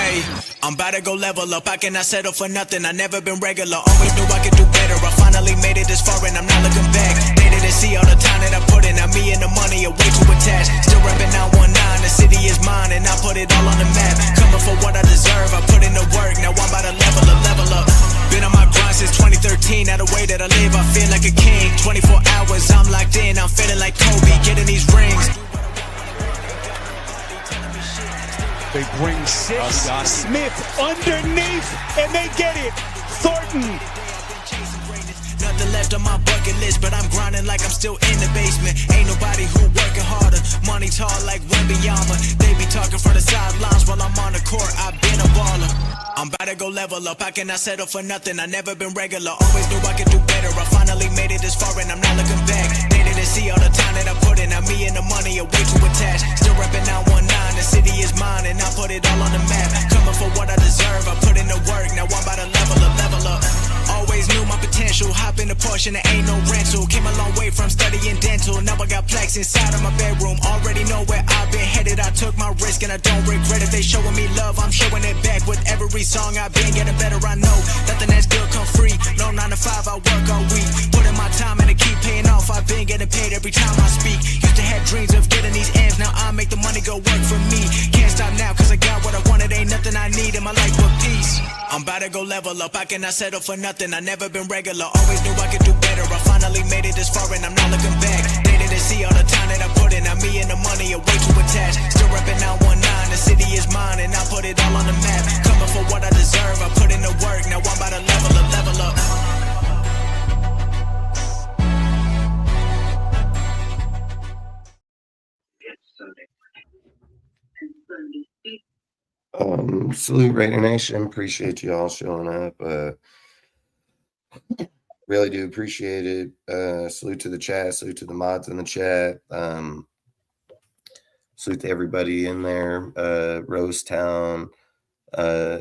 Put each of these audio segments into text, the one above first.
Hey, I'm about to go level up. I cannot settle for nothing. I never been regular. Always knew I could do better. I finally made it this far and I'm not looking back. They didn't see all the time that I put in. Now me and the money are way too attached. Still rapping 919. The city is mine and I put it all on the map. Coming for what I deserve. I put in the work. Now I'm about to level up. Been on my grind since 2013. Now the way that I live, I feel like a king. 24 hours, I'm locked in. I'm feeling like Kobe, getting these rings. They bring six. Smith underneath, and they get it. Thornton. Nothing left on my bucket list, but I'm grinding like I'm still in the basement. Ain't nobody who working harder. Money tall like Wembanyama. They be talking from the sidelines while I'm on the court. I've been a baller. I'm about to go level up. I cannot settle for nothing. I never been regular. Always knew I could do better. I finally made it this far and I'm not looking back. They didn't see all the time that I put in. Now me and the money are way too attached. Still rapping 919. The city is mine and I put it all on the map. Coming for what I deserve. I put in the work. Now I'm about to level up. Always knew my potential. Hop in the Porsche and there ain't no rental. Came a long way from studying dental. Now I got plaques inside of my bedroom. Already know where I've been headed. I took my risk and I don't regret it. They showing me love, I'm showing it back. With every song I've been getting better. I know nothing that's good come free. No 9 to 5, I work all week. Put in my time and it keep paying off. I've been getting paid every time I speak. Used to have dreams of getting these M's. Now I make the money go work for me. Can't stop now cause I got what I wanted. Ain't nothing I need in my life but peace. I'm about to go level up. I cannot settle for nothing. I never been regular. Always knew I could do better. I finally made it this far and I'm not looking back. They didn't see all the time that I put in. Now me and the money are way too attached. Still rapping 919. The city is mine and I put it all on the map. Coming for what I deserve. I put in the work. Now I'm about to level up. Salute Raider Nation. Appreciate you all showing up. Really do appreciate it. Salute to the chat. Salute to the mods in the chat. Salute to everybody in there. Rose Town. I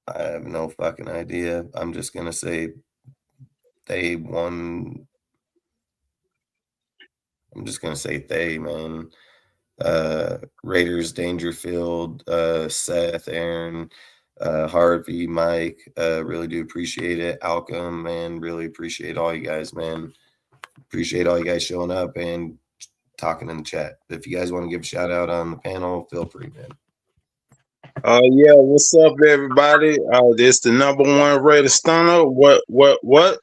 have no fucking idea. I'm just gonna say they won. I'm just gonna say they, man. Raiders, Dangerfield, Seth, Aaron, Harvey, Mike, really do appreciate it. Alcom, man, really appreciate all you guys, man. Appreciate all you guys showing up and talking in the chat. If you guys want to give a shout out on the panel, feel free, man. Yeah, what's up, everybody? This the number one Raider stunner. What?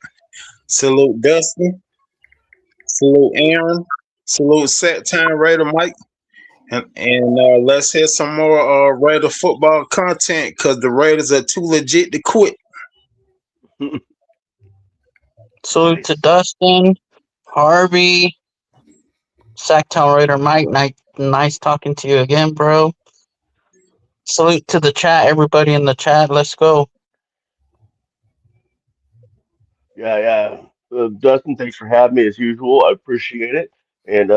Salute Dustin. Salute Aaron. Salute Set Time Raider Mike. And let's hear some more Raider football content because the Raiders are too legit to quit. Salute to Dustin, Harvey, Sacktown Raider Mike. Nice talking to you again, bro. Salute to the chat, everybody in the chat. Let's go. Yeah. Dustin, thanks for having me as usual. I appreciate it. And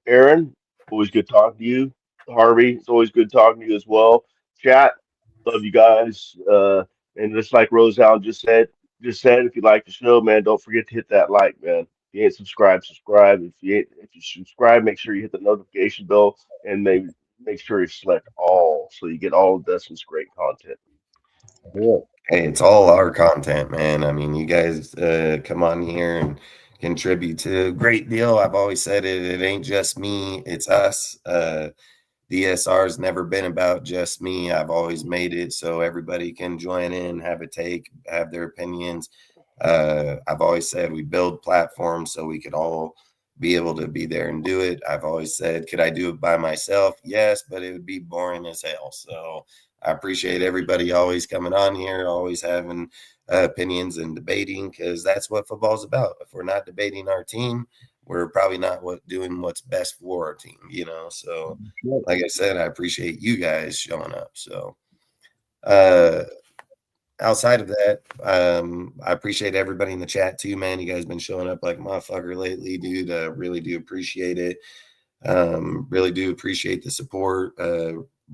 Aaron, always good talking to you. Harvey, it's always good talking to you as well. Chat, love you guys. And just like Rosehound just said, if you like the show, man, don't forget to hit that like, man. If you ain't subscribed, subscribe. If you subscribe, make sure you hit the notification bell and make sure you select all so you get all of Dustin's great content. Yeah. Hey, it's all our content, man. I mean, you guys come on here and contribute to a great deal. I've always said it. It ain't just me. It's us. DSR's never been about just me. I've always made it so everybody can join in, have a take, have their opinions. I've always said we build platforms so we could all be able to be there and do it. I've always said, could I do it by myself? Yes, but it would be boring as hell. So I appreciate everybody always coming on here, always having opinions and debating, because that's what football's about. If we're not debating our team, we're probably not doing what's best for our team, you know? So like I said, I appreciate you guys showing up. So outside of that, I appreciate everybody in the chat too, man. You guys been showing up like a motherfucker lately, dude. Really do appreciate it. Really do appreciate the support.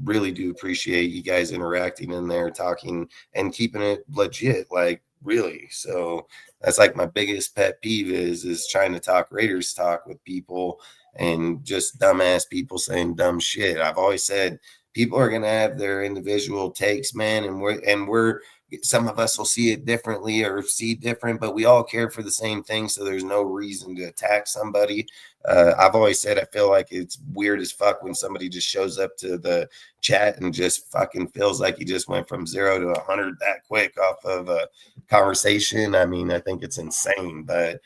Really do appreciate you guys interacting in there, talking and keeping it legit, like really. So that's like my biggest pet peeve is trying to talk Raiders talk with people and just dumbass people saying dumb shit. I've always said people are going to have their individual takes, man. And we're some of us will see it differently or see different, but we all care for the same thing. So there's no reason to attack somebody. I've always said I feel like it's weird as fuck when somebody just shows up to the chat and just fucking feels like he just went from 0 to 100 that quick off of a conversation. I mean, I think it's insane. But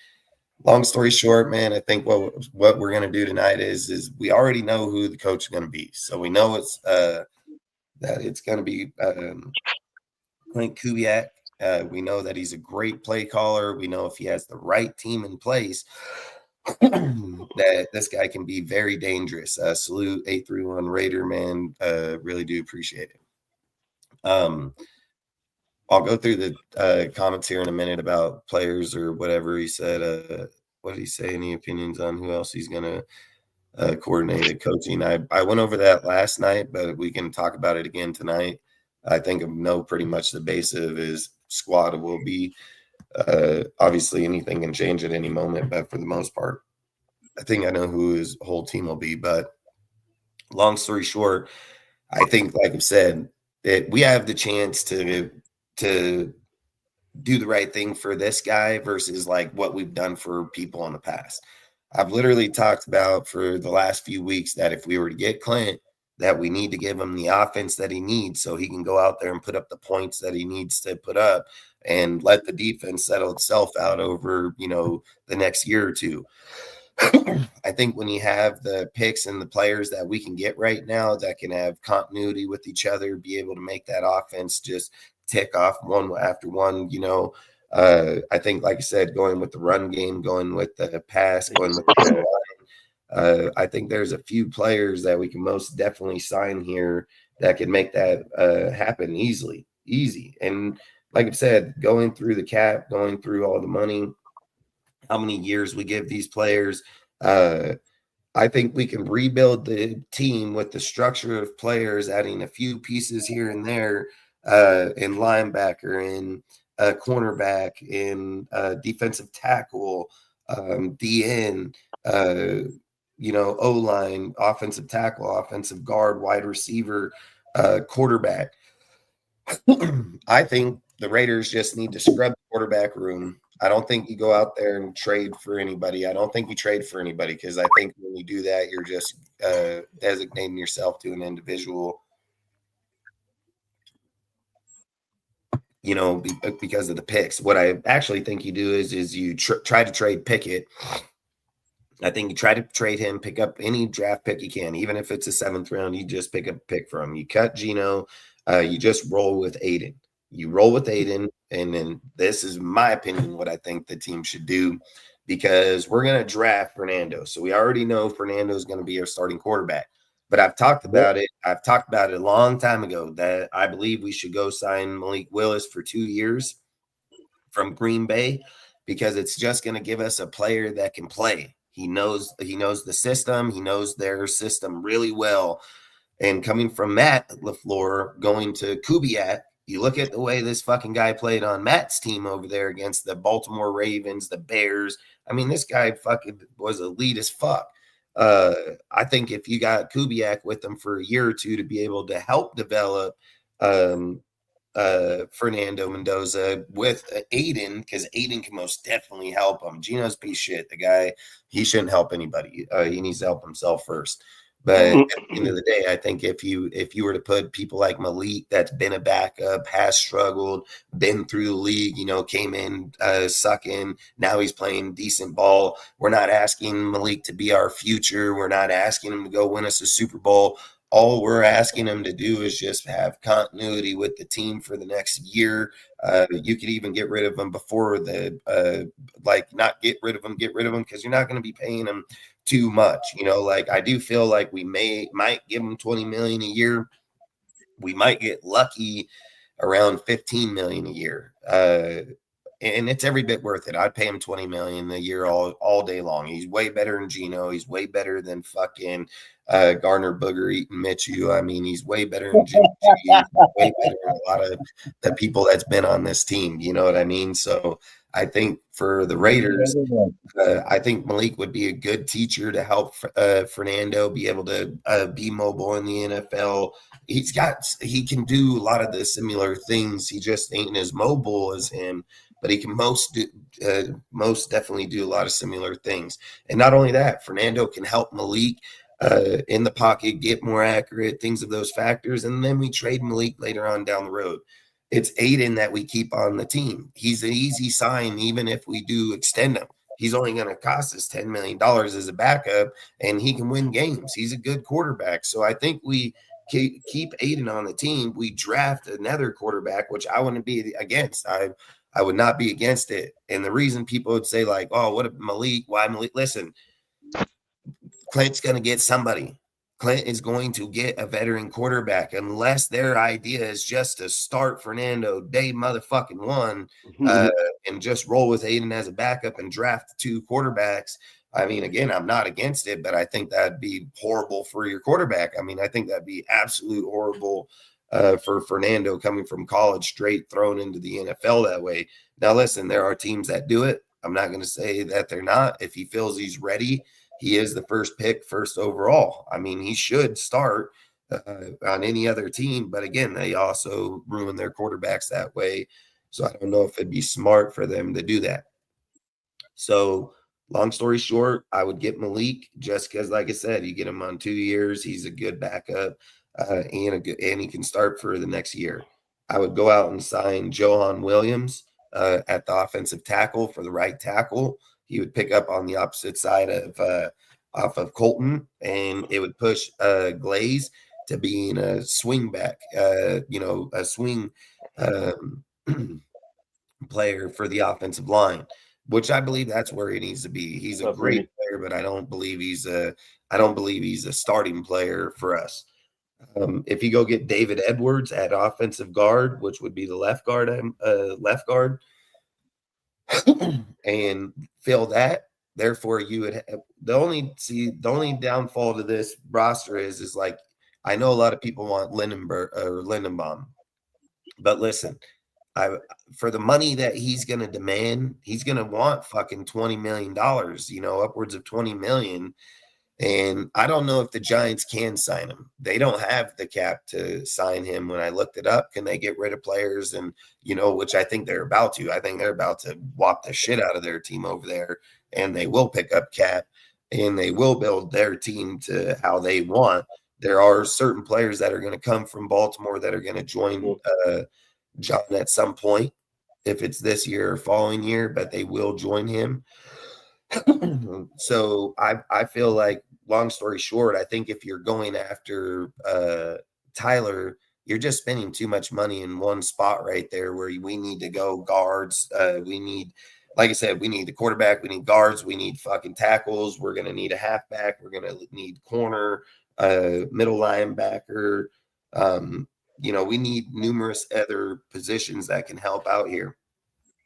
long story short, man, I think what we're going to do tonight is we already know who the coach is going to be. So we know it's that it's going to be Klint Kubiak. We know that he's a great play caller. We know if he has the right team in place, that this guy can be very dangerous. Salute 831 Raider, man. Really do appreciate it. I'll go through the comments here in a minute about players or whatever he said. What did he say? Any opinions on who else he's going to coordinate at coaching? I went over that last night, but we can talk about it again tonight. I think I know pretty much the base of his squad will be. Obviously, anything can change at any moment, but for the most part, I think I know who his whole team will be. But long story short, I think, like I've said, that we have the chance to do the right thing for this guy versus like what we've done for people in the past. I've literally talked about for the last few weeks that if we were to get Klint, that we need to give him the offense that he needs so he can go out there and put up the points that he needs to put up and let the defense settle itself out over, the next year or two. I think when you have the picks and the players that we can get right now that can have continuity with each other, be able to make that offense just tick off one after one, I think, like I said, going with the run game, going with the pass, going with the line, I think there's a few players that we can most definitely sign here that can make that happen easy. And like I said, going through the cap, going through all the money, how many years we give these players, I think we can rebuild the team with the structure of players, adding a few pieces here and there in linebacker, in cornerback, in defensive tackle, DN, O-line, offensive tackle, offensive guard, wide receiver, quarterback. I think the Raiders just need to scrub the quarterback room. I don't think you go out there and trade for anybody. I don't think you trade for anybody because I think when you do that, you're just designating yourself to an individual, because of the picks. What I actually think you do is you try to trade Pickett. I think you try to trade him, pick up any draft pick you can, even if it's a 7th round, you just pick up a pick from him. You cut Geno, you just roll with Aiden. You roll with Aiden, and then this is my opinion what I think the team should do, because we're going to draft Fernando. So we already know Fernando is going to be our starting quarterback. But I've talked about it. I've talked about it a long time ago that I believe we should go sign Malik Willis for 2 years from Green Bay, because it's just going to give us a player that can play. He knows the system. He knows their system really well. And coming from Matt LaFleur going to Kubiak, you look at the way this fucking guy played on Matt's team over there against the Baltimore Ravens, the Bears. I mean, this guy fucking was elite as fuck. I think if you got Kubiak with them for a year or two to be able to help develop Fernando Mendoza with Aiden, because Aiden can most definitely help him. Geno's piece of shit. The guy, he shouldn't help anybody. He needs to help himself first. But at the end of the day, I think if you were to put people like Malik, that's been a backup, has struggled, been through the league, came in sucking, now he's playing decent ball. We're not asking Malik to be our future. We're not asking him to go win us a Super Bowl. All we're asking him to do is just have continuity with the team for the next year. You could even get rid of him before not get rid of him because you're not going to be paying him too much. I do feel like we might give him $20 million a year. We might get lucky around $15 million a year. And it's every bit worth it. I'd pay him $20 million a year all day long. He's way better than Geno. He's way better than fucking Garner Booger eating Mitchell. I mean, he's way better than Jimmy 2 years, way better than a lot of the people that's been on this team. You know what I mean? So I think for the Raiders, I think Malik would be a good teacher to help Fernando be able to be mobile in the NFL. He can do a lot of the similar things. He just ain't as mobile as him, but he can most definitely do a lot of similar things. And not only that, Fernando can help Malik in the pocket, get more accurate, things of those factors. And then we trade Malik later on down the road. It's Aiden that we keep on the team. He's an easy sign, even if we do extend him. He's only going to cost us $10 million as a backup, and he can win games. He's a good quarterback. So I think we keep Aiden on the team. We draft another quarterback, which I wouldn't be against. I would not be against it. And the reason people would say, like, oh, what if Malik? Why Malik? Listen, Clint's going to get somebody. Clint is going to get a veteran quarterback unless their idea is just to start Fernando day motherfucking one and just roll with Aiden as a backup and draft 2 quarterbacks. I mean, again, I'm not against it, but I think that'd be horrible for your quarterback. I mean, I think that'd be absolute horrible for Fernando coming from college straight thrown into the NFL that way. Now, listen, there are teams that do it. I'm not going to say that they're not. If he feels he's ready, he is the first pick, first overall. I mean, he should start on any other team. But again, they also ruin their quarterbacks that way. So I don't know if it'd be smart for them to do that. So long story short, I would get Malik just because, like I said, you get him on 2 years. He's a good backup and he can start for the next year. I would go out and sign Johan Williams at the offensive tackle for the right tackle. He would pick up on the opposite side of off of Colton, and it would push Glaze to being a swing back, a swing player for the offensive line, which I believe that's where he needs to be. He's a great player, but I don't believe he's a starting player for us. If you go get David Edwards at offensive guard, which would be the left guard, and fill that. Therefore, you would have, the only downfall to this roster is like, I know a lot of people want Lindenbaum, but listen, for the money that he's going to demand, he's going to want fucking $20 million, upwards of $20 million. And I don't know if the Giants can sign him. They don't have the cap to sign him. When I looked it up, can they get rid of players? And, which I think they're about to. I think they're about to whop the shit out of their team over there, and they will pick up cap, and they will build their team to how they want. There are certain players that are going to come from Baltimore that are going to join John at some point, if it's this year or following year, but they will join him. So I feel like, long story short, I think if you're going after Tyler, you're just spending too much money in one spot right there where we need to go guards. We need, like I said, we need the quarterback. We need guards. We need fucking tackles. We're going to need a halfback. We're going to need corner, middle linebacker. We need numerous other positions that can help out here.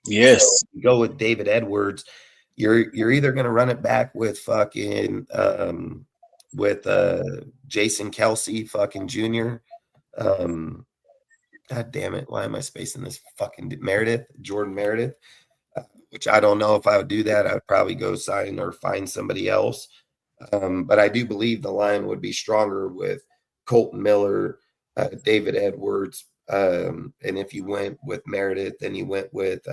Yes. So go with David Edwards. You're either going to run it back with fucking Jason Kelsey fucking Jr. God damn it. Why am I spacing this fucking Jordan Meredith? Which I don't know if I would do that. I would probably go sign or find somebody else. But I do believe the line would be stronger with Colton Miller, David Edwards. And if you went with Meredith, then you went with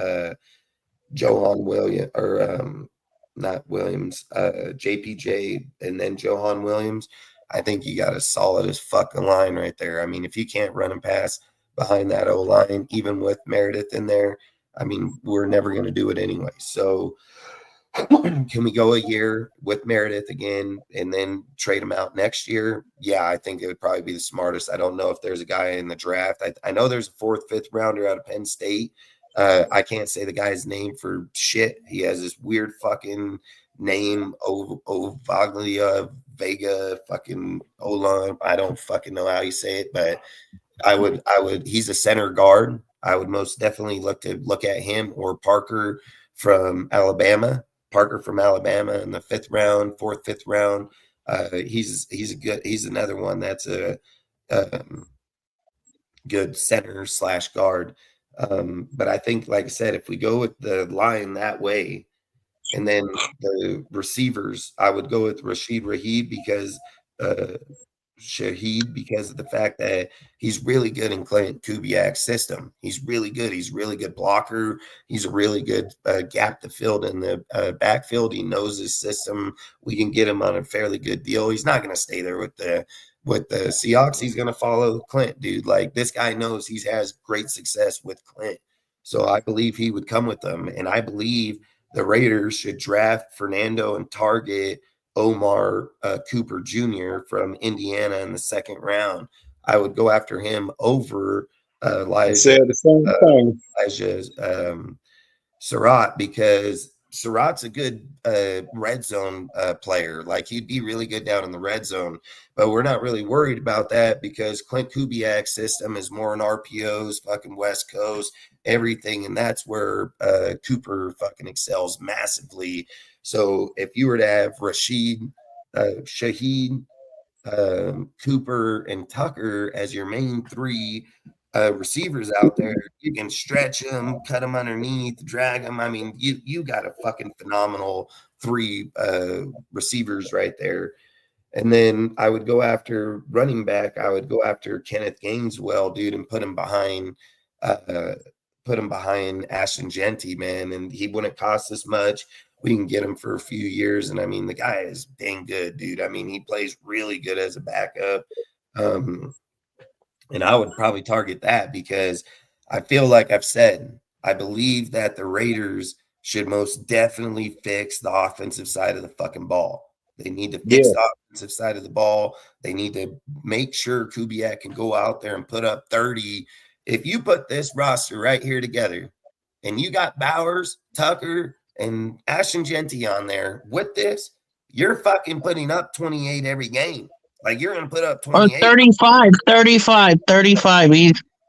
Johan Williams, or not Williams, JPJ, and then Johan Williams. I think you got a solid as fucking line right there. I mean, if you can't run and pass behind that O line, even with Meredith in there, I mean, we're never going to do it anyway. So can we go a year with Meredith again and then trade him out next year? Yeah, I think it would probably be the smartest. I don't know if there's a guy in the draft. I know there's a 4th, 5th rounder out of Penn State. I can't say the guy's name for shit. He has this weird fucking name, Ovaglia Vega fucking Olan. I don't fucking know how you say it, but I would, he's a center guard. I would most definitely look at him or Parker from Alabama in the 5th round, 4th, 5th round. He's another one that's good center / guard. But I think, like I said, if we go with the line that way, and then the receivers, I would go with Rashid Shaheed because of the fact that he's really good in Klint Kubiak's system. He's really good. He's a really good blocker. He's a really good gap to fill in the backfield. He knows his system. We can get him on a fairly good deal. He's not going to stay there with the Seahawks. He's going to follow Klint, dude. Like, this guy knows he has great success with Klint. So I believe he would come with them. And I believe the Raiders should draft Fernando and target Omar Cooper Jr. from Indiana in the second round. I would go after him over Elijah. Said the same thing. Elijah Surratt, because Surratt's a good red zone player. Like, he'd be really good down in the red zone, but we're not really worried about that because Klint Kubiak's system is more in RPOs, fucking West Coast, everything, and that's where Cooper fucking excels massively. So if you were to have Rashid Shaheed, Cooper, and Tucker as your main three receivers out there, you can stretch them, cut them underneath, drag them. I mean, you got a fucking phenomenal three receivers right there. And then I would go after running back. I would go after Kenneth Gainswell, dude, and put him behind Ashton Jeanty, man. And he wouldn't cost us much. We can get him for a few years. And I mean, the guy is dang good, dude. I mean, he plays really good as a backup. And I would probably target that because I feel like I've said, I believe that the Raiders should most definitely fix the offensive side of the fucking ball. They need to fix the offensive side of the ball. They need to make sure Kubiak can go out there and put up 30. If you put this roster right here together and you got Bowers, Tucker, and Ashton Jeanty on there with this, you're fucking putting up 28 every game. Like, you're going to put up 28. Or 35.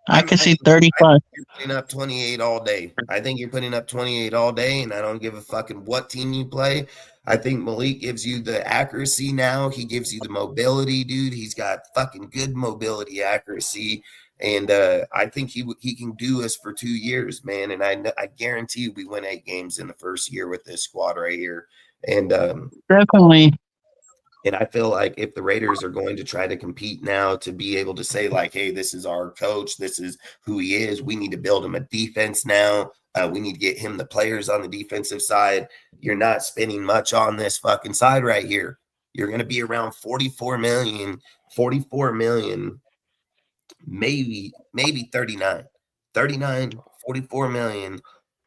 I can see 35. You're putting up 28 all day. I think you're putting up 28 all day, and I don't give a fucking what team you play. I think Malik gives you the accuracy now. He gives you the mobility, dude. He's got fucking good mobility accuracy. And I think he can do us for 2 years, man. And I guarantee we win 8 games in the first year with this squad right here. And definitely. And I feel like if the Raiders are going to try to compete now to be able to say, like, hey, this is our coach, this is who he is, we need to build him a defense now. We need to get him the players on the defensive side. You're not spending much on this fucking side right here. You're going to be around 44 million, maybe 39, 44 million.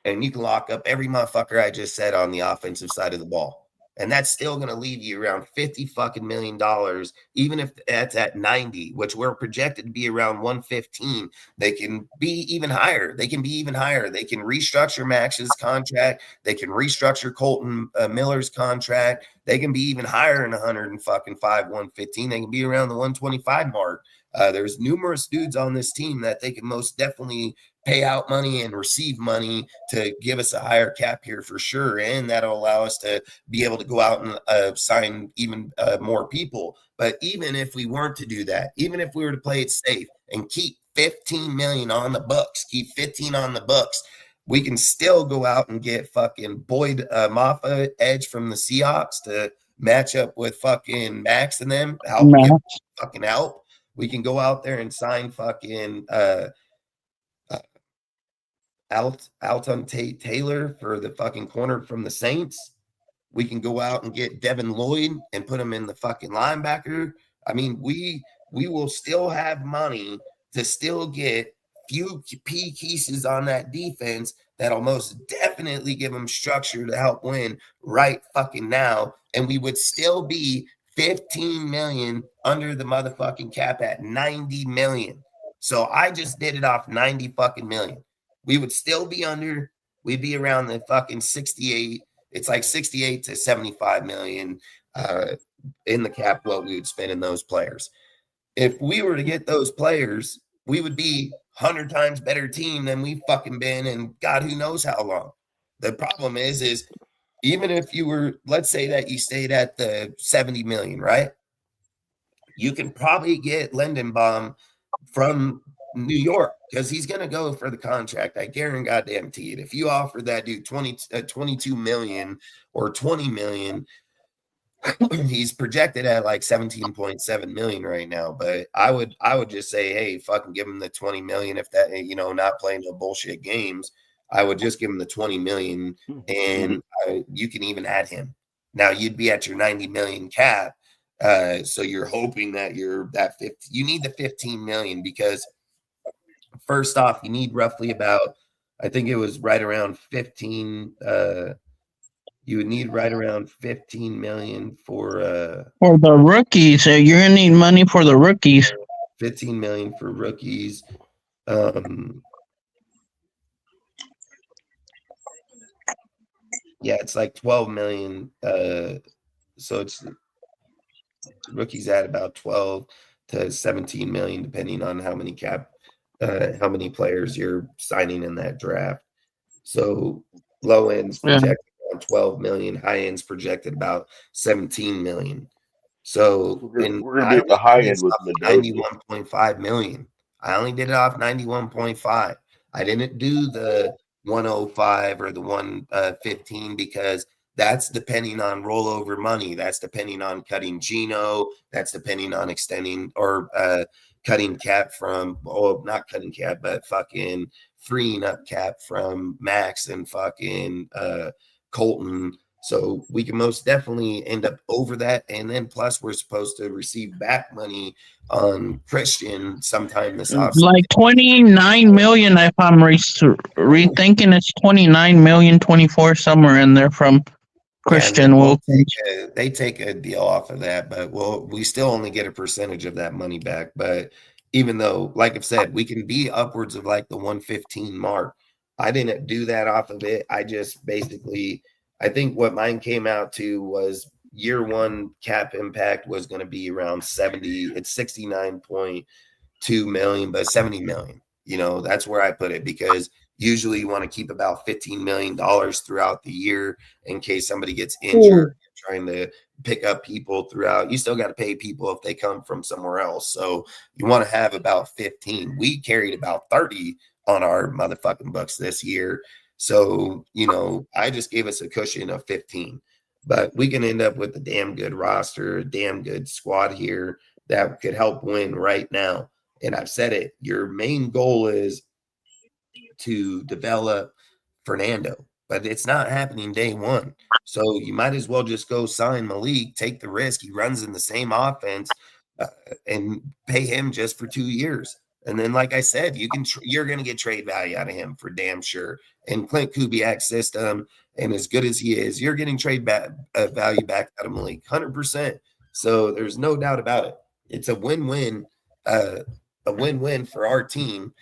And you can lock up every motherfucker I just said on the offensive side of the ball. And that's still going to leave you around $50 fucking million, even if that's at 90, which we're projected to be around 115. They can be even higher. They can restructure Max's contract. They can restructure Colton Miller's contract. They can be even higher in 105, 115. They can be around the 125 mark. There's numerous dudes on this team that they can most definitely pay out money and receive money to give us a higher cap here for sure. And that'll allow us to be able to go out and sign even more people. But even if we weren't to do that, even if we were to play it safe and keep 15 million on the books, keep 15 on the books, we can still go out and get fucking Boyd Maffa edge from the Seahawks to match up with fucking Max and them, fucking help. We can go out there and sign fucking Alton Taylor for the fucking corner from the Saints. We can go out and get Devin Lloyd and put him in the fucking linebacker. I mean, we will still have money to still get few key pieces on that defense that'll most definitely give them structure to help win right fucking now. And we would still be 15 million under the motherfucking cap at 90 million. So I just did it off 90 fucking million. We would still be under, we'd be around the fucking 68. It's like 68 to 75 million in the cap, what we would spend in those players. If we were to get those players, we would be 100 times better team than we've fucking been in God who knows how long. The problem is even if you were, let's say that you stayed at the 70 million, right? You can probably get Lindenbaum from New York, because he's going to go for the contract. I guarantee it. If you offer that dude 22 million or 20 million, he's projected at like 17.7 million right now. But I would just say, hey, fucking give him the 20 million. If that, not playing no bullshit games, I would just give him the 20 million, and you can even add him. Now you'd be at your 90 million cap. So you're hoping that you're that 50. You need the 15 million because first off, you need roughly about, I think it was right around 15. You would need right around 15 million for the rookies. You're gonna need money for the rookies. 15 million for rookies. Yeah, it's like 12 million. So it's rookies at about 12 to 17 million, depending on how many players you're signing in that draft. So low ends projected around 12 million, high ends projected about 17 million. So we're going to be at the high end with Mendoza. 91.5 million. I only did it off 91.5. I didn't do the 105 or the 115 because that's depending on rollover money. That's depending on cutting Geno. That's depending on extending or cutting cap from, not cutting cap, but fucking freeing up cap from Max and fucking Colton. So we can most definitely end up over that. And then plus we're supposed to receive back money on Christian sometime this offseason. Like 29 million, if I'm rethinking, it's 29 million, 24, somewhere in there from Christian Wilkins. They take a deal off of that, but we still only get a percentage of that money back. But even though, like I've said, we can be upwards of like the 115 mark. I didn't do that off of it. I just basically, I think what mine came out to was year one cap impact was going to be around 70. It's 69.2 million, but 70 million. That's where I put it because usually you want to keep about $15 million throughout the year in case somebody gets injured. Trying to pick up people throughout. You still got to pay people if they come from somewhere else. So you want to have about 15. We carried about 30 on our motherfucking books this year. So, I just gave us a cushion of 15. But we can end up with a damn good roster, a damn good squad here that could help win right now. And I've said it, your main goal is to develop Fernando, but it's not happening day one. So you might as well just go sign Malik, take the risk. He runs in the same offense and pay him just for 2 years. And then, like I said, you're going to get trade value out of him for damn sure. And Klint Kubiak system, and as good as he is, you're getting trade value back out of Malik, 100%. So there's no doubt about it. It's a win-win for our team.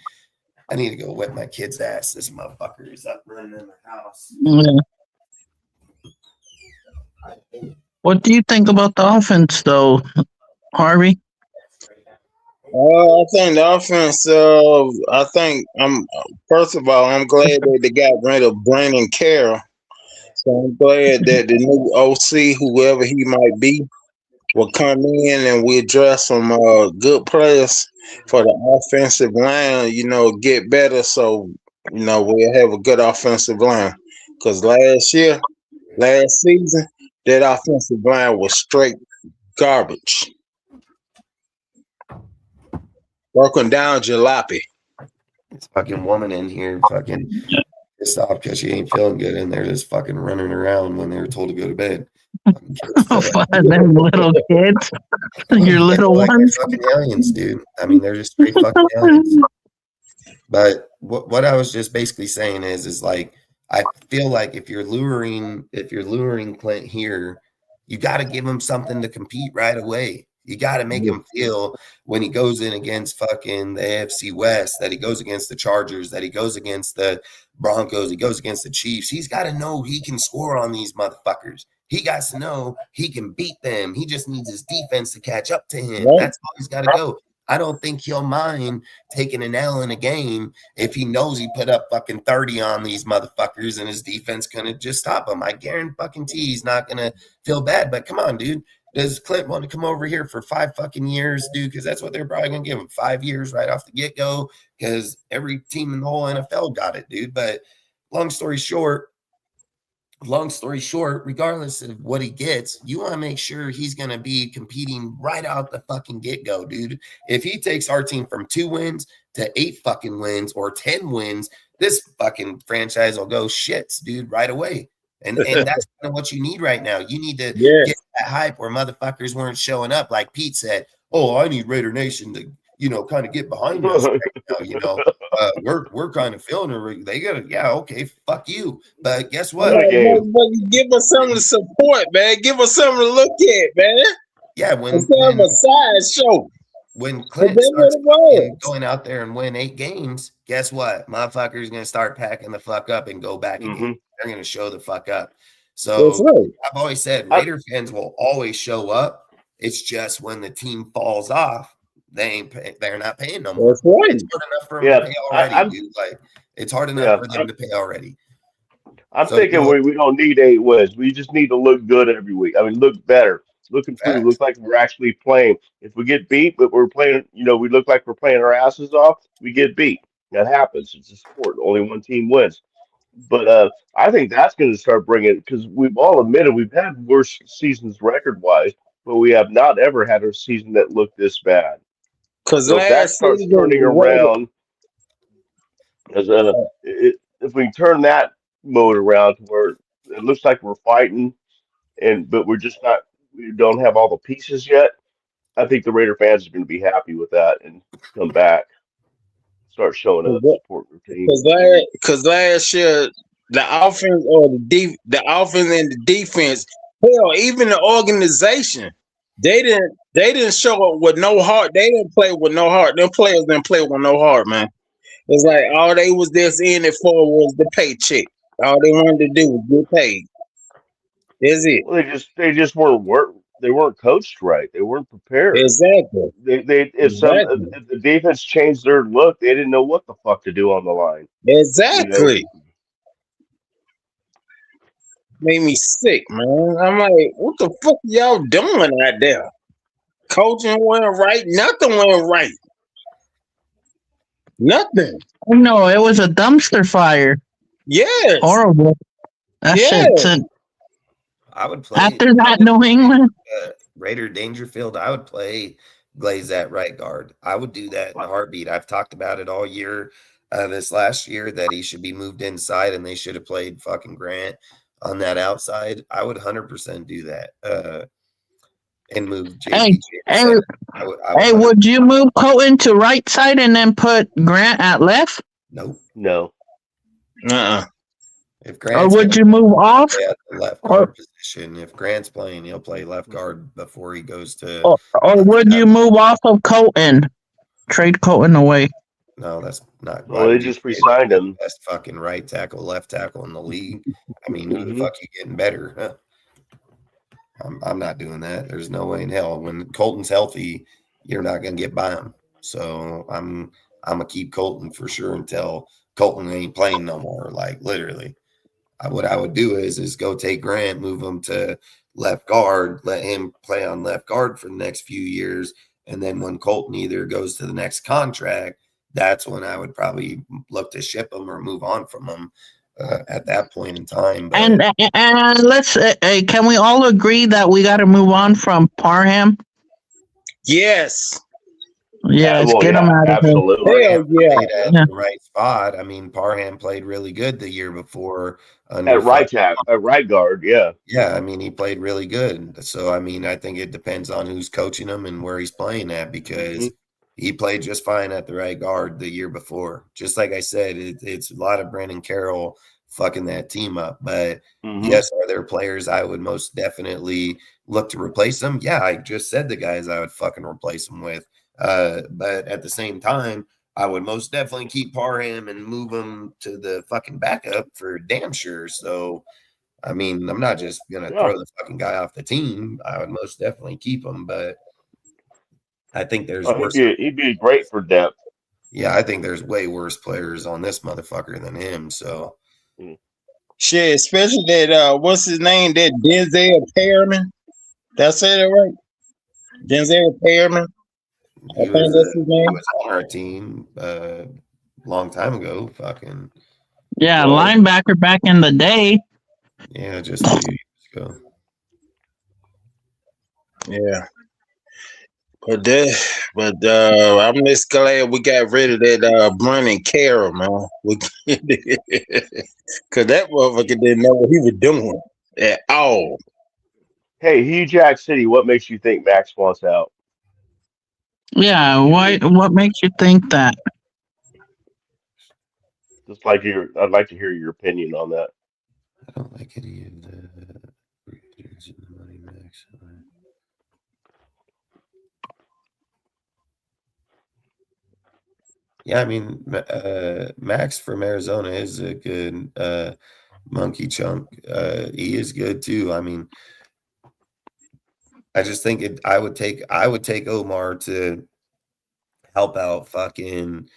I need to go whip my kid's ass. This motherfucker is up running in the house. Yeah. What do you think about the offense, though, Harvey? I think the offense. First of all, I'm glad that they got rid of Brandon Carroll. So I'm glad that the new OC, whoever he might be, will come in and we'll draft some good players for the offensive line, get better so, we'll have a good offensive line. Because last season, that offensive line was straight garbage. Broken down jalopy. This fucking woman in here fucking pissed off because she ain't feeling good and they're just fucking running around when they were told to go to bed. Them little kids. Your little ones. Fucking aliens, dude. I mean, they're just straight fucking aliens. But what I was just basically saying is like, I feel like if you're luring Klint here, you got to give him something to compete right away. You got to make him feel when he goes in against fucking the AFC West, that he goes against the Chargers, that he goes against the Broncos, he goes against the Chiefs. He's got to know he can score on these motherfuckers. He got to know he can beat them. He just needs his defense to catch up to him. That's all he's got to go. I don't think he'll mind taking an L in a game if he knows he put up fucking 30 on these motherfuckers and his defense gonna just stop him. I guarantee he's not gonna feel bad. But come on, dude. Does Klint want to come over here for 5 fucking years, dude? Because that's what they're probably going to give him, 5 years right off the get-go, because every team in the whole NFL got it, dude. But long story short, regardless of what he gets, you want to make sure he's going to be competing right out the fucking get-go, dude. If he takes our team from 2 wins to 8 fucking wins or 10 wins, this fucking franchise will go shits, dude, right away. And that's kind of what you need right now. You need to get that hype where motherfuckers weren't showing up. Like Pete said, oh, I need Raider Nation to, kind of get behind us right now, we're kind of feeling it. They gotta, okay, fuck you. But guess what? Give us something to support, man. Give us something to look at, man. Yeah, instead of a sideshow. When Klint starts going out there and win 8 games, guess what? Motherfuckers going to start packing the fuck up and go back again. They're going to show the fuck up. So I've always said Raider fans will always show up. It's just when the team falls off, they're not paying no more. That's right. It's hard enough for them to pay already, dude. Like, it's hard enough for them to pay already. I'm thinking we don't need 8 wins. We just need to look good every week. I mean, look better. Look improved. Look like we're actually playing. If we get beat, but we're playing, we look like we're playing our asses off, we get beat. That happens. It's a sport. Only one team wins. But I think that's going to start bringing, because we've all admitted we've had worse seasons record-wise, but we have not ever had a season that looked this bad. Because if that starts turning around, if we turn that mode around to where it looks like we're fighting, but we're just not, we don't have all the pieces yet, I think the Raider fans are going to be happy with that and come back, start showing up, support their team. Because last year the offense the offense and the defense, hell, even the organization, they didn't show up with no heart. They didn't play with no heart. Them players didn't play with no heart, man. It's like all they was just in it for was the paycheck. All they wanted to do was get paid. That's it. Well, they just weren't coached right. They weren't prepared. Exactly. If the defense changed their look, they didn't know what the fuck to do on the line. Exactly. Made me sick, man. I'm like, what the fuck y'all doing out there? Coaching went right. Nothing went right. Nothing. No, it was a dumpster fire. Yes. Horrible. That shit. I would play after that New England Raider Dangerfield. I would play Glaze at right guard. I would do that in a heartbeat. I've talked about it all year. This last year that he should be moved inside and they should have played fucking Grant on that outside. I would 100% do that. And move JPJ. Hey, would you move Colton to right side and then put Grant at left? Nope. No. If Grant's or would you move off? At the left guard position. If Grant's playing, he'll play left guard before he goes to. Or would you move off of Colton? Trade Colton away. No, that's not. Well, they just re-signed him. Best fucking right tackle, left tackle in the league. I mean, who the fuck you getting better? Huh? I'm not doing that. There's no way in hell. When Colton's healthy, you're not gonna get by him. So I'm gonna keep Colton for sure until Colton ain't playing no more. Like literally. What I would do is go take Grant, move him to left guard, let him play on left guard for the next few years, and then when Colton either goes to the next contract, that's when I would probably look to ship him or move on from him at that point in time. But, and let's can we all agree that we got to move on from Parham? Yes. Yeah, let's get him out of here. Hell yeah. At the right spot. I mean, Parham played really good the year before. At right guard, yeah. Yeah, I mean, he played really good. So, I mean, I think it depends on who's coaching him and where he's playing at because he played just fine at the right guard the year before. Just like I said, it's a lot of Brandon Carroll fucking that team up. But, yes, are there players I would most definitely look to replace them? Yeah, I just said the guys I would fucking replace them with. But at the same time, I would most definitely keep Parham and move him to the fucking backup for damn sure. So, I mean, I'm not just going to throw the fucking guy off the team. I would most definitely keep him, but I think there's worse. He'd be great for depth. Yeah, I think there's way worse players on this motherfucker than him. So, shit, especially that, what's his name? That Denzel Perryman. That's it, right? Denzel Perryman. I He think was that's his name. on our team long time ago. Fucking Yeah, Was. linebacker back in the day. yeah, just a few years ago. Yeah. But I'm just glad we got rid of that Brennan Carroll, man. Cause that motherfucker didn't know what he was doing at all. Hey, Hugh Jack City, what makes you think Max wants out? Yeah, what makes you think that? I'd like to hear your opinion on that. I don't like any of the Raiders in the money max. Yeah, I mean, Max from Arizona is a good monkey chunk. He is good too. I mean, I just think I would take Omar to help out fucking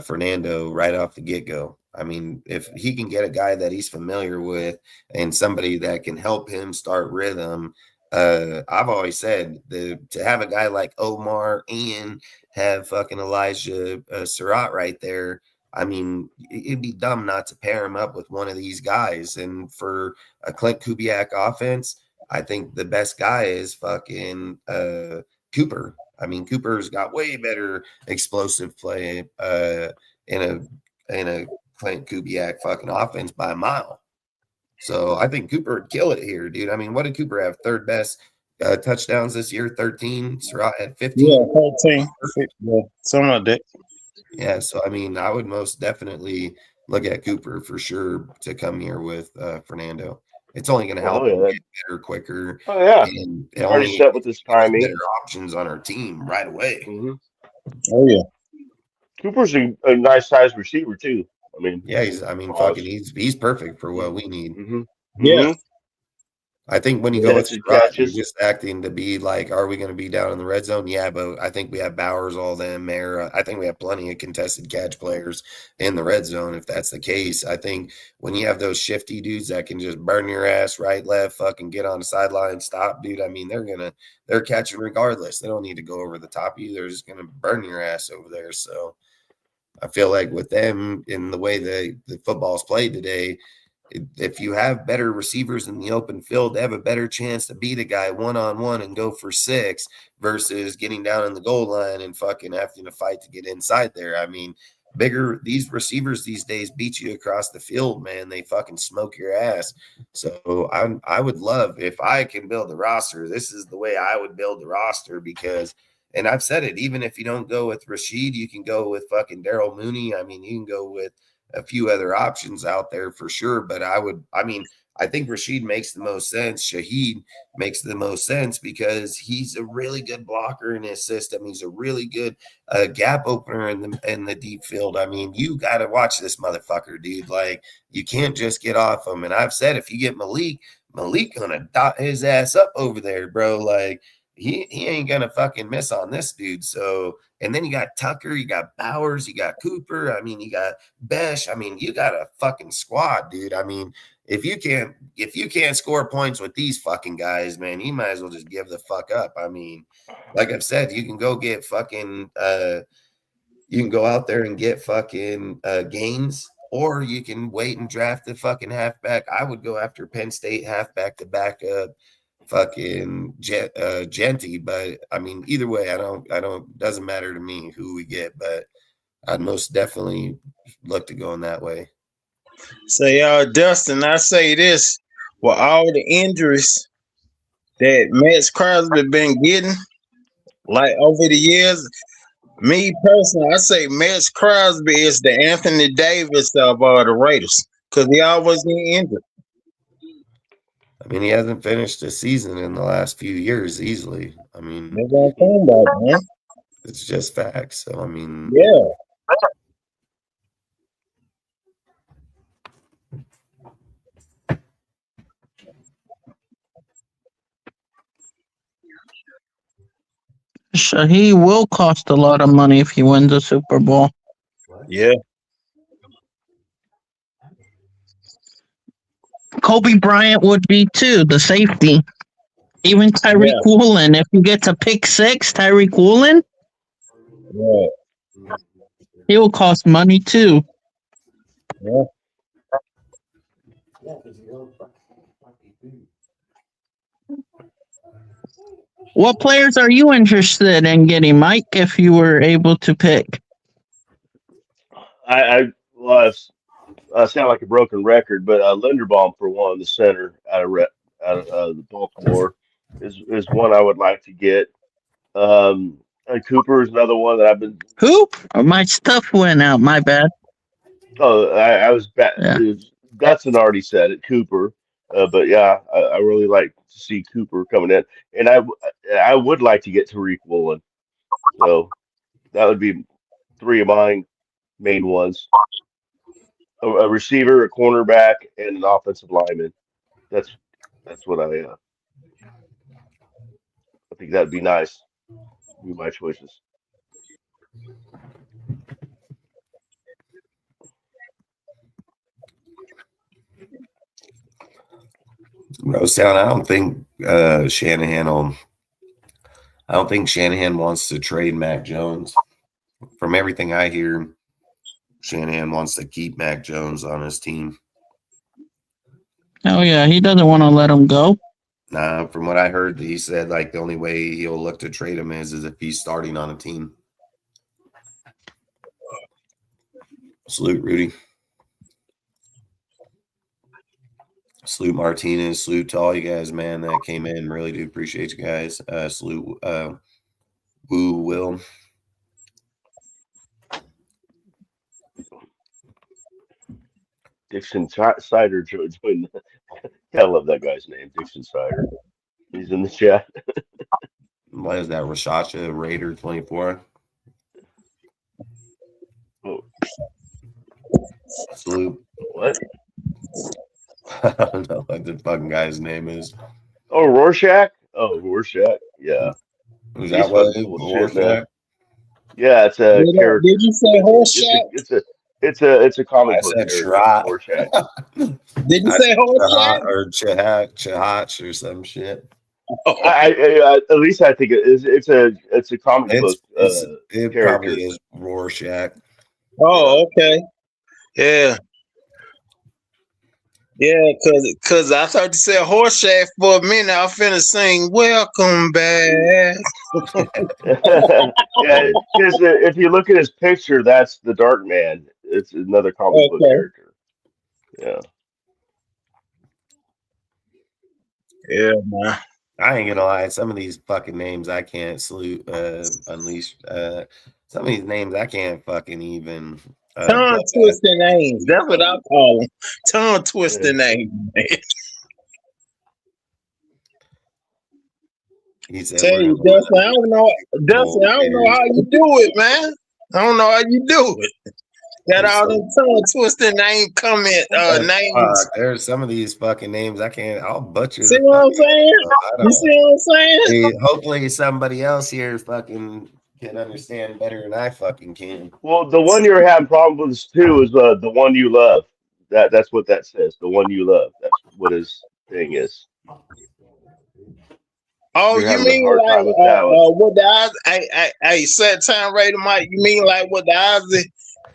Fernando right off the get go. I mean, if he can get a guy that he's familiar with and somebody that can help him start rhythm, I've always said to have a guy like Omar and have fucking Elijah Surratt right there. I mean, it'd be dumb not to pair him up with one of these guys. And for a Klint Kubiak offense, I think the best guy is fucking Cooper. I mean, Cooper's got way better explosive play in a Klint Kubiak fucking offense by a mile. So I think Cooper would kill it here, dude. I mean, what did Cooper have? Third best touchdowns this year, 13. Surratt had 15. Yeah, 13. Yeah, something like that. Yeah, so I mean, I would most definitely look at Cooper for sure to come here with Fernando. It's only going to help Oh him yeah. get better quicker, Oh yeah. and it He's already only set with his give us better timing. options on our team right away. Hmm. Oh yeah. Cooper's a nice sized receiver too. I mean, Yeah, I mean, fucking, pause. he's perfect for what we need. Mm-hmm. Yeah. Mm-hmm. I think when you go with Contested Sherrod, you're catches. just acting to be like, are we going to be down in the red zone? Yeah, but I think we have Bowers, all them, Mara. I think we have plenty of contested catch players in the red zone if that's the case. I think when you have those shifty dudes that can just burn your ass right, left, fucking get on the sideline, stop, dude. I mean, they're catching regardless. They don't need to go over the top of you. They're just going to burn your ass over there. So I feel like with them in the way the football's played today, if you have better receivers in the open field, they have a better chance to beat a guy one-on-one and go for 6 versus getting down in the goal line and fucking having to fight to get inside there. I mean, these receivers these days beat you across the field, man. They fucking smoke your ass. So I would love, if I can build a roster, this is the way I would build the roster because, and I've said it, even if you don't go with Rashid, you can go with fucking Daryl Mooney. I mean, you can go with a few other options out there for sure. But I think Rashid makes the most sense. Shaheed makes the most sense because he's a really good blocker in his system. He's a really good gap opener in the deep field. I mean, you got to watch this motherfucker, dude. Like, you can't just get off him. And I've said, if you get Malik gonna dot his ass up over there, bro. Like, he ain't gonna fucking miss on this dude. So, and then you got Tucker, you got Bowers, you got Cooper. I mean, you got Besh. I mean, you got a fucking squad, dude. I mean, if you can't score points with these fucking guys, man, you might as well just give the fuck up. I mean, like I've said, you can go get fucking you can go out there and get fucking Gaines, or you can wait and draft the fucking halfback. I would go after Penn State halfback to back up fucking Jeanty, but I mean, either way, doesn't matter to me who we get, but I'd most definitely look to go in that way. Say, Dustin, I say this: with all the injuries that Max Crosby been getting, like over the years, me personally, I say Max Crosby is the Anthony Davis of the Raiders because he always get injured. I mean, he hasn't finished a season in the last few years easily. I mean, That's what I'm talking about, man. it's just facts. So, I mean, Yeah. Shaheed will cost a lot of money if he wins the Super Bowl. Yeah. Kobe Bryant would be too, the safety. Even Tyreek Woolen, if you get to pick 6, Tyreek Woolen, he will cost money too. Yeah. What players are you interested in getting, Mike, if you were able to pick? I sound like a broken record, but Linderbaum for one, the center out of the Baltimore is one I would like to get. And Cooper is another one that I've been. Who? Oh, my stuff went out. My bad. Oh, I was bad. Yeah. Dutson already said it, Cooper. But yeah, I really like to see Cooper coming in, and I would like to get Tariq Woolen. So that would be 3 of mine main ones: a receiver, a cornerback, and an offensive lineman. That's that's what I think that'd be nice. Be my choices. Rosedown, I don't think Shanahan wants to trade Mac Jones. From everything I hear, Shanahan wants to keep Mac Jones on his team. Oh, yeah. He doesn't want to let him go. Nah, from what I heard, he said like the only way he'll look to trade him is if he's starting on a team. Salute, Rudy. Salute, Martinez. Salute to all you guys, man, that came in. Really do appreciate you guys. Salute, Woo Will. Dixon Sider joined. I love that guy's name, Dixon Sider. He's in the chat. What is that? Rashasha Raider 24. Oh, Salute. what? I don't know what the fucking guy's name is. Oh, Rorschach. Oh, Rorschach. Yeah, Is he's that what fucking it is? cool as shit, man. Yeah, it's Did, a character. did you say horse shack? It's a comic I book said character, Shrot. Rorschach. Did you say horse shack? Or Chahat or some shit. At least I think it's a comic book It character. probably is Rorschach. Oh, okay. Yeah. Yeah, cause I thought you said horse shack for a minute. I finna sing "Welcome Back." Yeah, because if you look at his picture, that's the Dark Man. It's another comic book Okay. character. Yeah. Yeah, man. I ain't gonna lie, some of these fucking names I can't salute unleash. Some of these names I can't fucking even Tongue twisting names. That's what I call them. Tongue twisting names. He said, Tell you, Dustin, I don't know. Dustin, I don't know how you do it, man. I don't know how you do it. Got all them tongue twisting name comment names. There's some of these fucking names I can't. I'll butcher. See what I'm saying? You see what I'm saying? Hey, hopefully somebody else here fucking can understand better than I fucking can. Well, the one you're having problems too is the one you love. That's what that says. The one you love. That's what his thing is. Oh, You're you having a mean hard like time with that one. what the eyes? Hey, set time rated Mike. You mean like what the eyes?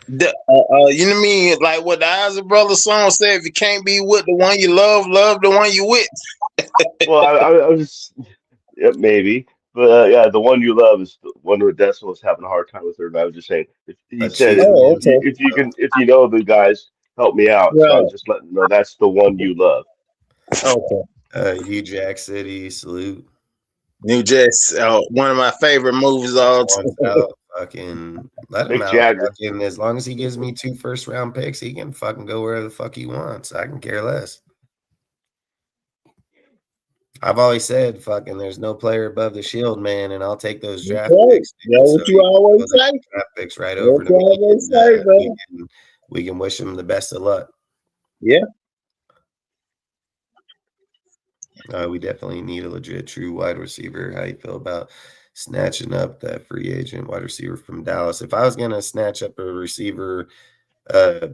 You know what I mean? Like what the Isaac Brothers song said, if you can't be with the one you love, love the one you with. Well, I was yeah, maybe, but yeah, the one you love is the one where Dessel was having a hard time with her. And I was just saying, he said, okay. if you know the guys, help me out. So I Right. was just letting them know that's the one you love. Okay. New Jack City, salute. New Jacks, one of my favorite movies all time. Fucking let him Mick out. Jagger. Fucking, as long as he gives me 2 first-round picks, he can fucking go wherever the fuck he wants. I can care less. I've always said, fucking, there's no player above the shield, man, and I'll take those draft picks. That's what you always say. Draft picks right That's over to what I always say, bro. we can wish him the best of luck. Yeah. We definitely need a legit true wide receiver. How you feel about snatching up that free agent wide receiver from Dallas? If I was gonna snatch up a receiver,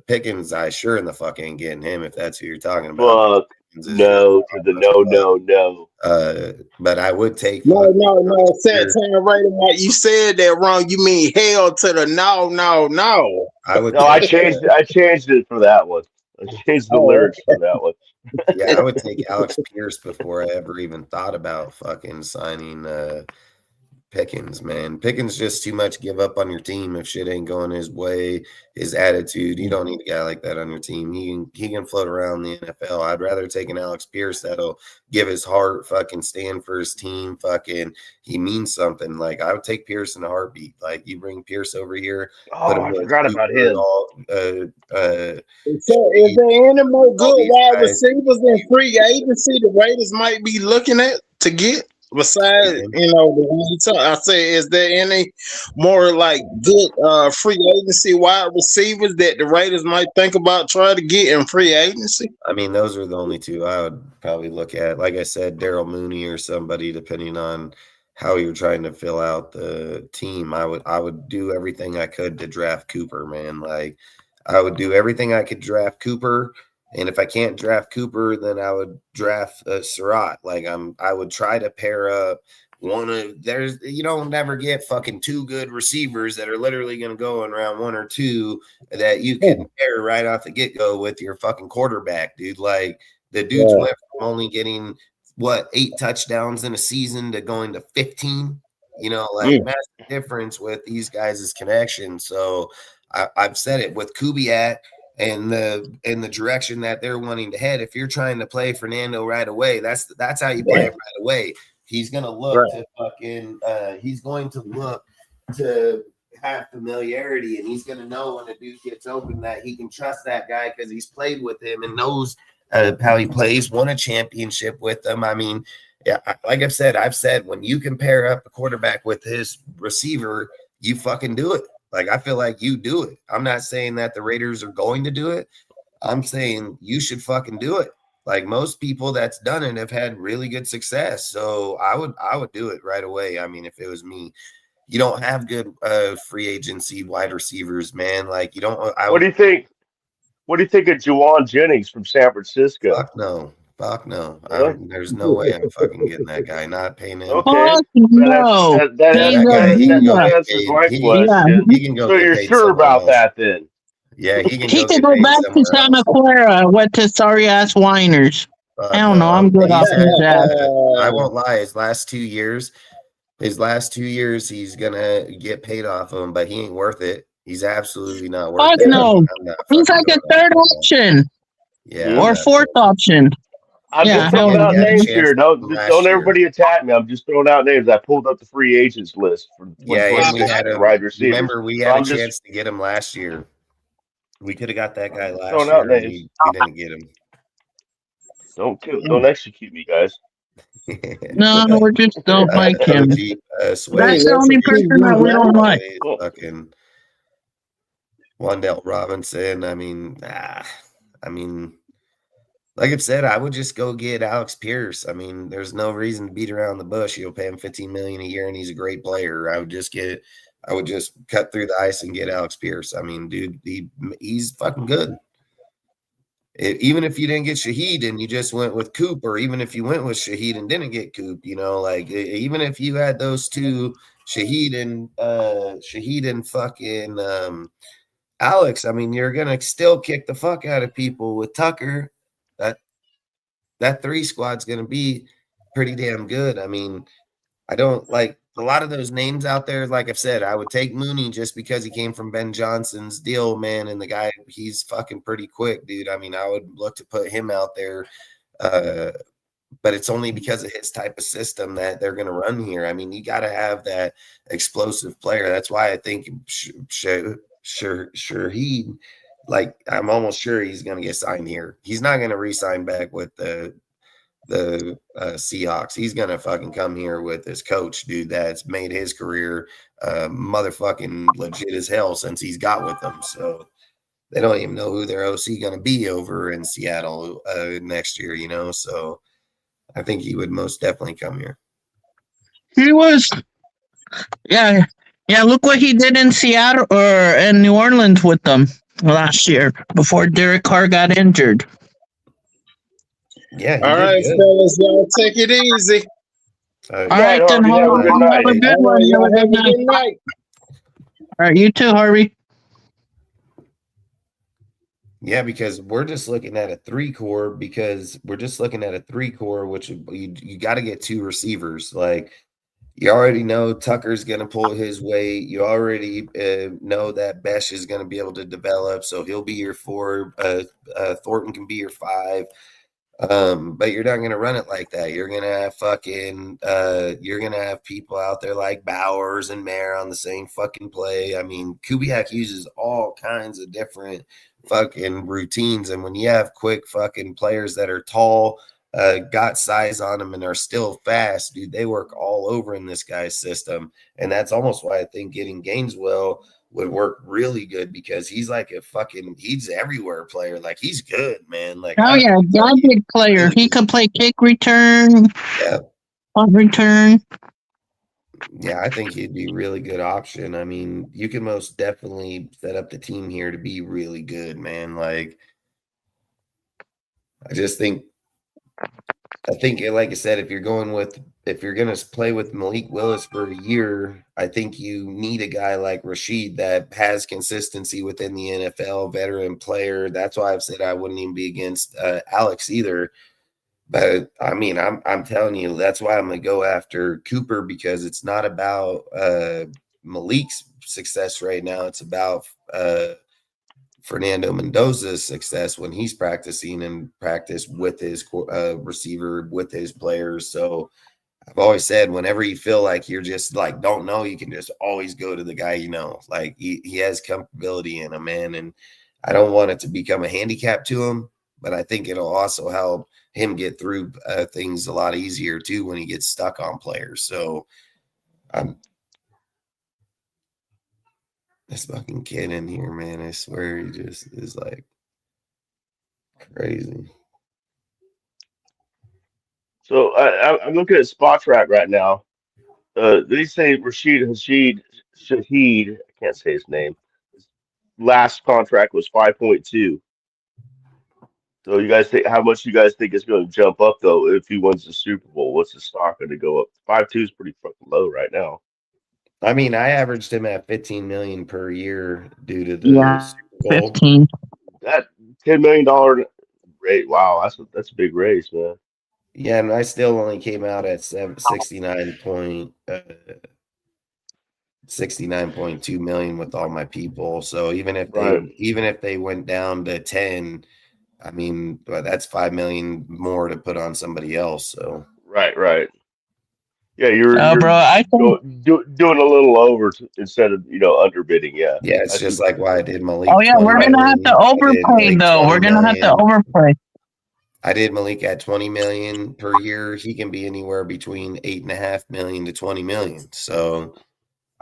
Pickens, I sure in the fuck ain't getting him if that's who you're talking about. Fuck Pickens is really No to the no. but I would take No. Set time right, Mike. You said that wrong. You mean hell to the no. I would No, I take changed. I changed it for that one. I changed the Oh, lyrics for that one. yeah, I would take Alex Pierce before I ever even thought about fucking signing Pickens, man. Pickens just too much give up on your team if shit ain't going his way. His attitude, you don't need a guy like that on your team. He can float around the NFL. I'd rather take an Alex Pierce that'll give his heart, fucking stand for his team, fucking he means something. Like I would take Pierce in a heartbeat. Like you bring Pierce over here, put Oh, him I with forgot about Cooper, him. so is there any more all good these wide guys. receivers in free agency the Raiders might be looking at to get? Besides, the one you talk, I say, is there any more like good free agency wide receivers that the Raiders might think about trying to get in free agency? I mean, those are the only two I would probably look at. Like I said, Daryl Mooney or somebody, depending on how you're trying to fill out the team. I would do everything I could to draft Cooper, man. Like I would do everything I could draft Cooper. And if I can't draft Cooper, then I would draft Surratt. Like I would try to pair up you don't never get fucking two good receivers that are literally going to go in round 1 or 2 that you can pair right off the get go with your fucking quarterback, dude. Like the dudes went from only getting 8 touchdowns in a season to going to 15. Massive difference with these guys' connection. So I've said it with Kubiak and the direction that they're wanting to head. If you're trying to play Fernando right away, that's how you play him right away. He's gonna look to fucking he's going to look to have familiarity, and he's gonna know when a dude gets open that he can trust that guy because he's played with him and knows how he plays, won a championship with them. I mean, yeah, like I've said, when you can pair up a quarterback with his receiver, you fucking do it. Like, I feel like you do it. I'm not saying that the Raiders are going to do it. I'm saying you should fucking do it. Like most people that's done it have had really good success. So I would do it right away. I mean, if it was me, you don't have good free agency wide receivers, man. Like you don't. What do you think? What do you think of Juwan Jennings from San Francisco? Fuck no. Really? There's no way I'm fucking getting that guy. Not paying him. Okay. Fuck no. That guy, he can go get answers paid. my He question. can go So get you're paid sure somewhere about else. that then? Yeah, he can He go can get go paid back to somewhere Santa else. Clara. Went to sorry ass whiners. I don't know. I'm good off his ass. I won't lie. His last 2 years, he's gonna get paid off of him, but he ain't worth it. He's absolutely not worth Fuck it. no. He's like a third option. Yeah, Or fourth option. I'm just throwing out names here. Don't everybody attack me. I'm just throwing out names. I pulled up the free agents list for 2026 for wide receivers. Remember, we had a chance to get him last year. We could have got that guy last year. We didn't get him. Don't execute me, guys. No, we just don't like him. That's the only person that we don't like. Fucking Wandale Robinson. I mean, like I've said, I would just go get Alex Pierce. I mean, there's no reason to beat around the bush. You'll pay him $15 million a year, and he's a great player. I would just cut through the ice and get Alex Pierce. I mean, dude, he's fucking good. Even if you didn't get Shaheed and you just went with Coop, or even if you went with Shaheed and didn't get Coop, like even if you had those two, Shaheed and fucking Alex, I mean, you're gonna still kick the fuck out of people with Tucker. That 3 squad's gonna be pretty damn good. I mean, I don't like a lot of those names out there. Like I've said, I would take Mooney just because he came from Ben Johnson's deal, man. And the guy, he's fucking pretty quick, dude. I mean, I would look to put him out there. But it's only because of his type of system that they're going to run here. I mean, you got to have that explosive player. That's why I think Shaheed, like, I'm almost sure he's going to get signed here. He's not going to re-sign back with the Seahawks. He's gonna fucking come here with his coach, dude, that's made his career motherfucking legit as hell since he's got with them. So they don't even know who their OC gonna be over in Seattle next year, so I think he would most definitely come here. He was look what he did in Seattle or in New Orleans with them last year before Derek Carr got injured. Yeah, he All did right, good. fellas, y'all take it easy. Good All night, right, then, Harvey. Have a Harvey. good Have night. a good All one. right, Have y'all a good have a night. good night. All right, you too, Harvey. Yeah, because we're just looking at a three core which you got to get two receivers. Like, you already know Tucker's going to pull his weight. You already know that Besh is going to be able to develop, so he'll be your 4. Thornton can be your 5. But you're not gonna run it like that. You're gonna have you're gonna have people out there like Bowers and Mayer on the same fucking play. I mean, Kubiak uses all kinds of different fucking routines, and when you have quick fucking players that are tall, got size on them, and are still fast, dude, they work all over in this guy's system, and that's almost why I think getting Gaineswell would work really good, because he's like he's everywhere player. Like, he's good, man. Like, Oh, yeah, big player. really He good. could play kick return, Yeah. punt return. Yeah, I think he'd be a really good option. I mean, you can most definitely set up the team here to be really good, man. Like, I just think, like I said, if you're going to play with Malik Willis for a year, I think you need a guy like Rashid that has consistency within the NFL, veteran player. That's why I've said I wouldn't even be against Alex either. But I mean, I'm telling you, that's why I'm gonna go after Cooper, because it's not about Malik's success right now. It's about Fernando Mendoza's success when he's practicing and practice with his receiver, with his players. So I've always said, whenever you feel like you're just like don't know, you can just always go to the guy you know. Like, he has comfortability in him, man. And I don't want it to become a handicap to him, but I think it'll also help him get through things a lot easier too when he gets stuck on players. So this fucking kid in here, man, I swear he just is like crazy. So I'm looking at Spot Track right now. They say Rashid Shaheed. I can't say his name. His last contract was 5.2. So you guys think how much you guys think it's going to jump up though if he wins the Super Bowl? What's the stock going to go up? 5.2 is pretty fucking low right now. I mean, I averaged him at 15 million per year due to the Yeah, Super Bowl. 15. That $10 million rate. Wow, that's a big raise, man. Yeah, and I still only came out at 69.2 million with all my people. So even if Right, they went down to 10, I mean, that's 5 million more to put on somebody else. So right. Yeah, you're Bro, I think. doing a little over instead of underbidding. Yeah, yeah, it's I see just what like you're why I saying. did Oh, Malik yeah, 20 we're going to have to million. I did overpay, Malik though. 20 We're going to have to million. overpay. I did Malik at 20 million per year. He can be anywhere between 8.5 million to 20 million. So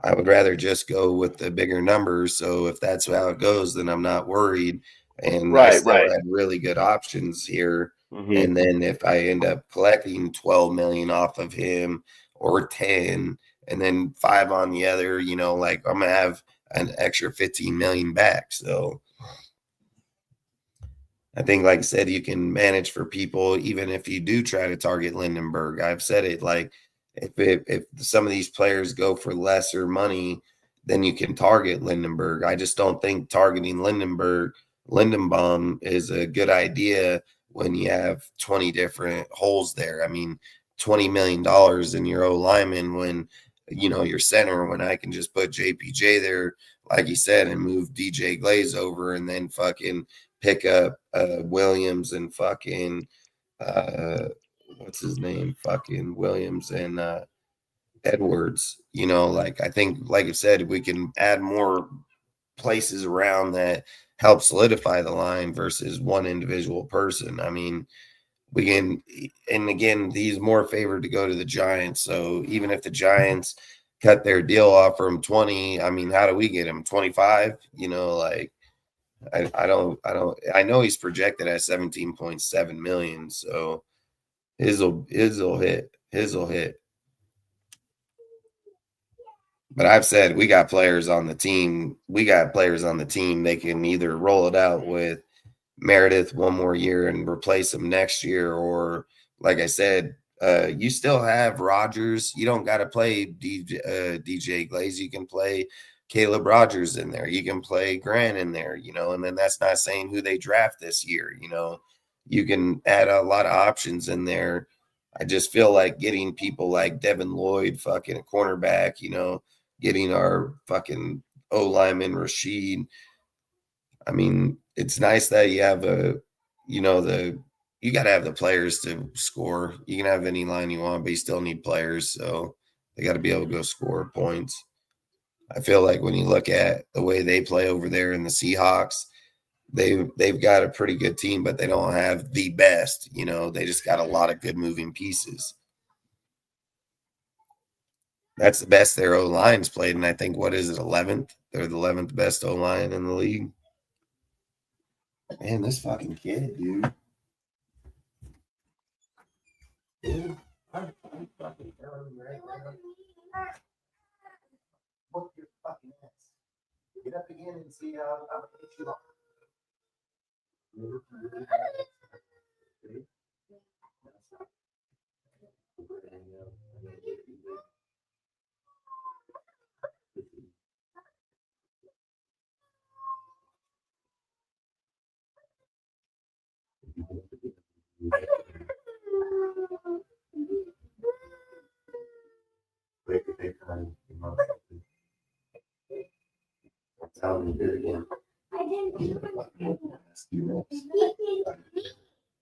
I would rather just go with the bigger numbers. So if that's how it goes, then I'm not worried. And I still Right. had really good options here. Hmm. And then if I end up collecting 12 million off of him, or 10, and then 5 on the other, like, I'm gonna have an extra 15 million back. So I think, like I said, you can manage for people, even if you do try to target Lindenberg. I've said it, like, if some of these players go for lesser money, then you can target Lindenberg. I just don't think targeting Lindenbaum is a good idea when you have 20 different holes there. I mean, $20 million in your O lineman when your center, when I can just put JPJ there, like you said, and move DJ Glaze over, and then fucking pick up Williams and fucking what's his name? Fucking Williams and Edwards. Like, I think, like I said, we can add more places around that help solidify the line versus one individual person. I mean, we can, and again, he's more favored to go to the Giants. So even if the Giants cut their deal off from 20, I mean, how do we get him 25? Like, I know he's projected at 17.7 million. So his'll hit. But I've said we got players on the team. They can either roll it out with Meredith one more year and replace him next year. Or like I said, you still have Rogers. You don't got to play DJ Glaze. You can play Caleb Rogers in there. You can play Grant in there, and then that's not saying who they draft this year. You can add a lot of options in there. I just feel like getting people like Devin Lloyd, fucking a cornerback, getting our fucking O lineman Rashid. I mean, it's nice that you have you got to have the players to score. You can have any line you want, but you still need players. So they got to be able to go score points. I feel like when you look at the way they play over there in the Seahawks, they've got a pretty good team, but they don't have the best. They just got a lot of good moving pieces. That's the best their O-line's played, and I think, 11th? They're the 11th best O-line in the league. Man, this fucking kid, dude. I'm fucking telling you right now. Whoop your fucking ass. Get up again and see how it hits you off. Tell me, do it again.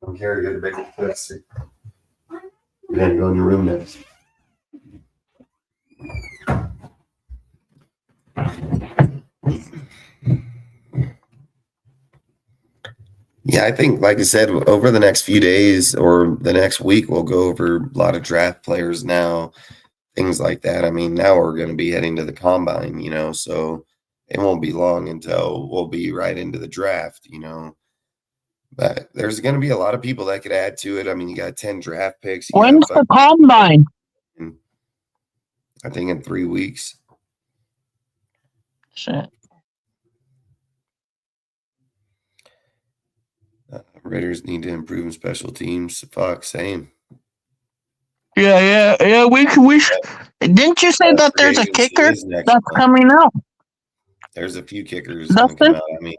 I'm Carrie, go to bed. Let's see. You gotta go in your room next. Yeah, I think, like I said, over the next few days or the next week, we'll go over a lot of draft players now, things like that. I mean, now we're going to be heading to the combine, so it won't be long until we'll be right into the draft, But there's going to be a lot of people that could add to it. I mean, you got 10 draft picks. When's the combine? I think in 3 weeks. Shit. Raiders need to improve in special teams. Fuck, same. Yeah. We didn't you say that there's a kicker that's coming out? There's a few kickers going to come out. I mean,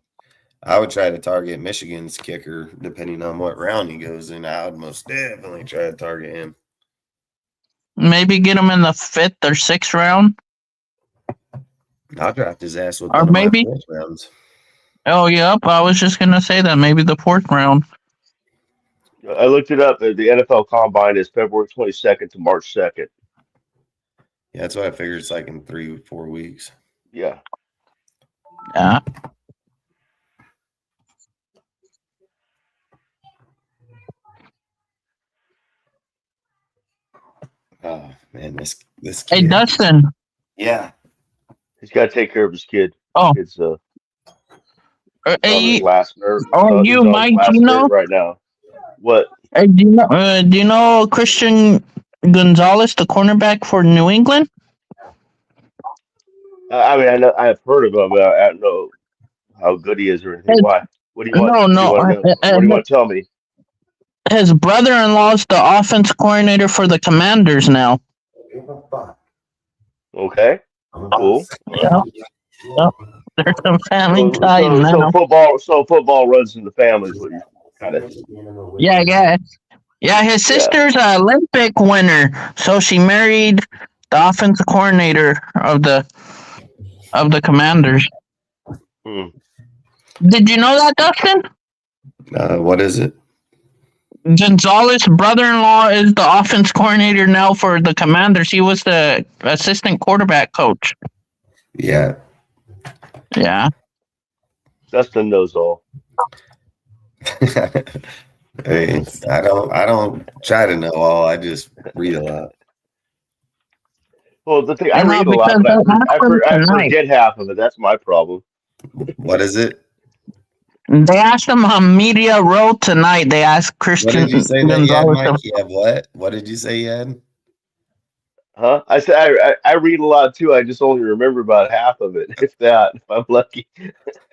I would try to target Michigan's kicker depending on what round he goes in. I would most definitely try to target him. Maybe get him in the 5th or 6th round. I'll draft his ass with or maybe 4th rounds. Oh, yep. I was just gonna say that maybe the 4th round. I looked it up. The NFL Combine is February 22nd to March 2nd. Yeah, that's what I figured. It's like in 3-4 weeks. Yeah. Yeah. Oh man, this kid. Hey, Dustin. Yeah. He's got to take care of his kid. Oh. It's Hey, last nerve. you, Mike, do you know? Right now. What? Hey, do you know Christian Gonzalez, the cornerback for New England? I mean, I know I've heard of him, but I don't know how good he is or anything. Hey, Why? What do you want? No. What do you want to tell me? His brother-in-law is the offense coordinator for the Commanders now. Okay. Cool. Yep. There's some family ties now. So football runs in the family is what you kind of. Yeah, his sister's an Olympic winner, so she married the offensive coordinator of the Commanders. Did you know that, Dustin? What is it? Gonzalez's brother-in-law is the offense coordinator now for the Commanders. He was the assistant quarterback coach. Yeah. Yeah. Dustin knows all. Hey, I don't try to know all. I just read a lot. Well, the thing I read a lot, but I forget half of it. That's my problem. What is it? They asked him on Media Row tonight. They asked Christian. What did you say that you had, Mike? You have what? What did you say you had? Huh? I said I read a lot too. I just only remember about half of it, if that. If I'm lucky.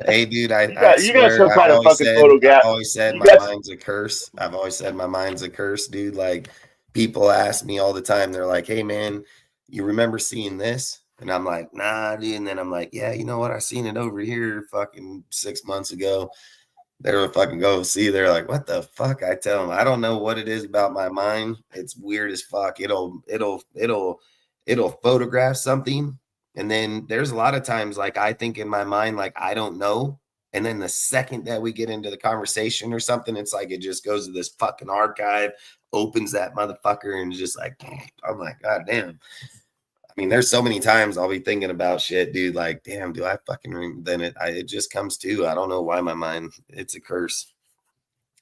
Hey, dude, You I got swear, some kind of fucking I've photograph. always said You my got mind's a curse. I've always said my mind's a curse, dude. Like people ask me all the time, they're like, "Hey, man, you remember seeing this?" And I'm like, "Nah, dude." And then I'm like, "Yeah, you know what? I seen it over here, fucking 6 months ago." They're fucking go see. They're like, "What the fuck?" I tell them, I don't know what it is about my mind. It's weird as fuck. It'll photograph something. And then there's a lot of times like I think in my mind, like I don't know. And then the second that we get into the conversation or something, it's like it just goes to this fucking archive, opens that motherfucker, and just like, I'm like, God damn. I mean, there's so many times I'll be thinking about shit, dude. Like, damn, do I fucking then it just comes to. I don't know why my mind, it's a curse.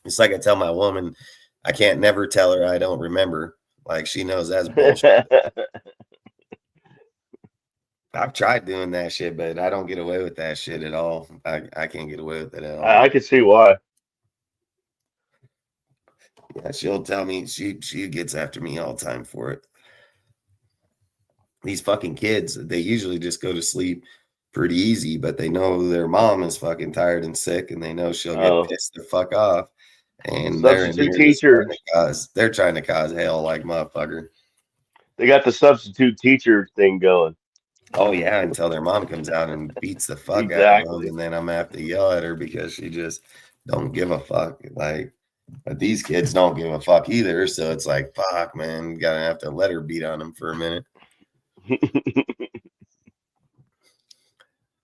It's like I tell my woman, I can't never tell her I don't remember. Like she knows that's bullshit. I've tried doing that shit, but I don't get away with that shit at all. I can't get away with it at all. I can see why. Yeah, she'll tell me she gets after me all the time for it. These fucking kids, they usually just go to sleep pretty easy, but they know their mom is fucking tired and sick, and they know she'll get Oh, pissed the fuck off. And they're in substitute here just teachers. they're trying to cause hell like motherfucker. They got the substitute teacher thing going. Oh yeah, until their mom comes out and beats the fuck out of them, Exactly. and then I'm gonna have to yell at her because she just don't give a fuck. Like, but these kids don't give a fuck either. So it's like, fuck, man, gotta have to let her beat on them for a minute.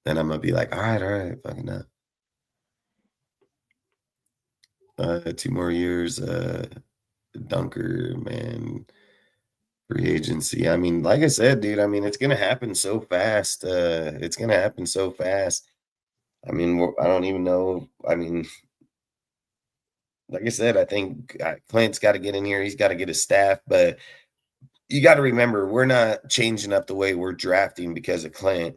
Then I'm gonna be like, all right, fucking up. 2 more years, Dunker, man, free agency. I mean, like I said, dude, I mean, it's gonna happen so fast. It's gonna happen so fast. I mean, I don't even know. I mean, like I said, I think Clint's got to get in here. He's got to get his staff, but you got to remember, we're not changing up the way we're drafting because of Clint.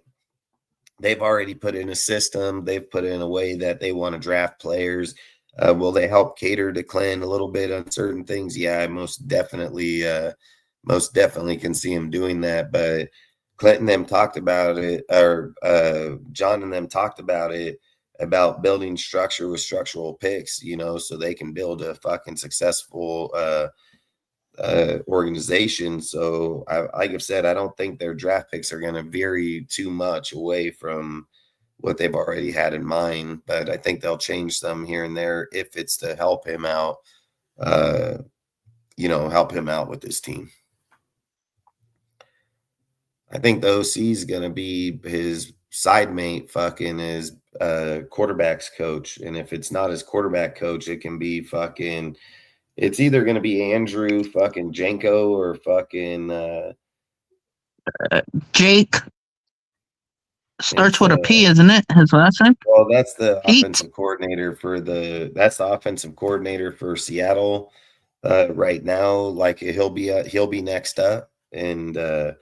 They've already put in a system. They've put in a way that they want to draft players. Will they help cater to Clint a little bit on certain things? Yeah, I most definitely can see him doing that. But Clint and them talked about it, or John and them talked about it, about building structure with structural picks, so they can build a fucking successful organization. So like I've said, I don't think their draft picks are going to vary too much away from what they've already had in mind, but I think they'll change some here and there if it's to help him out, help him out with this team. I think the OC is going to be his side mate, fucking his quarterback's coach. And if it's not his quarterback coach, it can be fucking, it's either going to be Andrew fucking Janko or fucking Jake starts with a P, isn't it? His last name? Well, that's the Pete? offensive coordinator for Seattle right now. Like he'll be next up, and I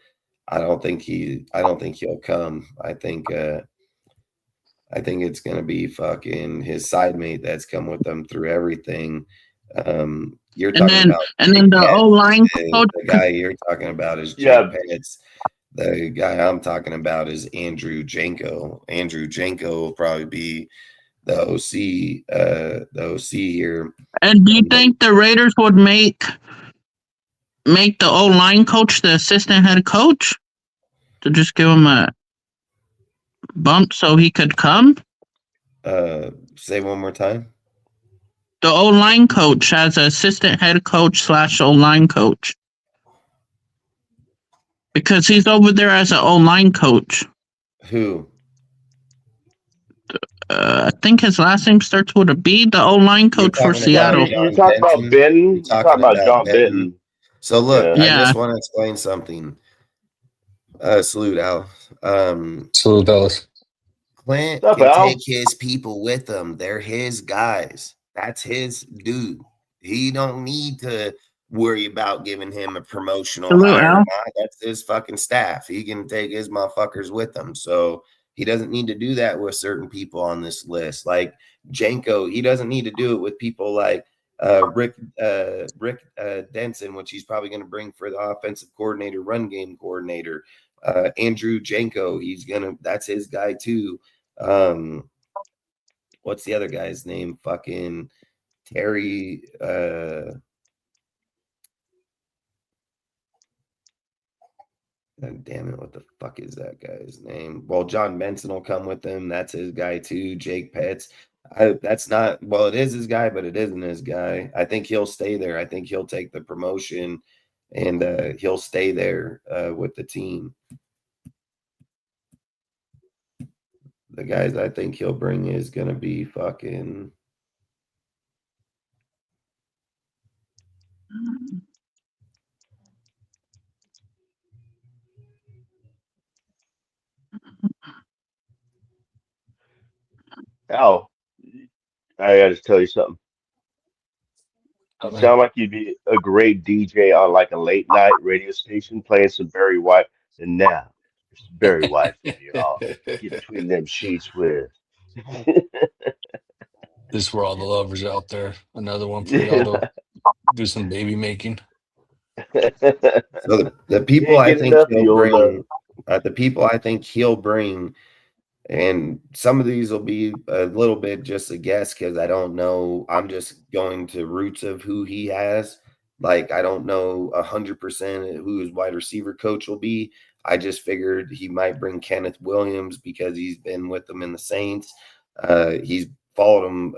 don't think he'll come. I think it's gonna be fucking his side mate that's come with them through everything. You're talking about, and then the O line coach. the guy you're talking about is Jake Pettis. The guy I'm talking about is Andrew Janko. Andrew Janko will probably be the OC here. And do you think the Raiders would make the O line coach the assistant head coach to just give him a bump so he could come? Say one more time. The O line coach as assistant head coach / O line coach. Because he's over there as an O line coach. Who? I think his last name starts with a B. The O line coach for Seattle. You're talking about Benton. You're talking about John Benton. So look, I just want to explain something. Salute, Al. Salute, Dallas. Clint can take his people with him. They're his guys. That's his dude. He don't need to worry about giving him a promotional hire. That's his fucking staff. He can take his motherfuckers with him. So he doesn't need to do that with certain people on this list. Like Janko, he doesn't need to do it with people like Rick Denson, which he's probably going to bring for the offensive coordinator, run game coordinator. Andrew Janko, that's his guy too. What's the other guy's name? Fucking Terry. Damn it, what the fuck is that guy's name? Well, John Benson will come with him. That's his guy too. Jake Petts. That's not, well, it is his guy, but it isn't his guy. I think he'll stay there. I think he'll take the promotion and he'll stay there with the team. The guys I think he'll bring is going to be fucking. Al, I got to tell you something. You sound like you'd be a great DJ on like a late night radio station playing some Barry White. And now, it's Barry White for you all. Get between them sheets with. This is where all the lovers out there. Another one for y'all Yeah. to do some baby making. So the people Can't I get think enough of the he'll old bring, and some of these will be a little bit just a guess because I don't know. I'm just going to roots of who he has. Like, I don't know 100% who his wide receiver coach will be. I just figured he might bring Kenneth Williams because he's been with them in the Saints. He's followed him,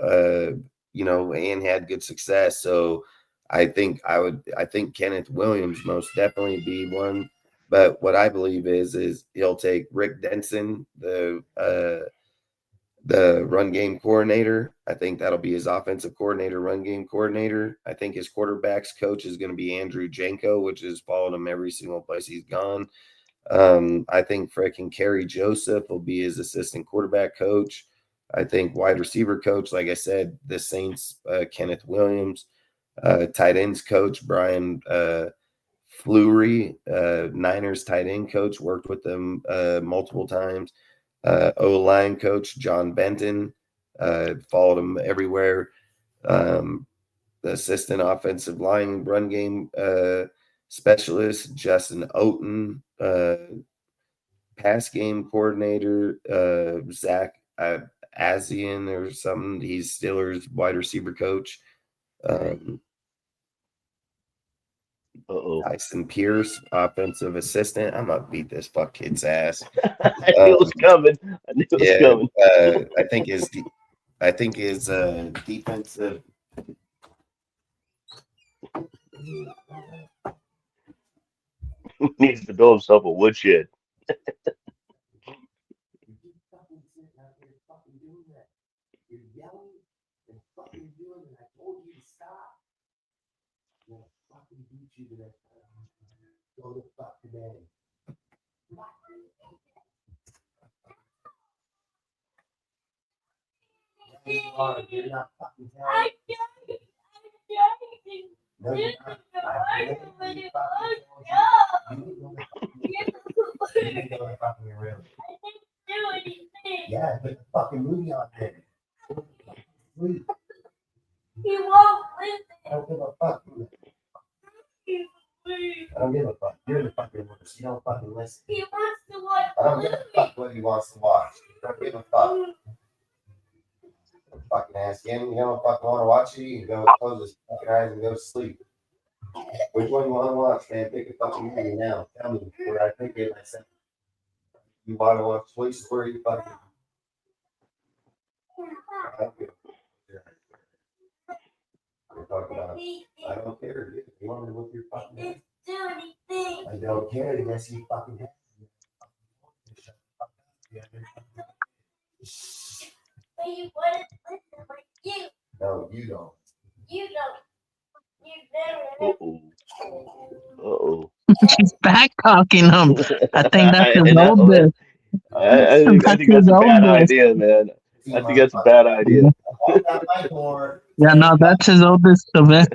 and had good success. So I think Kenneth Williams most definitely be one. But what I believe is he'll take Rick Denson, the run game coordinator. I think that'll be his offensive coordinator, run game coordinator. I think his quarterbacks coach is going to be Andrew Janko, which has followed him every single place he's gone. I think freaking Kerry Joseph will be his assistant quarterback coach. I think wide receiver coach, like I said, the Saints, Kenneth Williams. Tight ends coach, Brian Fleury, Niners tight end coach, worked with them multiple times. O-line coach, John Benton, followed him everywhere. The assistant offensive line run game specialist, Justin Oaten, pass game coordinator, Zach Azian or something. He's Steelers wide receiver coach. Tyson Pierce, offensive assistant. I'm gonna beat this fuck kid's ass. I knew it was coming. I knew it was coming. I think his defensive. Needs to build himself a woodshed. You're not fucking No, you're not. Yeah, put the fucking movie on there. He won't listen. I don't give a fuck. I don't give a fuck. You're the fucking worst. You don't fucking listen. He wants to watch. I don't give a fuck what he wants to watch. I don't give a fuck. Fucking ask him. You don't fucking want to watch it. You can go close his fucking eyes and go to sleep. Which one you want to watch, man? Pick a fucking movie now. Tell me where I pick it myself. You want to watch Toy Story? Fucking. I don't give a I don't care. Dude. You want me to look your fucking head? I don't care. Yes, you fucking have. No, you don't. You don't. Uh-oh. She's back talking him. I think that's his know, oldest. I think that's a bad idea, man. I think that's a bad idea. Yeah, no, that's his oldest event.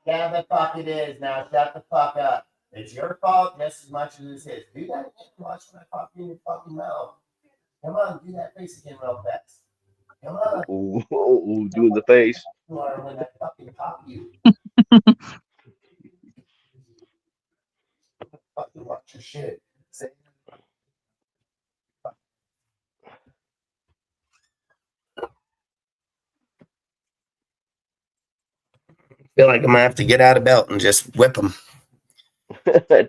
Yeah, the fuck it is. Now shut the fuck up. It's your fault just as much as it's his. Do that again. Watch my fucking mouth. Come on, do that face again real fast. Ooh, doing the face. Watch your shit. Feel like I'm gonna have to get out of belt and just whip him.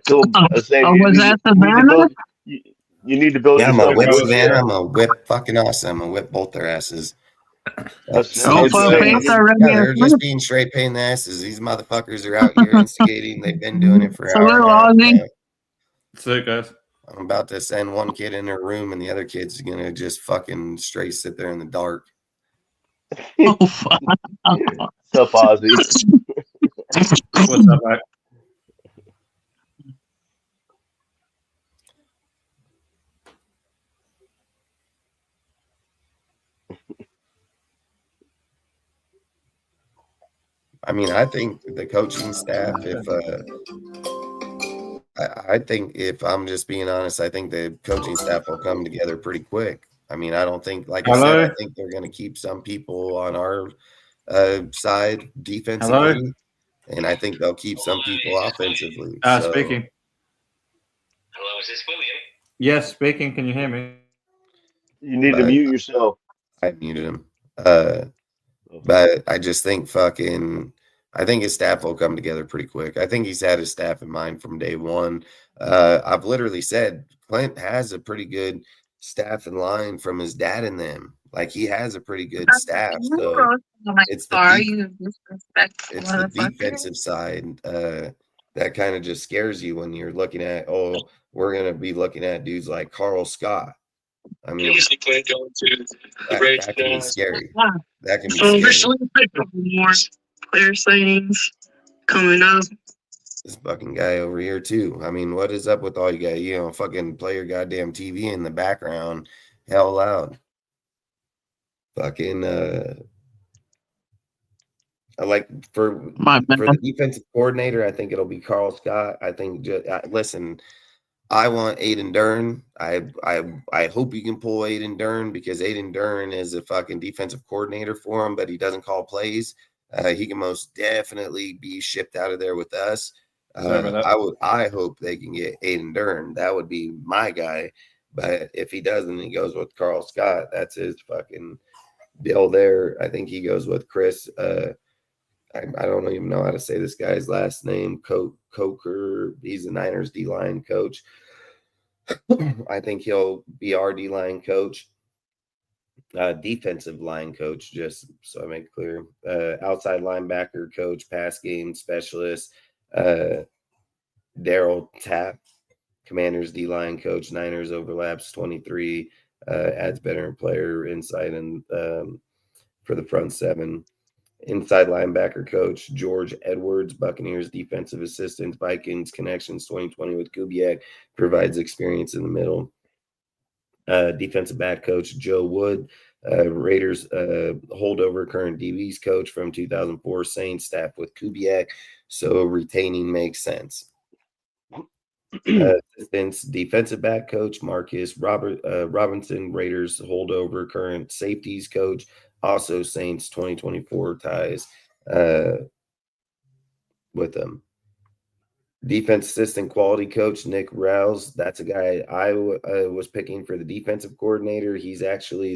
So I was saying Was that you need to Savannah? build you, you need to build Yeah, I'm gonna yourself a whip Savannah. wheelchair. I'm gonna whip fucking Austin. I'm gonna whip both their asses. I Oh, was for saying face It's, already. yeah, they're just being straight pain in the asses. These motherfuckers are out here instigating. They've been doing it for an hour Salute, and a half Ozzy. now. That's it, guys. I'm about to send one kid in their room, and the other kid's gonna just fucking straight sit there in the dark. Oh, fuck. What's up, Ozzy? What's up, Mike? I mean, I think the coaching staff, I think if I'm just being honest, I think the coaching staff will come together pretty quick. I mean, I don't think, like I said, I Hello? think they're going to keep some people on our side Hello? defensively, and I think they'll keep some people offensively. So Speaking. Hello, is this William? Yes, speaking. Can you hear me? You need to but mute yourself. I muted him. Oh, But I just think I think his staff will come together pretty quick. I think he's had his staff in mind from day one. I've literally said Clint has a pretty good staff in line from his dad and them. Like he has a pretty good staff. So it's the it's the defensive side that kind of just scares you when you're looking at, oh, we're gonna be looking at dudes like Carl Scott. I mean, Usually plan going to the that can be scary. That can be So we're scary. still a couple more player signings coming up. This fucking guy over here too. I mean, what is up with all you guys? You know, fucking play your goddamn TV in the background, hell loud. Fucking I like for the defensive coordinator, I think it'll be Carl Scott. I think listen, I want Aiden Dern. I hope you can pull Aiden Dern because Aiden Dern is a fucking defensive coordinator for him, but he doesn't call plays. He can most definitely be shipped out of there with us. I hope they can get Aiden Dern. That would be my guy. But if he doesn't, he goes with Carl Scott. That's his fucking deal there. I think he goes with Chris. I don't even know how to say this guy's last name. Coker. He's the Niners D-line coach. I think he'll be our D-line coach. Defensive line coach, just so I make it clear. Outside linebacker coach, pass game specialist. Daryl Tapp, Commanders D-line coach. Niners overlaps 23. Adds better player insight and for the front seven. Inside linebacker coach George Edwards, Buccaneers defensive assistant, Vikings connections 2020 with Kubiak, provides experience in the middle. Defensive back coach Joe Wood, Raiders holdover current DBs coach from 2004, Saints staff with Kubiak, so retaining makes sense. Assistants defensive back coach Marcus Robinson, Raiders holdover current safeties coach, also Saints 2024 ties with them. Defense assistant quality coach Nick Rouse. That's a guy I was picking for the defensive coordinator. He's actually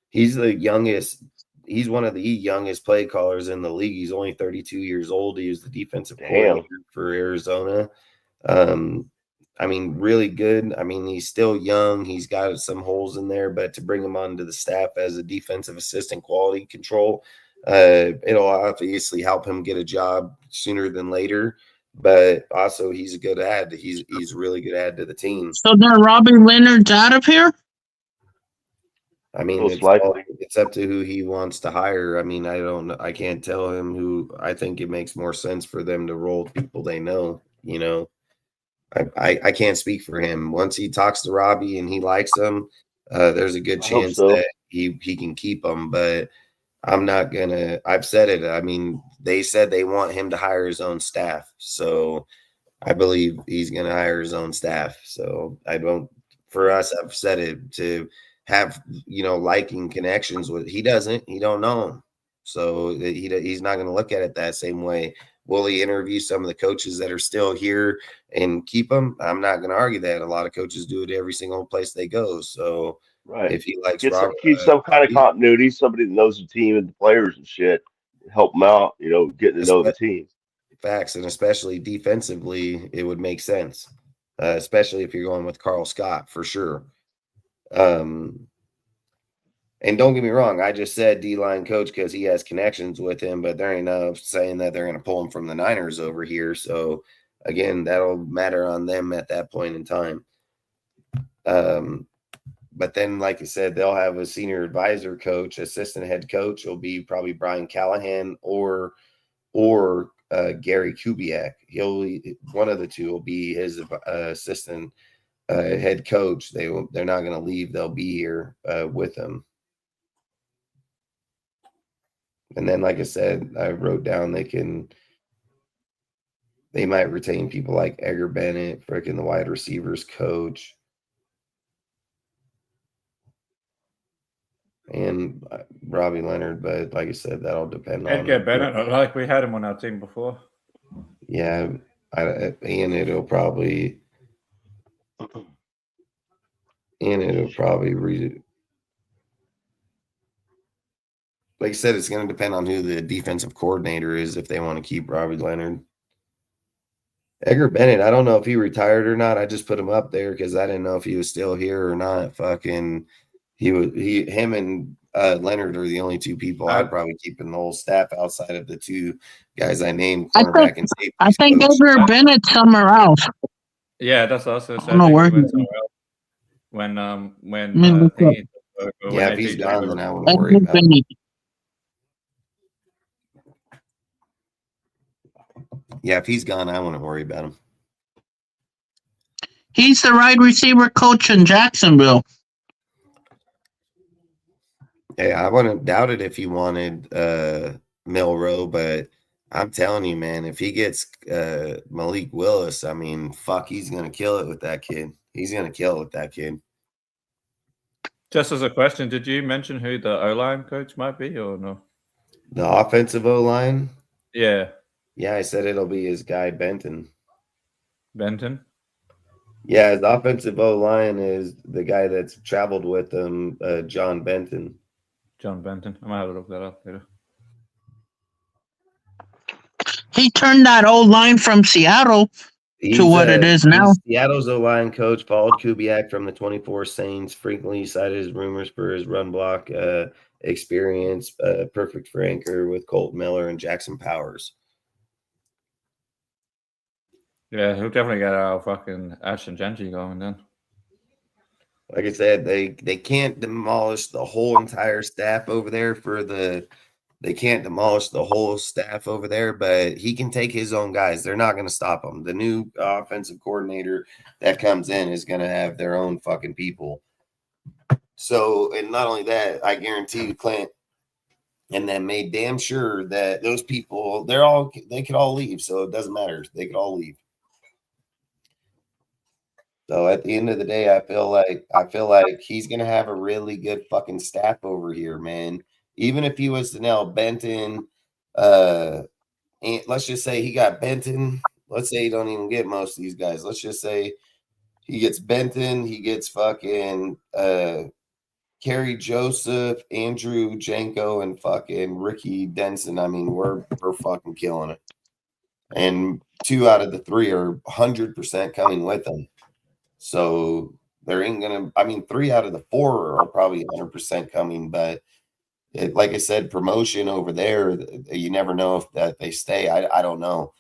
he's the youngest. He's one of the youngest play callers in the league. He's only 32 years old. He was the defensive coordinator for Arizona. I mean, really good. I mean, he's still young. He's got some holes in there, but to bring him onto the staff as a defensive assistant quality control, it'll obviously help him get a job sooner than later. But also, he's a good add. He's a really good add to the team. So then Robbie Leonard's out of here? I mean, it's up to who he wants to hire. I mean, I can't tell him who. I think it makes more sense for them to roll people they know, you know. I can't speak for him. Once he talks to Robbie and he likes him, there's a good chance that he can keep him. But I'm not gonna. I've said it. I mean, they said they want him to hire his own staff, so I believe he's gonna hire his own staff. So I don't. For us, I've said it to have, liking connections with. He doesn't. He don't know him. So he's not going to look at it that same way. Will he interview some of the coaches that are still here and keep them? I'm not going to argue that. A lot of coaches do it every single place they go. So Right. if he likes Get some, Robert, keep some kind of continuity, somebody that knows the team and the players and shit, help them out, getting to know the team. Facts, and especially defensively, it would make sense, especially if you're going with Carl Scott for sure. And don't get me wrong, I just said D-line coach because he has connections with him, but there ain't no saying that they're going to pull him from the Niners over here. So again, that'll matter on them at that point in time. But then, like I said, they'll have a senior advisor coach, assistant head coach. Will be probably Brian Callahan or Gary Kubiak. One of the two will be his assistant head coach. They're not going to leave. They'll be here with him. And then, like I said, I wrote down they might retain people like Edgar Bennett, freaking the wide receivers coach, and Robbie Leonard. But like I said, that'll depend on Edgar Bennett. Like we had him on our team before. Yeah, and it'll probably like I said, it's going to depend on who the defensive coordinator is if they want to keep Robbie Leonard. Edgar Bennett, I don't know if he retired or not. I just put him up there because I didn't know if he was still here or not. Him and Leonard are the only two people I'd probably keep in the whole staff outside of the two guys I named, cornerback and safety. I think Edgar Bennett's somewhere else. Yeah, that's also I don't know where he went. If he's gone, then I wouldn't worry about him. Yeah, if he's gone, I wouldn't worry about him. He's the wide receiver coach in Jacksonville. Yeah, I wouldn't doubt it if you wanted Milroe, but I'm telling you, man, if he gets Malik Willis, I mean, fuck, he's going to kill it with that kid. He's going to kill it with that kid. Just as a question, did you mention who the O-line coach might be or no? The offensive O-line? Yeah. Yeah, I said it'll be his guy, Benton. Benton? Yeah, his offensive O-line is the guy that's traveled with him, John Benton. John Benton. I might have to look that up later. He turned that old line from Seattle to what it is now. Seattle's O-line coach, followed Kubiak from the 24 Saints, frequently cited his rumors for his run block experience, perfect for anchor with Colt Miller and Jackson Powers. Yeah, he'll definitely get our fucking Ashton Jeanty going then. Like I said, they can't demolish the whole entire staff over there they can't demolish the whole staff over there, but he can take his own guys. They're not going to stop him. The new offensive coordinator that comes in is going to have their own fucking people. So, and not only that, I guarantee you, Klint and then made damn sure that those people, they could all leave. So it doesn't matter. They could all leave. So at the end of the day, I feel like he's going to have a really good fucking staff over here, man. Even if he was to nail Benton, and let's just say he got Benton. Let's say he don't even get most of these guys. Let's just say he gets Benton. He gets fucking Kerry Joseph, Andrew Janko, and fucking Ricky Denson. I mean, we're fucking killing it. And 2 out of the 3 are 100% coming with him. So there ain't going to – I mean, 3 out of the 4 are probably 100% coming, but like I said, promotion over there, you never know if that they stay. I don't know.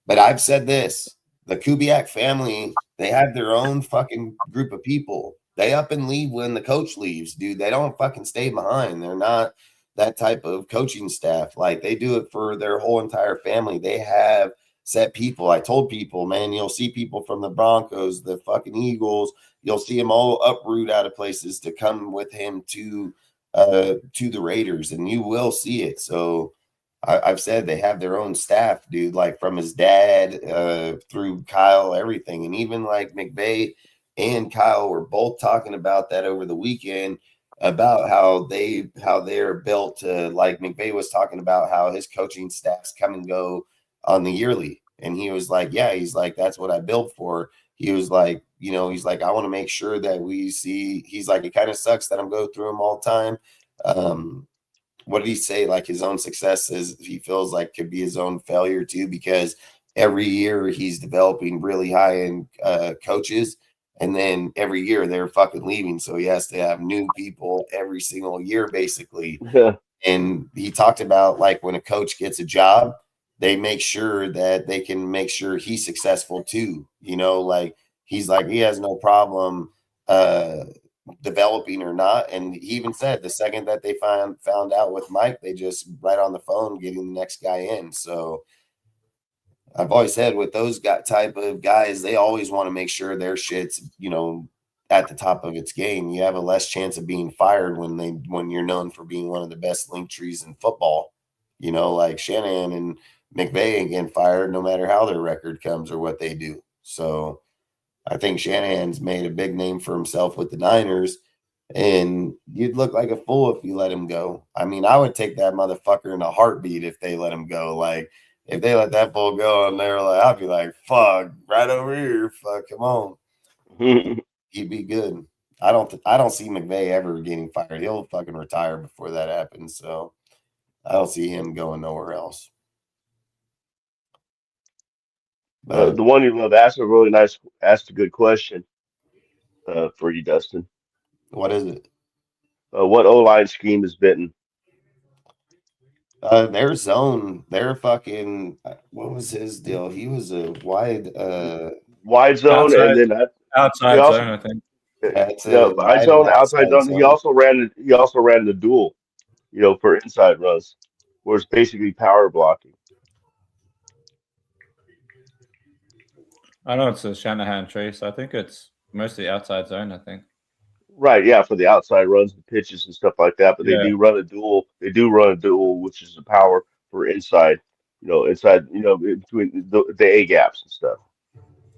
But I've said this. The Kubiak family, they have their own fucking group of people. They up and leave when the coach leaves, dude. They don't fucking stay behind. They're not that type of coaching staff. Like, they do it for their whole entire family. They have set people. I told people, man, you'll see people from the Broncos, the fucking Eagles. You'll see them all uproot out of places to come with him to the Raiders, and you will see it. So I've said they have their own staff, dude, like from his dad through Kyle, everything. And even like McVay and Kyle were both talking about that over the weekend, about how they're built to, like McVay was talking about how his coaching staffs come and go on the yearly. And he was like, yeah, he's like, that's what I built for. He was like, he's like, I want to make sure that we see, he's like, it kind of sucks that I'm going through them all the time. What did he say? Like his own successes, he feels like could be his own failure too, because every year he's developing really high end coaches. And then every year they're fucking leaving. So he has to have new people every single year, basically. And he talked about like when a coach gets a job, they make sure that they can make sure he's successful too. Like he's like, he has no problem developing or not. And he even said the second that they found out with Mike, they just right on the phone getting the next guy in. So I've always said with those type of guys, they always want to make sure their shit's, at the top of its game. You have a less chance of being fired when you're known for being one of the best link trees in football. Like Shanahan and McVay ain't getting fired no matter how their record comes or what they do. So I think Shanahan's made a big name for himself with the Niners, and you'd look like a fool if you let him go. I mean, I would take that motherfucker in a heartbeat if they let him go. Like, if they let that fool go and they're like, I'd be like, fuck, right over here. Fuck, come on. He'd be good. I don't see McVay ever getting fired. He'll fucking retire before that happens. So I don't see him going nowhere else. The one you love asked a good question for you, Dustin. What is it? What O-line scheme is bitten? Their zone, their fucking, what was his deal? He was a wide zone, and then he outside also zone, I think. That's yeah, a wide wide and zone, outside outside zone. He zone. also ran the duel, for inside runs, where it's basically power blocking. I know it's a Shanahan trace. I think it's mostly outside zone, I think. Right, yeah, for the outside runs, the pitches and stuff like that. But they Yeah. do run a duel. They do run a duel, which is the power for inside. In between the A gaps and stuff.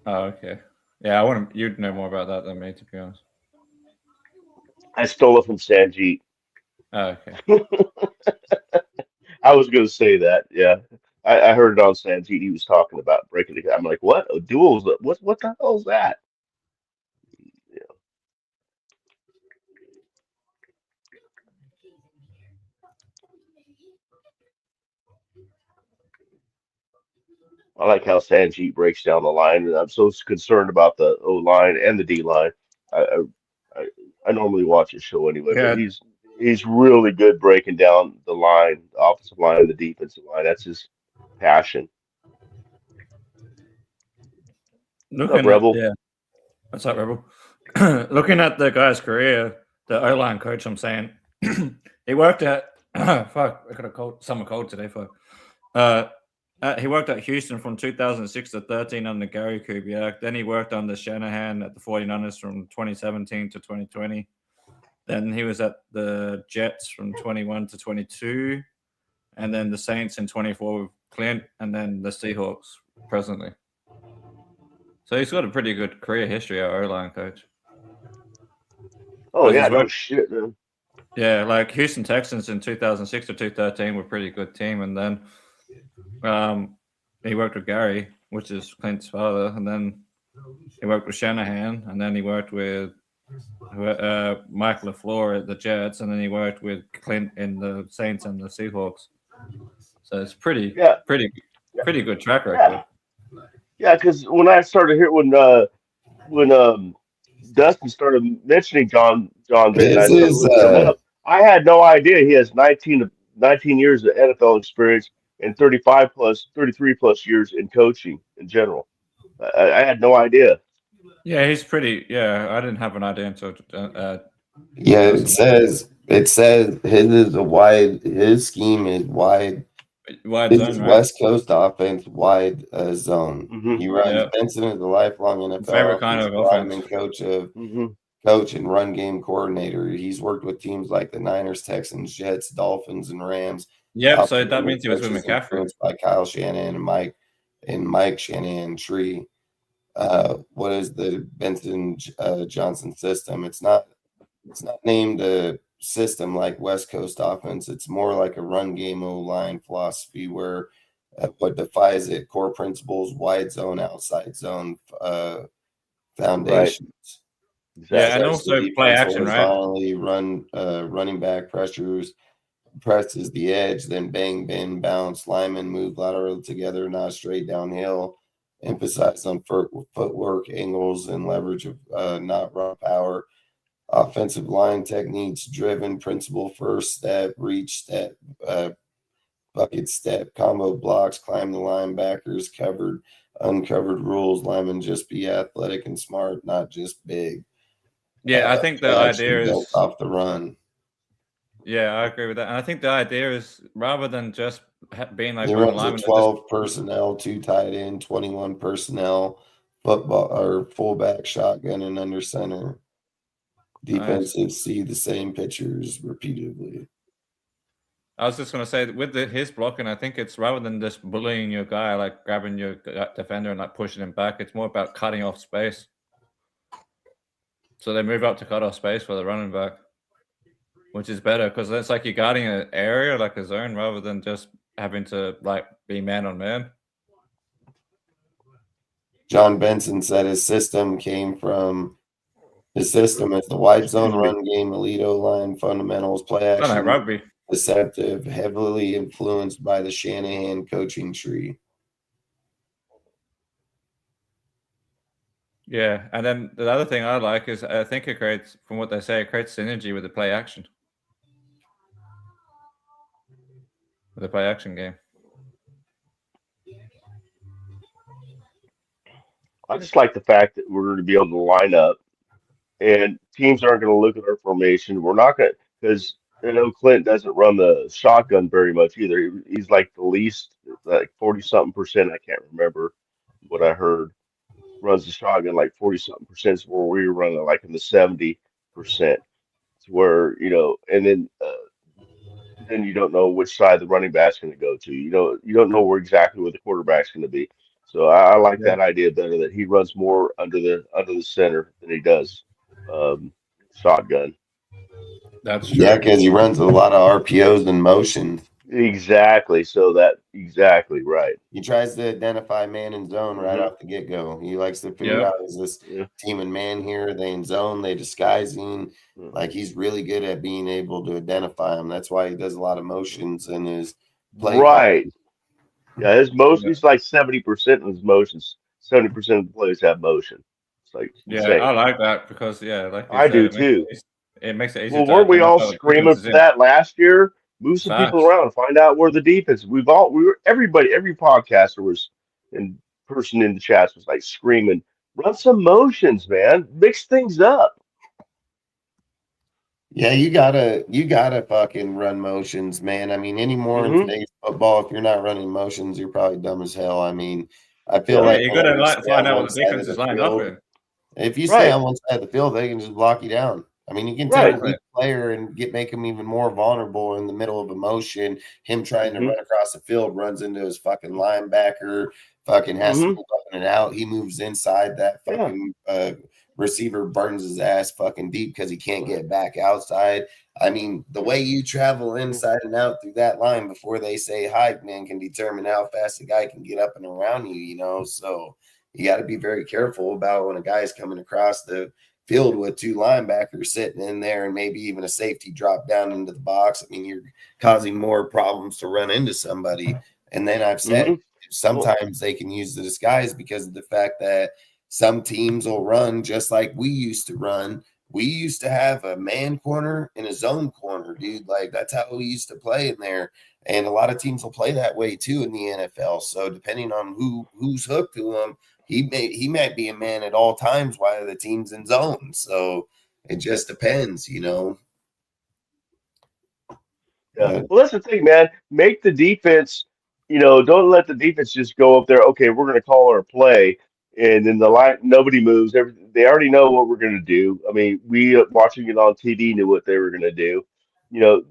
Oh, okay. Yeah, you'd know more about that than me, to be honest. I stole it from Sanjeet. Oh, okay. I was going to say that. Yeah, I heard it on Sanjeet. He was talking about breaking it. I'm like, what? A duel? What the hell is that? I like how Sanjeet breaks down the line, and I'm so concerned about the O line and the D line. I, I I I normally watch his show anyway, but Yeah, he's really good breaking down the line, the offensive line, and the defensive line. That's his passion. What's up, looking at Rebel? yeah, what's up, Rebel? Looking at the guy's career, the O line coach, I'm saying he worked at fuck. I got a cold, summer cold today. Fuck. He worked at Houston from 2006 to 13 under Gary Kubiak. Then he worked under Shanahan at the 49ers from 2017 to 2020. Then he was at the Jets from 21 to 22. And then the Saints in 24 with Klint, and then the Seahawks presently. So he's got a pretty good career history at O-line coach. Oh yeah, no shit, man. Yeah, like Houston Texans in 2006 to 2013 were a pretty good team. And then he worked with Gary, which is Clint's father. And then he worked with Shanahan. And then he worked with Mike LaFleur at the Jets. And then he worked with Klint in the Saints and the Seahawks. So it's pretty good track record. Yeah, because when I started here, when Dustin started mentioning John Benton, I His started is looking him up. I had no idea he has 19 years of NFL experience and 33 plus years in coaching in general. I had no idea. Yeah, he's pretty. Yeah, I didn't have an idea until. Yeah, it says his is a wide. His scheme is wide. Wide This zone, is right? West Coast offense, wide zone. Mm-hmm. He runs Yeah. Benson is a lifelong NFL Favorite kind of offense. lineman coach Mm-hmm. and run game coordinator. He's worked with teams like the Niners, Texans, Jets, Dolphins, and Rams. Yep. So that means he was with Coaches McCaffrey. influenced by Kyle Shanahan and Mike Shanahan tree. What is the Benson Johnson system? It's not named system like West Coast offense. It's more like a run game O-line philosophy where what defies it, core principles, wide zone, outside zone, Right. foundations. Yeah, and Exactly. Starts the also play defense action, right? horizontally, running back pressures, presses the edge, then bang, bend, bounce, linemen move lateral together, not straight downhill. Emphasize on footwork, angles, and leverage of not raw power. Offensive line techniques driven, principle first step, reach step, bucket step, combo blocks, climb the linebackers, covered, uncovered rules. Linemen just be athletic and smart, not just big. Yeah, I think the Play action idea built is. off the run. Yeah, I agree with that. And I think the idea is rather than just being like He running runs a linemen, they're just 12 personnel, 2 tight end, 21 personnel, football or fullback, shotgun, and under center. nice. Defensive see the same pictures repeatedly. I was just gonna say with his blocking, I think it's rather than just bullying your guy, like grabbing your defender and like pushing him back. It's more about cutting off space. So they move up to cut off space for the running back, which is better because it's like you're guarding an area like a zone rather than just having to like be man on man. John Benson said his system is the wide zone Excuse me. run game, elite O-line fundamentals, play It's like action, rugby. deceptive, heavily influenced by the Shanahan coaching tree. Yeah, and then the other thing I like is I think it creates, from what they say, it creates synergy with the play action, with the play action game. I just like the fact that we're going to be able to line up and teams aren't going to look at our formation. We're not going to, because I know Clint doesn't run the shotgun very much either. He's like the least, like 40 something percent. I can't remember what I heard. Runs the shotgun like 40 something percent, where we were running like in the 70%. To where, and then you don't know which side the running back's going to go to. You don't know where exactly where the quarterback's going to be. So I like Yeah, that idea better that he runs more under the center than he does shotgun. that's Yeah, true. because he runs a lot of RPOs and motion. Exactly. So that exactly right. He tries to identify man and zone right Hmm. off the get go. He likes to figure Yeah, out, is this Yeah. team and man here? Are they in zone? They disguising? Mm. Like he's really good at being able to identify them. That's why he does a lot of motions in his play call. Right. Yeah. His motion. yeah, He's like 70% of his motions. 70% of the plays have motion. It's like yeah. insane. I like that because yeah, like you I said, do too. it makes it easier Well, to weren't we all identify what defense screaming is for in. that last year? Move some people Facts. around and find out where the defense. We were everybody, every podcaster was, and person in the chats was like screaming, run some motions, man, mix things up. Yeah, you gotta fucking run motions, man. I mean, anymore in Hmm. today's football, if you're not running motions, you're probably dumb as hell. I mean, I feel Yeah. Yeah, like you got to whenever you like stay find on out one what the side of defense is the lined up field, in. if you stay Right. on one side of the field, they can just block you down. I mean, you can take a Right. Exactly. weak player and make him even more vulnerable in the middle of a motion. Him trying to Hmm. run across the field, runs into his fucking linebacker, fucking has to Hmm. move up and out. He moves inside that Yeah. fucking receiver, burns his ass fucking deep because he can't get back outside. I mean, the way you travel inside and out through that line before they say hike, man, can determine how fast a guy can get up and around you. So you got to be very careful about when a guy's coming across the field with two linebackers sitting in there and maybe even a safety drop down into the box. I mean, you're causing more problems to run into somebody. And then I've said Hmm. Well. sometimes they can use the disguise because of the fact that some teams will run just like we used to run. We used to have a man corner and a zone corner, dude. Like that's how we used to play in there. And a lot of teams will play that way too in the NFL. So depending on who's hooked to them, he might be a man at all times while the team's in zone. So it just depends. Yeah. But Well, that's the thing, man. Make the defense, don't let the defense just go up there. Okay, we're going to call our play, and then the line, nobody moves. They already know what we're going to do. I mean, we watching it on TV knew what they were going to do.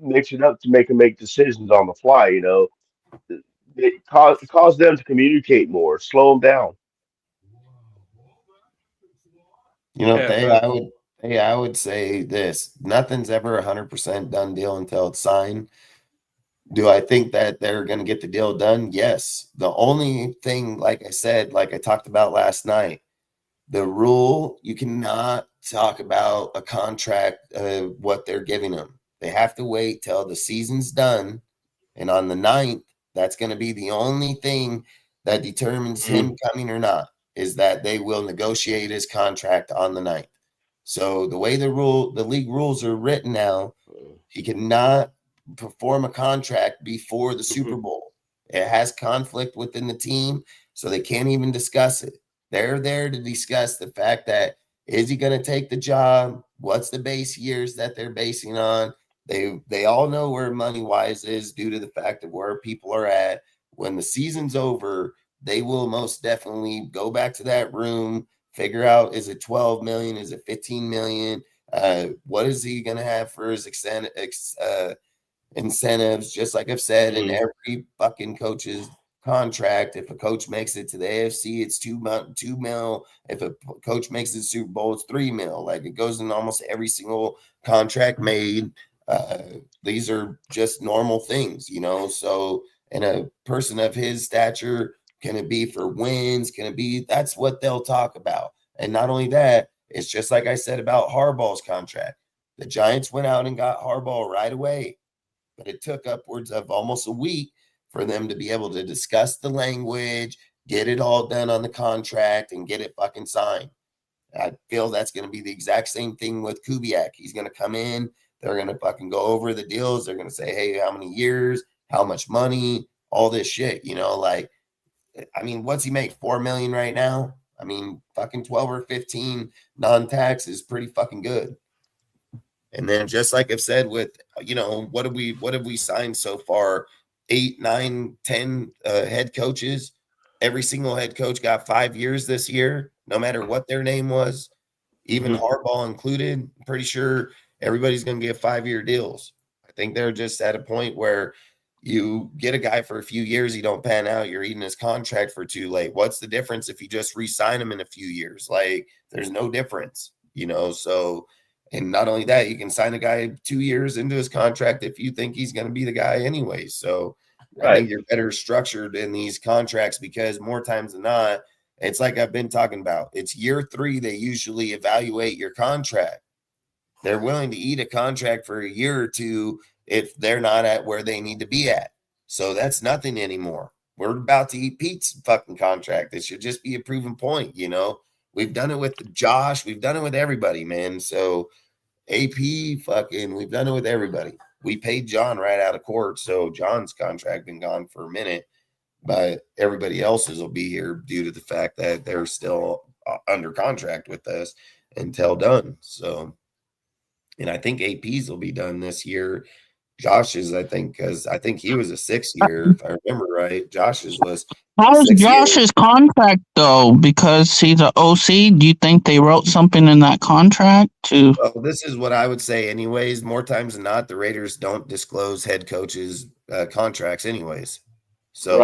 Mix it up to make them make decisions on the fly. It cause them to communicate more, slow them down. you know, Yeah, they but I would Yeah, I would say this. Nothing's ever 100% done deal until it's signed. Do I think that they're going to get the deal done? Yes. The only thing, like I said, like I talked about last night, the rule, you cannot talk about a contract, what they're giving them. They have to wait till the season's done. And on the 9th, that's going to be the only thing that determines him coming or not, is that they will negotiate his contract on the 9th. So the way the league rules are written now, he cannot perform a contract before the Super Bowl. It has conflict within the team, so they can't even discuss it. They're there to discuss the fact that, is he going to take the job? What's the base years that they're basing on? They all know where money wise is due to the fact of where people are at. When the season's over, they will most definitely go back to that room, figure out, is it 12 million? Is it 15 million? What is he going to have for his incentives? Just like I've said, in every fucking coach's contract, if a coach makes it to the AFC, it's 2 mil. If a coach makes it to Super Bowl, it's 3 mil. Like, it goes in almost every single contract made. These are just normal things, so, and a person of his stature, can it be for wins? Can it be? That's what they'll talk about. And not only that, it's just like I said about Harbaugh's contract. The Giants went out and got Harbaugh right away, but it took upwards of almost a week for them to be able to discuss the language, get it all done on the contract, and get it fucking signed. I feel that's going to be the exact same thing with Kubiak. He's going to come in. They're going to fucking go over the deals. They're going to say, hey, how many years, how much money, all this shit, like, I mean, what's he make? 4 million right now? I mean, fucking 12 or 15 non-tax is pretty fucking good. And then just like I've said with, what have we signed so far? 8, 9, 10 head coaches. Every single head coach got 5 years this year, no matter what their name was, even Harbaugh included. I'm pretty sure everybody's going to get 5-year deals. I think they're just at a point where you get a guy for a few years, he don't pan out, you're eating his contract for too late. What's the difference if you just re-sign him in a few years? Like, there's no difference, so, and not only that, you can sign a guy 2 years into his contract if you think he's going to be the guy anyway. So I think you're better structured in these contracts, because more times than not, it's like I've been talking about, it's year 3 they usually evaluate your contract. They're willing to eat a contract for a year or two if they're not at where they need to be at. So that's nothing anymore. We're about to eat Pete's fucking contract. It should just be a proven point, We've done it with Josh. We've done it with everybody, man. So AP, fucking, we've done it with everybody. We paid John right out of court, so John's contract been gone for a minute, but everybody else's will be here due to the fact that they're still under contract with us until done. So, and I think AP's will be done this year. Josh's, I think, because I think he was a 6 year, if I remember right. Josh's was How's 6 years. Josh's contract though? Because he's an OC. Do you think they wrote something in that contract to? Well, this is what I would say, anyways. More times than not, the Raiders don't disclose head coaches' contracts, anyways. So,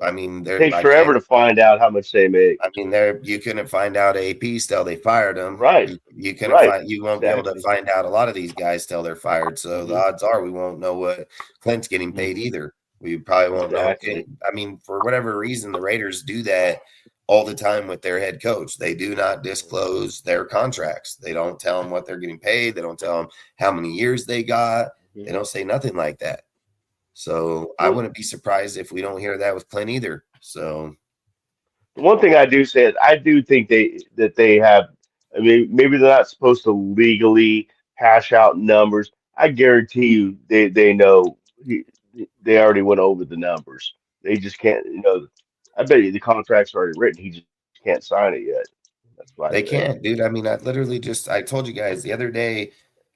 I mean, It takes forever to find out how much they make. I mean, you couldn't find out AP till they fired him. Right. You couldn't find. You won't be able to find out a lot of these guys till they're fired. So the odds are we won't know what Clint's getting paid either. We probably won't know. I mean, for whatever reason, the Raiders do that all the time with their head coach. They do not disclose their contracts. They don't tell them what they're getting paid. They don't tell them how many years they got. They don't say nothing like that. So I wouldn't be surprised if we don't hear that with Clint either. So the one thing I do say is I do think they have. I mean, maybe they're not supposed to legally hash out numbers. I guarantee you they know they already went over the numbers. They just can't. I bet you the contract's already written. He just can't sign it yet. That's why they can't, dude. I mean, I told you guys the other day.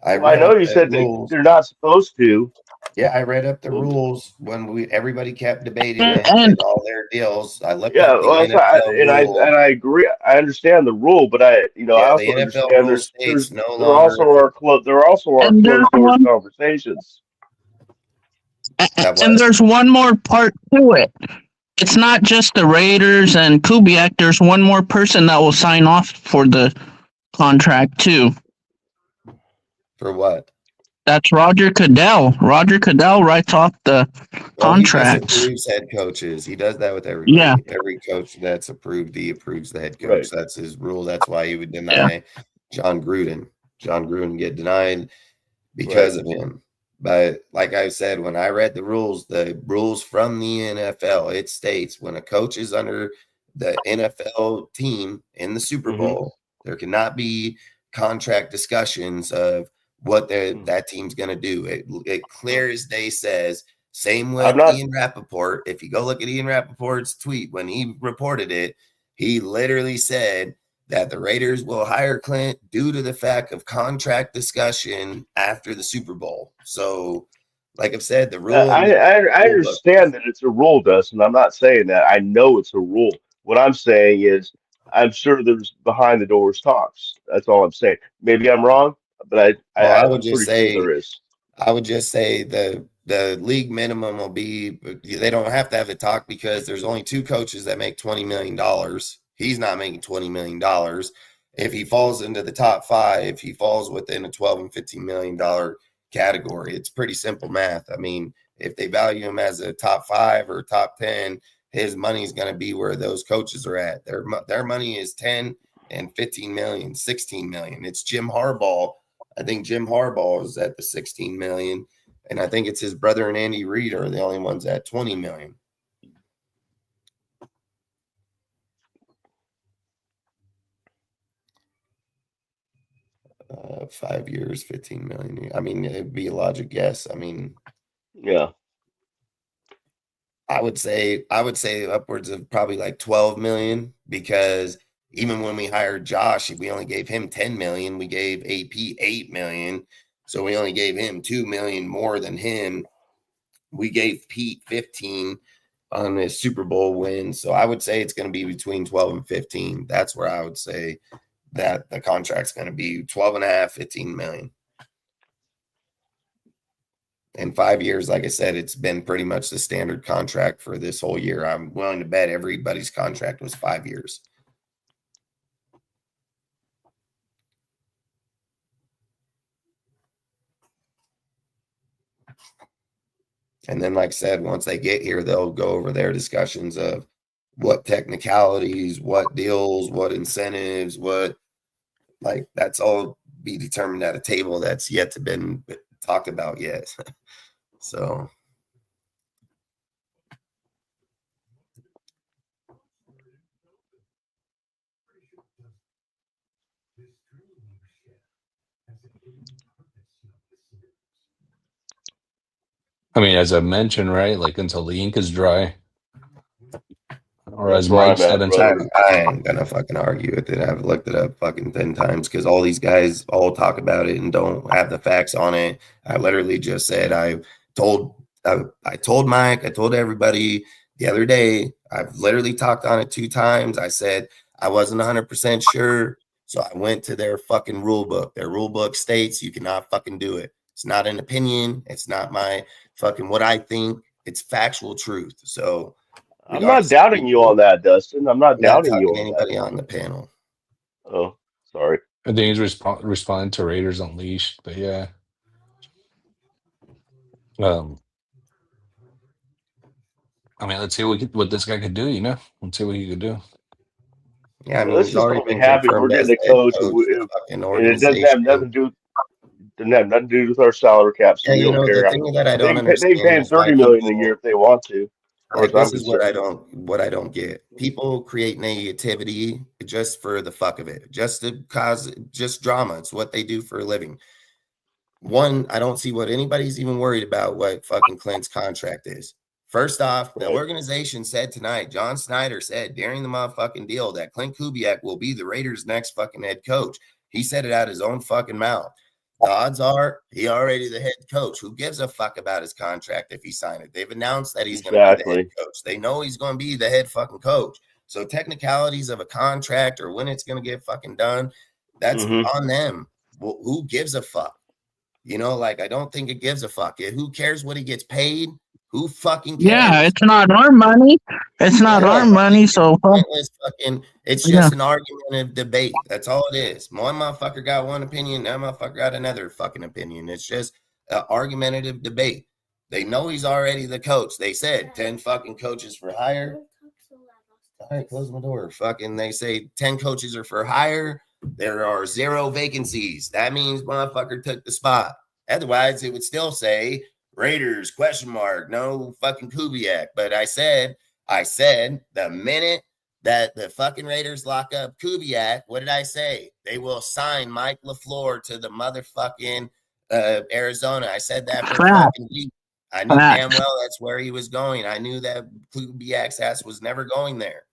I know you said they're not supposed to. Yeah, I read up the rules when everybody kept debating it and all their deals. I looked at the NFL rule. I agree. I understand the rule, but I also the NFL understand rule states there also are closed door conversations. And there's one more part to it. It's not just the Raiders and Kubiak. There's one more person that will sign off for the contract too. For what? That's Roger Goodell. Roger Goodell writes off the Well, he just contracts. approves head coaches. He does that with Yeah. everybody. Every coach that's approved, he approves the head coach. Right. That's his rule. That's why he would Yeah. deny John Gruden. John Gruden get denied because of him. But like I said, when I read the rules from the NFL, it states when a coach is under the NFL team in the Super Bowl, there cannot be contract discussions of what that team's going to do. It clear as day says, same with Ian Rappaport. If you go look at Ian Rappaport's tweet, when he reported it, he literally said that the Raiders will hire Klint due to the fact of contract discussion after the Super Bowl. So, like I've said, the rule. I understand that it's a rule, Dustin. I'm not saying that. I know it's a rule. What I'm saying is, I'm sure there's behind the doors talks. That's all I'm saying. Maybe I'm wrong, but I'm pretty sure there is. I would just say the league minimum will be, they don't have to have the talk because there's only 2 coaches that make $20 million. He's not making $20 million. If he falls into the top 5, he falls within a $12 and $15 million category. It's pretty simple math. I mean, if they value him as a top 5 or top 10, his money is going to be where those coaches are at. Their money is 10 and 15 million, 16 million. It's Jim Harbaugh. I think Jim Harbaugh is at the 16 million, and I think it's his brother and Andy Reid are the only ones at 20 million. Uh, 5 years, 15 million. I mean, it'd be a logic guess. I mean, yeah. I would say upwards of probably like 12 million, because even when we hired Josh, we only gave him 10 million. We gave AP 8 million. So we only gave him 2 million more than him. We gave Pete 15 on his Super Bowl win. So I would say it's going to be between 12 and 15. That's where I would say that the contract's going to be 12 and a half, 15 million. In 5 years, like I said, it's been pretty much the standard contract for this whole year. I'm willing to bet everybody's contract was 5 years. And then, like I said, once they get here, they'll go over their discussions of what technicalities, what deals, what incentives, that's all be determined at a table that's yet to been talked about yet. So. I mean, as I mentioned, right? Like until the ink is dry. Or That's as Mike said, I ain't gonna fucking argue with it. I've looked it up fucking 10 times because all these guys all talk about it and don't have the facts on it. I literally just said I told Mike, I told everybody the other day. I've literally talked on it 2 times. I said I wasn't 100% sure, so I went to their fucking rule book. Their rule book states you cannot fucking do it. It's not an opinion. It's not my fucking what I think. It's factual truth. So. I'm not doubting you on that, Dustin. I'm not doubting you on anybody that. on the panel. Oh, sorry. I think he's responding to Raiders Unleashed, but yeah. I mean, let's see what this guy could do. Let's see what he could do. Yeah, I mean, let's he's just already be been happy we're confirmed as getting a head coach, and it doesn't have nothing to do with our salary cap. So we don't care. The thing that I don't They pay understand him is why $30 million a year if they want to. As far as I'm this is what concerned. I don't get. People create negativity just for the fuck of it, just to cause just drama. It's what they do for a living. One, I don't see what anybody's even worried about what fucking Klint's contract is. First off, the organization said tonight, John Snyder said during the motherfucking deal that Klint Kubiak will be the Raiders' next fucking head coach. He said it out his own fucking mouth. The odds are he already the head coach. Who gives a fuck about his contract if he signed it? They've announced that he's going to be the head coach. They know he's going to be the head fucking coach. So technicalities of a contract or when it's going to get fucking done, that's on them. Well, who gives a fuck? I don't think it gives a fuck. Who cares what he gets paid? Who fucking Yeah, cares? it's not our money. It's not Yeah, our like, money, it's so pointless fucking. It's yeah. just an argumentative debate. That's all it is. One motherfucker got one opinion, that motherfucker got another fucking opinion. It's just an argumentative debate. They know he's already the coach. They said 10 fucking coaches for hire. All right, close my door. Fucking, they say 10 coaches are for hire. There are 0 vacancies. That means motherfucker took the spot. Otherwise, it would still say Raiders question mark. No fucking Kubiak. But I said the minute that the fucking Raiders lock up Kubiak, what did I say? They will sign Mike LaFleur to the motherfucking Arizona. I said that for Fact, fucking weeks. I knew damn fact. well that's where he was going. I knew that Kubiak's ass was never going there.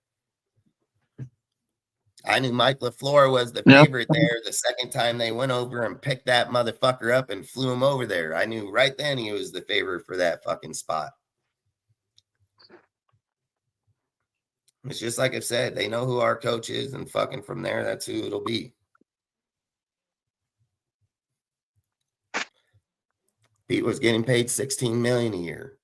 I knew Mike LaFleur was the Yep. favorite there the second time they went over and picked that motherfucker up and flew him over there. I knew right then he was the favorite for that fucking spot. It's just like I've said, they know who our coach is, and fucking from there, that's who it'll be. Pete was getting paid $16 million a year.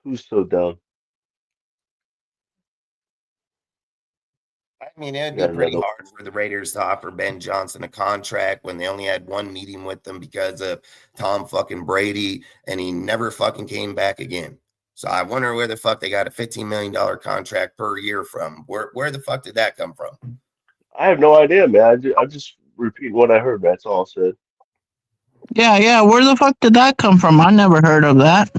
Who's so dumb? I mean, it'd You be got pretty another. hard for the Raiders to offer Ben Johnson a contract when they only had one meeting with them because of Tom fucking Brady, and he never fucking came back again. So I wonder where the fuck they got a $15 million contract per year from. Where the fuck did that come from? I have no idea, man. I just repeat what I heard. That's all I said. Yeah. Where the fuck did that come from? I never heard of that.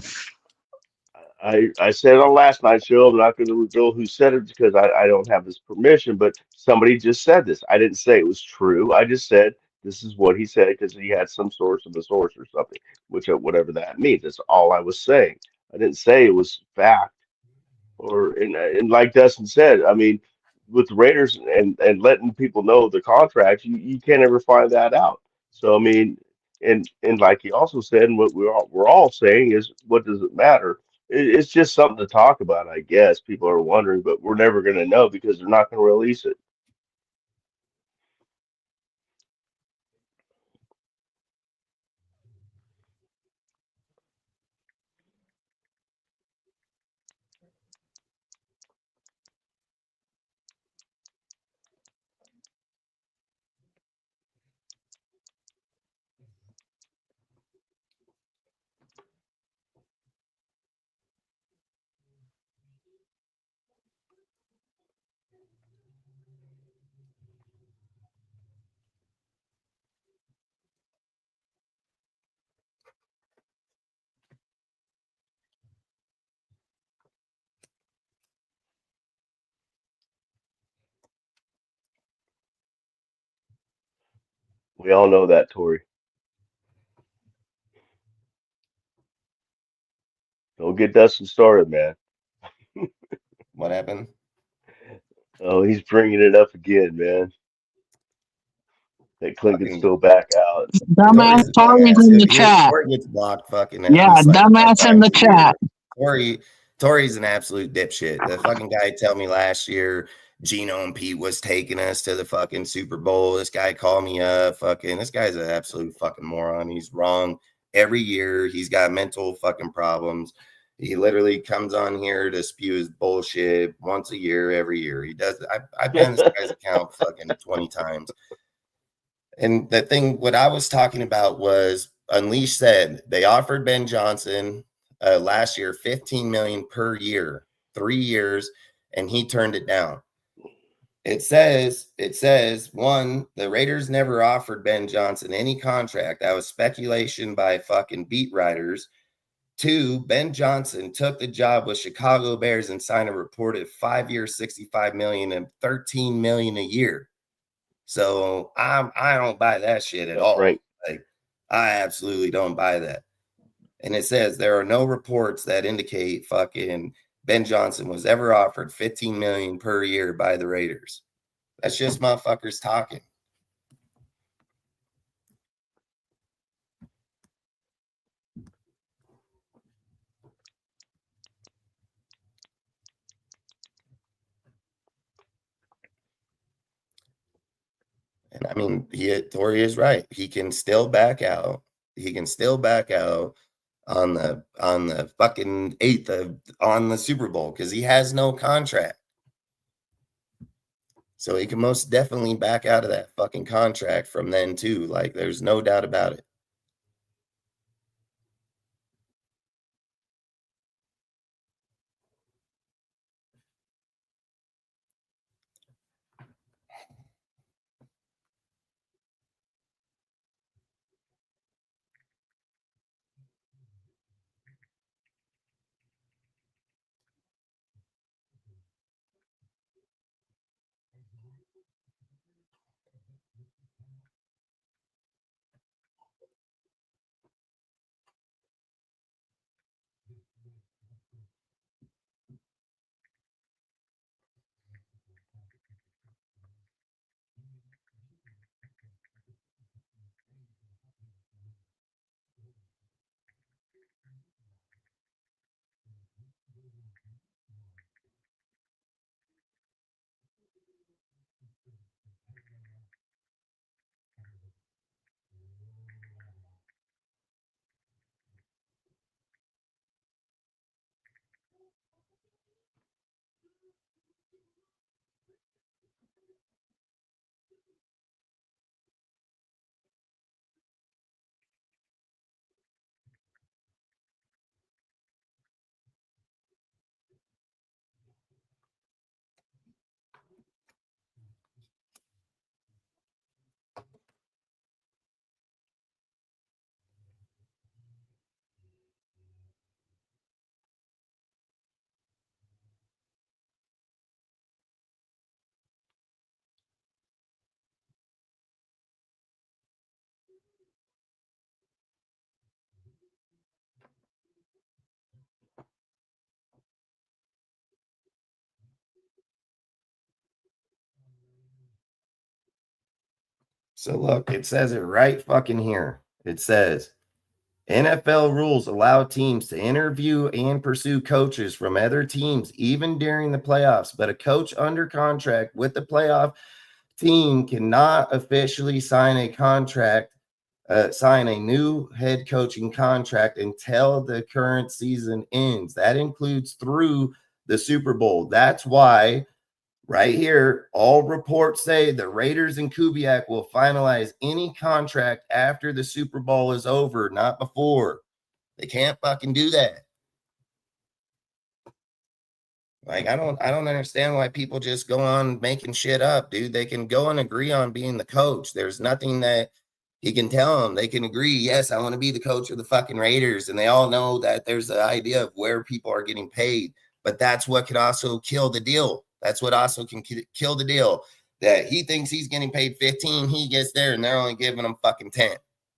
I said on last night's show, I'm not going to reveal who said it because I don't have his permission, but somebody just said this. I didn't say it was true. I just said this is what he said because he had some source of a source or something, which whatever that means. That's all I was saying. I didn't say it was fact. Or and like Dustin said, I mean, with the Raiders and letting people know the contracts, you can't ever find that out. So I mean, and like he also said, and what we're all saying is, what does it matter? It's just something to talk about, I guess. People are wondering, but we're never going to know because they're not going to release it. We all know that, Tori. Don't get Dustin started, man. What happened? Oh, he's bringing it up again, man. That Clint could Fucking still back out. Dumbass Tori's a Tori's dumbass. in the If chat. Tori gets blocked fucking at Yeah, least like 10 dumbass in times the a year. chat. Tori's an absolute dipshit. The fucking guy tell me last year Gino and Pete was taking us to the fucking Super Bowl. This guy called me up. Fucking this guy's an absolute fucking moron. He's wrong every year. He's got mental fucking problems. He literally comes on here to spew his bullshit once a year, every year. He does. I've been this guy's account fucking 20 times. And the thing, what I was talking about was Unleash said they offered Ben Johnson last year 15 million per year, 3 years, and he turned it down. It says one, the Raiders never offered Ben Johnson any contract. That was speculation by fucking beat writers. 2, Ben Johnson took the job with Chicago Bears and signed a reported 5-year, 65 million and 13 million a year. So I don't buy that shit at all. Frank. Like I absolutely don't buy that. And it says there are no reports that indicate fucking Ben Johnson was ever offered 15 million per year by the Raiders. That's just motherfuckers talking. I mean, Tori is right. He can still back out. He can still back out on the fucking 8th on the Super Bowl because he has no contract. So he can most definitely back out of that fucking contract from then too. Like, there's no doubt about it. So look, it says it right fucking here. It says NFL rules allow teams to interview and pursue coaches from other teams even during the playoffs, but a coach under contract with the playoff team cannot officially sign a new head coaching contract until the current season ends. That includes through the Super Bowl. That's why right here, all reports say the Raiders and Kubiak will finalize any contract after the Super Bowl is over, not before. They can't fucking do that. Like, I don't understand why people just go on making shit up, dude. They can go and agree on being the coach. There's nothing that he can tell them. They can agree, yes, I want to be the coach of the fucking Raiders. And they all know that there's the idea of where people are getting paid. But that's what could also kill the deal. That's what also can kill the deal. That he thinks he's getting paid 15, he gets there and they're only giving him fucking 10.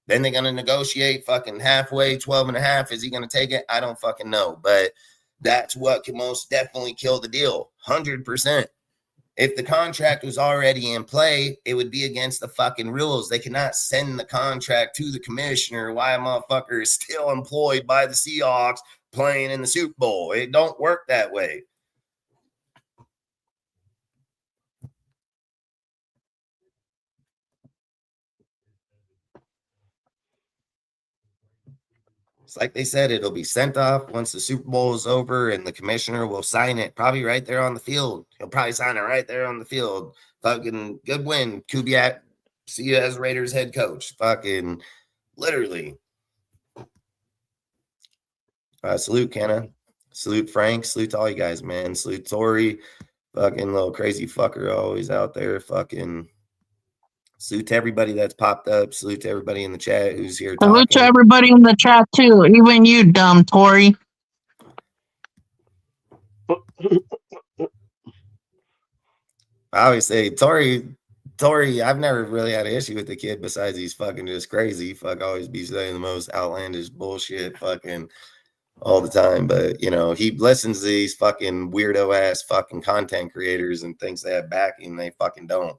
Then they're going to negotiate fucking halfway, 12 and a half. Is he going to take it? I don't fucking know. But that's what can most definitely kill the deal. 100%. If the contract was already in play, it would be against the fucking rules. They cannot send the contract to the commissioner why a motherfucker is still employed by the Seahawks playing in the Super Bowl. It don't work that way. It's like they said, it'll be sent off once the Super Bowl is over and the commissioner will sign it probably right there on the field. He'll probably sign it right there on the field. Fucking good win, Kubiak. See you as Raiders head coach. Fucking literally. Salute, Kenna. Salute, Frank. Salute to all you guys, man. Salute, Tori. Fucking little crazy fucker always out there. Fucking salute to everybody that's popped up. Salute to everybody in the chat who's here talking. Salute to everybody in the chat, too. Even you, dumb Tory. I always say, Tori, I've never really had an issue with the kid besides he's fucking just crazy. Fuck, always be saying the most outlandish bullshit fucking all the time. But, you know, he listens to these fucking weirdo ass fucking content creators and thinks they have backing. They fucking don't.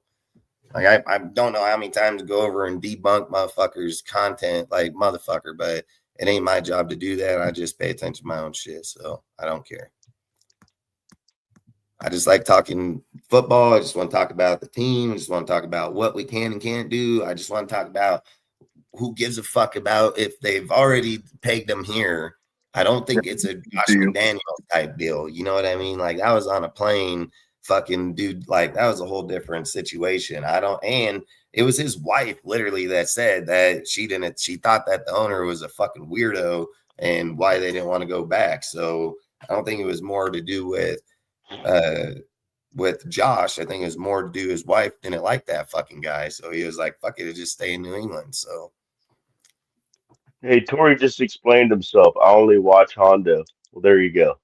Like, I don't know how many times to go over and debunk motherfuckers' content, like motherfucker, but it ain't my job to do that. I just pay attention to my own shit. So I don't care. I just like talking football. I just want to talk about the team. I just want to talk about what we can and can't do. I just want to talk about who gives a fuck about if they've already pegged them here. I don't think it's a Josh McDaniels type deal. You know what I mean? Like, I was on a plane, fucking dude. Like, that was a whole different situation. And it was his wife literally that said that she thought that the owner was a fucking weirdo and why they didn't want to go back. So I don't think it was more to do with Josh. I think it was more to do his wife didn't like that fucking guy. So he was like, fuck it, just stay in New England. So Hey, Tori just explained himself. I only watch Hondo. Well, there you go.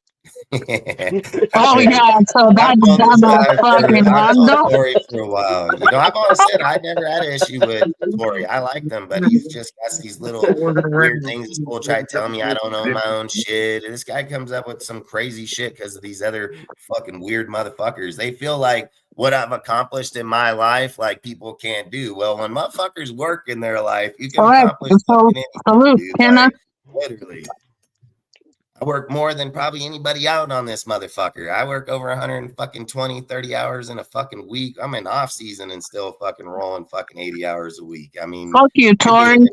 Oh yeah, so I've that's known this double guy fucking I've known Hondo. Tori for a while. You know, I've always said I never had an issue with Tori. I like them, but he's just got these little weird things. This fool tried telling me I don't own my own shit. And this guy comes up with some crazy shit because of these other fucking weird motherfuckers. They feel like what I've accomplished in my life, like people can't do. Well, when motherfuckers work in their life, you can Correct. accomplish So fucking anything, salute, dude. Kenna. Like, literally. I work more than probably anybody out on this motherfucker. I work over 120, 30 hours in a fucking week. I'm in off season and still fucking rolling fucking 80 hours a week. I mean, Fuck you, Tori.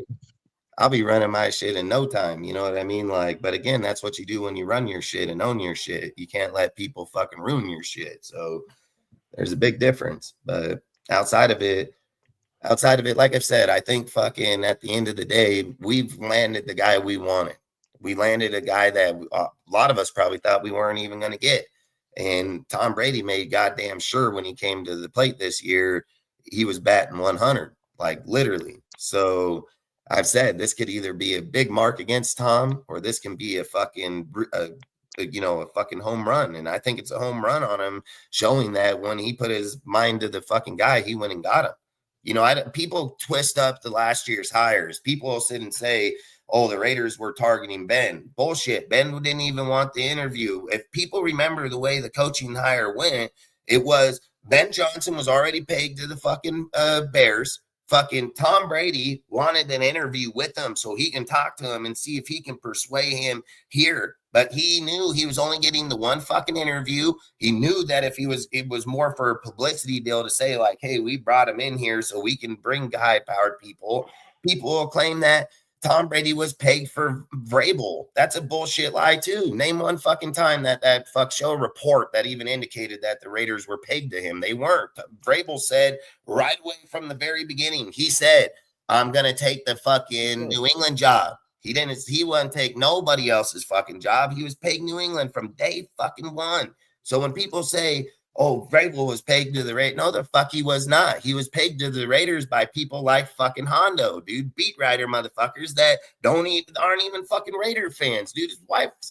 I'll be running my shit in no time. You know what I mean? Like, but again, that's what you do when you run your shit and own your shit. You can't let people fucking ruin your shit. So there's a big difference. But outside of it, like I've said, I think fucking at the end of the day, we've landed the guy we wanted. We landed a guy that a lot of us probably thought we weren't even going to get. And Tom Brady made goddamn sure when he came to the plate this year, he was batting 100, like literally. So I've said this could either be a big mark against Tom or this can be a fucking, a fucking home run. And I think it's a home run on him, showing that when he put his mind to the fucking guy, he went and got him. You know, people twist up the last year's hires. People will sit and say, oh, the Raiders were targeting Ben. Bullshit. Ben didn't even want the interview. If people remember the way the coaching hire went, it was Ben Johnson was already pegged to the fucking Bears. Fucking Tom Brady wanted an interview with him so he can talk to him and see if he can persuade him here. But he knew he was only getting the one fucking interview. He knew that if it was more for a publicity deal to say like, hey, we brought him in here so we can bring high-powered people. People will claim that Tom Brady was paid for Vrabel. That's a bullshit lie too. Name one fucking time that fuck show report that even indicated that the Raiders were paid to him. They weren't. Vrabel said right away from the very beginning, he said, I'm going to take the fucking New England job. He wouldn't take nobody else's fucking job. He was paid New England from day fucking one. So when people say, oh, Vrabel was paid to the Raiders. No, the fuck he was not. He was paid to the Raiders by people like fucking Hondo, dude, beat writer motherfuckers that aren't even fucking Raider fans, dude.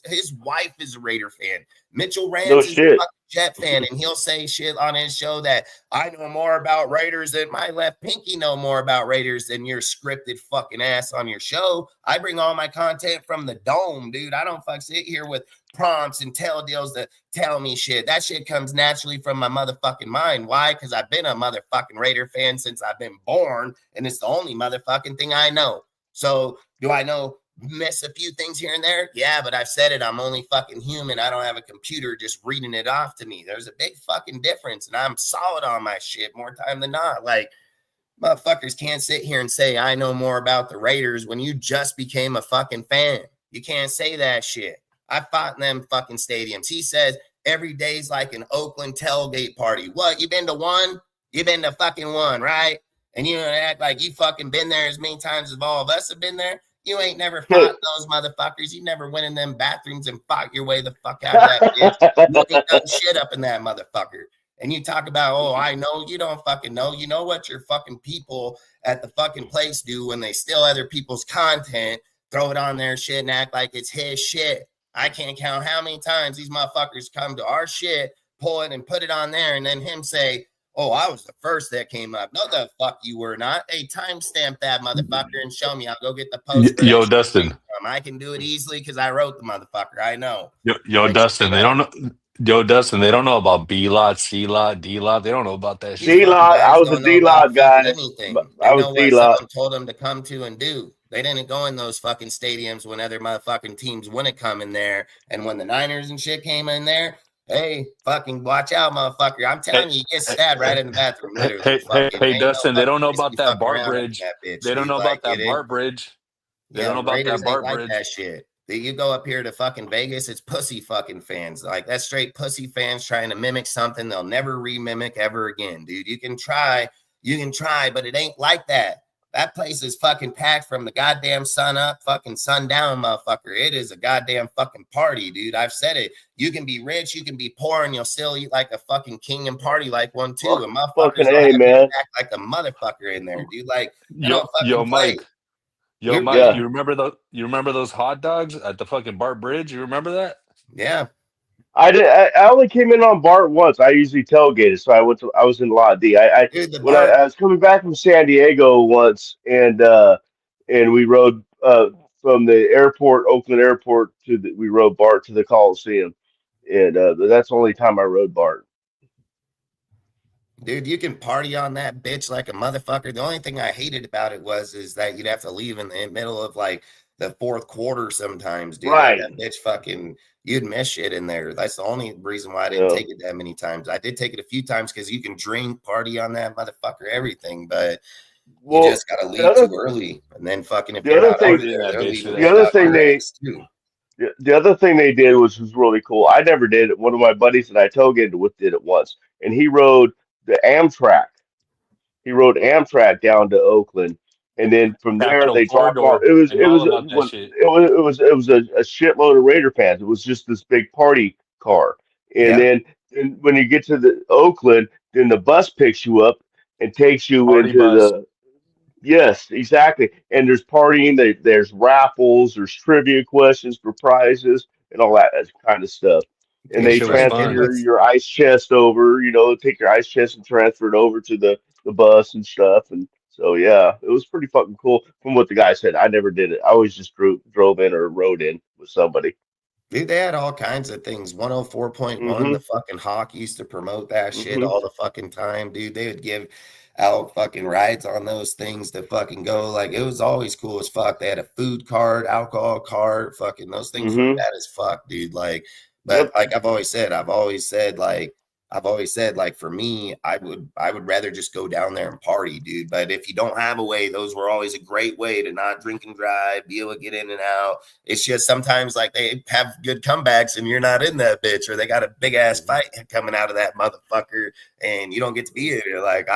His wife is a Raider fan. Mitchell Rance is a fucking Jet fan, and he'll say shit on his show that I know more about Raiders than my left pinky know more about Raiders than your scripted fucking ass on your show. I bring all my content from the dome, dude. I don't fuck sit here with prompts and tell deals that tell me shit. That shit comes naturally from my motherfucking mind. Why? Because I've been a motherfucking Raider fan since I've been born, and it's the only motherfucking thing I know. So do I miss a few things here and there? Yeah, but I've said it. I'm only fucking human. I don't have a computer just reading it off to me. There's a big fucking difference, and I'm solid on my shit more time than not. Like, motherfuckers can't sit here and say I know more about the Raiders when you just became a fucking fan. You can't say that shit. I fought in them fucking stadiums. He says every day's like an Oakland tailgate party. What? You been to one? You been to fucking one, right? And you act like you fucking been there as many times as all of us have been there. You ain't never fought those motherfuckers. You never went in them bathrooms and fought your way the fuck out of that bitch. You ain't done shit up in that motherfucker. And you talk about, oh, I know. You don't fucking know. You know what your fucking people at the fucking place do when they steal other people's content, throw it on their shit and act like it's his shit. I can't count how many times these motherfuckers come to our shit, pull it and put it on there, and then him say, oh, I was the first that came up. No, the fuck you were not. Hey, timestamp that motherfucker and show me. I'll go get the post. Yo, Dustin. I can do it easily because I wrote the motherfucker. I know. Yo, Dustin, they don't know. Yo, Dustin, they don't know about B lot, C lot, D lot. They don't know about that shit. D lot. I was a D lot guy. Anything. They know what someone told them to come to and do. They didn't go in those fucking stadiums when other motherfucking teams wouldn't come in there. And when the Niners and shit came in there, Hey, fucking watch out, motherfucker. I'm telling you, you get stabbed right in the bathroom, literally. Hey, Fucking ain't no Dustin, they fucking don't know place to about be that fucking BART around up in bridge. that bitch, They don't dude. know Like about it that ain't. BART bridge. They Yeah, don't know about that Raiders ain't BART like bridge. that shit. You go up here to fucking Vegas, it's pussy fucking fans. Like that's straight pussy fans trying to mimic something they'll never re-mimic ever again, dude. You can try, but it ain't like that. That place is fucking packed from the goddamn sun up, fucking sundown, motherfucker. It is a goddamn fucking party, dude. I've said it. You can be rich, you can be poor, and you'll still eat like a fucking king and party like one too. And Fucking motherfuckers will A, have you man. act like a motherfucker in there, dude. Like they Yo, don't fucking play. Mike. Yo, We're Mike, Yeah. you remember those hot dogs at the fucking BART bridge? You remember that? yeah. I only came in on BART once. I usually tailgated, so I was in Lot D. Dude, the When bar. I was coming back from San Diego once, and we rode from the airport, Oakland Airport, we rode BART to the Coliseum, and that's the only time I rode BART. Dude, you can party on that bitch like a motherfucker. The only thing I hated about it is that you'd have to leave in the middle of like the fourth quarter sometimes, dude. Like Right. that bitch fucking you'd miss shit in there. That's the only reason why I didn't Yeah. take it that many times. I did take it a few times because you can drink, party on that motherfucker, everything, but you Well, just gotta the leave too other early. And then fucking if the you're other not over thing Party in there, that they're bitch leaving the today. other without thing your they ex too. the other thing they did, which was really cool. I never did it. One of my buddies that I tailgated with did it once, and he rode the Amtrak. He rode Amtrak down to Oakland, and then from there Capital they dropped him off. Corridor. I'm all about that shit. It was a shitload of Raider fans. It was just this big party car, and Yeah. then when you get to the Oakland, then the bus picks you up and takes you Party into bus. the. Yes, exactly. And there's partying, there's raffles, there's trivia questions for prizes, and all that kind of stuff. And Dude, That they shit was straight transfer dude, fun. what's your ice chest over, take your ice chest and transfer it over to the bus and stuff. And so, yeah, it was pretty fucking cool from what the guy said. I never did it. I always just drove in or rode in with somebody. dude, they had all kinds of things. 104.1, the Mm-hmm. fucking Hawk used to promote that shit Mm-hmm. all the fucking time, dude. They would give out fucking rides on those things to fucking go. Like it was always cool as fuck. They had a food card, alcohol card, fucking those things were Mm-hmm. bad as fuck, dude. Like, but Yep. like I've always said, for me, I would rather just go down there and party, dude. But if you don't have a way, those were always a great way to not drink and drive, be able to get in and out. It's just sometimes like they have good comebacks and you're not in that bitch, or they got a big ass fight coming out of that motherfucker and you don't get to be in it. Like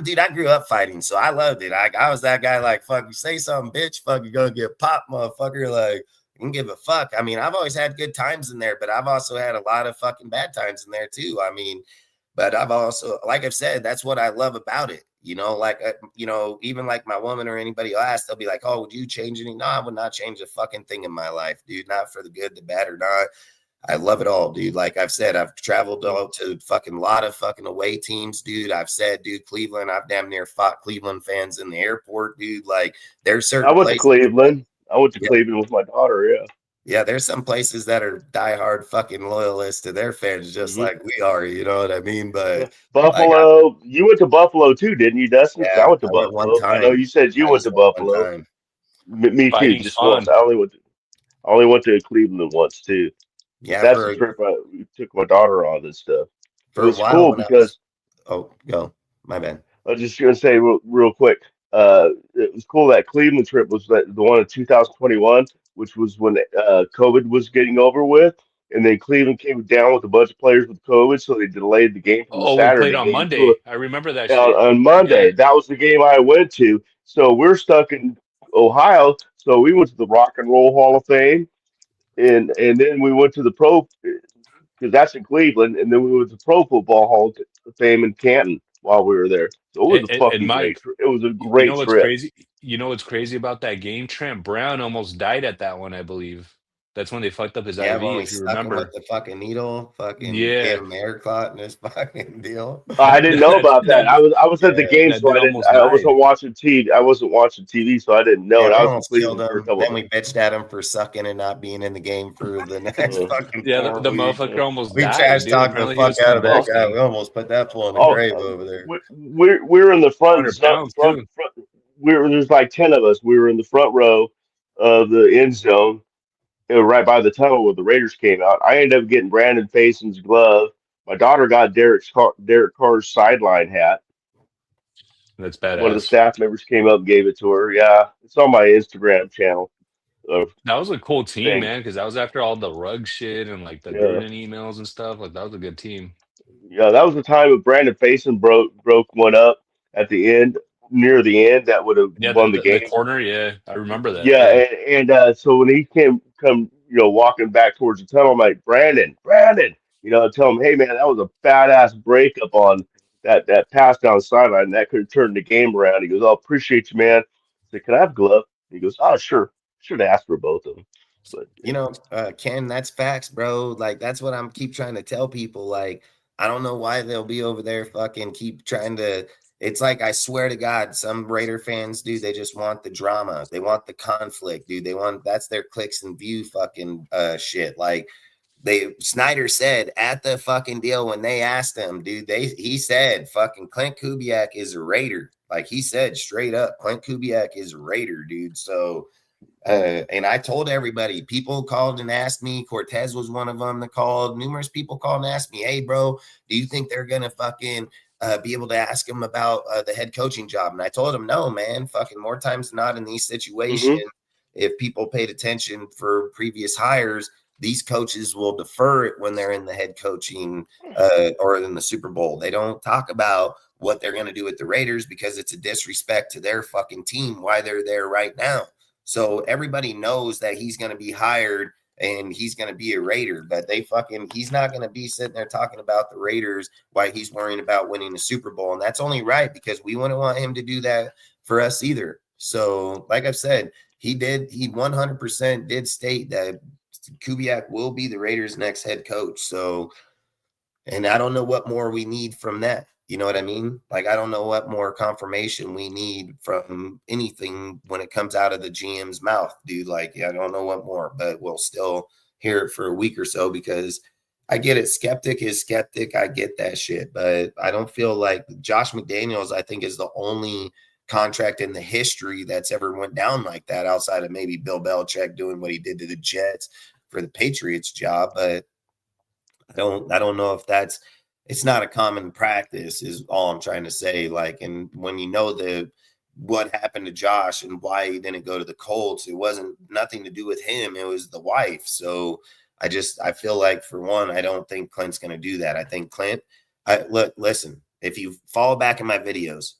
dude, I grew up fighting, so I loved it. I was that guy like, fuck, you say something, bitch, fuck, you're gonna get popped, motherfucker. Like, you can give a fuck. I mean, I've always had good times in there, but I've also had a lot of fucking bad times in there too. I mean, but I've also, like I've said, that's what I love about it. Even like my woman or anybody will ask, they'll be like, "Oh, would you change anything?" No, I would not change a fucking thing in my life, dude. Not for the good, the bad, or not. I love it all, dude. Like I've said, I've traveled out to fucking lot of fucking away teams, dude. I've said, dude, Cleveland, I've damn near fought Cleveland fans in the airport, dude. Like there's I certain went to places. Cleveland. I went to Yeah, Cleveland with my daughter. Yeah. yeah, there's some places that are diehard fucking loyalists to their fans, just Mm-hmm. like we are. You know what I mean? Yeah. But like, Buffalo. You went to Buffalo too, didn't you, Dustin? Because I yeah, went to I went one Buffalo. I know time. you said you I went just to went one Buffalo. time. Me too, Fighting's just once. fun. I only went to Cleveland once too. Yeah, That's the trip we took my daughter on and stuff. It for a was while cool when I was. because Oh, go. My bad. I was just gonna say real quick. It was cool that Cleveland trip was the one in 2021, which was when COVID was getting over with, and then Cleveland came down with a bunch of players with COVID, so they delayed the game from the Oh, we played Saturday on game to Monday. I remember that on, shit. on Yeah. Monday. That was the game I went to. So we're stuck in Ohio. So we went to the Rock and Roll Hall of Fame, and then we went to the Pro because that's in Cleveland, and then we went to the Pro Football Hall of Fame in Canton while we were there. So it was a And fucking great Mike, trip. It was a you know great what's trip. crazy? You know what's crazy about that game? Trent Brown almost died at that one, I believe. That's when they fucked up his Yeah, IV, when we if you stuck him with remember. the fucking needle, fucking gave Yeah. him air clot in his fucking deal. I didn't know about that. That I was at the Yeah. game, that so dude almost I wasn't died. watching TV. I wasn't watching TV, so I didn't know. Yeah, And I we was in almost killed Cleveland for a him. couple Then of. we bitched at him for sucking and not being in the game for the next Uh, fucking Yeah, four the weeks. motherfucker almost We trash died, dude. talked the Apparently he fuck was out of that oh, guy. We convulsing. almost put that fool in the oh, grave over there. we're in the front 100 pounds, too. We were there's like 10 of us. We were in the front row of the end zone, right by the tunnel where the Raiders came out. I ended up getting Brandon Faison's glove. My daughter got Derek Carr's sideline hat. That's One of the badass. staff members came up and gave it to her. Yeah, it's on my Instagram channel. That was a cool team, Thing. man, because that was after all the rug shit and like the Yeah. Gruden emails and stuff. Like that was a good team. Yeah, that was the time when Brandon Faison broke one up at the end, near the end, that would have Yeah, won the the game. corner, yeah, I remember that. Yeah, Yeah, so when he come walking back towards the tunnel, I'm like, Brandon, tell him, hey man, that was a badass breakup on that pass down sideline. That could have turned the game around. He goes, "I appreciate you, man." I said, "Can I have a glove?" He goes, "Oh, sure." Should have asked for both of them, but You know, Ken, that's facts, bro. Like that's what I'm keep trying to tell people. Like, I don't know why they'll be over there fucking keep trying to. It's like I swear to God, some Raider fans, dude, they just want the drama. They want the conflict, dude. They want that's their clicks and view fucking shit. Like Snyder said at the fucking deal when they asked him, dude, he said fucking Klint Kubiak is a Raider. Like he said straight up, Klint Kubiak is a Raider, dude. So and I told everybody, people called and asked me. Cortez was one of them that called. Numerous people called and asked me, hey, bro, do you think they're going to fucking be able to ask him about the head coaching job? And I told him, no, man, fucking more times than not in these situations, if people paid attention for previous hires, these coaches will defer it when they're in the head coaching or in the Super Bowl. They don't talk about what they're going to do with the Raiders because it's a disrespect to their fucking team, why they're there right now. So everybody knows that he's going to be hired and he's going to be a Raider, but he's not going to be sitting there talking about the Raiders while he's worrying about winning the Super Bowl. And that's only right because we wouldn't want him to do that for us either. So like I've said, he 100% did state that Kubiak will be the Raiders' next head coach. So, and I don't know what more we need from that. You know what I mean? Like, I don't know what more confirmation we need from anything when it comes out of the GM's mouth, dude. Like, I don't know what more, but we'll still hear it for a week or so because I get it. Skeptic is skeptic. I get that shit, but I don't feel like Josh McDaniels, I think, is the only contract in the history that's ever went down like that outside of maybe Bill Belichick doing what he did to the Jets for the Patriots job. But I don't know if it's not a common practice is all I'm trying to say. Like, and when you know what happened to Josh and why he didn't go to the Colts, it wasn't nothing to do with him. It was the wife. So I feel like for one, I don't think Clint's going to do that. I think listen, if you follow back in my videos,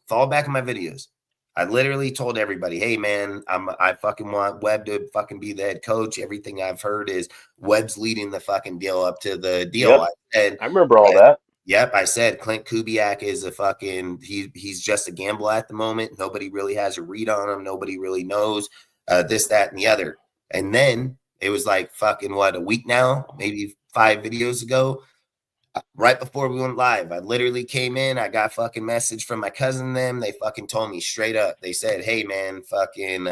I literally told everybody, hey man, I fucking want Webb to fucking be the head coach. Everything I've heard is Webb's leading the fucking deal up to the deal. yep, I remember all that. Yep, I said Klint Kubiak is a fucking he's just a gamble at the moment. Nobody really has a read on him. Nobody really knows this, that, and the other. And then it was like fucking a week now, maybe 5 videos ago. Right before we went live, I literally came in. I got fucking message from my cousin and them. They fucking told me straight up. They said, hey man, fucking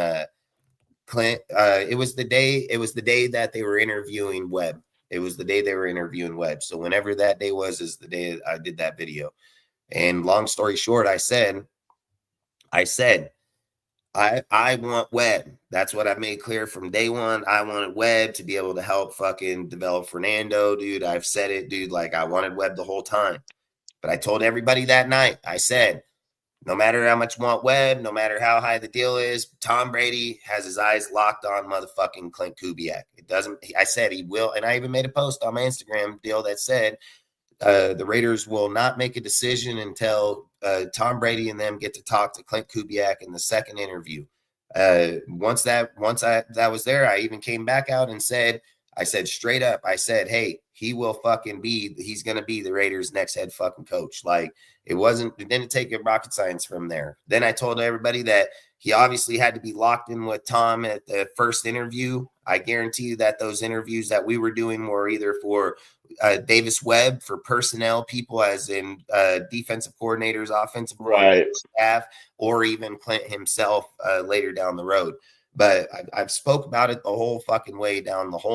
Clint, it was the day that they were interviewing Webb. It was the day they were interviewing Webb. So whenever that day was, is the day I did that video. And long story short, I said, I want Webb. That's what I made clear from day one. I wanted Webb to be able to help fucking develop Fernando, dude. I've said it, dude. Like I wanted Webb the whole time. But I told everybody that night, I said, no matter how much you want Webb, no matter how high the deal is, Tom Brady has his eyes locked on motherfucking Klint Kubiak. It doesn't, I said he will. And I even made a post on my Instagram deal that said, the Raiders will not make a decision until Tom Brady and them get to talk to Klint Kubiak in the second interview. Once that was there, I even came back out and said, I said straight up, I said, hey, he's going to be the Raiders' next head fucking coach. Like it didn't take a rocket science from there. Then I told everybody that he obviously had to be locked in with Tom at the first interview. I guarantee you that those interviews that we were doing were either for Davis Webb for personnel people, as in defensive coordinators, offensive coordinators, staff, or even Clint himself later down the road. But I've spoke about it the whole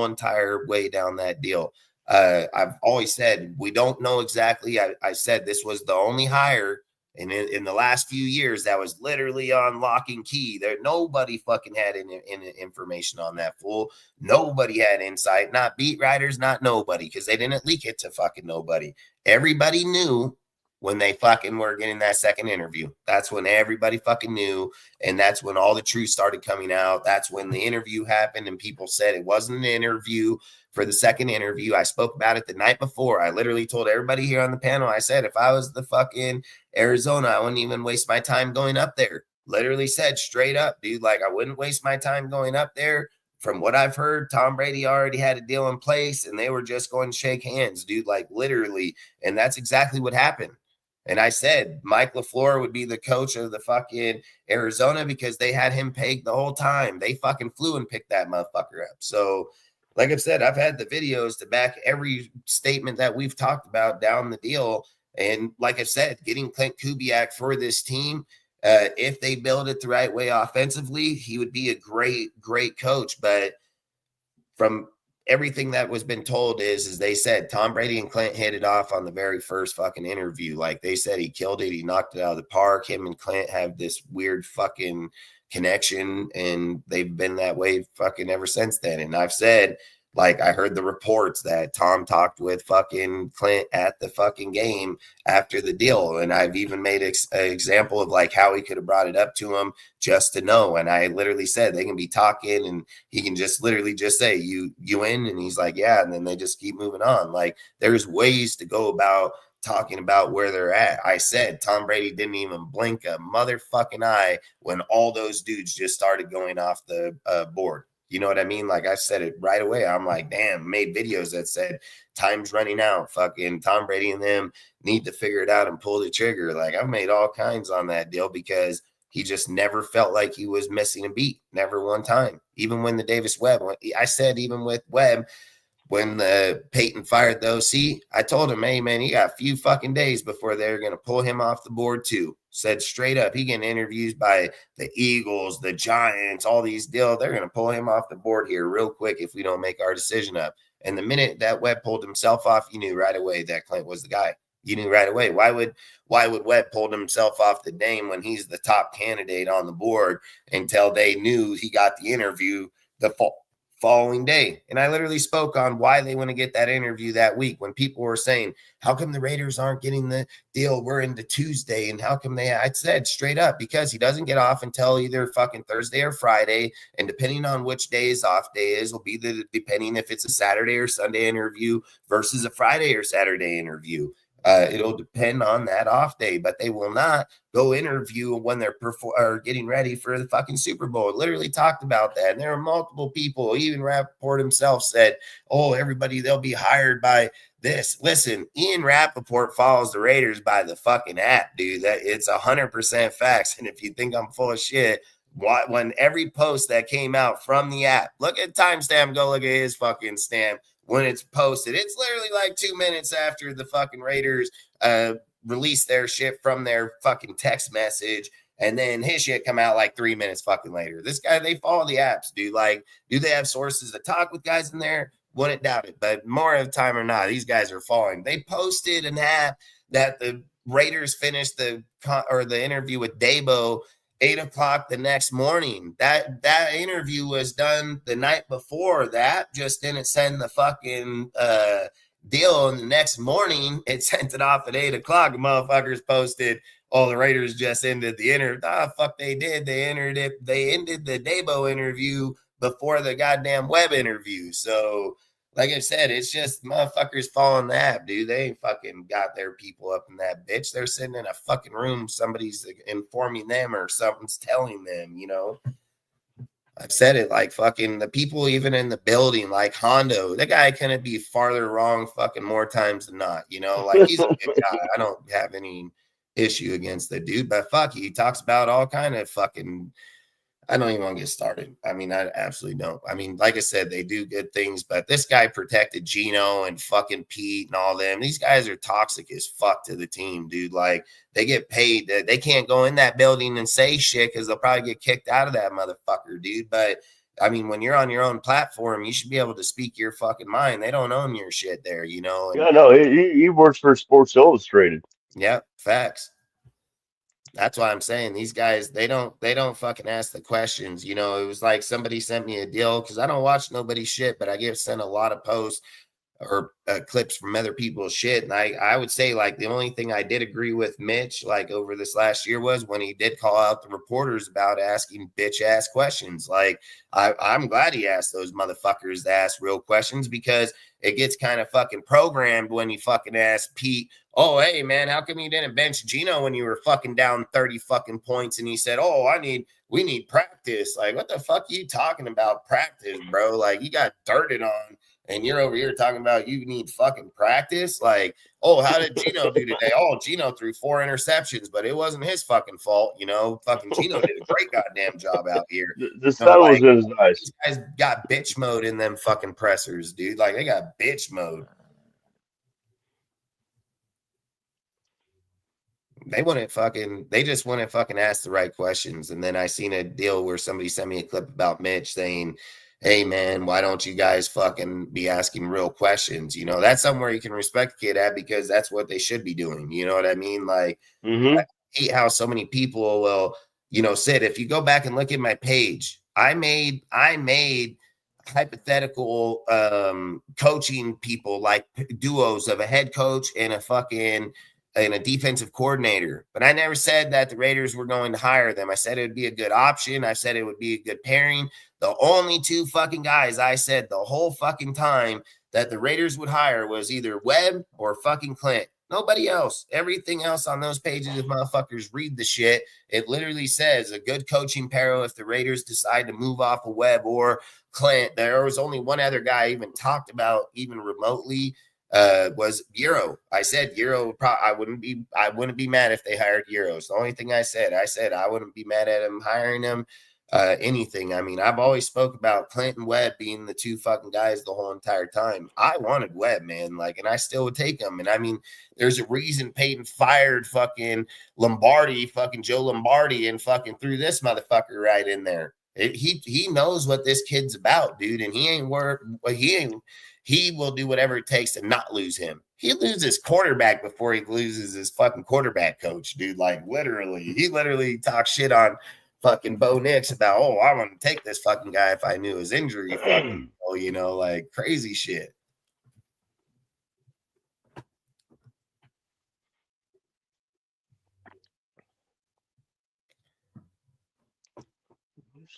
entire way down that deal. I've always said we don't know exactly. I said this was the only hire And in the last few years, that was literally on lock and key. There, nobody fucking had any information on that fool. Nobody had insight, not beat writers, not nobody, because they didn't leak it to fucking nobody. Everybody knew when they fucking were getting that second interview. That's when everybody fucking knew. And that's when all the truth started coming out. That's when the interview happened and people said it wasn't an interview for the second interview. I spoke about it the night before. I literally told everybody here on the panel, I said, if I was the fucking Arizona, I wouldn't even waste my time going up there. Literally said straight up, dude, like I wouldn't waste my time going up there. From what I've heard, Tom Brady already had a deal in place and they were just going to shake hands, dude, like literally. And that's exactly what happened. And I said Mike LaFleur would be the coach of the fucking Arizona because they had him pegged the whole time. They fucking flew and picked that motherfucker up. So, like I've said, I've had the videos to back every statement that we've talked about down the deal. And like I said, getting Klint Kubiak for this team, if they build it the right way offensively, he would be a great, great coach. But from everything that was been told is they said Tom Brady and Klint hit it off on the very first fucking interview. Like they said, he killed it. He knocked it out of the park. Him and Klint have this weird fucking connection, and they've been that way fucking ever since then. And I've said, like, I heard the reports that Tom talked with fucking Klint at the fucking game after the deal. And I've even made an example of like how he could have brought it up to him just to know. And I literally said they can be talking and he can just literally just say, you in? And he's like, yeah. And then they just keep moving on. Like there's ways to go about talking about where they're at. I said Tom Brady didn't even blink a motherfucking eye when all those dudes just started going off the board. You know what I mean? Like I said it right away. I'm like, damn, made videos that said time's running out. Fucking Tom Brady and them need to figure it out and pull the trigger. Like I've made all kinds on that deal because he just never felt like he was missing a beat. Never one time. Even when the Davis Webb, I said, even with Webb, when Peyton fired the OC, I told him, hey, man, he got a few fucking days before they're going to pull him off the board too. Said straight up, he getting interviews by the Eagles, the Giants, all these deals. They're going to pull him off the board here real quick if we don't make our decision up. And the minute that Webb pulled himself off, you knew right away that Klint was the guy. You knew right away. Why would Webb pull himself off the name when he's the top candidate on the board until they knew he got the interview the following day? And I literally spoke on why they want to get that interview that week when people were saying, how come the Raiders aren't getting the deal? We're into Tuesday. And how come I said straight up, because he doesn't get off until either fucking Thursday or Friday. And depending on which day his off day is, will be depending if it's a Saturday or Sunday interview versus a Friday or Saturday interview. It'll depend on that off day, but they will not go interview when they're getting ready for the fucking Super Bowl. It literally talked about that. And there are multiple people, even Rappaport himself said, oh, everybody, they'll be hired by this. Listen, Ian Rappaport follows the Raiders by the fucking app, dude. That it's 100% facts. And if you think I'm full of shit, when every post that came out from the app, look at timestamp, go look at his fucking stamp. When it's posted, it's literally like 2 minutes after the fucking Raiders release their shit from their fucking text message, and then his shit come out like 3 minutes fucking later. This guy, they follow the apps, dude. Like, do they have sources to talk with guys in there? Wouldn't doubt it, but more of the time or not, these guys are following. They posted an app that the Raiders finished the interview with Dabo 8:00 the next morning. That interview was done the night before. That just didn't send the fucking deal. And the next morning, it sent it off at 8:00. The motherfuckers posted, "Oh, the Raiders just ended the interview." Fuck, they did. They ended the Dabo interview before the goddamn Webb interview. So, like I said, it's just motherfuckers following the app, dude. They ain't fucking got their people up in that bitch. They're sitting in a fucking room. Somebody's informing them or something's telling them, you know. I've said it, like fucking the people even in the building, like Hondo, that guy couldn't be farther wrong fucking more times than not, you know. Like he's a good guy. I don't have any issue against the dude, but fuck, he talks about all kind of fucking, I don't even want to get started. I mean, I absolutely don't. I mean, like I said, they do good things, but this guy protected Gino and fucking Pete and all them. These guys are toxic as fuck to the team, dude. Like, they get paid. They can't go in that building and say shit because they'll probably get kicked out of that motherfucker, dude. But, I mean, when you're on your own platform, you should be able to speak your fucking mind. They don't own your shit there, you know? And, Yeah, no, he works for Sports Illustrated. yeah, facts. That's why I'm saying these guys, they don't fucking ask the questions. You know, it was like somebody sent me a deal because I don't watch nobody's shit, but I get sent a lot of posts or clips from other people's shit. And I would say like the only thing I did agree with Mitch like over this last year was when he did call out the reporters about asking bitch ass questions. Like I'm glad he asked those motherfuckers to ask real questions because it gets kind of fucking programmed when you fucking ask Pete, oh, hey man, how come you didn't bench Gino when you were fucking down 30 fucking points? And he said, oh, we need practice. Like, what the fuck are you talking about practice, bro? Like you got dirted on. And you're over here talking about you need fucking practice. Like, oh, how did Gino do today? Oh, Gino threw 4 interceptions, but it wasn't his fucking fault. You know, fucking Gino did a great goddamn job out here. The So, sun like, was in his eyes. these guys got bitch mode in them fucking pressers, dude. Like, they got bitch mode. They just wouldn't fucking ask the right questions. And then I seen a deal where somebody sent me a clip about Mitch saying, hey man, why don't you guys fucking be asking real questions? You know, that's somewhere you can respect the kid at because that's what they should be doing. You know what I mean? Like, I hate how so many people will, you know, sit. If you go back and look at my page, I made hypothetical coaching people like duos of a head coach and a defensive coordinator. But I never said that the Raiders were going to hire them. I said it would be a good option. I said it would be a good pairing. The only 2 fucking guys I said the whole fucking time that the Raiders would hire was either Webb or fucking Klint. Nobody else. Everything else on those pages, if motherfuckers read the shit, it literally says a good coaching pair if the Raiders decide to move off of Webb or Klint. There was only one other guy I even talked about, even remotely, was Euro. I said Euro. I wouldn't be mad if they hired Euro. It's the only thing I said. I said I wouldn't be mad at him hiring him. Anything. I mean, I've always spoke about Klint and Webb being the 2 fucking guys the whole entire time. I wanted Webb, man, like, and I still would take him. And I mean, there's a reason Peyton fired fucking Lombardi, fucking Joe Lombardi, and fucking threw this motherfucker right in there. He knows what this kid's about, dude, and he will do whatever it takes to not lose him. He loses quarterback before he loses his fucking quarterback coach, dude. Like he literally talks shit on fucking Bo Nix about, oh, I want to take this fucking guy if I knew his injury. Fucking, you know, like crazy shit.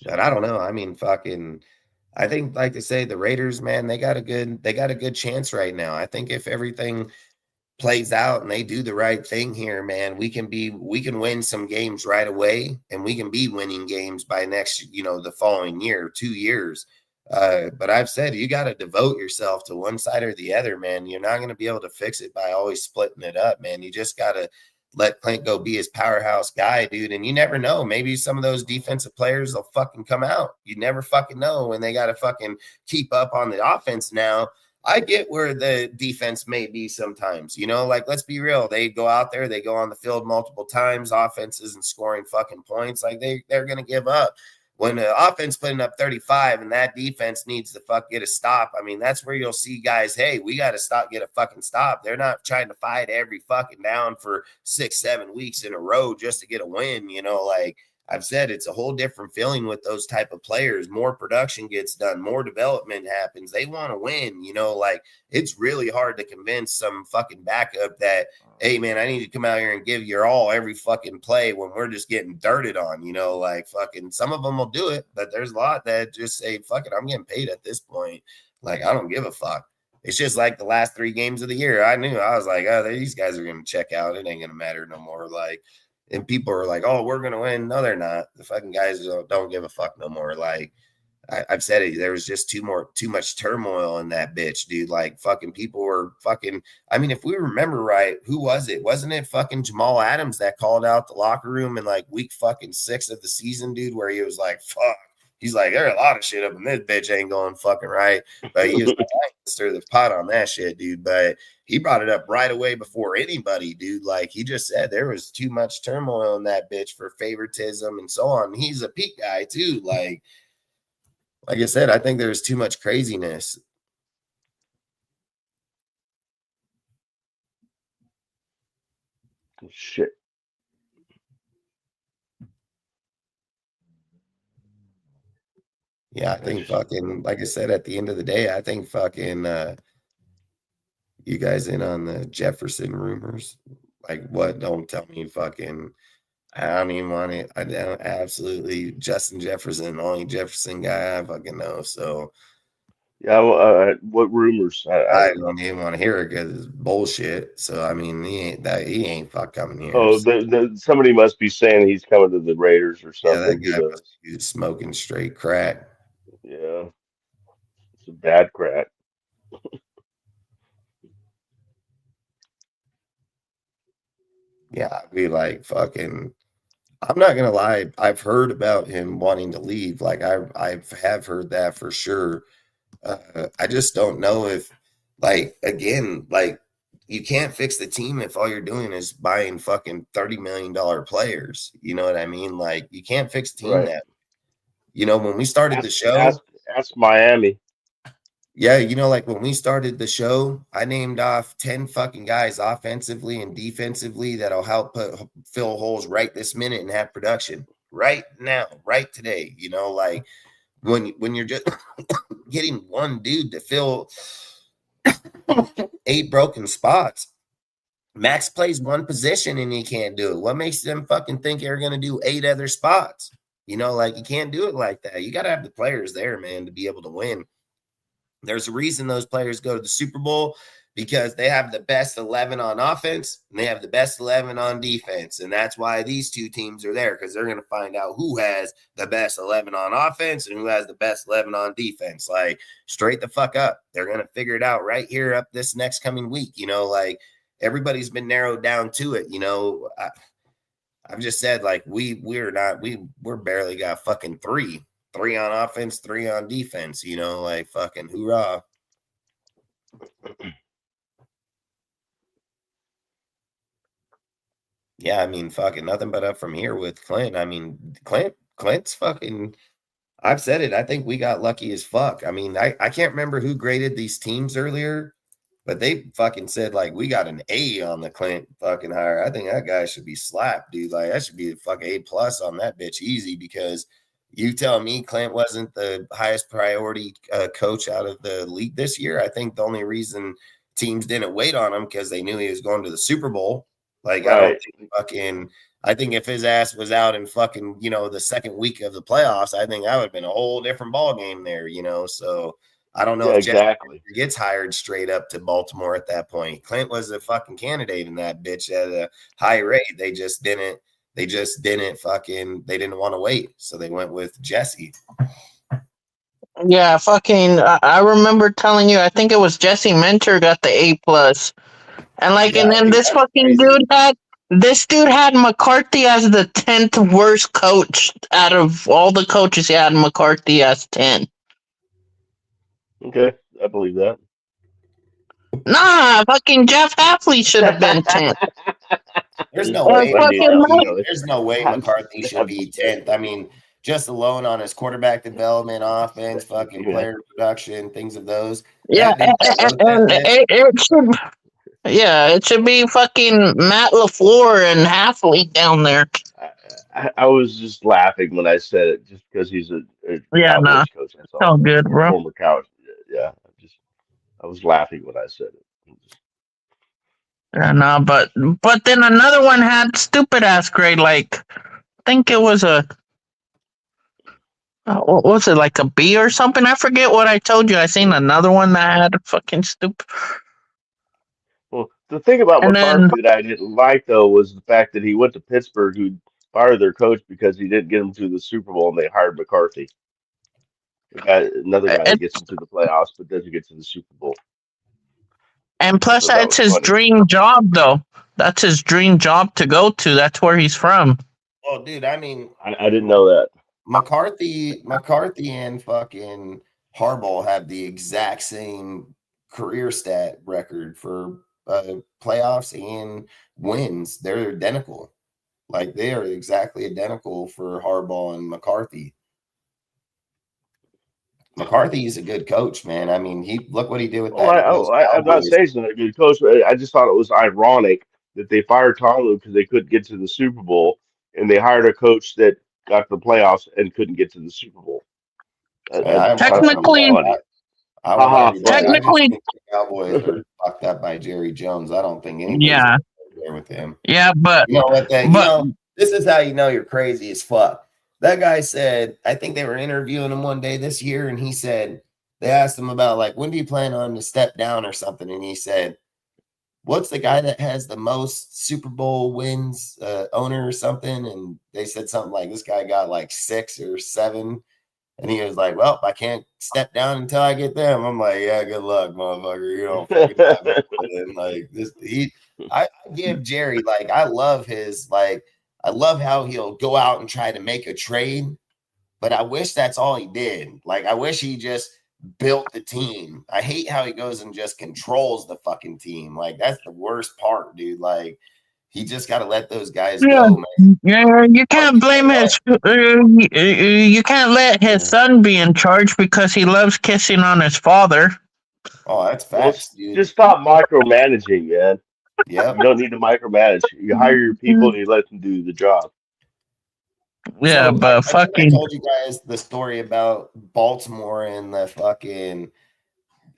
But I don't know. I mean, I think, like they say, the Raiders, man, they got a good chance right now. I think if everything plays out and they do the right thing here, man, we can win some games right away, and we can be winning games by the following year, 2 years. But I've said you got to devote yourself to one side or the other, man. You're not going to be able to fix it by always splitting it up, man. You just got to let Klint go be his powerhouse guy, dude. And you never know. Maybe some of those defensive players will fucking come out. You never fucking know when they got to fucking keep up on the offense now. I get where the defense may be sometimes, you know, like, let's be real. They go out there, they go on the field multiple times. Offense isn't scoring fucking points. Like they're going to give up. When the offense putting up 35 and that defense needs to get a stop, I mean, that's where you'll see guys, hey, we got to get a fucking stop. They're not trying to fight every fucking down for 6-7 weeks in a row just to get a win, you know, like I've said, it's a whole different feeling with those type of players. More production gets done, more development happens. They want to win, you know, like it's really hard to convince some fucking backup that, hey man, I need to come out here and give your all every fucking play when we're just getting dirted on, you know, like fucking some of them will do it, but there's a lot that just say, fuck it, I'm getting paid at this point. Like, I don't give a fuck. It's just like the last 3 games of the year. I was like, oh, these guys are going to check out. It ain't going to matter no more. Like, and people are like, oh, we're going to win. No, they're not. The fucking guys don't give a fuck no more. Like, I've said it. There was just too much turmoil in that bitch, dude. Like, fucking people were fucking. I mean, if we remember right, who was it? Wasn't it fucking Jamal Adams that called out the locker room in like week fucking 6 of the season, dude, where he was like, fuck. He's like, there are a lot of shit up in this bitch ain't going fucking right. But he was like, I ain't stir the pot on that shit, dude. But he brought it up right away before anybody, dude. Like, he just said there was too much turmoil in that bitch for favoritism and so on. He's a peak guy, too. Like I said, I think there's too much craziness. Shit. Yeah, I think fucking, like I said, at the end of the day, I think fucking you guys in on the Jefferson rumors. Like what? Don't tell me fucking I don't even want it. I don't absolutely Justin Jefferson, the only Jefferson guy I fucking know. So Yeah, what rumors? I don't even want to hear it because it's bullshit. So I mean, he ain't fuck coming here. Oh, So, somebody must be saying he's coming to the Raiders or yeah, that something. Who guy was knows? smoking straight crack. Yeah, it's a bad crack. Yeah, I'd be like fucking. I'm not gonna lie. I've heard about him wanting to leave. Like I have heard that for sure. I just don't know if, like, again, like you can't fix the team if all you're doing is buying fucking $30 million players. You know what I mean? Like you can't fix a team Right. that. When we started the Ask show, ask ask Miami. yeah, like when we started the show, I named off 10 fucking guys offensively and defensively that'll help fill holes right this minute and have production right now, right today. Like when you're just getting one dude to fill 8 broken spots. Max plays one position and he can't do it. What makes them fucking think they're going to do 8 other spots? Like you can't do it like that. You got to have the players there, man, to be able to win. There's a reason those players go to the Super Bowl because they have the best 11 on offense and they have the best 11 on defense. And that's why these two teams are there, because they're going to find out who has the best 11 on offense and who has the best 11 on defense. Like, straight the fuck up. They're going to figure it out right here up this next coming week. Like everybody's been narrowed down to it. I've just said, like, we're barely got fucking three on offense, 3 on defense, like fucking hoorah. Yeah, I mean, fucking nothing but up from here with Klint. I mean, Klint's fucking, I've said it. I think we got lucky as fuck. I mean, I can't remember who graded these teams earlier, but they fucking said, like, we got an A on the Klint fucking hire. I think that guy should be slapped, dude. Like, that should be a fucking A+ on that bitch easy, because you tell me Klint wasn't the highest priority coach out of the league this year. I think the only reason teams didn't wait on him because they knew he was going to the Super Bowl. Like, I don't Right. think fucking – I think if his ass was out in fucking, the second week of the playoffs, I think that would have been a whole different ball game there, So I don't know Yeah, if Jesse exactly. gets hired straight up to Baltimore at that point. Klint was a fucking candidate in that bitch at a high rate. They just didn't fucking, they didn't want to wait. So they went with Jesse. Yeah, fucking. I remember telling you. I think it was Jesse Mentor got the A+. And like, Yeah, and I then think this that's fucking crazy. dude had McCarthy as the 10th worst coach out of all the coaches. He had McCarthy as 10. Okay, I believe that. Nah, fucking Jeff Hafley should have been 10th. There's no That's way funny. McCarthy. There's no way I'm just, McCarthy should I'm be just 10th. I mean, just alone on his quarterback development, offense, fucking yeah. player production, things of those. Yeah, That dude wrote that and list. it should. Yeah, it should be fucking Matt LaFleur and Hafley down there. I was just laughing when I said it, just because he's a Yeah, nah, Cowboys coach. That's all all. good, A bro. former Cowboys. Yeah, I was laughing when I said it. Yeah, nah, but then another one had stupid ass grade. Like, I think it was what was it, like a B or something? I forget what I told you. I seen another one that had a fucking stupid. Well, the thing about And then McCarthy that I didn't like, though, was the fact that he went to Pittsburgh, who fired their coach because he didn't get them to the Super Bowl, and they hired McCarthy, another guy that and, gets into the playoffs but doesn't get to the Super Bowl. and I plus thought that that's was his funny. dream job, though. That's his dream job to go to. That's where he's from. Well, dude, I mean, I didn't know that. McCarthy and fucking Harbaugh have the exact same career stat record for playoffs and wins. They're identical. Like, they are exactly identical for Harbaugh and McCarthy. McCarthy is a good coach, man. I mean, look what he did with Well, those I'm not Cowboys. saying he's not a good coach, but I just thought it was ironic that they fired Tomlin because they couldn't get to the Super Bowl, and they hired a coach that got to the playoffs and couldn't get to the Super Bowl. Technically, I would argue that. I just technically, think the Cowboys are fucked up by Jerry Jones. I don't think anybody's yeah, there with him. yeah, but You know what? but This is how you know you're crazy as fuck. That guy said, I think they were interviewing him one day this year, and he said they asked him about like when do you plan on to step down or something, and he said, "What's the guy that has the most Super Bowl wins, owner or something?" And they said something like this guy got like 6 or 7. And he was like, "Well, I can't step down until I get them." I'm like, "Yeah, good luck, motherfucker. You don't fucking have it." Like this, I give Jerry like I love how he'll go out and try to make a trade, but I wish that's all he did. Like I wish he just built the team. I hate how he goes and just controls the fucking team. Like that's the worst part, dude. Like he just got to let those guys yeah, go, man. yeah, you can't blame his. You can't let his son be in charge because he loves kissing on his father. Oh, that's Well, facts, dude. just stop micromanaging, man. Yep. You don't need to micromanage. You hire your people and you let them do the job. Yeah, So but I think I fucking told you guys the story about Baltimore and the fucking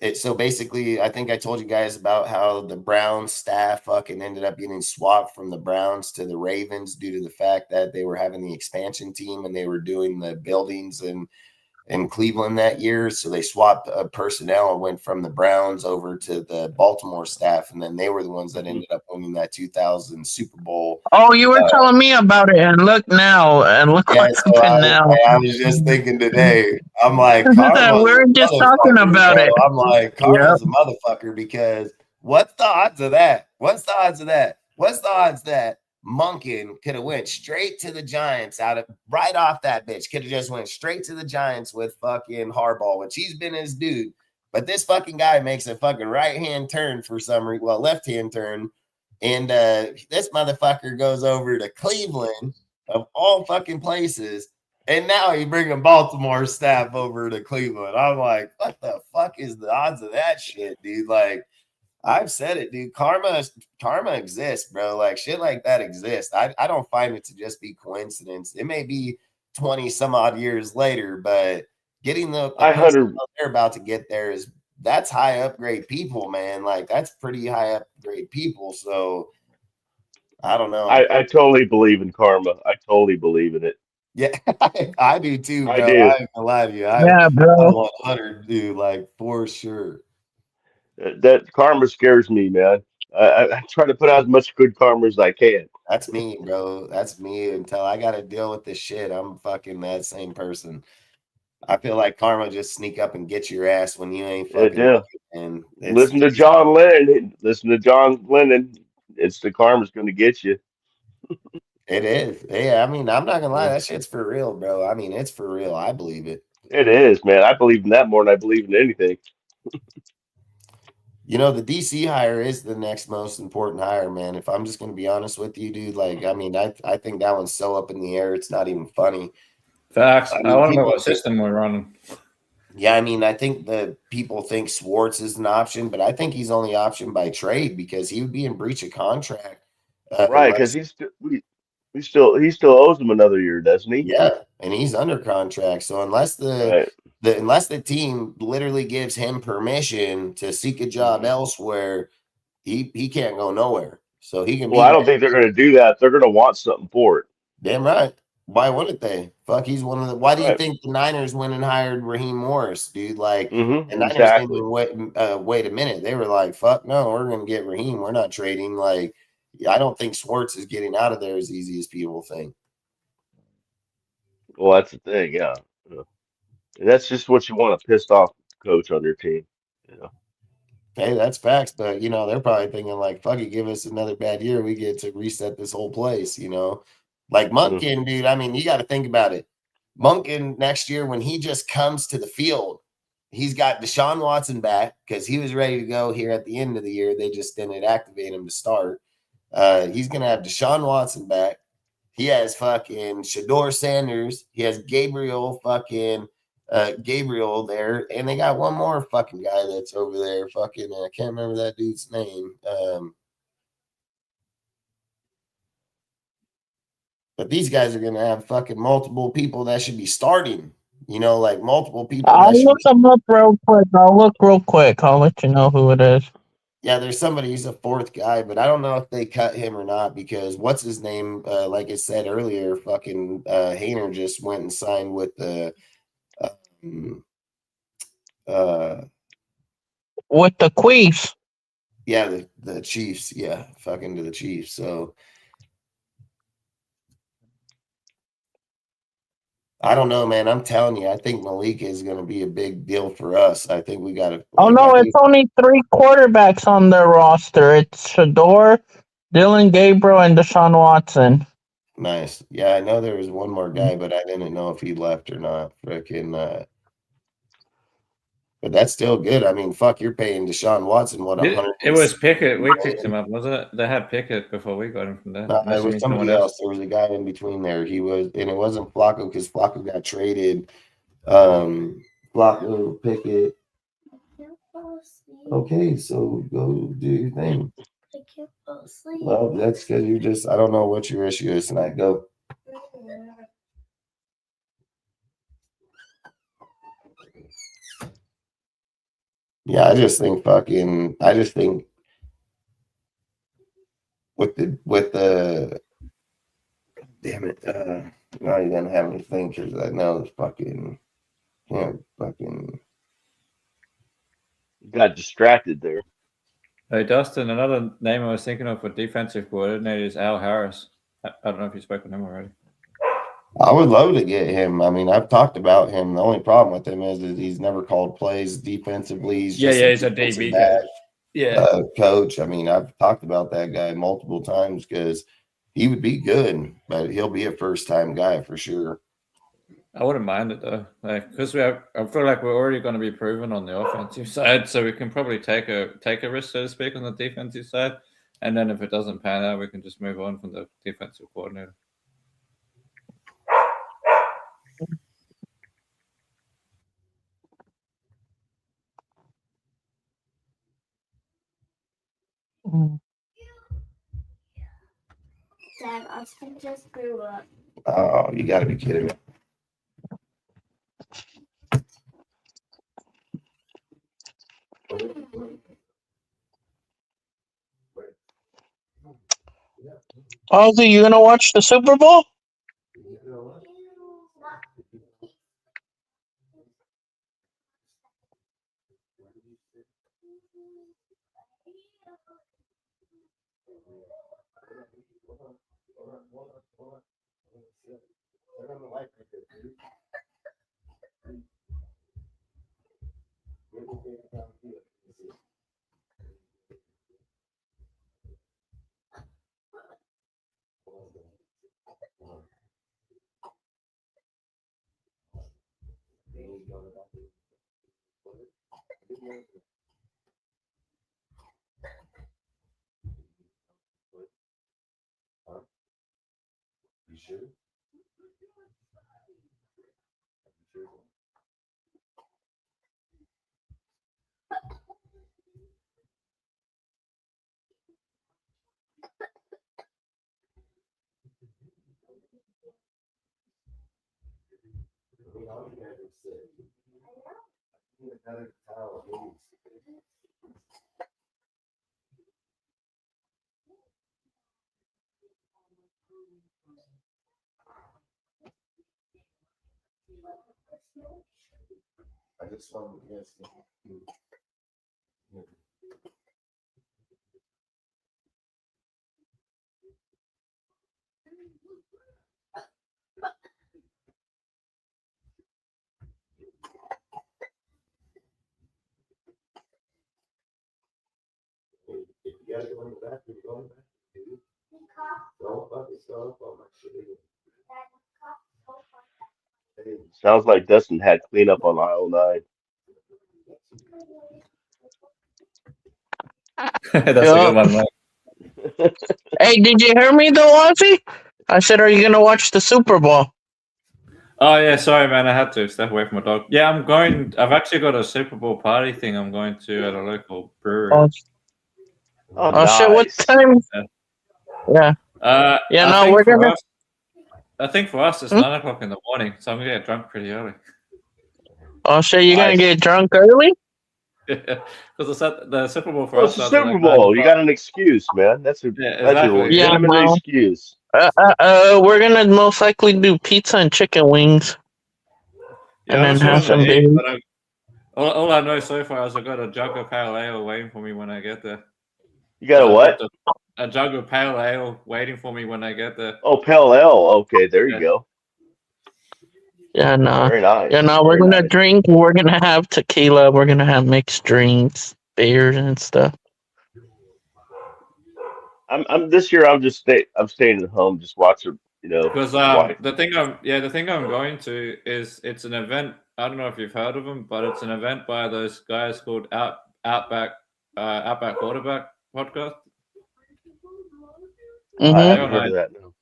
it. So basically, I think I told you guys about how the Browns staff fucking ended up getting swapped from the Browns to the Ravens due to the fact that they were having the expansion team and they were doing the buildings in Cleveland that year. So they swapped personnel and went from the Browns over to the Baltimore staff. And then they were the ones that ended up winning that 2000 Super Bowl. oh, you were telling me about it, and look now, and look Yeah, what so happened now. I was just thinking today, I'm like, Karma's We were a just talking motherfucker, about bro. it. I'm like, Yep. Karma's a motherfucker because what's the odds of that? What's the odds of that? What's the odds that Monken could have went straight to the Giants right off that bitch? Could have just went straight to the Giants with fucking Harbaugh, which he's been his dude. But this fucking guy makes a fucking right-hand turn for some reason, well, left-hand turn. And this motherfucker goes over to Cleveland of all fucking places. And now he's bringing Baltimore staff over to Cleveland. I'm like, what the fuck is the odds of that shit, dude? Like, I've said it, dude. Karma exists, bro. Like, shit like that exists. I don't find it to just be coincidence. It may be 20 some odd years later, but getting the I person 100. they're about to get there that's high upgrade people, man. Like, that's pretty high upgrade people. So, I don't know. I totally believe in karma. I totally believe in it. Yeah, I do too, I bro. do. I ain't gonna lie to you. Yeah, I bro. 100 do, like for sure. That karma scares me, man. I try to put out as much good karma as I can. That's me, bro. That's me until I gotta deal with this shit. I'm fucking that same person. I feel like karma just sneak up and get your ass when you ain't fucking Yeah. looking, and Listen to John Lennon. Listen to John Lennon. It's the karma's going to get you. it is. Yeah, I mean, I'm not gonna lie, Yeah. that shit's for real, bro. I mean, it's for real. I believe it. It is, man. I believe in that more than I believe in anything. You know, the DC hire is the next most important hire, man. If I'm just gonna be honest with you, dude, like, I mean, I think that one's so up in the air, it's not even funny. Facts. I I mean, want to know people what system we're running. Yeah, I mean, I think the people think Swartz is an option, but I think he's only option by trade because he would be in breach of contract Right, because unless, he's still he still owes him another year, doesn't he? yeah, and he's under contract. So unless Right. unless the team literally gives him permission to seek a job Mhm. elsewhere, he can't go nowhere. So he can Well, be I there. don't think they're going to do that. They're going to want something for it. Damn right. Why wouldn't they? Fuck, he's one of the. Why do you Right. think the Niners went and hired Raheem Morris, dude? Like the Niners didn't Exactly. even wait a minute. They were like, "Fuck no, we're gonna get Raheem. We're not trading." Like, I don't think Schwartz is getting out of there as easy as people think. Well, that's the thing. Yeah. Yeah. And that's just what you want a pissed off coach on your team. You know. Hey, that's facts, but they're probably thinking like, "Fuck it, give us another bad year. We get to reset this whole place." Like Mm. Monken, dude. I mean, you got to think about it. Monken next year when he just comes to the field. He's got Deshaun Watson back because he was ready to go here at the end of the year. They just didn't activate him to start. He's going to have Deshaun Watson back. He has fucking Shador Sanders. He has Gabriel there. And they got one more fucking guy that's over there. Fucking, I can't remember that dude's name. But these guys are going to have fucking multiple people that should be starting. You know, like multiple people I'll that should look be. them up real quick. I'll let you know who it is. Yeah, there's somebody. He's a fourth guy, but I don't know if they cut him or not because what's his name? Like I said earlier, fucking Hayner just went and signed with the. Um, With the Queefs. Yeah, the Chiefs. Yeah, fucking to the Chiefs. So I don't know, man. I'm telling you, I think Malik is going to be a big deal for us. I think we got to Oh I no, it's think only 3 quarterbacks on their roster. It's Shador, Dylan Gabriel, and Deshaun Watson. nice. Yeah, I know there was one more guy, but I didn't know if he left or not. Freaking, but that's still good. I mean, fuck, you're paying Deshaun Watson what It was Pickett. We picked 100. him up, wasn't it? They had Pickett before we got him from there. No, Unless it you was mean someone somebody else. else. There was a guy in between there. He was, and it wasn't Flacco because Flacco got traded. Flacco, Pickett. Okay, so go do your thing. I can't fall asleep. Well, that's because you just, I don't know what your issue is tonight. Go. Yeah, I just think with the damn it, not even have me think because I know it's fucking, fucking. Got distracted there. Hey, Dustin, another name I was thinking of for defensive coordinator is Al Harris. I don't know if you spoke with him already. I would love to get him. I mean, I've talked about him. The only problem with him is that he's never called plays defensively. He's just he's a defensive DB coach. Yeah. Coach. I mean, I've talked about that guy multiple times because he would be good, but he'll be a first-time guy for sure. I wouldn't mind it though, because I feel like we're already going to be proven on the offensive side, so we can probably take a risk, so to speak, on the defensive side, and then if it doesn't pan out, we can just move on from the defensive coordinator. Dad, Austin just grew up. Oh, you got to be kidding me. Ozzy, you gonna watch the Super Bowl? You sure? I just want to guess. If you gotta go in the bathroom, go in the bathroom. Don't fucking stop on my shit. Sounds like Dustin had cleanup on aisle 9. That's a good one, Mike. Hey, did you hear me though, Ozzy? I said, are you gonna watch the Super Bowl? Oh yeah, sorry man, I had to step away from my dog. Yeah, I'm going. I've actually got a Super Bowl party thing I'm going to at a local brewery. Oh shit! What Nice. time? Yeah. I No, think we're for gonna. us, I think for us it's 9 o'clock in the morning, so I'm gonna get drunk pretty early. Oh shit! You're gonna Nice. get drunk early? Because the Super Bowl for Well, us it's the starts at Super like Bowl. You 9 o'clock. got an excuse, man. That's a Exactly. Yeah, legitimate no. excuse. We're gonna most likely do pizza and chicken wings, Yeah, and I'm not then sure have what I'm some gonna eat, beer. but all I know so far is I got a jug of pale ale waiting for me when I get there. You got a I what? bought a jug of pale ale waiting for me when I get there. Oh, pale ale. Okay, there you Yeah. go. Yeah, no. Very nice. Yeah, no. We're Very gonna nice. drink. We're gonna have tequila. We're gonna have mixed drinks, beers, and stuff. I'm this year. I'm staying at home, just watching. Because Wife. the thing I'm going to is it's an event. I don't know if you've heard of them, but it's an event by those guys called Outback Quarterback podcast. I Mm-hmm. haven't heard of that. No,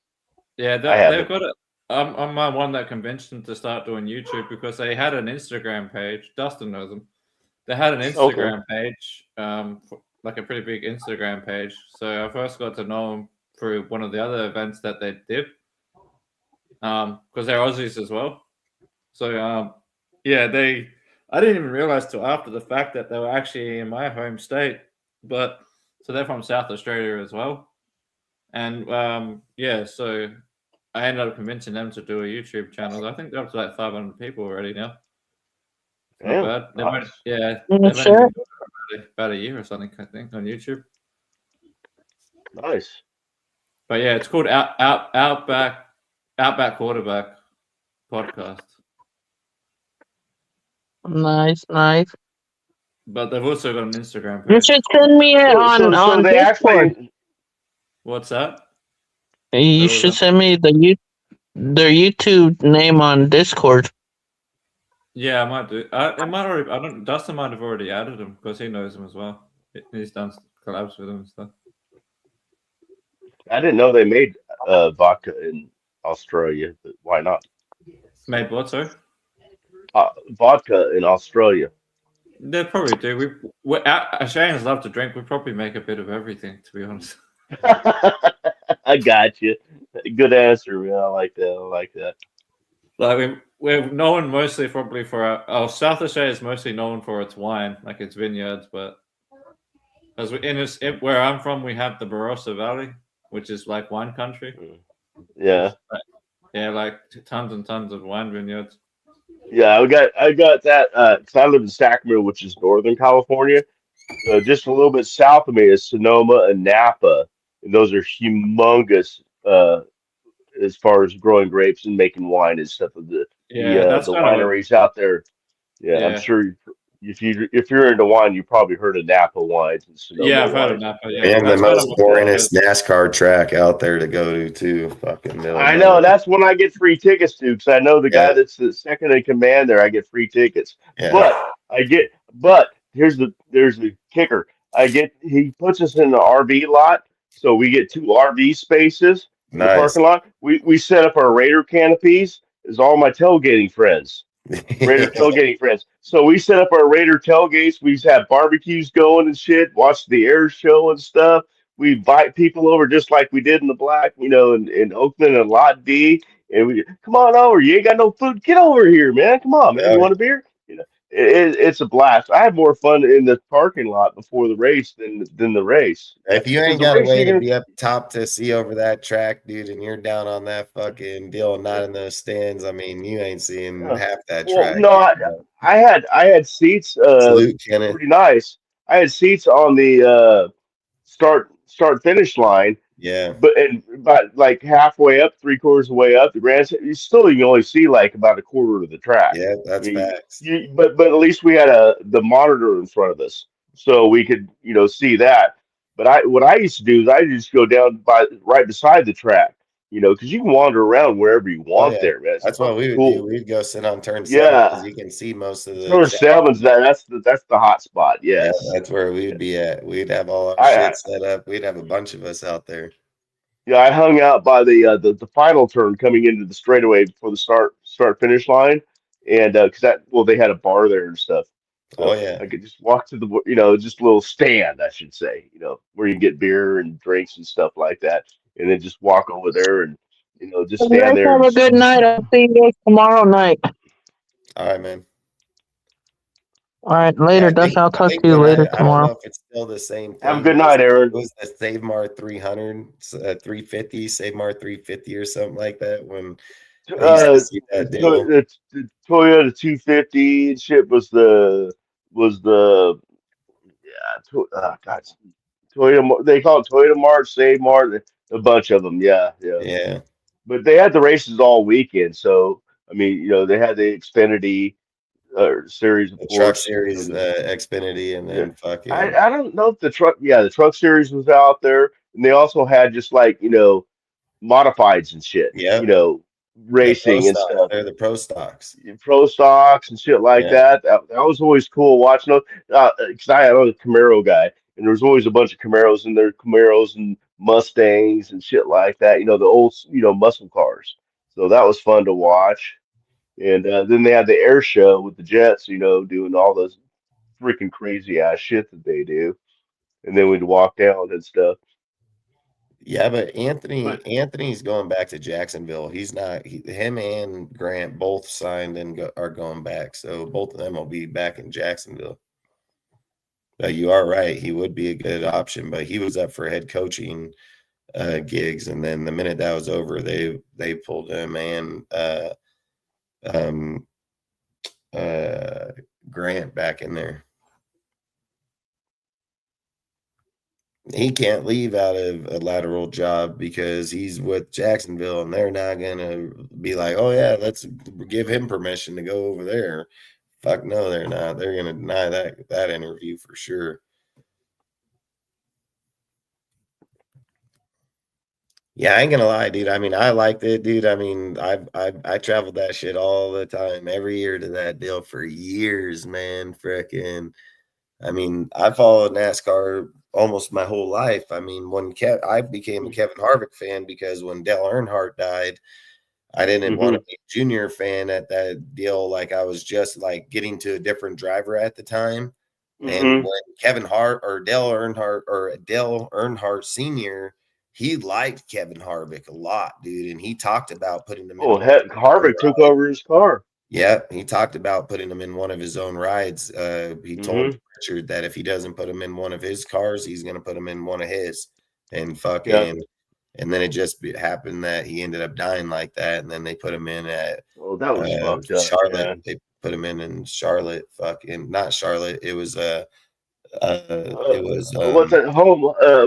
Yeah, I they've haven't. got it. I'm my one that convinced them to start doing YouTube because they had an Instagram page. Dustin knows them. They had an Okay. Instagram page, like a pretty big Instagram page. So I first got to know them through one of the other events that they did, because they're Aussies as well. So yeah, I didn't even realize till after the fact that they were actually in my home state, but so they're from South Australia as well, and yeah, so I ended up convincing them to do a YouTube channel. I think they're up to like 500 people already now. It's not Damn. bad. Nice. They've Mm, only sure. been doing it about a year or something, I think, on YouTube. Nice. But yeah, it's called Outback Quarterback Podcast. Nice, nice. But they've also got an Instagram You page. should send me it So on they Discord. actually. What's that? You What was should that? send me their YouTube name on Discord. Yeah, I might do. It might already. I don't. Dustin might have already added him because he knows him as well. He's done collabs with him and stuff. I didn't know they made vodka in Australia. But why not? Made what, sir? Vodka in Australia. They probably do. Australians love to drink. We probably make a bit of everything, to be honest. I got you. Good answer, man. I like that. I like that. Like we're known mostly probably for our South Australia is mostly known for its wine, like its vineyards. But as where I'm from, we have the Barossa Valley, which is like wine country. Yeah. Yeah, like tons and tons of wine vineyards. Yeah, I got that because I live in Sacramento, which is Northern California. Just a little bit south of me is Sonoma and Napa, and those are humongous as far as growing grapes and making wine and stuff. Yeah, that's The kind of wineries out there. Yeah, I'm yeah. sure if you're into wine, you probably heard of Napa wines and Sonoma Yeah, I've heard of wines. Napa. Yeah, And the that's kind of most what boringest NASCAR track out there to go to, too. Fucking middle of I know nowhere. that's when I get free tickets to because I know the guy Yeah, that's the second in command there. I get free tickets, yeah. but there's the kicker. He puts us in the RV lot, so we get two RV spaces in the Nice. parking lot. We set up our Raider canopies. Is all my tailgating friends. Raider tailgating friends. So we set up our Raider tailgates. We have barbecues going and shit, watch the air show and stuff. We invite people over just like we did in the Black, in Oakland and Lot D. And we come on over. You ain't got no food. Get over here, man. Come on, man. You Yeah. want a beer? It's a blast. I had more fun in the parking lot before the race than the race. If you Because ain't the got a race, way you're to gonna be up top to see over that track, dude, and you're down on that fucking deal, not in those stands, I mean, you ain't seeing half that well, track. no, I had seats Salute, Kenneth. pretty nice. I had seats on the start finish line, Yeah, but and about like halfway up, three-quarters of the way up the grand, you can only see like about a quarter of the track. yeah, I that's mean, facts. but at least we had the monitor in front of us, so we could see that. But what I used to do is I just go down by right beside the track, because you can wander around wherever you Oh, want yeah. there, man. It's That's what we fucking would do. cool. We'd go sit on turn 7 because Yeah, you can see most of the turn track. seven's that's the hot spot. Yeah, Yes. that's where we'd be at. We'd have all our I shit set up. We'd have a bunch of us out there. Yeah, I hung out by the final turn coming into the straightaway before the start finish line, and because they had a bar there and stuff, Oh, so yeah. I could just walk to the just a little stand, I should say, where you can get beer and drinks and stuff like that, and then just walk over there and just You stand guys there have and a good night. I'll see you guys tomorrow night. All right, man. All right, Yeah, later, Dustin. I'll I talk think to you when later I don't know tomorrow. if it's still the same Have a thing. good night, It Aaron. was the Save Mar 300, 350, Save Mar 350 or something like that. When I used to see that deal. The Toyota 250 and shit was the God, They call it Toyota Mart, Save Mart, a bunch of them. Yeah, yeah. Yeah, But they had the races all weekend, so I mean, they had the Xfinity series, of the Truck course. Series, Xfinity, and Yeah. then I fucking I don't know if the truck series was out there, and they also had just like modifieds and shit, yep, the pro racing and stocks. stuff, They're the pro stocks. pro stocks and shit like Yeah, that. That was always cool watching those. Because I was a Camaro guy, and there was always a bunch of Camaros in there, Camaros and Mustangs and shit like that. The old muscle cars. So that was fun to watch. And then they had the air show with the jets, doing all those freaking crazy ass shit that they do. And then we'd walk down and stuff. yeah, but But Anthony's going back to Jacksonville. He's not. Him and Grant both signed and are going back. So both of them will be back in Jacksonville. But you are right. He would be a good option. But he was up for head coaching gigs, and then the minute that was over, they pulled him and um, uh, Grant back in there. He can't leave out of a lateral job because he's with Jacksonville, and they're not gonna be like, "Oh yeah, let's give him permission to go over there." Fuck no, they're not. They're gonna deny that interview for sure. Yeah, I ain't gonna lie, dude. I mean, I liked it, dude. I mean, I traveled that shit all the time, every year to that deal for years, man. Frickin'. I mean, I followed NASCAR almost my whole life. I mean, I became a Kevin Harvick fan because when Dale Earnhardt died, I didn't want to hmm be a junior fan at that deal. Like I was just like getting to a different driver at the time. And hmm when Kevin Hart or Dale Earnhardt Sr., he liked Kevin Harvick a lot, dude. And he talked about putting him in Oh, one of heck, his own Harvick took rides. over his car. Yeah, he talked about putting him in one of his own rides. He told hmm Richard that if he doesn't put him in one of his cars, he's going to put him in one of his. And Yeah. and then it just happened that he ended up dying like that. And then they put him in at Oh, that was fucked up, Charlotte. man. They put him in Charlotte. Fucking not Charlotte. Uh, It was what's that home?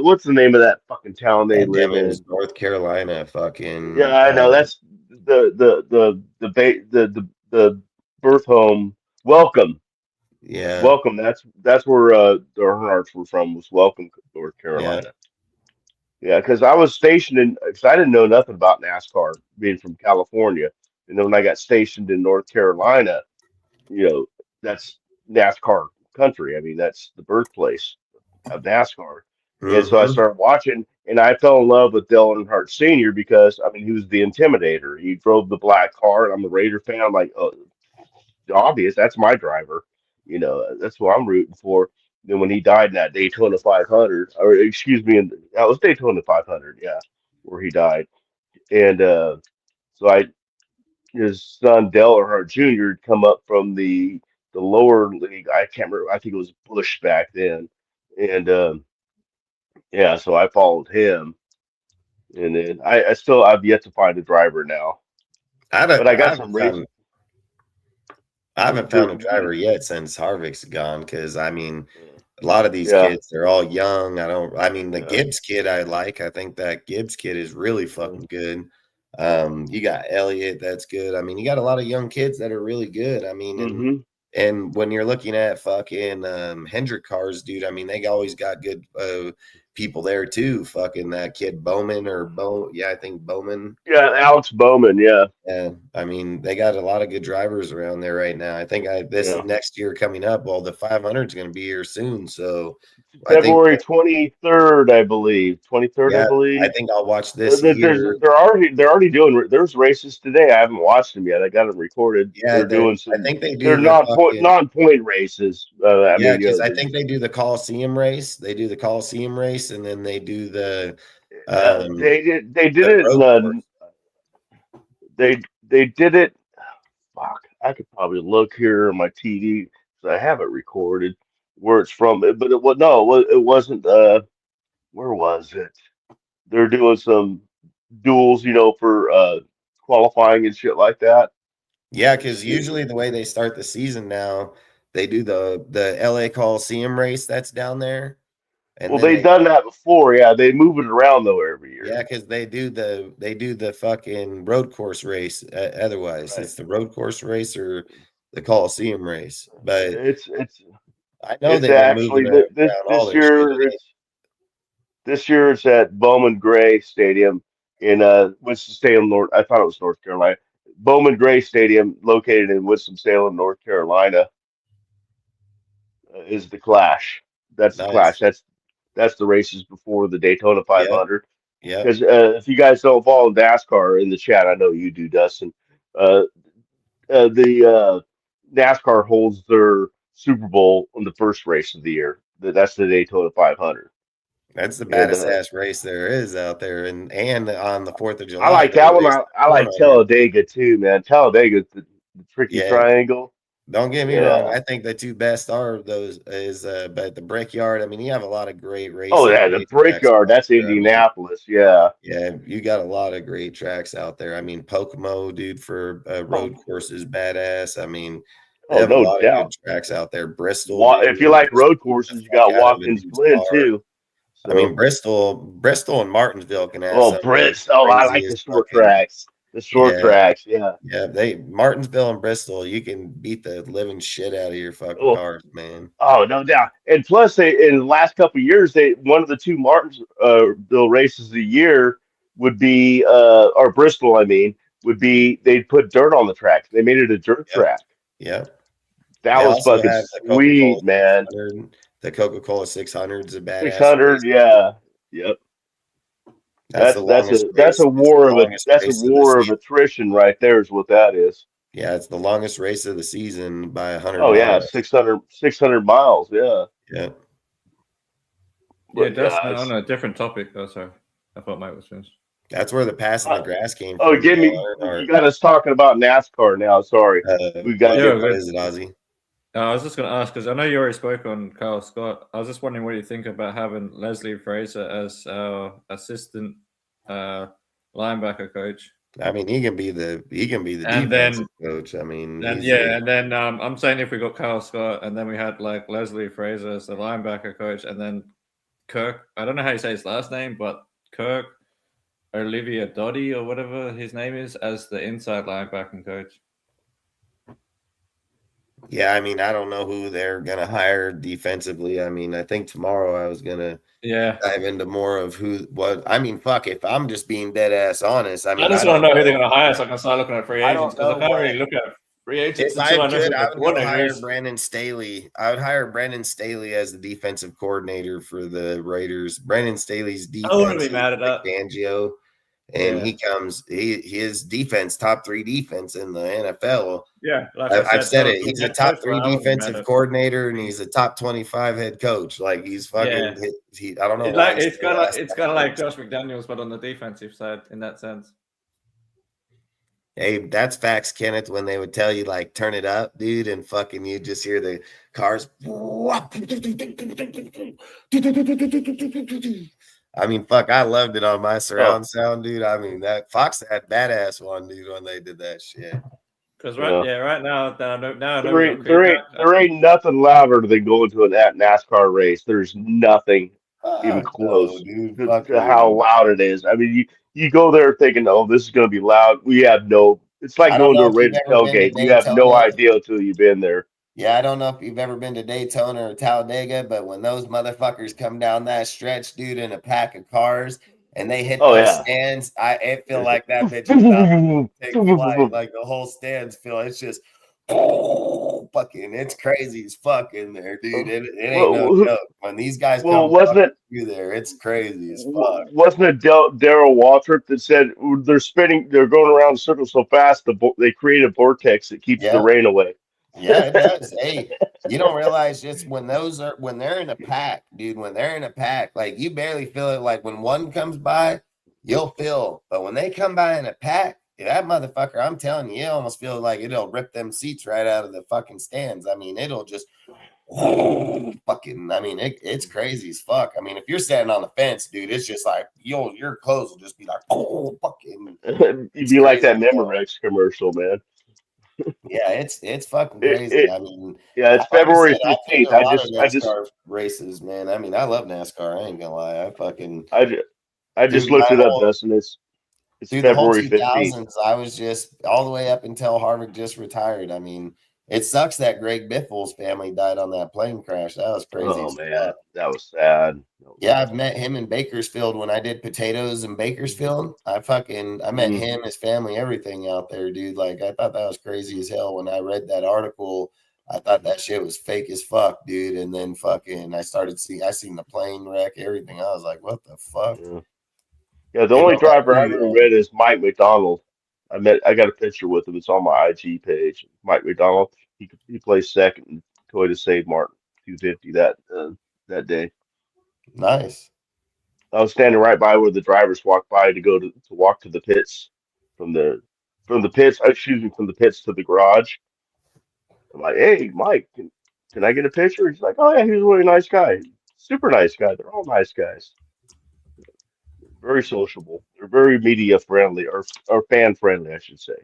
What's the name of that fucking town they God damn live it, it was in? North Carolina. Yeah, Fucking I know. That's the birth home. Welcome, yeah, welcome. That's where the Earnhardts were from. Was Welcome, North yeah. Carolina. Yeah, because I was stationed in. Because I didn't know nothing about NASCAR, being from California, and then when I got stationed in North Carolina, you know, that's NASCAR country. I mean, that's the birthplace of NASCAR. And so I Mm-hmm. started watching, and I fell in love with Dale Earnhardt Sr. because I mean he was the intimidator. He drove the black car, and I'm a Raider fan. I'm like, oh, obvious, that's my driver. That's who I'm rooting for. Then when he died in that Daytona 500, or excuse me, that was Daytona 500, yeah, where he died. And so his son Dale Earnhardt Jr. had come up from the lower league. I can't remember. I think it was Bush back then, and yeah, so I followed him, and then I've yet to find a driver now, but I got some race. I haven't found a The driver yet since Harvick's gone. Because I mean, a lot of these yeah, kids, they're all young. I mean, the yeah, Gibbs kid I like. I think that Gibbs kid is really yeah. fucking good. You got Elliott, that's good. I mean, you got a lot of young kids that are really good. I mean, Mm-hmm. and when you're looking at fucking Hendrick cars, dude, I mean, they always got good people there too. Fucking that kid yeah, I think Bowman. Yeah, Alex Bowman. Yeah, Yeah, I mean, they got a lot of good drivers around there right now. I think this yeah. next year coming up, well, the 500 is going to be here soon. So I think, February 23rd, I believe. 23rd, I yeah, I believe. think I'll watch this year. They're already doing. There's races today. I haven't watched them yet. I got them recorded. Yeah, They're doing I some. think they They're do the fucking, non-point races. I yeah, mean, because I they're think just they do the Coliseum race. They do the Coliseum race, and then they do um they did the it. road course. They did it. Fuck, I could probably look here on my TV. So I have it recorded where it's from. But it wasn't. Where was it? They're doing some duels, for qualifying and shit like that. Yeah, Let's because see. usually the way they start the season now, they do the LA Coliseum race that's down there, and Well, then they've done that before. Yeah, they move it around though every year. because they do the fucking road course race. Otherwise, Right. it's the road course race or the Coliseum race. But It's I know it's they've been moving actually this around all this their shit. year it's at Bowman Gray Stadium in Winston-Salem, North. I thought it was North Carolina. Bowman Gray Stadium, located in Winston-Salem, North Carolina, is the Clash. That's the Clash. Nice. That's the races before the Daytona Yep. 500. Yep. Because if you guys don't follow NASCAR in the chat, I know you do, Dustin. Uh, the NASCAR holds their Super Bowl on the first race of the year. That's the Daytona 500. That's the And baddest ass race there is out there, and on the 4th of I July like they that one. race I the like 400. Talladega too, man. Talladega's the tricky Yeah, triangle. don't get me wrong. Yeah. I think the two best are those but the Brickyard. I mean, you have a lot of great Oh, racing yeah, the racetracks Brickyard. out That's there. I mean, Indianapolis. Yeah. yeah, you got a lot of great tracks out there. I mean, Pocomo, dude, for road Oh, courses, badass. I mean, they oh, have a no lot of good doubt. tracks out there. Bristol, dude, If you man, like Bristol road beat the courses, you got fuck out of a Watkins dude's Glen car. too. I mean, So, Bristol and Martinsville can have oh, some of the Brits. Oh, I like the craziest short fucking tracks. The short yeah. tracks. Yeah. Yeah, they Martinsville and Bristol, you can beat the living shit out of your fucking Oh, cars, man. oh, no doubt. And plus, in the last couple of years, one of the two Martinsville races a year would be, or Bristol, I mean, would be they'd put dirt on the track. They made it a dirt Yep, track. yep. That They was also fucking have the Coca-Cola sweet, man. 600. The Coca-Cola 600 is a badass 600, race. yeah, yep. That's the longest That's race. a It's the war of longest race of the season. attrition right there is what that is. Yeah, it's the longest race of the season by 100 Oh yeah, miles. 600 miles, yeah. Yeah. Yeah, But that's yeah, on a different topic. Oh, sorry. I thought Mike was finished. That's where the pass in uh, the grass came oh, from, give me. Dale You Earnhart. got us talking about NASCAR now. Sorry, we got to What, get. Yeah, what good. is it, Ozzy? I was just going to ask because I know you already spoke on Kyle Scott. I was just wondering what you think about having Leslie Fraser as our assistant linebacker coach. I mean, he can be the And defensive coach. I mean, then he's the, and then I'm saying if we got Kyle Scott and then we had like Leslie Fraser as the linebacker coach, and then Kirk. I don't know how you say his last name, but Kirk Olivia Doddy or whatever his name is as the inside linebacking coach. yeah. I mean, I don't know who they're gonna hire defensively. I mean, I think tomorrow I was gonna Yeah. dive into more of what. I mean, fuck. If I'm just being dead ass honest, I I mean, I just want don't to know who they're know. going to hire so I can start looking at free I agents don't because I know can't what. really look at free agents If I until I know who could, I the would go coordinator hire is. Brandon Staley. I would hire Brandon Staley as the defensive coordinator for the Raiders. Brandon Staley's I wouldn't defense be is mad at Vic that. Fangio, and Yeah. his defense top 3 defense in the NFL. Yeah. Like I I've said, said tell it. the He's a head top coach, 3 but I wouldn't be mad defensive at coordinator, and he's a top 25 head coach. Like he's fucking. Yeah. I don't know It's why like he's it's still kind of asked it's that kind of like coach. Josh McDaniels, but on the defensive side in that sense. Hey, that's facts, Kenneth. When they would tell you like turn it up, dude, and fucking you just hear the cars. I mean, fuck, I loved it on my Oh, surround sound, dude. I mean, that Fox had badass one, dude, when they did that shit. Because yeah. right now I know we got There ain't nothing louder than going to a NASCAR race. There's nothing even Fuck no, close dude. to how Fucking. loud it is. I mean, you go there thinking, oh, this is going to be loud. We have no. It's like I don't going to know a if you've Raiders ever been to tailgate. You have no Daytona. idea until you've been there. Yeah, I don't know if you've ever been to Daytona or Talladega, but when those motherfuckers come down that stretch, dude, in a pack of cars and they hit Oh those yeah. stands, I feel like that bitch is about to take flight. Like the whole stands feel it's just fucking it's crazy as fuck in there, dude. It ain't no Well, joke. When these guys well, come wasn't fucking it? through there, it's crazy as fuck. Wasn't it Daryl Waltrip that said they're going around in circles so fast they create a vortex that keeps the Yeah. rain away. Yeah, it does. Hey, you don't realize just when they're in a pack, dude, when they're in a pack, like you barely feel it. Like when one comes by, you'll feel, but when they come by in a pack, that motherfucker, I'm telling you, it almost feels like it'll rip them seats right out of the fucking stands. I mean, it'll just fucking, I mean, it's crazy as fuck. I mean, if you're standing on the fence, dude, it's just like your clothes will just be like, fucking. You'd be like that Memorex commercial, man. Yeah, it's fucking It, crazy. it I mean, yeah, it's like I said, February I've seen 15th. a lot of I just NASCAR races, man. I mean, I love NASCAR. I ain't gonna lie. I just Dude, looked it up, Dustin. It's through the whole February 15th. 2000s, I was just all the way up until Harvick just retired. I mean, it sucks that Greg Biffle's family died on that plane crash. That was crazy Oh as man, fuck. that was sad. Yeah, I've met him in Bakersfield when I did potatoes in Bakersfield. I met Mhm. him, his family, everything out there, dude. Like I thought that was crazy as hell when I read that article. I thought that shit was fake as fuck, dude. And then fucking I seen the plane wreck, everything. I was like, what the fuck? Yeah. Yeah, the It only don't matter driver who I you ever are. met is Mike McDonald. I got a picture with him. It's on my IG page. Mike McDonald. He plays second in Toyota Save Martin 250 that day. Nice. I was standing right by where the drivers walked by to walk to the pits from the pits. Excuse me, from the pits to the garage. I'm like, hey, Mike, can I get a picture? He's like, oh yeah, he's a really nice guy, super nice guy. They're all nice guys, very sociable. They're very media friendly or fan friendly, I should say.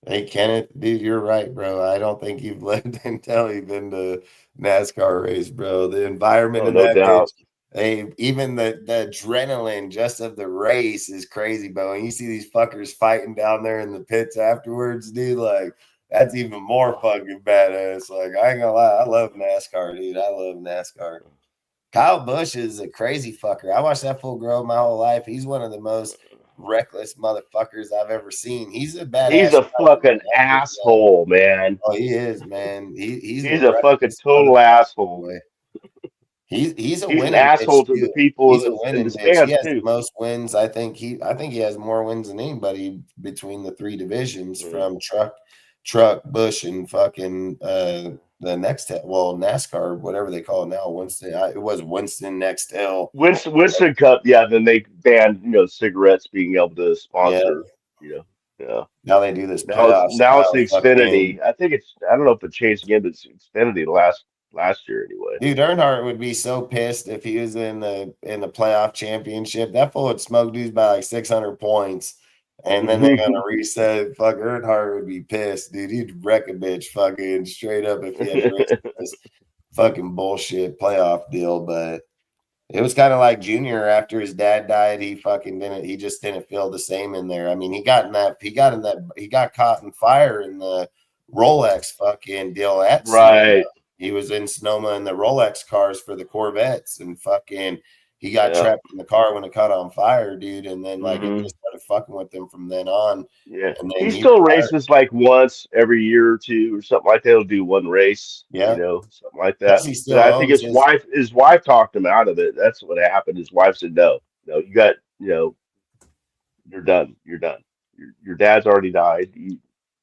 Hey Kenneth, dude, you're right, bro. I don't think you've lived until you've been to NASCAR race, bro. The environment Oh, in no that bitch, doubt. hey, even the adrenaline just of the race is crazy, bro. And you see these fuckers fighting down there in the pits afterwards, dude. Like that's even more fucking badass. Like I ain't gonna lie, I love NASCAR, dude. I love NASCAR. Kyle Busch is a crazy fucker. I watched that fool grow my whole life. He's one of the most reckless motherfuckers I've ever seen. He's a He's badass a driver, man. fucking asshole, man. Oh, he is, man. He's a He's a fucking reckless total motherfucker, asshole. boy. He's a He's an winning asshole bitch to the too. people He's a in winning the bitch. He stands has the too. most wins. I think he has more wins than anybody between the three divisions Mm. from truck, Bush, and fucking the next NASCAR, whatever they call it now. Winston, it was Winston Nextel. Winston Cup, yeah. Then they banned, cigarettes being able to Yeah. sponsor, yeah. Now they do this Now it's playoff now it's the style fucking. Xfinity. I don't know if it changed again, but it's Xfinity last year anyway. Dude, Earnhardt would be so pissed if he was in the playoff championship. That fool would smoke dudes by like 600 points, and then they're gonna reset. Fuck, Earnhardt would be pissed, dude. He'd wreck a bitch, fucking straight up if he had to race this fucking bullshit playoff deal. But it was kind of like Junior after his dad died. He fucking didn't. He just didn't feel the same in there. I mean, he got caught in fire in the Rolex fucking deal at Sonoma. Right. He was in Sonoma in the Rolex cars for the Corvettes, and fucking he got Yeah. trapped in the car when it caught on fire, dude. And then like it Hmm. just started fucking with him from then on. Yeah. And He then he still retired. races like once every year or two or something like that. He'll do one race, Yeah, something like plus that. he But still I think owns his. his wife talked him out of it. That's what happened. His wife said, no, no, you got, you're done. You're done. Your dad's already died.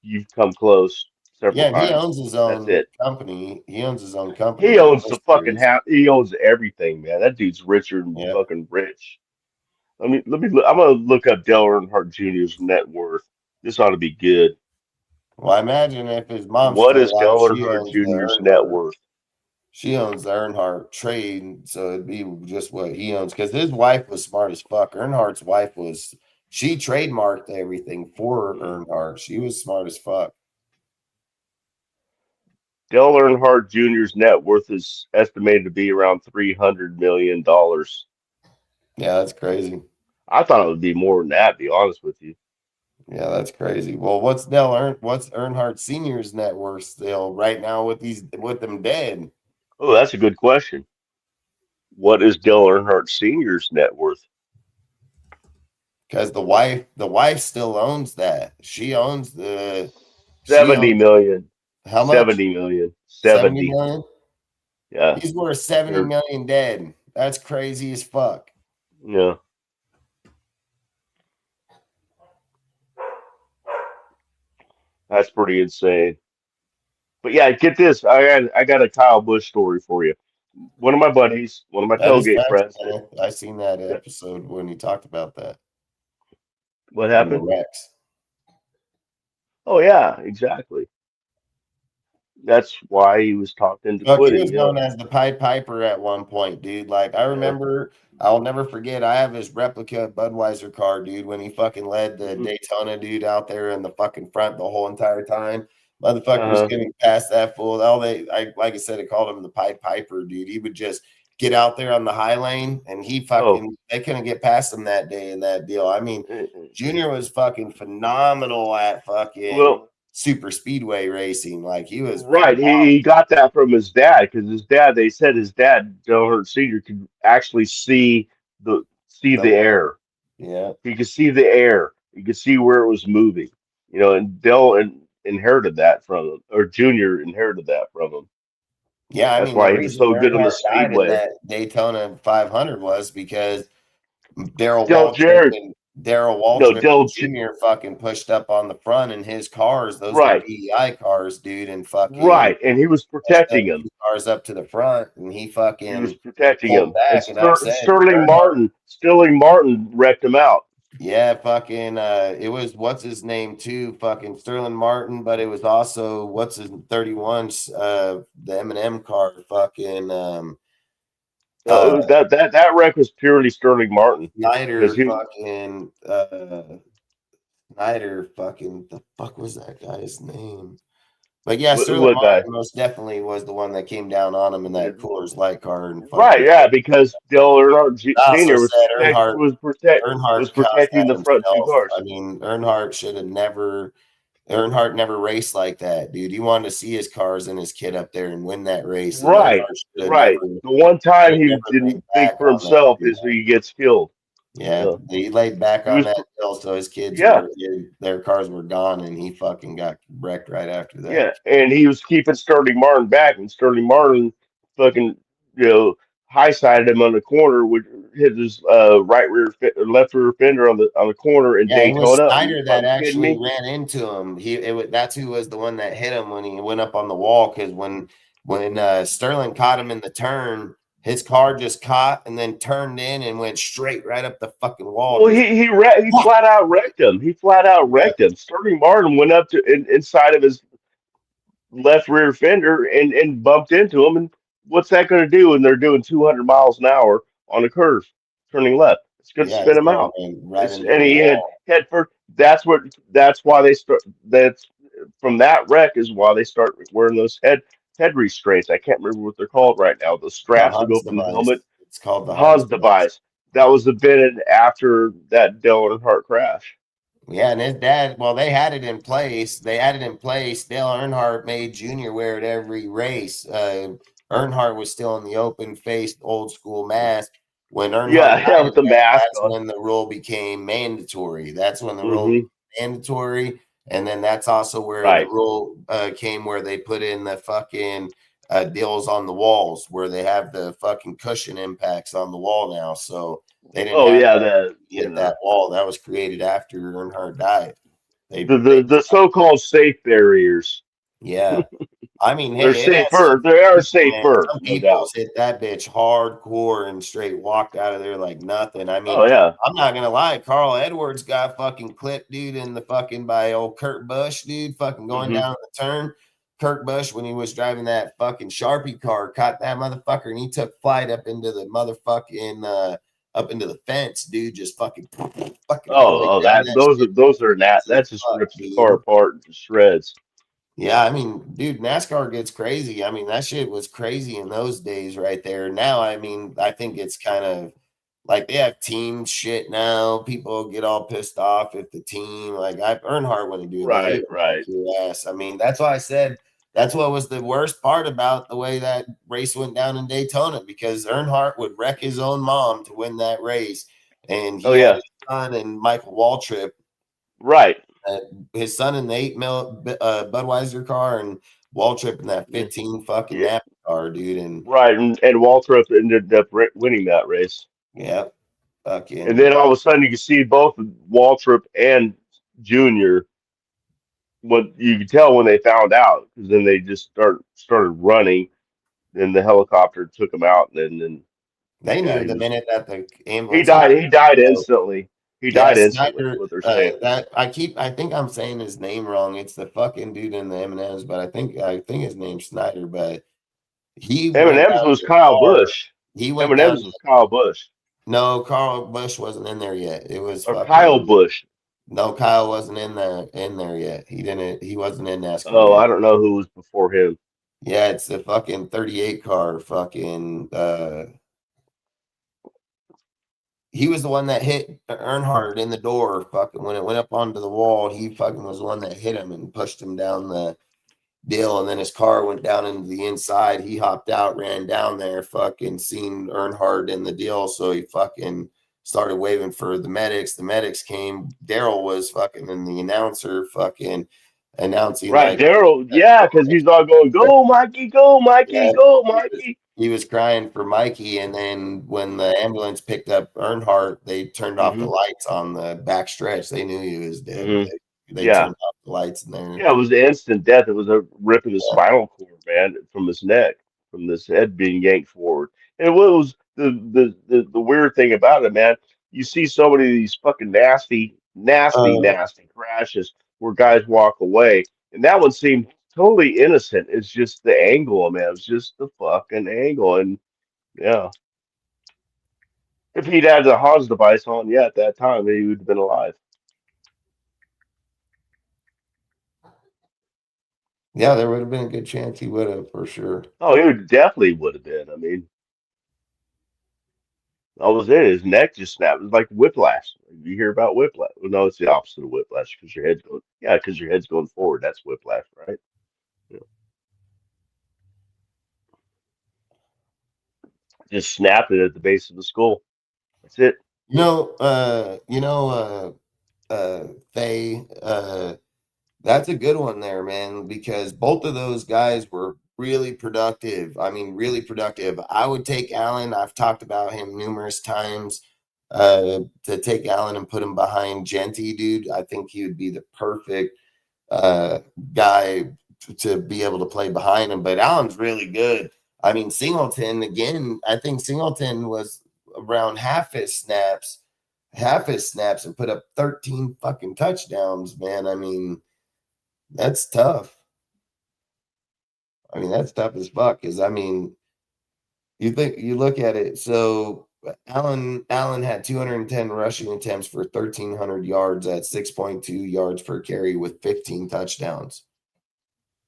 You've come close several Yeah, and he times. owns his That's own it. company. He owns his own company He in the owns the Bush fucking Series. house. He owns everything, man. That dude's richer than Yeah. fucking rich. Let me. I'm gonna look up Dale Earnhardt Jr.'s net worth. This ought to be good. Well, I imagine if his mom's What still is alive, Dale she Earnhardt owns the Jr.'s net Earnhardt. worth? She owns the Earnhardt trade, so it'd be just what he owns. Because his wife was smart as fuck. Earnhardt's wife she trademarked everything for Earnhardt. She was smart as fuck. Dale Earnhardt Jr.'s net worth is estimated to be around $300 million. Yeah, that's crazy. I thought it would be more than that. To be honest with you. Yeah, that's crazy. Well, what's Earnhardt Senior's net worth still right now with them dead? Oh, that's a good question. What is Dale Earnhardt Sr.'s net worth? Because the wife still owns that. She owns she 70 owns million. how much? 70 million. 70 70. million? Yeah. He's worth 70 They're, million dead. That's crazy as fuck. yeah. That's pretty insane. But yeah, get this. I got a Kyle Busch story for you. One of my buddies, one of my That is tailgate facts, friends, man. I seen that episode when he talked about that. What from the happened? wrecks. Oh yeah, exactly. That's why he was talked into Look, he quitting. was known as the Pied Piper at one point, dude. Like, I Yeah. remember, I'll never forget, I have his replica Budweiser car, dude, when he fucking led the Hmm. Daytona dude out there in the fucking front the whole entire time. Motherfucker was Uh-huh. getting past that fool. Like I said, I called him the Pied Piper, dude. He would just get out there on the high lane and Oh. they couldn't get past him that day in that deal. I mean, uh, Junior was fucking phenomenal at fucking Well, super speedway racing. Like, he was right. He got that from his dad because his dad. They said his dad, Dale Earnhardt Sr., could actually see the phenomenal. air. Yeah. He could see the air. He could see where it was moving. And Dell inherited that from him, or Junior inherited that from him. Yeah, I That's mean, the why he was reason so good on the Earnhardt died in speedway. that Daytona 500 was because Daryl Dell Waltrip Jarrett, and Daryl no, Waltrip Dell, Jr. fucking pushed up on the front in his cars. Those were right, DEI cars, dude, and fucking right, and he was pushed up protecting him. two cars up to the front, and he He was fucking protecting pulled him, and back and upset Earnhardt. Sterling Martin wrecked him out. Yeah, fucking it was what's his name too, fucking Sterling Martin, but it was also what's his 31 the M&M car, fucking uh That wreck was purely Sterling Martin because Snyder he fucking Snyder fucking the fuck was that guy's name? But yeah, Sterling what guy. Martin most definitely was the one that came down on him in that Coors Light car and Right, fucking yeah, because Dale Earnhardt I also Senior said Earnhardt was caused protecting that the front two himself. cars. I mean, Earnhardt never raced like that, dude. He wanted to see his cars and his kid up there and win that race, and Right, Earnhart right. The one should time have he never laid didn't think back for on that, himself dude. is he gets killed. Yeah, Yeah, he laid back he on was. that hill, so his kids Yeah, their cars were gone, and he fucking got wrecked right after that. yeah, and he was keeping Sterling Martin back, and Sterling Martin fucking high sided him on the corner, which hit his left rear fender on the corner in Yeah, it was Daytona. Are you Snyder that fucking kidding actually me? ran into him. That's who was the one that hit him when he went up on the wall. Because when Sterling caught him in the turn, his car just caught and then turned in and went straight right up the fucking wall. Well, Just he flat out wrecked him. He flat out yeah, wrecked him. Sterling Martin went up to inside of his left rear fender and bumped into him. And what's that going to do when they're doing 200 miles an hour on a curve, turning left? It's going to yeah, spin he's him going out. right into And the he had wall. head first. That's why they start. That's from that wreck is why they start wearing those head restraints. I can't remember what they're called right now. The The straps that go Hans from the device. helmet. It's called the Hans Hans device. device. That was invented after that Dale Earnhardt crash. Yeah, and his dad, well, they had it in place. They had it in place. Dale Earnhardt made Junior wear it every race. Earnhardt was still in the open faced old school mask. When Earnhardt Yeah, yeah, died, with the mask that's on. when the rule became mandatory. That's when the rule Hmm. became mandatory. And then that's also where the Right. rule came where they put in the fucking deals on the walls where they have the fucking cushion impacts on the wall now. So they didn't Oh have yeah, that hit that wall. That was created after Earnhardt died. They the so-called safe barriers. yeah. I mean, They're hey, it had safer. some They are people, man. safer, Some no doubt. people's hit that bitch hardcore and straight walked out of there like nothing. I mean, Oh yeah. I'm not gonna lie, Carl Edwards got fucking clipped, dude, in the fucking by old Kurt Busch, dude, fucking going Hmm. down the turn. Kurt Busch, when he was driving that fucking Sharpie car, caught that motherfucker and he took flight up into the motherfucking up into the fence, dude. Just fucking all the way Oh, down that that shit. those are Easy as that just fuck, rips the car dude. apart into shreds. Yeah, I mean, dude, NASCAR gets crazy. I mean, that shit was crazy in those days right there. Now, I mean, I think it's kind of like they have team shit now. People get all pissed off if the team, like Earnhardt wouldn't do that. He Right, would kick right. your ass. I mean, that's why I said that's what was the worst part about the way that race went down in Daytona because Earnhardt would wreck his own mom to win that race. And Oh he had yeah. his son and Michael Waltrip Right. his son in the 8 mil Budweiser car and Waltrip in that Yeah. 15 fucking Yeah. Napa car, dude. And Right. And Waltrip ended up winning that race. yeah, And then fucking all of a sudden you can see both Waltrip and Junior. What you could tell when they found out because then they just started running. Then the helicopter took him out, and then they yeah, knew the minute that the he ambulance came. died. He died instantly. He Yeah, died instantly. Is Snyder. what they're saying. That I think I'm saying his name wrong. It's the fucking dude in the M&Ms, but I think his name's Snyder. But he went Eminem's down was to the Kyle car. Bush. He went down. Eminem's was Kyle Bush No, Carl Bush wasn't in there yet. It was or Kyle fucking. Bush. No, Kyle wasn't in there yet. He didn't. He wasn't in NASCAR Oh, yet. I don't know who was before him. Yeah, it's the fucking 38 car. Fucking. He was the one that hit Earnhardt in the door. Fucking when it went up onto the wall, he fucking was the one that hit him and pushed him down the deal. And then his car went down into the inside. He hopped out, ran down there, fucking seen Earnhardt in the deal. So he fucking started waving for the medics. The medics came. Daryl was fucking in the announcer, fucking announcing Right, like, Daryl. Yeah, because he's all going, "Go, Mikey! Go, Mikey! yeah, Go, he was Mikey!" he was crying for Mikey, and then when the ambulance picked up Earnhardt, they turned off the Hmm. lights on the back stretch. They knew he was dead. Hmm. They Yeah, turned off the lights in there. yeah. It was the instant death. It was a rip of the Yeah. spinal cord, man, from his neck, from his head being yanked forward. And it was the weird thing about it, man. You see so many of these fucking nasty, nasty, Uh, nasty crashes where guys walk away, and that one seemed totally innocent. It's just the angle, man. It's just the fucking angle, and yeah. If he'd had the Haas device on, yeah, at that time, he would have been alive. yeah, there would have been a good chance he would have for sure. Oh, he would definitely would have been. I mean, all was it. His neck just snapped. It was like whiplash. You hear about whiplash? Well, no, it's the opposite of whiplash because your head's going. Yeah, because your head's going forward. That's whiplash, right? Yeah. Just snapped it at the base of the skull. That's it. They that's a good one there, man, because both of those guys were really productive. I mean, really productive. I would take Allen. I've talked about him numerous times. To take Allen and put him behind Jeanty, dude. I think he would be the perfect uh, guy to be able to play behind him. But Allen's really good. I mean, Singleton again. I think Singleton was around half his snaps, and put up 13 fucking touchdowns. Man, I mean, that's tough. I mean, that's tough as fuck. Because I mean, you look at it. So Allen had 210 rushing attempts for 1,300 yards at 6.2 yards per carry with 15 touchdowns.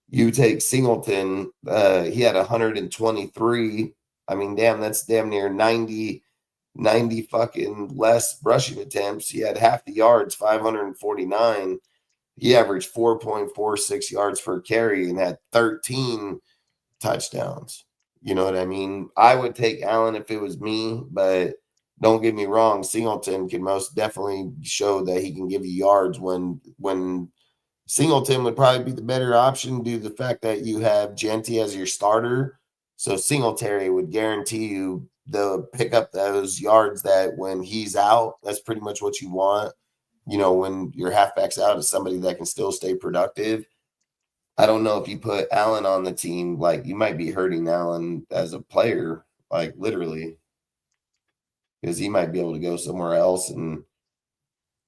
You take Singleton, he had 123. I mean, damn, that's damn near 90 fucking less rushing attempts. He had half the yards, 549. He averaged 4.46 yards per carry and had 13 touchdowns. You know what I mean? I would take Allen if it was me, but don't get me wrong, Singleton can most definitely show that he can give you yards when Singleton would probably be the better option due to the fact that you have Jeanty as your starter. So Singletary would guarantee you the pick up those yards that when he's out, that's pretty much what you want. When your halfback's out is somebody that can still stay productive. I don't know if you put Allen on the team, like you might be hurting Allen as a player, like literally, because he might be able to go somewhere else. And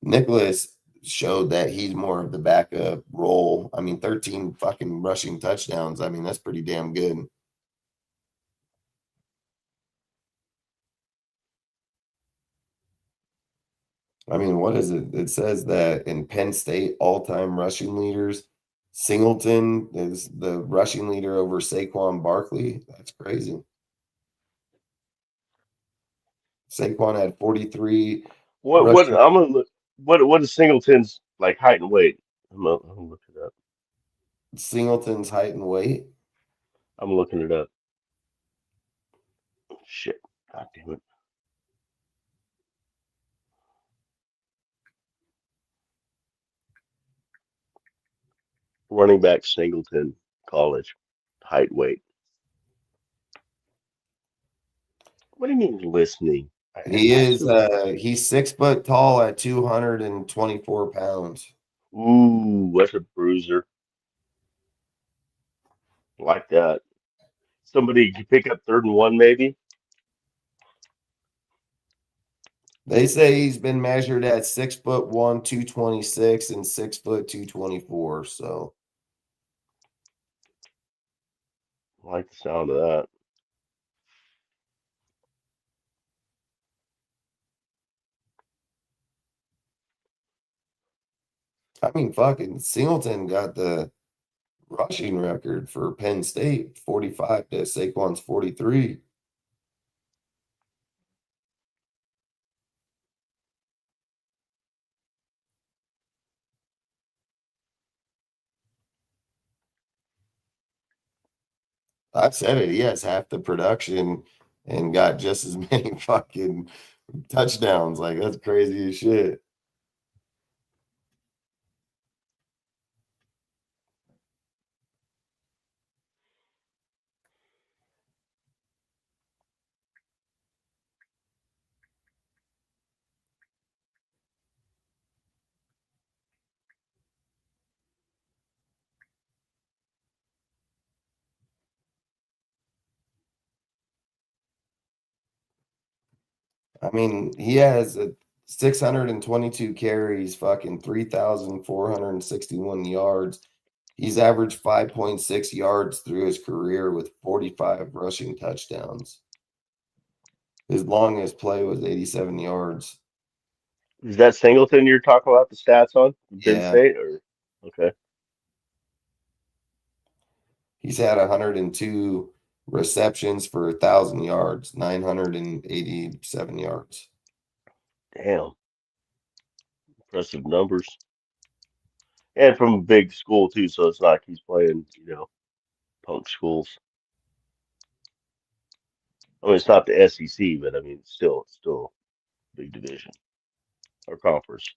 Nicholas showed that he's more of the backup role. I mean, 13 fucking rushing touchdowns. I mean, that's pretty damn good. I mean, what is it? It says that in Penn State, all-time rushing leaders, Singleton is the rushing leader over Saquon Barkley. That's crazy. Saquon had 43 What rushing. I'm gonna look. What is Singleton's like height and weight? I'm gonna look it up. Singleton's height and weight. I'm looking it up. Shit. God damn it. Running back Singleton, college, height, weight. What do you mean listening? He I is assume. he's 6 foot tall at 224 pounds. Ooh, that's a bruiser. Like that. Somebody could pick up 3rd and 1, maybe. They say he's been measured at 6'1", 226, and 6', 224. So I like the sound of that. I mean, fucking Singleton got the rushing record for Penn State, 45 to Saquon's 43. I've said it. He has half the production and got just as many fucking touchdowns. Like, that's crazy as shit. I mean, he has 622 carries, fucking 3,461 yards. He's averaged 5.6 yards through his career with 45 rushing touchdowns. His longest play was 87 yards. Is that Singleton you're talking about the stats on from Penn Yeah. State? Or okay. He's had 102 receptions for 1,000 yards, 987 yards. Damn. Impressive numbers. And from a big school too, so it's not like he's playing, punk schools. I mean, it's not the SEC, but I mean, it's still big division or conference.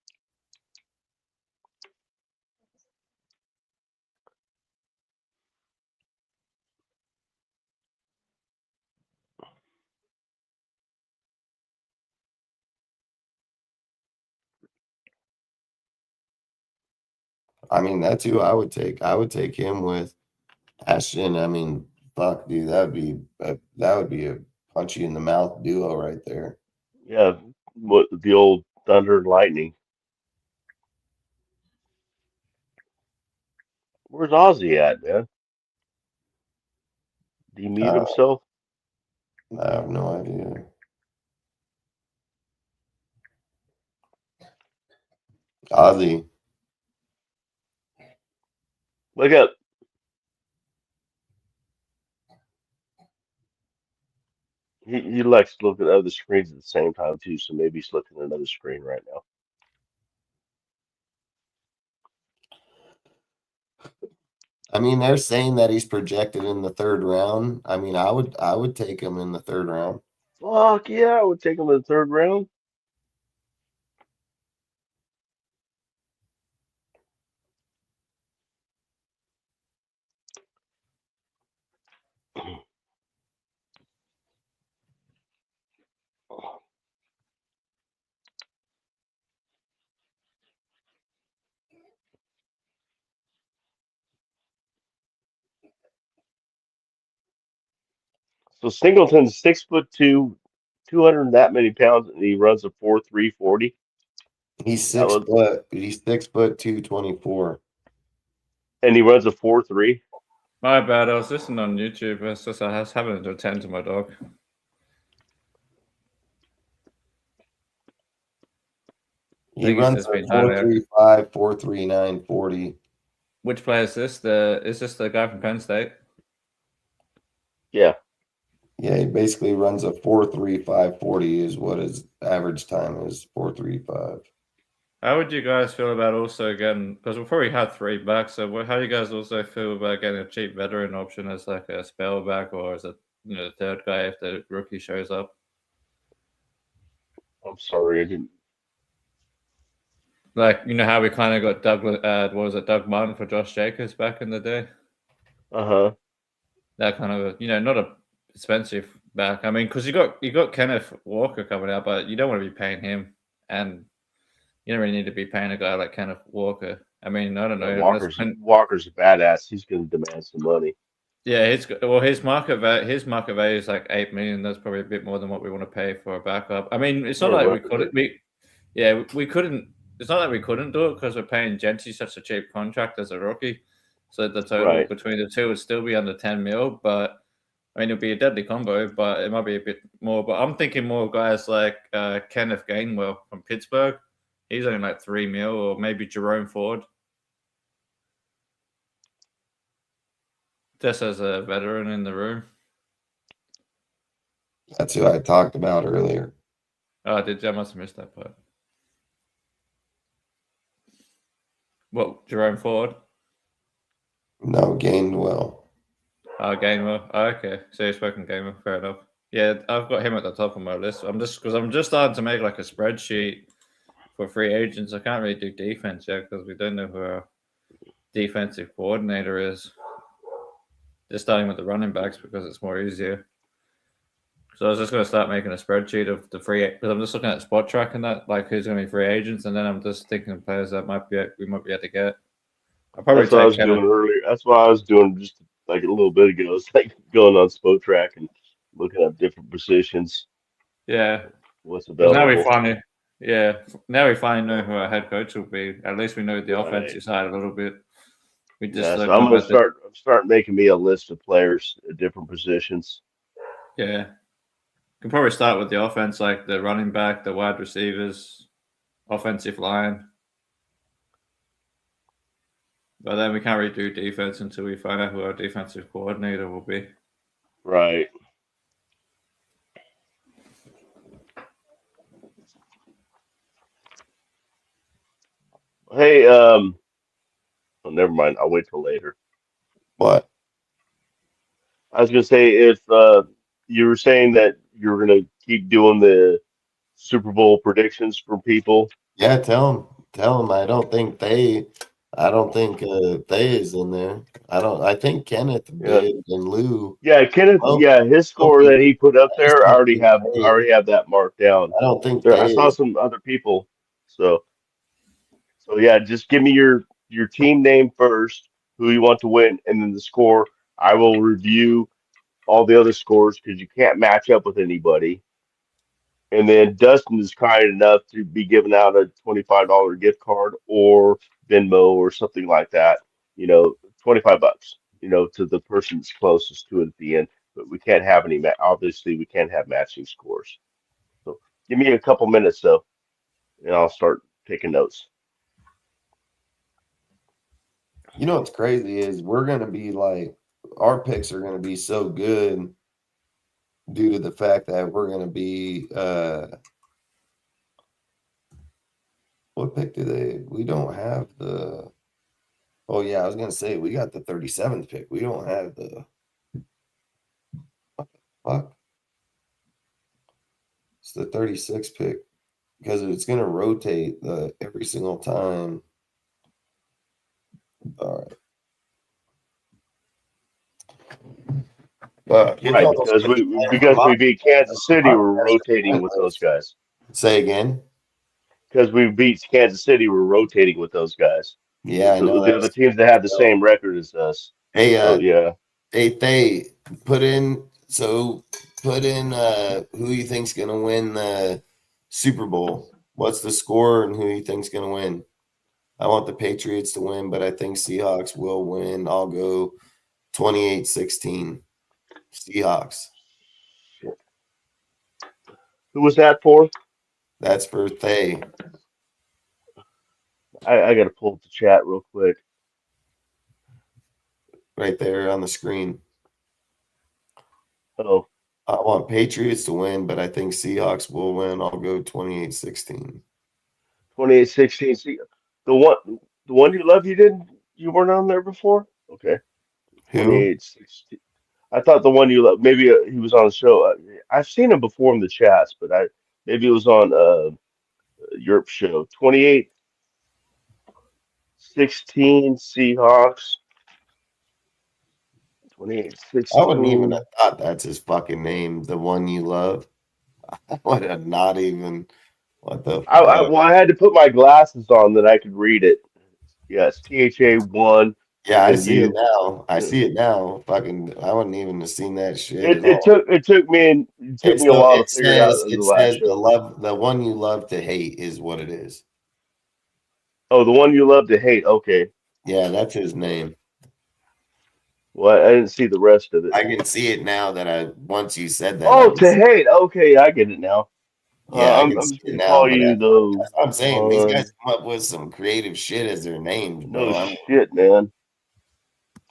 I mean, that's who I would take. I would take him with Ashton. I mean, fuck, dude, that would be a punch you in the mouth duo right there. Yeah, what the old Thunder and Lightning. Where's Ozzy at, man? Did he mute himself? I have no idea. Ozzy. Look up. He likes to look at other screens at the same time too, so maybe he's looking at another screen right now. I mean, they're saying that he's projected in the 3rd round. I mean, I would take him in the 3rd round. Fuck yeah, I would take him in the 3rd round. So Singleton's 6'2", 200 and that many pounds, and he runs a 4.3 40. He's 6 foot. He's 6', 224. And he runs a 4.3. My bad. I was listening on YouTube. It's just I was having to attend to my dog. He runs a 4.35, 4.39, 40. Which player is this? Is this the guy from Penn State? Yeah. Yeah, he basically runs a 4.35, 40 is what his average time is, 4.35. How would you guys feel about also getting, because we'll probably have 3 backs, so how do you guys also feel about getting a cheap veteran option as like a spell back, or as a the 3rd guy if the rookie shows up? I'm sorry, I didn't. Like, how we kind of got Doug Martin for Josh Jacobs back in the day? Uh-huh. That kind of, not a expensive back. I mean, because you got Kenneth Walker coming out, but you don't want to be paying him, and you don't really need to be paying a guy like Kenneth Walker. I mean, I don't know. Walker's a badass. He's going to demand some money. Yeah, his market value is like 8 million. That's probably a bit more than what we want to pay for a backup. I mean, it's not like we couldn't. We couldn't. It's not that we couldn't do it because we're paying Jeanty such a cheap contract as a rookie. So the total between the two would still be under 10 mil. But I mean, it'd be a deadly combo. But it might be a bit more. But I'm thinking more guys like Kenneth Gainwell from Pittsburgh. He's only like 3 mil, or maybe Jerome Ford. Just as a veteran in the room. That's who I talked about earlier. Oh, I must have missed that part. What, Jerome Ford? No, Gainwell. Oh, Gainwell. Oh, okay. So you've spoken Gainwell. Fair enough. Yeah, I've got him at the top of my list. I'm just starting to make like a spreadsheet for free agents. I can't really do defense yet because we don't know who our defensive coordinator is. Just starting with the running backs because it's more easier. So I was just going to start making a spreadsheet of the free, because I'm just looking at spot track and that, like who's going to be free agents, and then I'm just thinking of players that we might be able to get. I'll probably That's what I was doing earlier. That's what I was doing just like a little bit ago. It's like going on spot track and looking at different positions. Yeah. What's available. Now we finally know who our head coach will be. At least we know the offensive side a little bit. We just so I'm going to start making me a list of players at different positions. Yeah. You can probably start with the offense, like the running back, the wide receivers, offensive line. But then we can't really do defense until we find out who our defensive coordinator will be. Right. Hey, oh, never mind. I'll wait till later. What? I was going to say, if you were saying that you're going to keep doing the Super Bowl predictions for people. Yeah, tell them. I don't think Thay is in there. I think Kenneth did and Lou. Yeah, Kenneth. His score that he put up there, I already have that marked down. I don't think I saw some other people. So yeah, just give me your team name first, who you want to win, and then the score. I will review all the other scores because you can't match up with anybody. And then Dustin is kind enough to be giving out a $25 gift card or Venmo or something like that. $25. To the person that's closest to it at the end. But we can't have obviously we can't have matching scores. So give me a couple minutes though, and I'll start taking notes. You know what's crazy is we're gonna be like, our picks are gonna be so good due to the fact that we're gonna be what pick we don't have the oh yeah, I was gonna say we got the 37th pick. We don't have the what the fuck? It's the 36th pick because it's gonna rotate every single time. All right. Right, because we beat Kansas City, we're rotating with those guys. Say again. Because we beat Kansas City, we're rotating with those guys. Yeah, I know. The other teams that have the same record as us. Hey, yeah. Hey, Thay, put in who you think's gonna win the Super Bowl. What's the score and who you think's gonna win? I want the Patriots to win, but I think Seahawks will win. I'll go 28-16. Seahawks. Who was that for? That's for Thay. I got to pull up the chat real quick. Right there on the screen. Oh. I want Patriots to win, but I think Seahawks will win. I'll go 28-16. 28-16. The one you love, you weren't on there before? Okay. 28-16. I thought the one you love, maybe he was on the show. I've seen him before in the chats, but maybe it was on Europe show. 28-16 Seahawks. 28-16. I wouldn't even have thought that's his fucking name, the one you love. I would have not even. What the fuck? I had to put my glasses on that I could read it. Yes, THA1 Yeah, I And see it you, now. I see it now. Fucking, I wouldn't even have seen that shit at it all. took it took me It's a the while to it figure it out says in it the last says the show. love the one you love to hate is what it is. Oh, the one you love to hate. Okay. Yeah, that's his name. Well, I didn't see the rest of it. I can see it now that I once you said that I Oh, can to see. hate. Okay, I get it now. Yeah, I can I'm see just it gonna now. call But you the that's what I'm saying. These guys one. come up with some creative shit as their names, No bro. shit, man.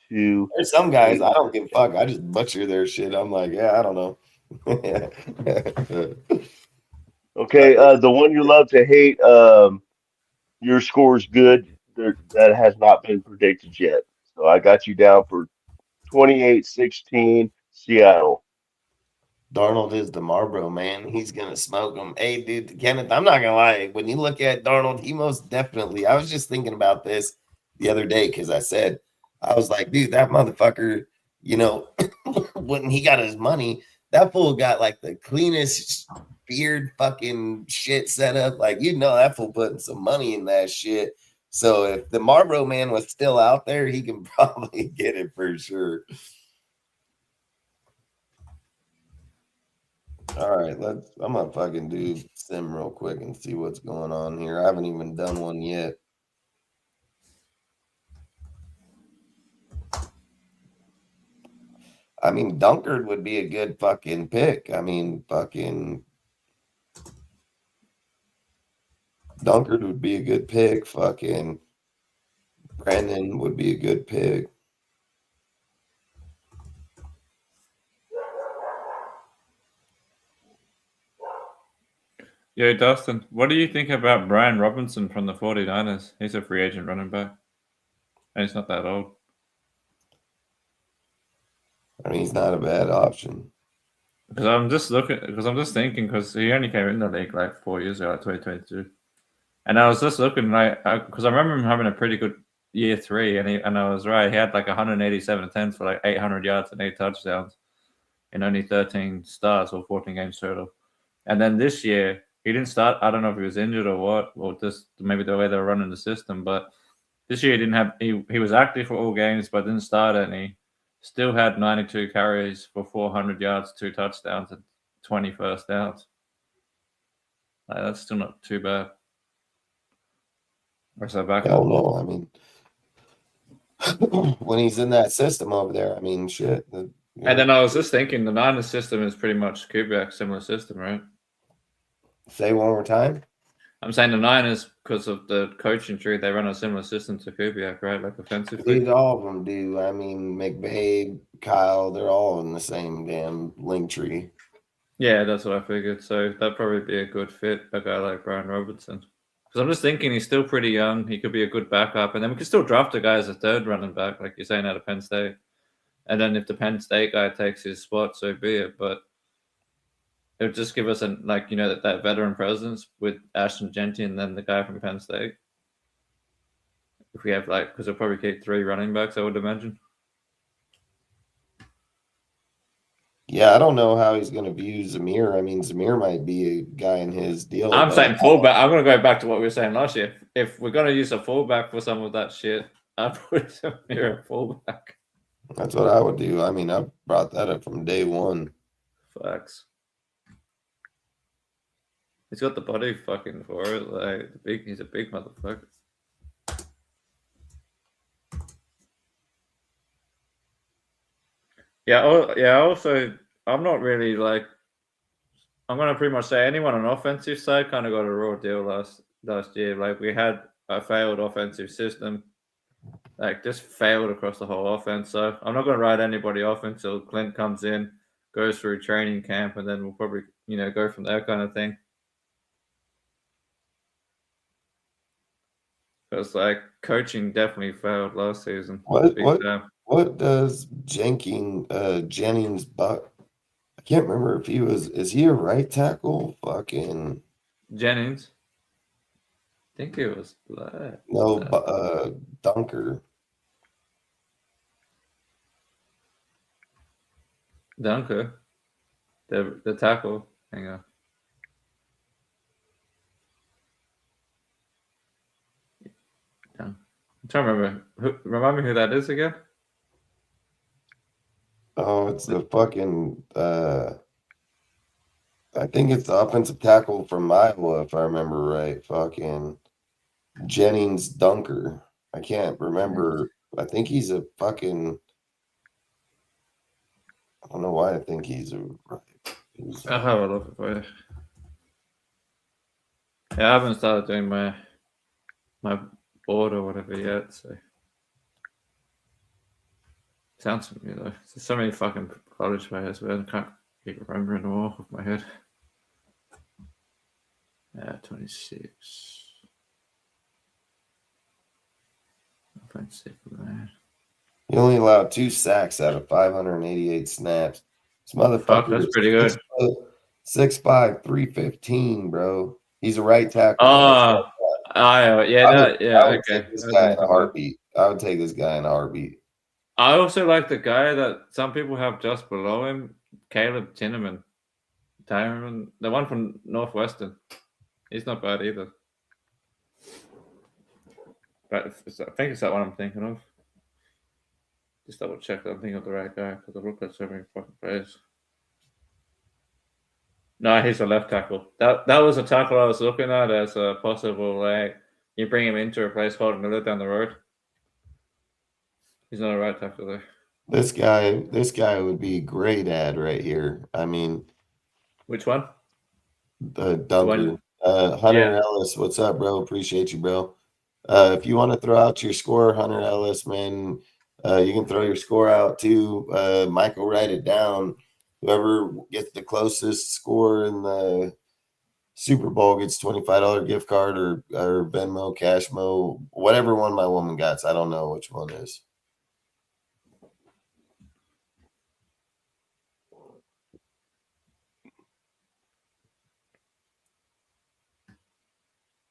To There's some guys I hate. don't give a fuck. I just butcher their shit. I'm like, yeah, I don't know. Okay, the one you love to hate. Your score's good. That has not been predicted yet. So I got you down for 28-16 Seattle. Darnold is the Marlboro man. He's gonna smoke them. Hey, dude, Kenneth, I'm not gonna lie. When you look at Darnold, he most definitely. I was just thinking about this the other day because I was like, dude, that motherfucker. You know, when he got his money, that fool got like the cleanest beard, fucking shit set up. Like, that fool putting some money in that shit. So if the Marlboro man was still out there, he can probably get it for sure. All right, I'm gonna fucking do sim real quick and see what's going on here. I haven't even done one yet. I mean, Dunkard would be a good fucking pick. I mean, fucking Dunkard would be a good pick. Fucking Brandon would be a good pick. Yeah, Dustin, what do you think about Brian Robinson from the 49ers? He's a free agent running back, and he's not that old. I mean, he's not a bad option. Because I'm just thinking, because he only came in the league like 4 years ago, like 2022. And I was just looking, because I remember him having a pretty good year three, and I was right. He had like 187 attempts for like 800 yards and 8 touchdowns in only 13 starts or 14 games total. And then this year, he didn't start. I don't know if he was injured or what, or just maybe the way they were running the system. But this year, he didn't have. He was active for all games, but didn't start any. Still had 92 carries for 400 yards, 2 touchdowns, and 20 first downs. Like, that's still not too bad. Where's that back? I don't know. I mean, when he's in that system over there, I mean, shit. And then I was just thinking, the Niners system is pretty much Kubiak, similar system, right? Say one more time. I'm saying the Niners, because of the coaching tree, they run a similar system to Kubiak, right? Like offensively. Dude, all of them do. I mean, McVay, Kyle, they're all in the same damn link tree. Yeah, that's what I figured. So that'd probably be a good fit, a guy like Brian Robertson. Because I'm just thinking he's still pretty young. He could be a good backup. And then we could still draft a guy as a third running back, like you're saying, out of Penn State. And then if the Penn State guy takes his spot, so be it. But it would just give us that veteran presence with Ashton Jeanty and then the guy from Penn State. If we have because we'll probably keep 3 running backs, I would imagine. Yeah, I don't know how he's going to view Zamir. I mean, Zamir might be a guy in his deal. I'm saying fullback. I'm going to go back to what we were saying last year. If we're going to use a fullback for some of that shit, I'd put Zamir a fullback. That's what I would do. I mean, I brought that up from day one. Facts. He's got the body fucking for it. He's a big motherfucker. Yeah. Also, I'm not really I'm going to pretty much say anyone on offensive side kind of got a raw deal last year. Like, we had a failed offensive system. Like, just failed across the whole offense. So I'm not going to write anybody off until Klint comes in, goes through training camp, and then we'll probably, go from there kind of thing. Because, coaching definitely failed last season. What does Jennings Buck? I can't remember if is he a right tackle? Fucking Jennings. I think it was no, Dunker. Dunker. The tackle. Hang on. trying to remember. Remind me who that is again? Oh, it's the fucking I think it's the offensive tackle from Iowa, if I remember right. Fucking Jennings Dunker. I can't remember. I think he's a fucking. I don't know why I think he's a. I'll have a look for you. Yeah, I haven't started doing my board or whatever yet, so sounds to me though. There's so many fucking college players, but I can't keep remembering them all off my head. Yeah, 26. Man. He only allowed 2 sacks out of 588 snaps. This motherfucker Fuck, that's pretty good. 6'5", 315, bro. He's a right tackle. Oh, Iowa. Yeah, I would okay. take this guy in a heartbeat. I would take this guy in a heartbeat. I also like the guy that some people have just below him, Caleb Tinneman. The one from Northwestern. He's not bad either. But I think it's that one I'm thinking of. Just double check that I'm thinking of the right guy because I've looked at so many fucking players. No, he's a left tackle. That was a tackle I was looking at as a possible, you bring him in to replace Holden Miller down the road. He's not a right tackle there. This guy would be a great ad right here. I mean, which one? The Dunker. Hunter Ellis, what's up, bro? Appreciate you, bro. If you want to throw out your score, Hunter Ellis, man, you can throw your score out too. Mike will write it down. Whoever gets the closest score in the Super Bowl gets $25 gift card or Venmo, Cashmo, whatever one my woman gets. I don't know which one is.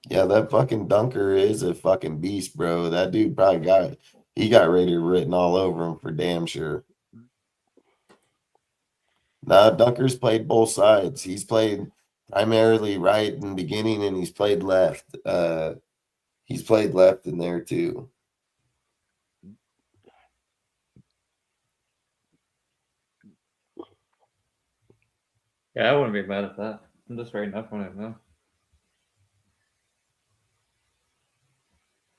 Yeah, that fucking Dunker is a fucking beast, bro. That dude probably got Raider written all over him for damn sure. Nah, Dunker's played both sides. He's played primarily right in the beginning, and he's played left. He's played left in there too. Yeah, I wouldn't be mad at that. I'm just writing up on it now.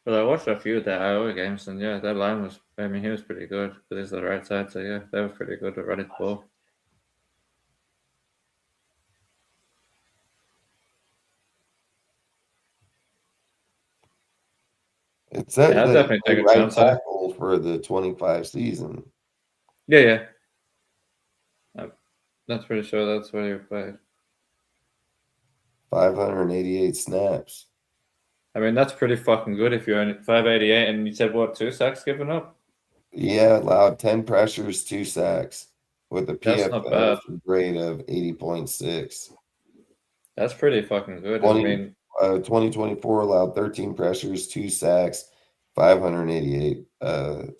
But I watched a few of the Iowa games, and yeah, that line was, I mean, he was pretty good, but he's the right side, so yeah, that was pretty good at running the ball. It says I'll definitely take a right chance on it. tackle for the 25 season. Yeah. That's pretty sure that's where he played. 588 snaps. I mean, that's pretty fucking good if you're only 588, and you said, what, 2 sacks given up? Yeah, allowed 10 pressures, 2 sacks with a PFF grade of 80.6. That's pretty fucking good. I mean, 2024 allowed 13 pressures, 2 sacks, 588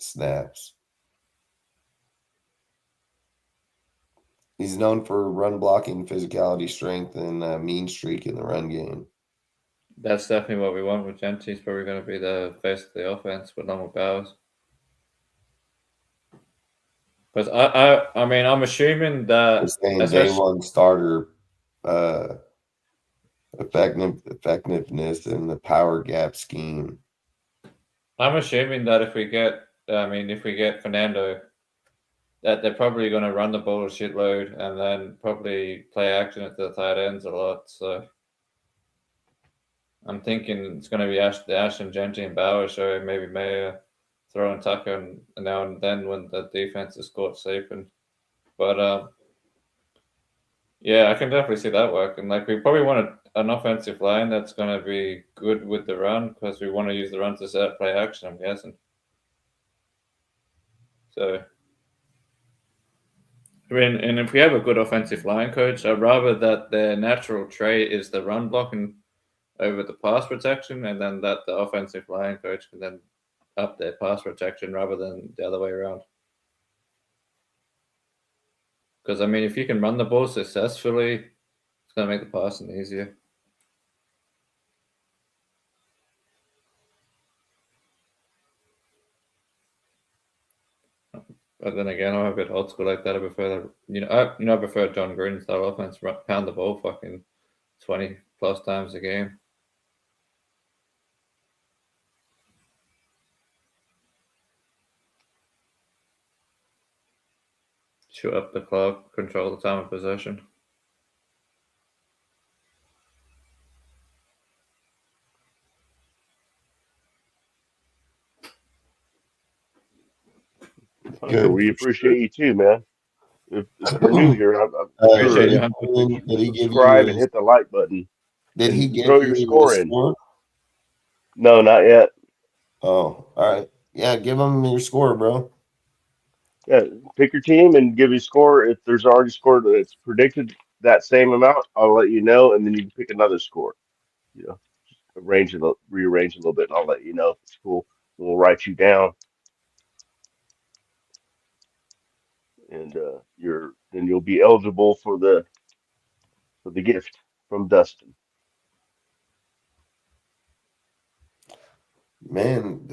snaps. He's known for run blocking, physicality, strength, and mean streak in the run game. That's definitely what we want with Jeanty. He's probably going to be the face of the offense with normal Bowers. Because I mean, I'm assuming that day one starter effectiveness in the power gap scheme. I'm assuming that if we get Fernando, that they're probably going to run the ball a shitload and then probably play action at the tight ends a lot. So I'm thinking it's going to be the Ashton Jeanty and Bauer show, maybe Mayer throwing Tucker and now and then when the defense is caught sleeping. But yeah, I can definitely see that working. Like, we probably want an offensive line that's going to be good with the run because we want to use the run to set up play action, I'm guessing. So, I mean, and if we have a good offensive line coach, I'd rather that their natural trait is the run blocking over the pass protection, and then that the offensive line coach can then up their pass protection rather than the other way around. Because, I mean, if you can run the ball successfully, it's going to make the passing easier. But then again, I'm a bit old school like that. I prefer I prefer John Gruden style offense, pound the ball fucking 20 plus times a game. Shoot up the clock, control the time of possession. Hunter, Good. we appreciate you too, man. If you're new here, I'm sure Appreciate you, Hunter. Did he give subscribe you and hit the like button did he and give throw your you a score in. score? No, not yet. Oh, all right. Yeah, give him your score, bro. Yeah, pick your team and give you a score. If there's already a score that's predicted that same amount, I'll let you know, and then you can pick another score. You know, rearrange a little bit, and I'll let you know if it's cool. We'll write you down, and you'll be eligible for the gift from Dustin. Man,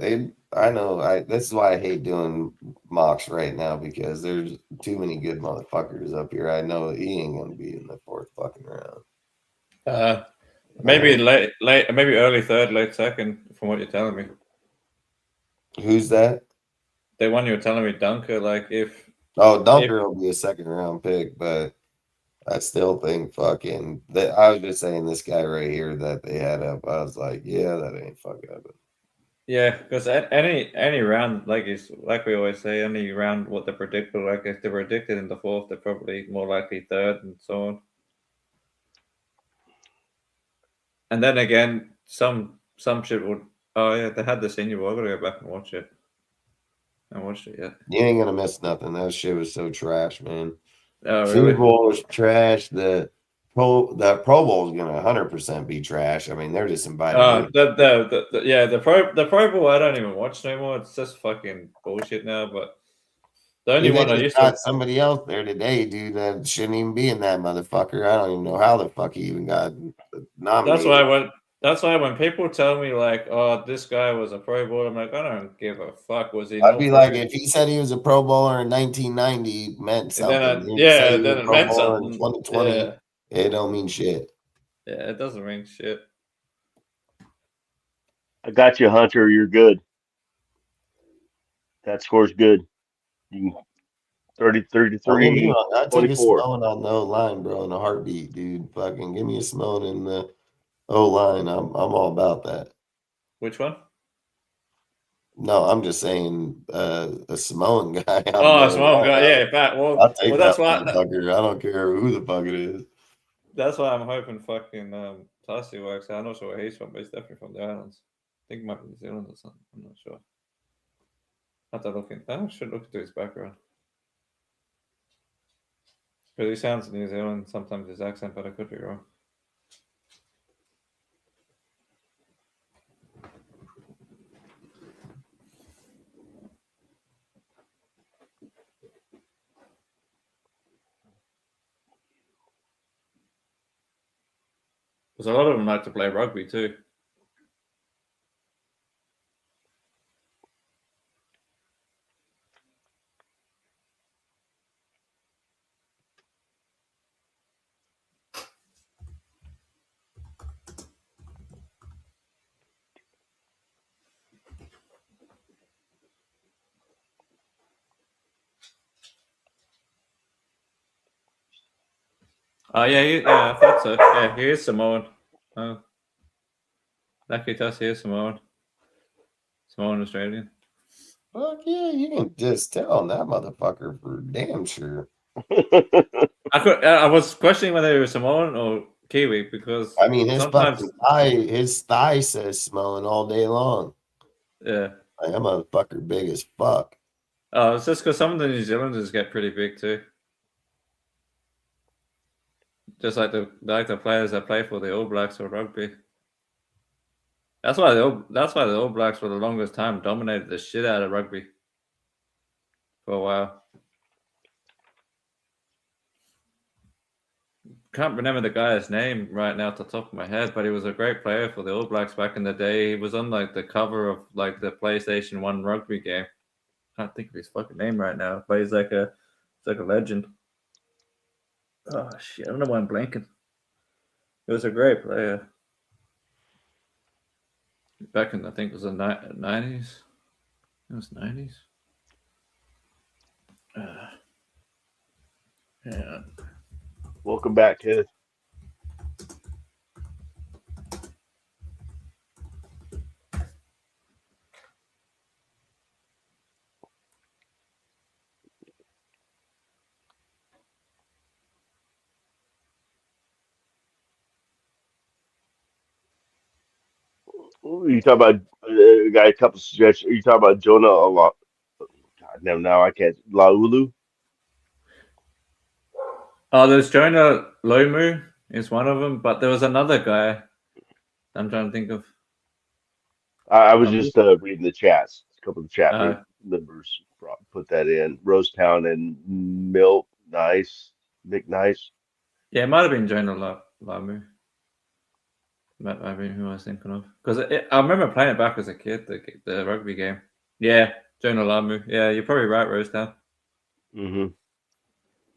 I know this is why I hate doing mocks right now because there's too many good motherfuckers up here. I know he ain't gonna be in the fourth fucking round. Maybe late, maybe early third, late second, from what you're telling me. Who's that? The one you were telling me, Dunker. Like if Dunker will be a second round pick, but I still think fucking that I was just saying this guy right here that they had up. I was like, yeah, that ain't fucking happening. Yeah, because any round, like we always say, any round what they predicted, like if they predicted in the fourth, they're probably more likely third and so on. And then again, some shit would. Oh yeah, they had the senior. I gotta go back and watch it. I haven't watched it yet. You ain't gonna miss nothing. That shit was so trash, man. Oh Super really? Bowl was trash. The Pro Bowl is gonna 100% be trash. I mean, they're just inviting. The Pro Bowl I don't even watch anymore. It's just fucking bullshit now. But the only They one I just used got to. somebody else there today, dude. That shouldn't even be in that motherfucker. I don't even know how the fuck he even got nominated. That's why when people tell me like, "Oh, this guy was a Pro Bowler," I'm like, I don't give a fuck. Was he? I'd be like, if he said he was a Pro Bowler in 1990, it meant something. If he said he was then a it Pro meant Bowler in something. 2020, Yeah, it don't mean shit. yeah, it doesn't mean shit. I got you, Hunter. You're good. That score's good. You can 30, Don't get me 33, wrong. I take a 24. Simone on the O line, bro, in a heartbeat, dude. Fucking give me a Simone in the O line. I'm all about that. Which one? No, I'm just saying a Samoan guy. Oh, Simone guy. Yeah, I'll take that's that why. motherfucker. I don't care who the fuck it is. That's why I'm hoping fucking Tassi works. I'm not sure where he's from, but he's definitely from the islands. I think he might be New Zealand or something. I'm not sure. I have to look in. I should look into his background. Because he sounds New Zealand, sometimes his accent, but I could be wrong. Because a lot of them like to play rugby too. Oh yeah, I thought so. Yeah, he is Samoan. Oh, lucky Tassi is Samoan. Samoan Australian. Fuck yeah, you can just tell on that motherfucker for damn sure. I was questioning whether he was Samoan or Kiwi because I mean, his sometimes thigh says Samoan all day long. yeah. Like, that motherfucker big as fuck. Oh, it's just because some of the New Zealanders get pretty big too. Just like the players that play for the All Blacks or rugby. That's why the All Blacks for the longest time dominated the shit out of rugby for a while. Can't remember the guy's name right now off the top of my head, but he was a great player for the All Blacks back in the day. He was on like the cover of like the PlayStation 1 rugby game. can't think of his fucking name right now, but he's like a legend. Oh shit! I don't know why I'm blanking. He was a great player back in, I think it was the 90s. It was 90s. Yeah. Welcome back, kid. You talk about got a couple suggestions. You talk about Jonah a lot. God damn, now I can't. Laulu. Oh, there's Jonah Lomu is one of them, but there was another guy I'm trying to think of. I was just reading the chats. A couple of the chat Uh, members put that in. Rosetown and Milt Nice, Mick Nice. yeah, it might have been Jonah Lomu. That might have been who I was thinking of. Because I remember playing it back as a kid, the rugby game. Yeah, Jonah Lamu. Yeah, you're probably right, Rosetown. Mm-hmm.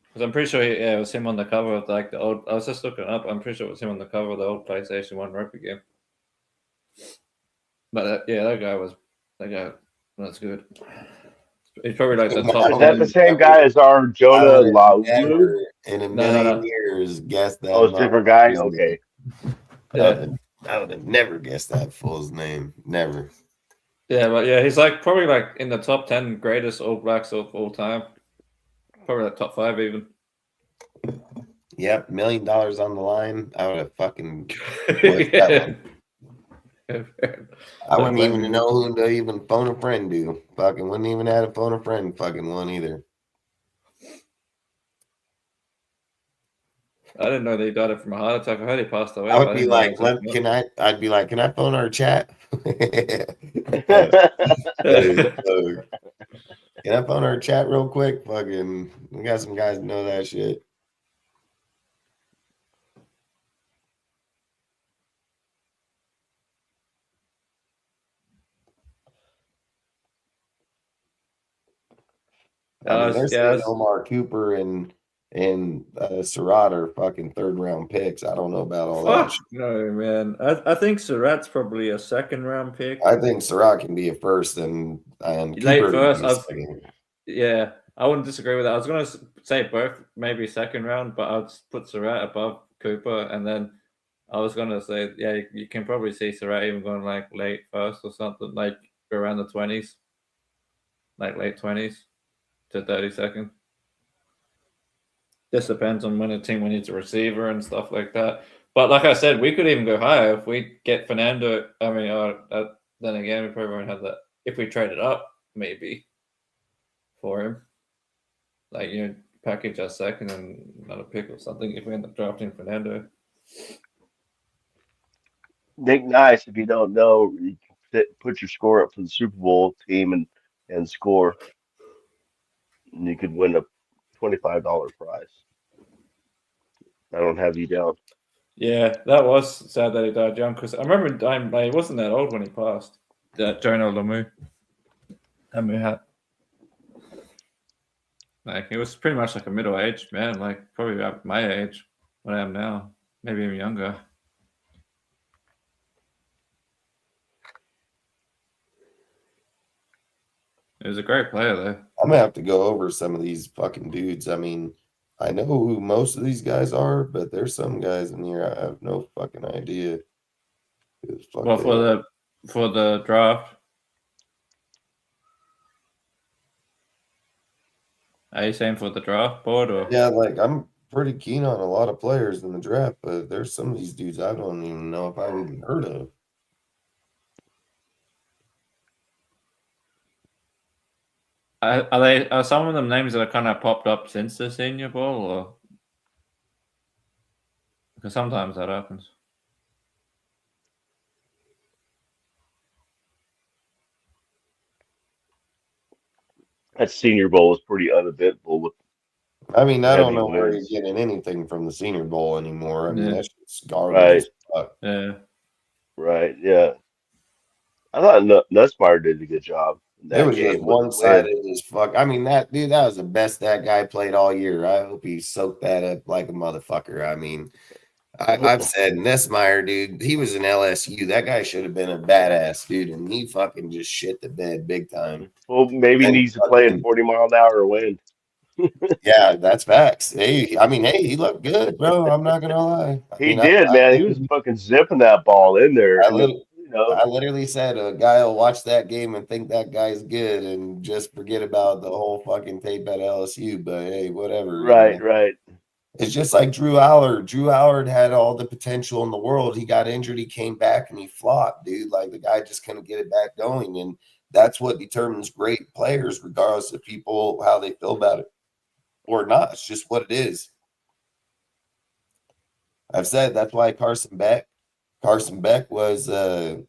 Because I'm pretty sure it was him on the cover of like the old. I was just looking up. I'm pretty sure it was him on the cover of the old PlayStation 1 rugby game. But that guy was good. He's probably like the top. Is that the same guy as our I Jonah would have Laulu? never in a No. million years guessed that. Oh, it's a different guy. motherfucker's Okay. name. Yeah. I would have never guessed that fool's name. Never. Yeah, but yeah, he's like probably like in the top 10 greatest All Blacks of all time. Probably like top 5 even. Yep, $1 million on the line. I would have fucking that one. I wouldn't even know who to even phone a friend do. Fucking wouldn't even have to phone a friend fucking one either. I didn't know that he died from a heart attack. I heard he passed away. I would be like, I'd be like, can I phone our chat? Can I phone our chat real quick? Fucking, we got some guys that know that shit. I mean, they're saying Omar Cooper and Surratt are fucking 3rd-round picks. I don't know about all that shit. No, man. I think Surratt's probably a 2nd-round pick. I think Surratt can be a first and late Cooper first. Yeah, I wouldn't disagree with that. I was going to say both, maybe 2nd round, but I'd put Surratt above Cooper, and then I was going to say, yeah, you can probably see Surratt even going like late first or something, like around the 20s, like late 20s to 32nd. This depends on when a team needs a receiver and stuff like that. But like I said, we could even go higher if we get Fernando. I mean, then again, we probably won't have that if we trade it up, maybe for him. Like, package a second and another pick or something if we end up drafting Fernando. Nick Nice, if you don't know, you can put your score up for the Super Bowl team and score. And you could win a $25 prize. I don't have you down. Yeah, that was sad that he died young because I remember he wasn't that old when he passed. That Jonah Lamu had. Like, he was pretty much like a middle-aged man, like probably about my age, what I am now, maybe even younger. He was a great player, though. I'm gonna have to go over some of these fucking dudes. I mean, I know who most of these guys are, but there's some guys in here I have no fucking idea. Well, for the draft. Are you saying for the draft board or? Yeah, like I'm pretty keen on a lot of players in the draft, but there's some of these dudes I don't even know if I've even heard of. Are some of them names that have kind of popped up since the Senior Bowl, or because sometimes that happens? That Senior Bowl is pretty uneventful. I mean, I don't know where you're getting anything from the Senior Bowl anymore. I mean, that's just garbage. Right. Yeah. Right. Yeah. I thought Nussmeyer did a good job. It That was just game was a one win. sided as fuck. I mean, that was the best that guy played all year. I hope he soaked that up like a motherfucker. I mean, I've said Nessmeyer, dude, he was in LSU. That guy should have been a badass, dude, and he fucking just shit the bed big time. Well, maybe And needs to play in 40-mile-an-hour wind. yeah, that's facts. Hey, I mean, hey, he looked good, bro. I'm not gonna lie. I He mean, did, man. He was fucking zipping that ball in there, I, and lit- you know, I literally said a guy will watch that game and think that guy's good and just forget about the whole fucking tape at LSU. But hey, whatever, right. It's just like Drew Allard. Drew Allard had all the potential in the world. He got injured, he came back, and he flopped, dude. Like the guy just couldn't get it back going, and that's what determines great players, regardless of people how they feel about it or not. It's just what it is. I've said that's why Carson Beck was a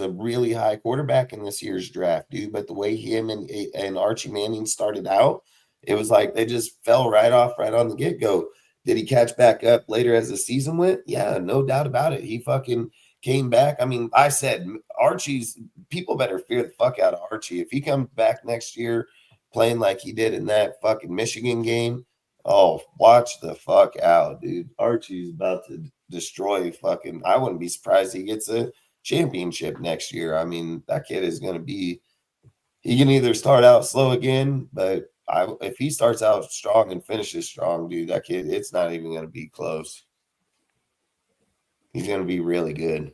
really high quarterback in this year's draft, dude. But the way him and Archie Manning started out, it was like they just fell right off right on the get-go. Did he catch back up later as the season went? Yeah, no doubt about it. He fucking came back. I mean, I said Archie's people better fear the fuck out of Archie. If he comes back next year playing like he did in that fucking Michigan game, oh, watch the fuck out, dude. Archie's about to destroy fucking. I wouldn't be surprised he gets a championship next year. I mean, that kid is going to be. He can either start out slow again, but if he starts out strong and finishes strong, dude, that kid, it's not even going to be close. He's going to be really good.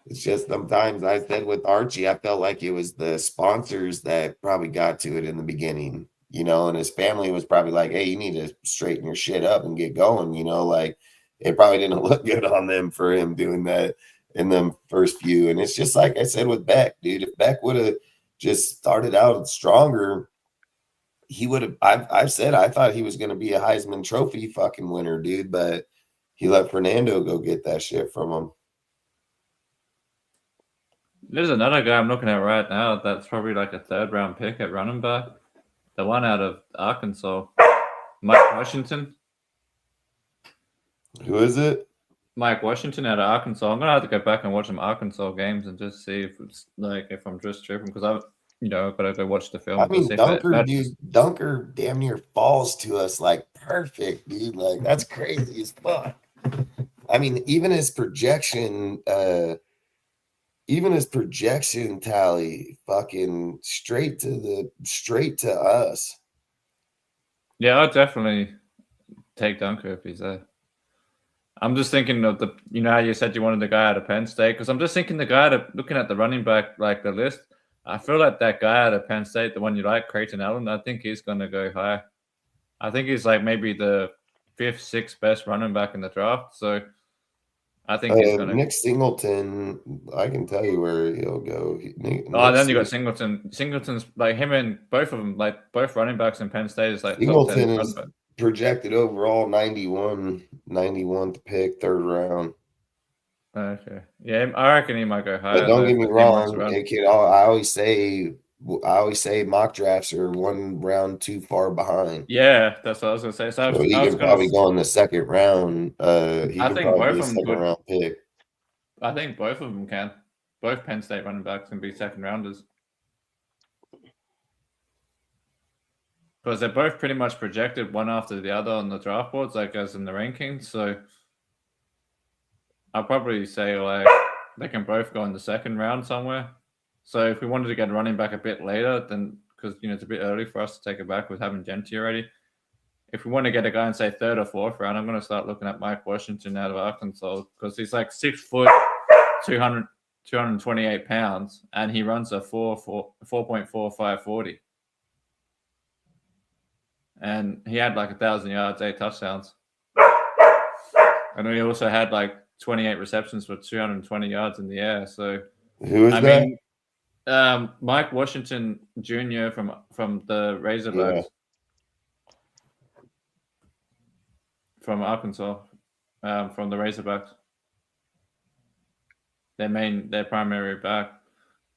It's just sometimes I said with Archie, I felt like it was the sponsors that probably got to it in the beginning, and his family was probably like, hey, you need to straighten your shit up and get going, like it probably didn't look good on them for him doing that in the first few. And it's just like I said with Beck, dude, if Beck would have just started out stronger, he would have, I've said I thought he was going to be a Heisman Trophy fucking winner, dude, but he let Fernando go get that shit from him. There's another guy I'm looking at right now that's probably like a 3rd-round pick at running back. The one out of Arkansas, Mike Washington. Who is it? Mike Washington out of Arkansas. I'm gonna have to go back and watch some Arkansas games and just see if it's like if I'm just tripping because I've gotta go watch the film. I mean, Dunker damn near falls to us like perfect, dude. Like that's crazy as fuck. I mean, even his projection tally, fucking straight to us. Yeah, I'll definitely take Dunker if he's there. I'm just thinking of the, how you said you wanted the guy out of Penn State, because I'm just thinking the guy looking at the running back, like the list, I feel like that guy out of Penn State, the one you like, Creighton Allen, I think he's going to go high. I think he's like maybe the 5th, 6th best running back in the draft. So I think he's going to. Nick Singleton, I can tell you where he'll go. Then you got Singleton. Singleton's like him and both of them, like both running backs in Penn State is like Singleton is projected overall 91 to pick, 3rd round. Okay. Yeah, I reckon he might go higher. But don't get me wrong, kid. I always say mock drafts are 1 round too far behind. Yeah, that's what I was gonna say. So he can probably go in the 2nd round. He can probably be a 2nd round pick. I think both of them can. Both Penn State running backs can be 2nd rounders. Because they're both pretty much projected one after the other on the draft boards, like as in the rankings. So I'll probably say like they can both go in the 2nd round somewhere. So if we wanted to get running back a bit later, then because it's a bit early for us to take it back with having Jeanty already. If we want to get a guy in say 3rd or 4th round, I'm going to start looking at Mike Washington out of Arkansas because he's like 6 foot, 228 pounds, and he runs a 4.45 40. And he had like 1,000 yards, 8 touchdowns. And he also had like 28 receptions for 220 yards in the air. So who is that? Mean, Mike Washington Jr. from the Razorbacks, from Arkansas, from the Razorbacks. Their primary back.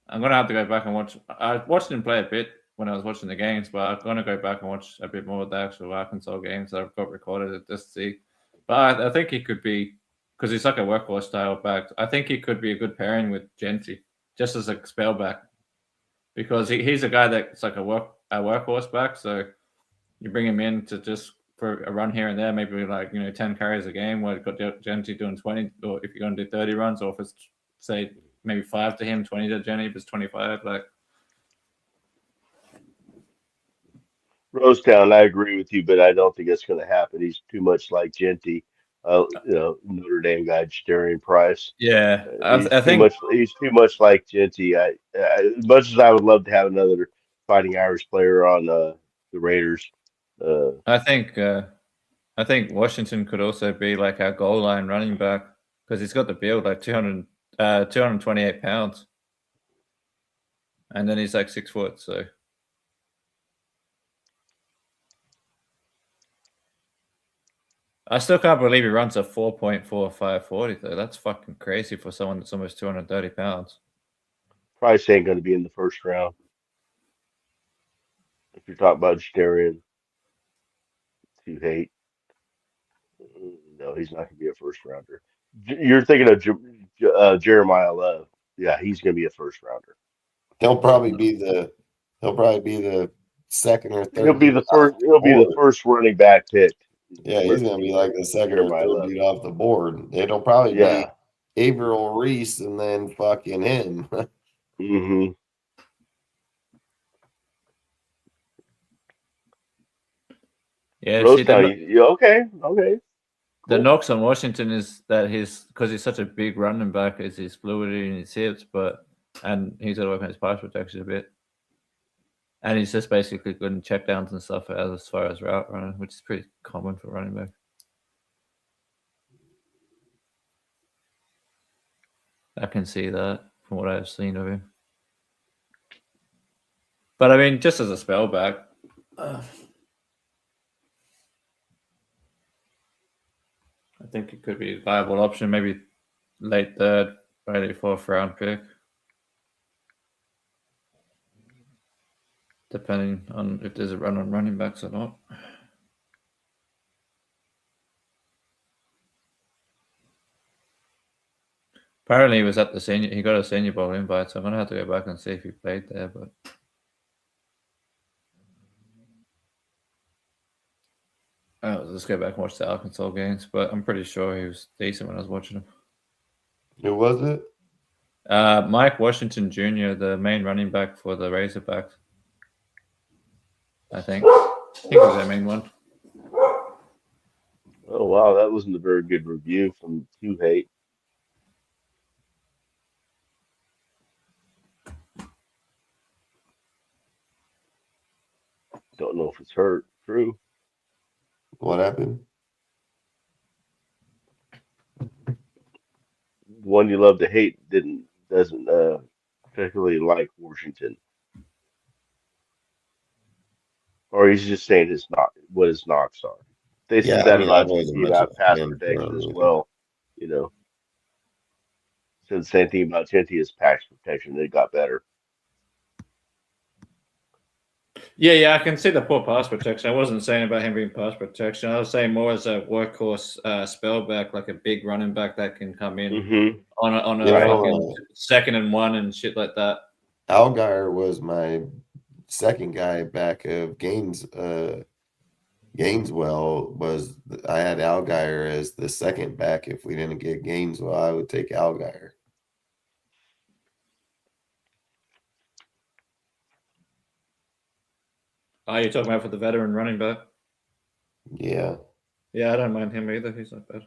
I'm gonna have to go back and watch. I watched him play a bit when I was watching the games, but I'm gonna go back and watch a bit more of the actual Arkansas games that I've got recorded just to see. But I think he could be because he's like a workhorse style back. I think he could be a good pairing with Jeanty, just as a spell back, because he's a guy that's like a workhorse back. So you bring him in to just for a run here and there, maybe like 10 carries a game, where you've got Jeanty doing 20, or if you're going to do 30 runs, or if it's say maybe 5 to him, 20 to Jeanty, if it's 25, like. Rosetown, I agree with you, but I don't think it's going to happen. He's too much like Genty, Notre Dame guy, Darian Price. Yeah, He's I too think much. He's too much like Genty. As much as I would love to have another Fighting Irish player on the Raiders. I think Washington could also be like our goal line running back, because he's got the build, like 228 pounds, and then he's like 6 foot. So I still can't believe he runs a 4.45 40 though. That's fucking crazy for someone that's almost 230 pounds. Price ain't going to be in the first round. If you're talking about Darian, too hate. No, he's not going to be a first rounder. You're thinking of Jeremiah Love. Yeah, he's going to be a first rounder. He'll probably be the second or third. He'll be the first. He'll be the first running back picked. Yeah, he's gonna be like the second or Jeremiah third Love. dude off the board. It'll probably Yeah. be Averill Reese and then fucking him. Mm-hmm. Yeah, Rosetown, you okay? Okay. The Cool. knocks on Washington is that because he's such a big running back, is his fluidity in his hips, and he's got to work on his pass protection a bit. And he's just basically good in checkdowns and stuff as far as route running, which is pretty common for running back. I can see that from what I've seen of him. But I mean, just as a spell back, I think it could be a viable option, maybe late third, early fourth round pick, depending on if there's a run on running backs or not. Apparently, he was at the senior. He got a Senior Bowl invite, so I'm gonna have to go back and see if he played there. But let's go back and watch the Arkansas games. But I'm pretty sure he was decent when I was watching him. Who was it? Mike Washington Jr., the main running back for the Razorbacks. I think he was their main one. Oh wow, that wasn't a very good review from Too Hate. Don't know if it's true. What happened? The one you love to hate doesn't particularly like Washington, or he's just saying what his knocks are. They said Yeah, I that mean, I about wasn't Genty much of about a pass fan for protection him as either. well. Said the same thing about Genty as pass protection. It got better. Yeah, I can see the poor pass protection. I wasn't saying about him being pass protection. I was saying more as a workhorse spell back, like a big running back that can come in on a fucking 2nd and 1 and shit like that. Allgaier was my second guy back of Gaineswell. I had Allgaier as the second back. If we didn't get Gaineswell, I would take Allgaier. Oh, you're talking about for the veteran running back? Yeah. Yeah, I don't mind him either. He's not bad.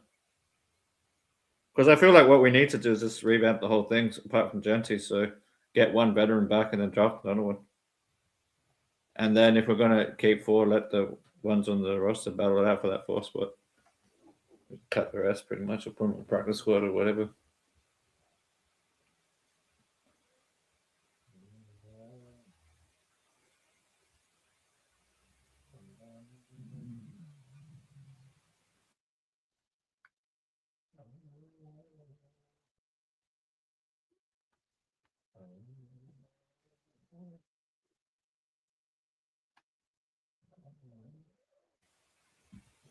Because I feel like what we need to do is just revamp the whole thing, apart from Jeanty. So get one veteran back and then draft another one. And then if we're going to keep 4, let the ones on the roster battle it out for that 4th spot. Cut the rest pretty much, or put them on the practice squad or whatever.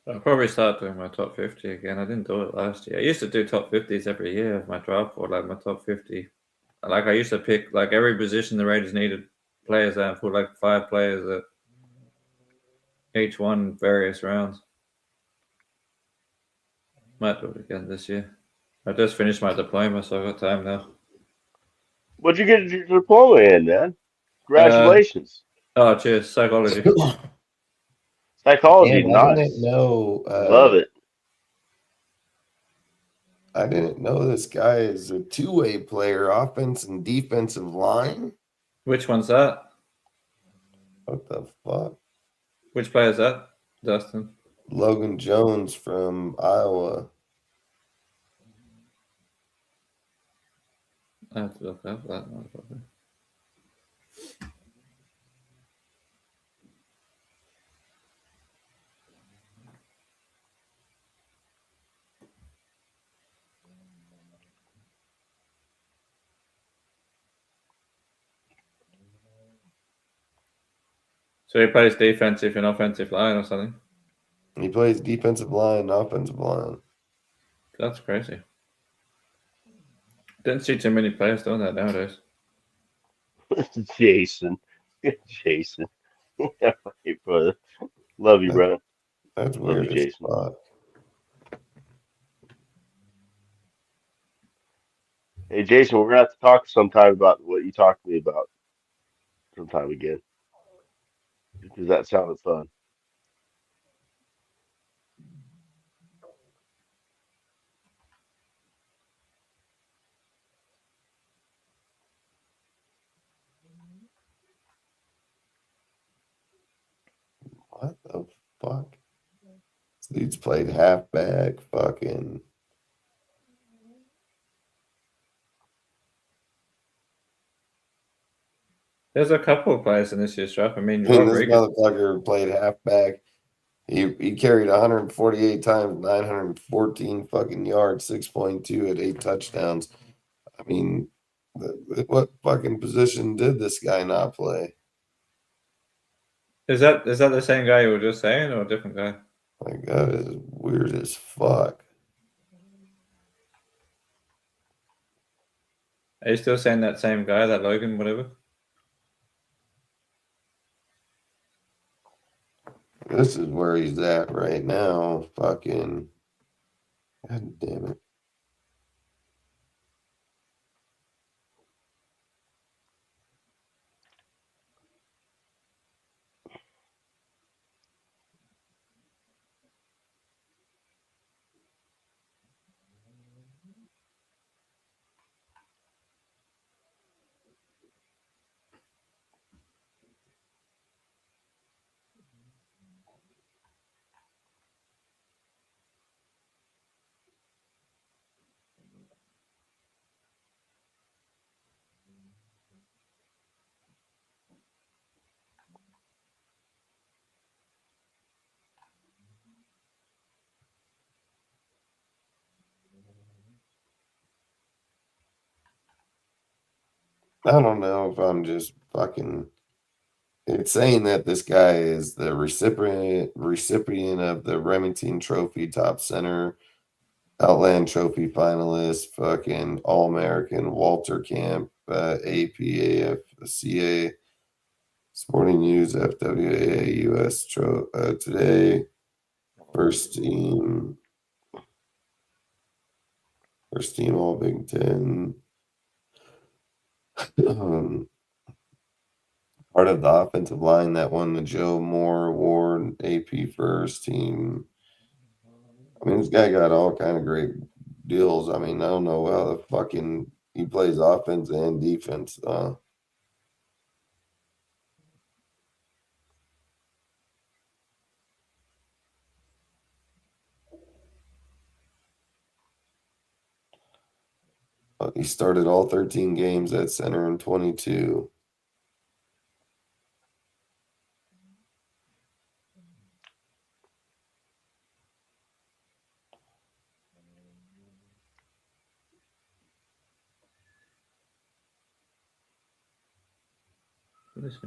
I'll probably start doing my top 50 again. I didn't do it last year. I used to do top 50s every year of my draft board, like my top 50. Like I used to pick like every position the Raiders needed players at, and put like 5 players at each one various rounds. Might do it again this year. I just finished my diploma, so I've got time now. What'd you get your diploma in, man? Congratulations. Oh, cheers. Psychology. Psychology, Damn, I didn't nice. know. Love it. I didn't know this guy is a two-way player, offense and defensive line. Which one's that? What the fuck? Which player is that, Dustin? Logan Jones from Iowa. I have to look up that motherfucker. So he plays defensive and offensive line or something? He plays defensive line and offensive line. That's crazy. Didn't see too many players doing that nowadays. Jason. Jason. Hey, brother. Love you, bro. That's Love weird you, as Jason. fuck. Hey, Jason, we're gonna have to talk sometime about what you talked to me about sometime again, because that sounded fun. What the fuck? This dude's played halfback, fucking. There's a couple of players in this year's draft. I mean, And this Rodriguez. motherfucker played halfback. He carried 148 times, 914 fucking yards, 6.2 at 8 touchdowns. I mean, what fucking position did this guy not play? Is that the same guy you were just saying, or a different guy? Like, that is weird as fuck. Are you still saying that same guy, that Logan, whatever? This is where he's at right now. Fucking. God damn it. I don't know if I'm just fucking. It's saying that this guy is the recipient of the Remington Trophy top center, Outland Trophy finalist, fucking All American, Walter Camp, APAF, CA, Sporting News, FWA, US Today, first team All Big Ten. Part of the offensive line that won the Joe Moore Award, AP first team. I mean, this guy got all kind of great deals. I mean, I don't know how the fucking he plays offense and defense. He started all 13 games at center in 22.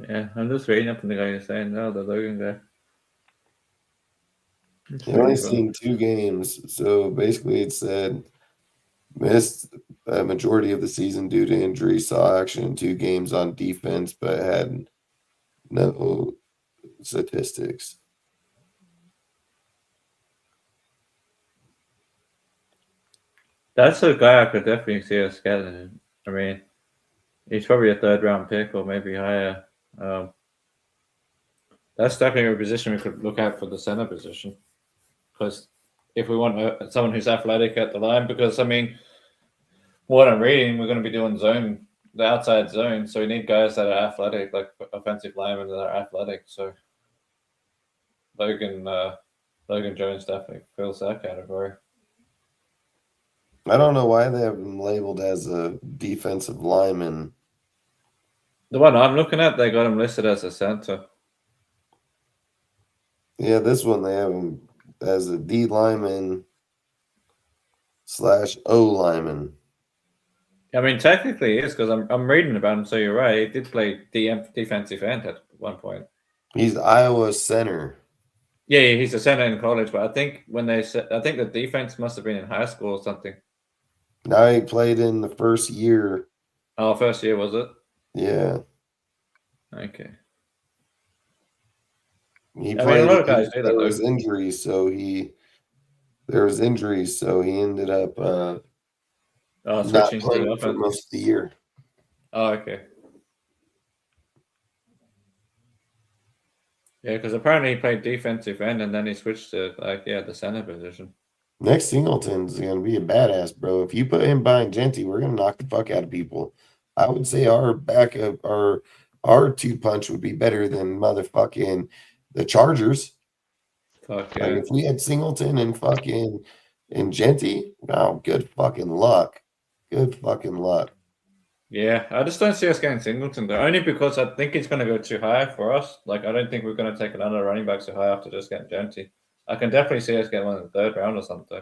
Yeah, I'm just reading up on the guy you're saying now, the Logan guy. I've only seen 2 games. So basically, it said missed a majority of the season due to injury, saw action in 2 games on defense, but had no statistics. That's a guy I could definitely see us getting. I mean, he's probably a 3rd-round pick or maybe higher. That's definitely a position we could look at for the center position. Because if we want someone who's athletic at the line, because I mean, what I'm reading, we're going to be doing the outside zone. So we need guys that are athletic, like offensive linemen that are athletic. So Logan Jones definitely fills that category. I don't know why they have him labeled as a defensive lineman. The one I'm looking at, they got him listed as a center. Yeah, this one they have him as a D lineman / O lineman. I mean, technically, he is because I'm reading about him. So you're right. He did play defensive end at one point. He's Iowa center. Yeah, he's a center in college, but I think I think the defense must have been in high school or something. Now he played in the first year. Oh, first year was it? Yeah. Okay. He I played. mean, a lot of guys do that. There was injuries, so he ended up not switching to playing the for offense. most of the year. Oh, okay. Yeah, because apparently he played defensive end and then he switched to the center position. Next Singleton's gonna be a badass, bro. If you put him behind Jeanty, we're gonna knock the fuck out of people. I would say our backup, our 2-punch would be better than motherfucking the Chargers. Fuck yeah. Like if we had Singleton and Jeanty, oh, good fucking luck. Good fucking luck. Yeah, I just don't see us getting Singleton though. Only because I think he's going to go too high for us. Like, I don't think we're going to take another running back so high after just getting Jeanty. I can definitely see us getting one in the 3rd round or something.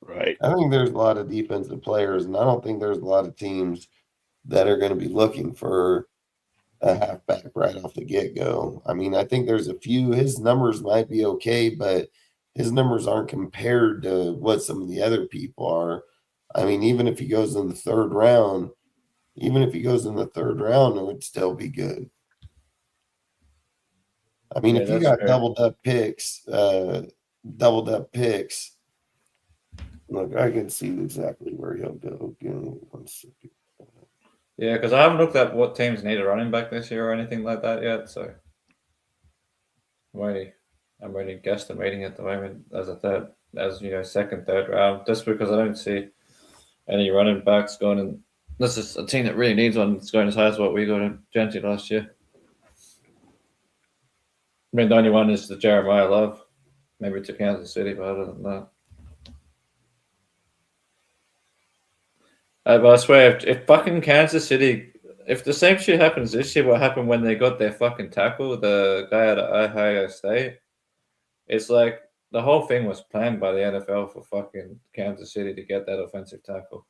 Right. I think there's a lot of defensive players, and I don't think there's a lot of teams that are going to be looking for a halfback right off the get-go. I mean, I think there's a few. His numbers might be okay, but his numbers aren't compared to what some of the other people are. I mean, even if he goes in the 3rd round, it would still be good. I mean, if you got doubled up picks, look, I can see exactly where he'll go. Give me 1 second. Yeah, because I haven't looked at what teams need a running back this year or anything like that yet. So I'm really guesstimating at the moment as a 2nd, 3rd round, just because I don't see any running backs going in. This is a team that really needs one that's going as high as what we got in Jeanty last year. I mean, the only one is the Jeremiah Love, maybe to Kansas City, but other than that. But I swear, if fucking Kansas City, if the same shit happens this year, what happened when they got their fucking tackle, the guy at Ohio State, it's like the whole thing was planned by the NFL for fucking Kansas City to get that offensive tackle.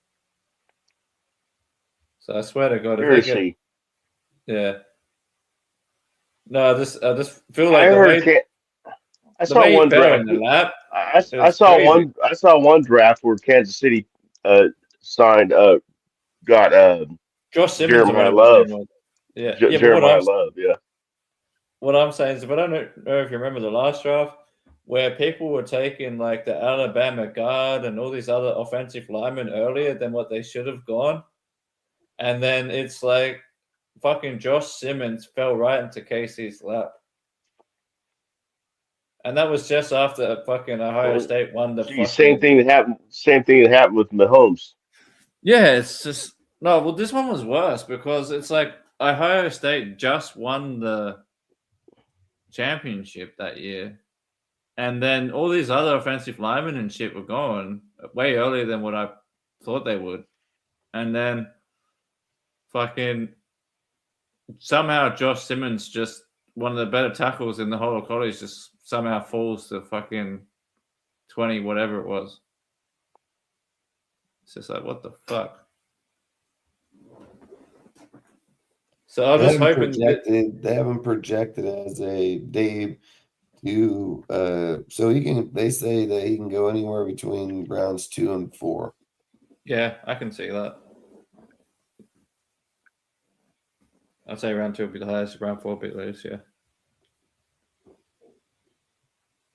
So I swear to God, if they get, yeah. No, I just feel like I saw one draft. In the lap. I saw one draft where Kansas City signed got Josh Simmons, Jeremiah Love. Yeah, Jeremiah Love. Yeah. What I'm saying is, but I don't know if you remember the last draft where people were taking like the Alabama guard and all these other offensive linemen earlier than what they should have gone, and then it's like fucking Josh Simmons fell right into Casey's lap. And that was just after fucking Ohio State won the fucking... Same thing that happened with Mahomes. Yeah, it's just no. Well, this one was worse because it's like Ohio State just won the championship that year, and then all these other offensive linemen and shit were going way earlier than what I thought they would, and then fucking somehow Josh Simmons, just one of the better tackles in the whole of college, just somehow falls to fucking 20, whatever it was. It's just like, what the fuck? So I was hoping they haven't projected as a So he can. They say that he can go anywhere between rounds 2 and 4. Yeah, I can see that. I'd say round 2 would be the highest, round 4 would be the lowest, yeah.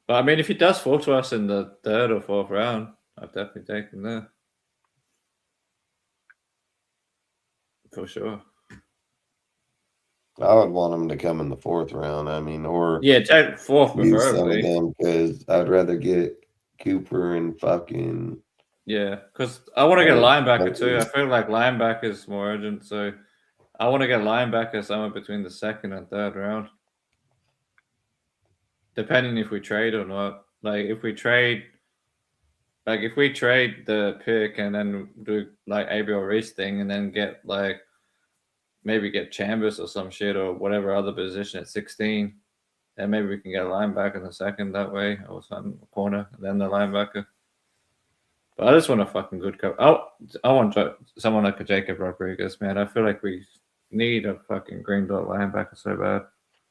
But I mean, if he does fall to us in the 3rd or 4th round, I'd definitely take him there. For sure. I would want him to come in the 4th round. I mean, or Yeah, take 4th use some of preferably. them because I'd rather get Cooper and fucking. Yeah, because I want to get a linebacker too. I feel like linebacker is more urgent, so I want to get a linebacker somewhere between the 2nd and 3rd round, depending if we trade or not. Like if we trade the pick and then do like Abriel Reese thing, and then get like maybe get Chambers or some shit or whatever other position at 16, then maybe we can get a linebacker in the 2nd that way, or some corner, and then the linebacker. But I just want a fucking good coach. I want someone like a Jacob Rodriguez, man. I feel like we need a fucking green dot linebacker so bad.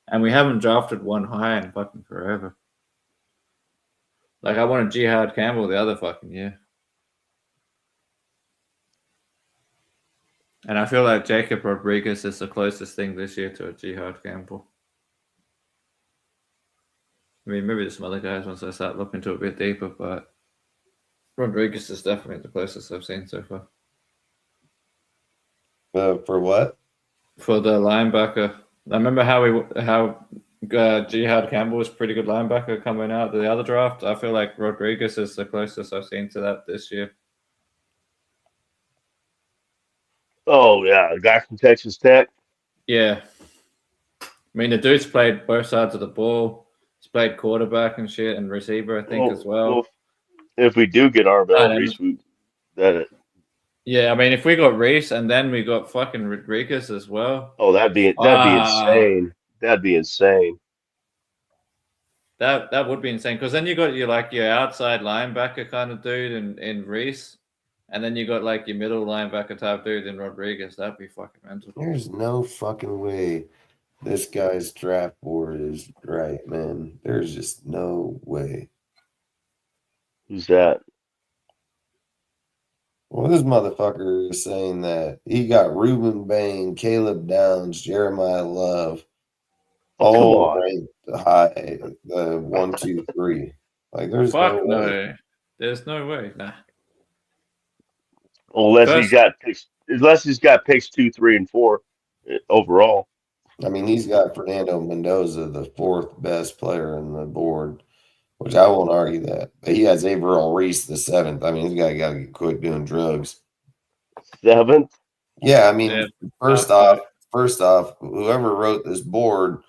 And we haven't drafted one high in fucking forever. Like, I wanted Jihad Campbell the other fucking year. And I feel like Jacob Rodriguez is the closest thing this year to a Jihad Campbell. I mean, maybe there's some other guys once I start looking into it a bit deeper, but Rodriguez is definitely the closest I've seen so far. For what? For the linebacker. I remember how Jihad Campbell was pretty good linebacker coming out of the other draft. I feel like Rodriguez is the closest I've seen to that this year. Oh yeah, the guy from Texas Tech. Yeah. I mean, the dude's played both sides of the ball. He's played quarterback and shit and receiver, I think, as well. If we do get Arbel Reese, yeah, I mean, if we got Reese and then we got fucking Rodriguez as well. Oh, that'd be insane. That'd be insane. That would be insane, because then you got your outside linebacker kind of dude in Reese, and then you got like your middle linebacker type dude in Rodriguez. That'd be fucking mental. There's no fucking way this guy's draft board is right, man. There's just no way. Who's that? Well, this motherfucker is saying that he got Reuben Bain, Caleb Downs, Jeremiah Love, all ranked high, the 1, 2, 3. Like, there's no way. There's no way. Nah. Unless he's got picks 2, 3, and 4 overall. I mean, he's got Fernando Mendoza, the 4th best player on the board, which I won't argue that. But he has Abriel Reese, the 7th. I mean, this guy got to get quit doing drugs. 7th? Yeah, I mean, first off, whoever wrote this board,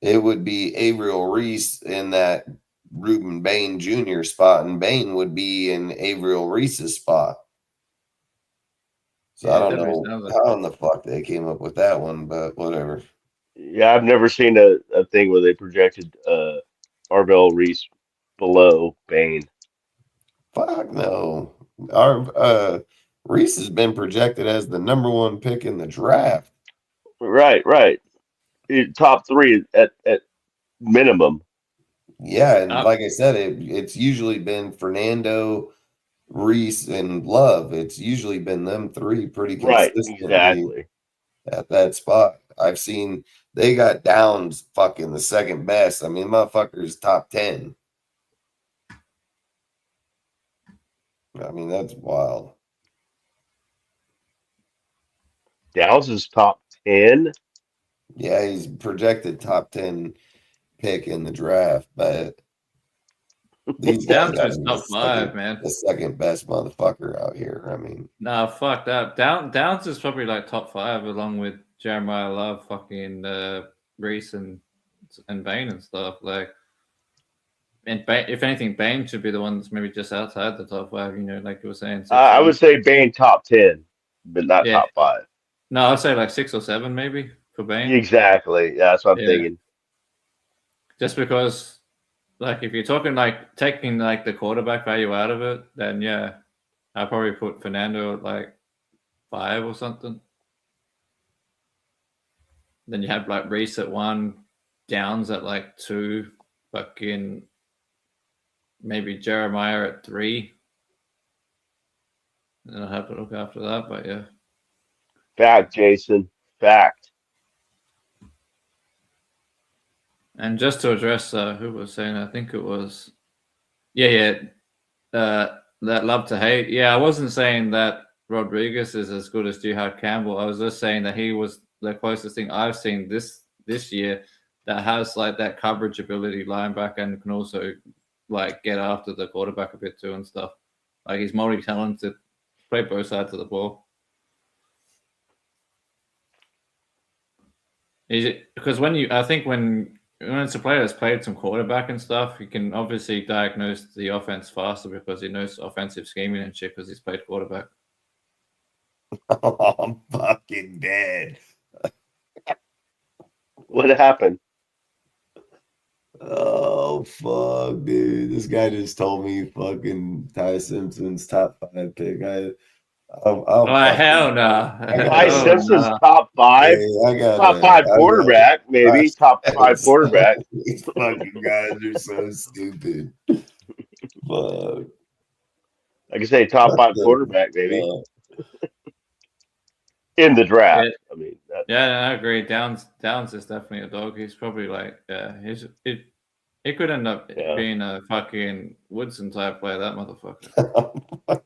it would be Abriel Reese in that Reuben Bain Jr. spot, and Bain would be in Abriel Reese's spot. So I don't know how in the fuck they came up with that one, but whatever. Yeah, I've never seen a thing where they projected Arbel Reese below Bain. Fuck no. Our Reese has been projected as the number 1 pick in the draft. Right. Top 3 at minimum. Yeah, and like I said, it's usually been Fernando, Reese, and Love. It's usually been them 3 pretty consistently at that spot. I've seen they got Downs fucking the 2nd best. I mean, motherfucker's top 10. I mean, that's wild. Downs is top 10? Yeah, he's projected top 10 pick in the draft, but these guys Downs is top 5, man. The 2nd best motherfucker out here. I mean, nah, fuck that. Downs is probably like top 5 along with Jeremiah Love, fucking Reese and Bain and stuff. Like, and if anything, Bain should be the one that's maybe just outside the top 5. You know, like you were saying. I would say Bain top 10, but not top 5. No, I'd say like 6 or 7 maybe for Bain. Exactly. Yeah, that's what I'm thinking. Just because, like, if you're talking like taking like the quarterback value out of it, then yeah, I'd probably put Fernando at like 5 or something. Then you have like Reese at 1, Downs at like 2, fucking maybe Jeremiah at 3. And I'll have to look after that, but yeah. Fact, Jason. Fact. And just to address who was saying, I think it was, that love to hate. Yeah, I wasn't saying that Rodriguez is as good as Jihad Campbell. I was just saying that he was the closest thing I've seen this year that has like that coverage ability linebacker and can also like get after the quarterback a bit too and stuff. Like he's multi-talented, play both sides of the ball. Because when it's a player that's played some quarterback and stuff, you can obviously diagnose the offense faster because he knows offensive scheming and shit because he's played quarterback. Oh, I'm fucking dead. What happened? Oh, fuck, dude. This guy just told me fucking Ty Simpson's top 5 pick. Hell no. Ty Simpson's top 5? Hey, Top 5 quarterback, maybe. Top 5 quarterback. These fucking guys are so stupid. Fuck. I can say top 5 quarterback, maybe. In the draft. Yeah. I mean, I agree. Downs is definitely a dog. He's probably like, he could end up being a fucking Woodson type player, that motherfucker.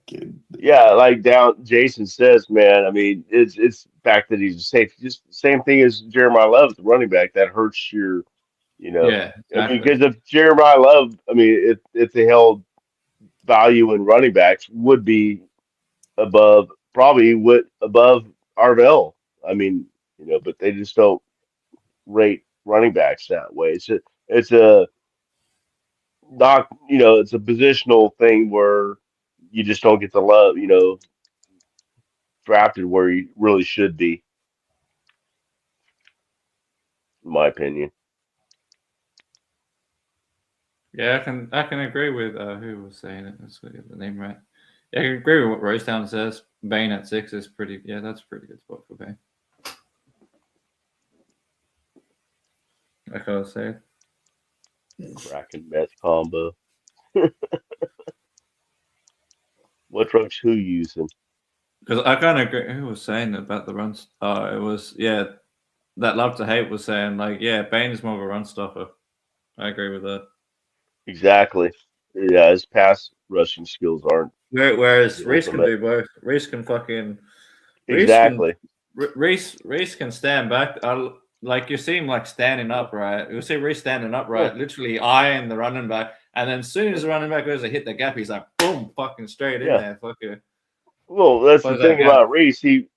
Yeah, like Jason says, man. I mean, it's the fact that he's safe. Just the same thing as Jeremiah Love, the running back, that hurts your, Yeah, exactly. I mean, because if Jeremiah Love, I mean, if they held value in running backs, would be above Arvell. I mean, but they just don't rate running backs that way. It's a not, it's a positional thing where you just don't get the love, drafted where you really should be, in my opinion. Yeah, I can agree with who was saying it. Let's get the name right. Yeah, I can agree with what Rosetown says. Bain at 6 is pretty. Yeah, that's a pretty good spot for Bain. Like I was saying. Crack and meth combo. What drugs who using? Because I kind of agree. Who was saying about the runs? It was that love to hate was saying like Bain is more of a run stopper. I agree with that. Exactly. Yeah, his pass rushing skills aren't. Whereas Reese can do both. Reese can fucking. Exactly. Reese can stand back. Like you see him like standing up, right? You see Reese standing up, right? Literally eyeing the running back, and then as soon as the running back goes to hit the gap, he's like boom, fucking straight in there. Fuck you. Well, that's the thing about Reese. He's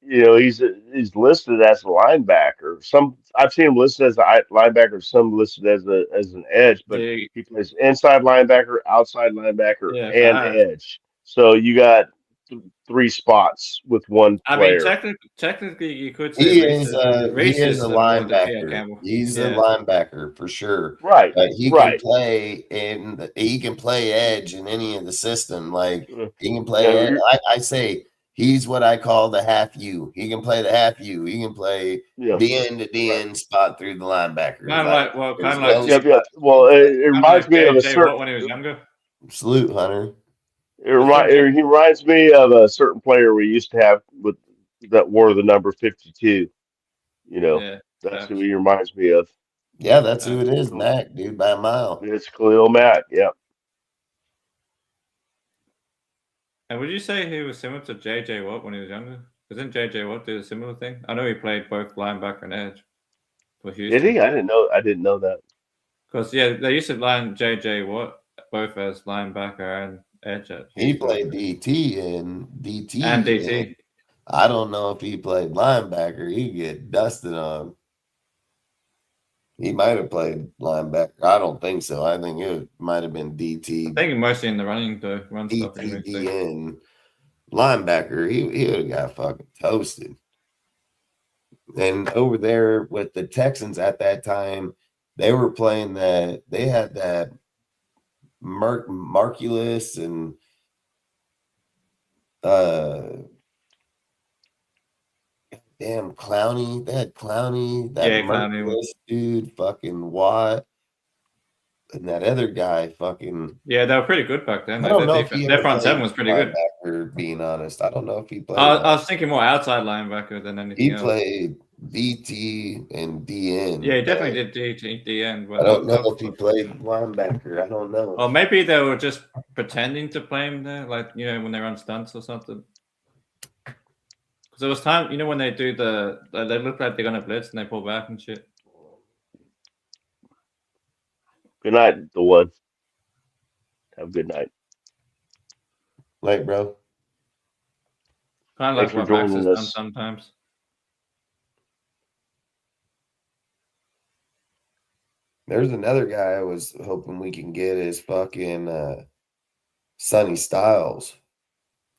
listed as a linebacker. I've seen him listed as a linebacker. Some listed as an edge, but he plays inside linebacker, outside linebacker, and edge. So you got 3 spots with one player. I mean, technically, you could say he is a linebacker. He's a linebacker for sure. Right. But he can play he can play edge in any of the system. Like he can play edge. I say he's what I call the half U. He can play the half U. He can play the end to the end spot through the linebacker. Well, it reminds me of a certain when he was younger. Salute, Hunter. He reminds me of a certain player we used to have that wore the number 52. That's who he reminds me of. Yeah, that's who it is, Mac, dude, by a mile. It's Khalil Mack, yeah. And would you say he was similar to J.J. Watt when he was younger? Didn't J.J. Watt do a similar thing? I know he played both linebacker and edge for Houston. Did he? I didn't know that. Because they used to line J.J. Watt both as linebacker and edge. He played DT and DT. And DT. I don't know if he played linebacker. He'd get dusted on. He might have played linebacker. I don't think so. I think it might have been DT. I think mostly in the run stuff. DT and linebacker. He would have got fucking toasted. And over there with the Texans at that time, they were playing that. They had that Marculus and damn Clowney. They had Clowney. That Marculus dude, fucking Watt. and that other guy fucking. Yeah, they were pretty good back then. I don't know if Defense, he their ever front played seven was pretty good. linebacker, being honest. I don't know if he played. I was thinking more outside linebacker than anything He else. played DT and DN. Yeah, he definitely did DN. I don't know if he played linebacker. I don't know. Or maybe they were just pretending to play him there, like, you know, when they run stunts or something. Because there was time, you know, when they do they look like they're gonna blitz and they pull back and shit. Good night, the one. Have a good night. Like, bro. Kind of Thanks like for what Max joining has us. done sometimes. There's another guy I was hoping we can get is fucking Sonny Styles.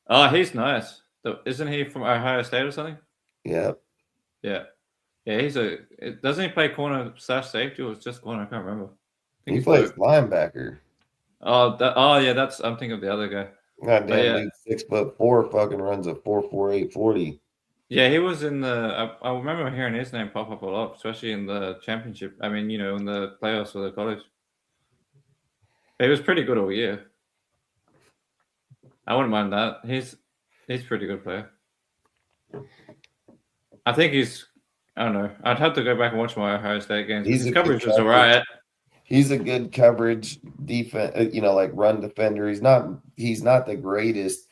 Oh, he's nice. Isn't he from Ohio State or something? Yeah. Yeah. Yeah, doesn't he play corner / safety or just corner? I can't remember. He plays linebacker. Oh, yeah, I'm thinking of the other guy. Goddamn, dude, 6'4", fucking runs a 4.48 40. Yeah, he was in the. I remember hearing his name pop up a lot, especially in the championship. I mean, you know, in the playoffs for the college. He was pretty good all year. I wouldn't mind that. He's a pretty good player. I think I don't know. I'd have to go back and watch my Ohio State games. His coverage was alright. He's a good coverage defense, you know, like run defender. He's not the greatest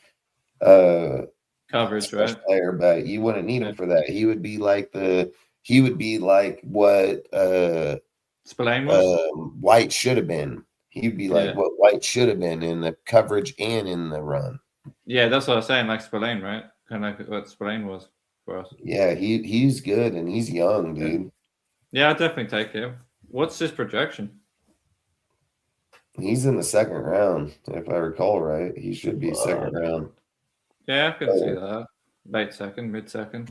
coverage player, but you wouldn't need him for that. He would be like what Spillane was? White should have been. He'd be like what White should have been in the coverage and in the run. Yeah, that's what I was saying, like Spillane, right? Kind of like what Spillane was for us. Yeah, he's good and he's young, dude. Yeah, I'd definitely take him. What's his projection? He's in the second round, if I recall right. He should be second round. Yeah, I can see that. Late second, mid second.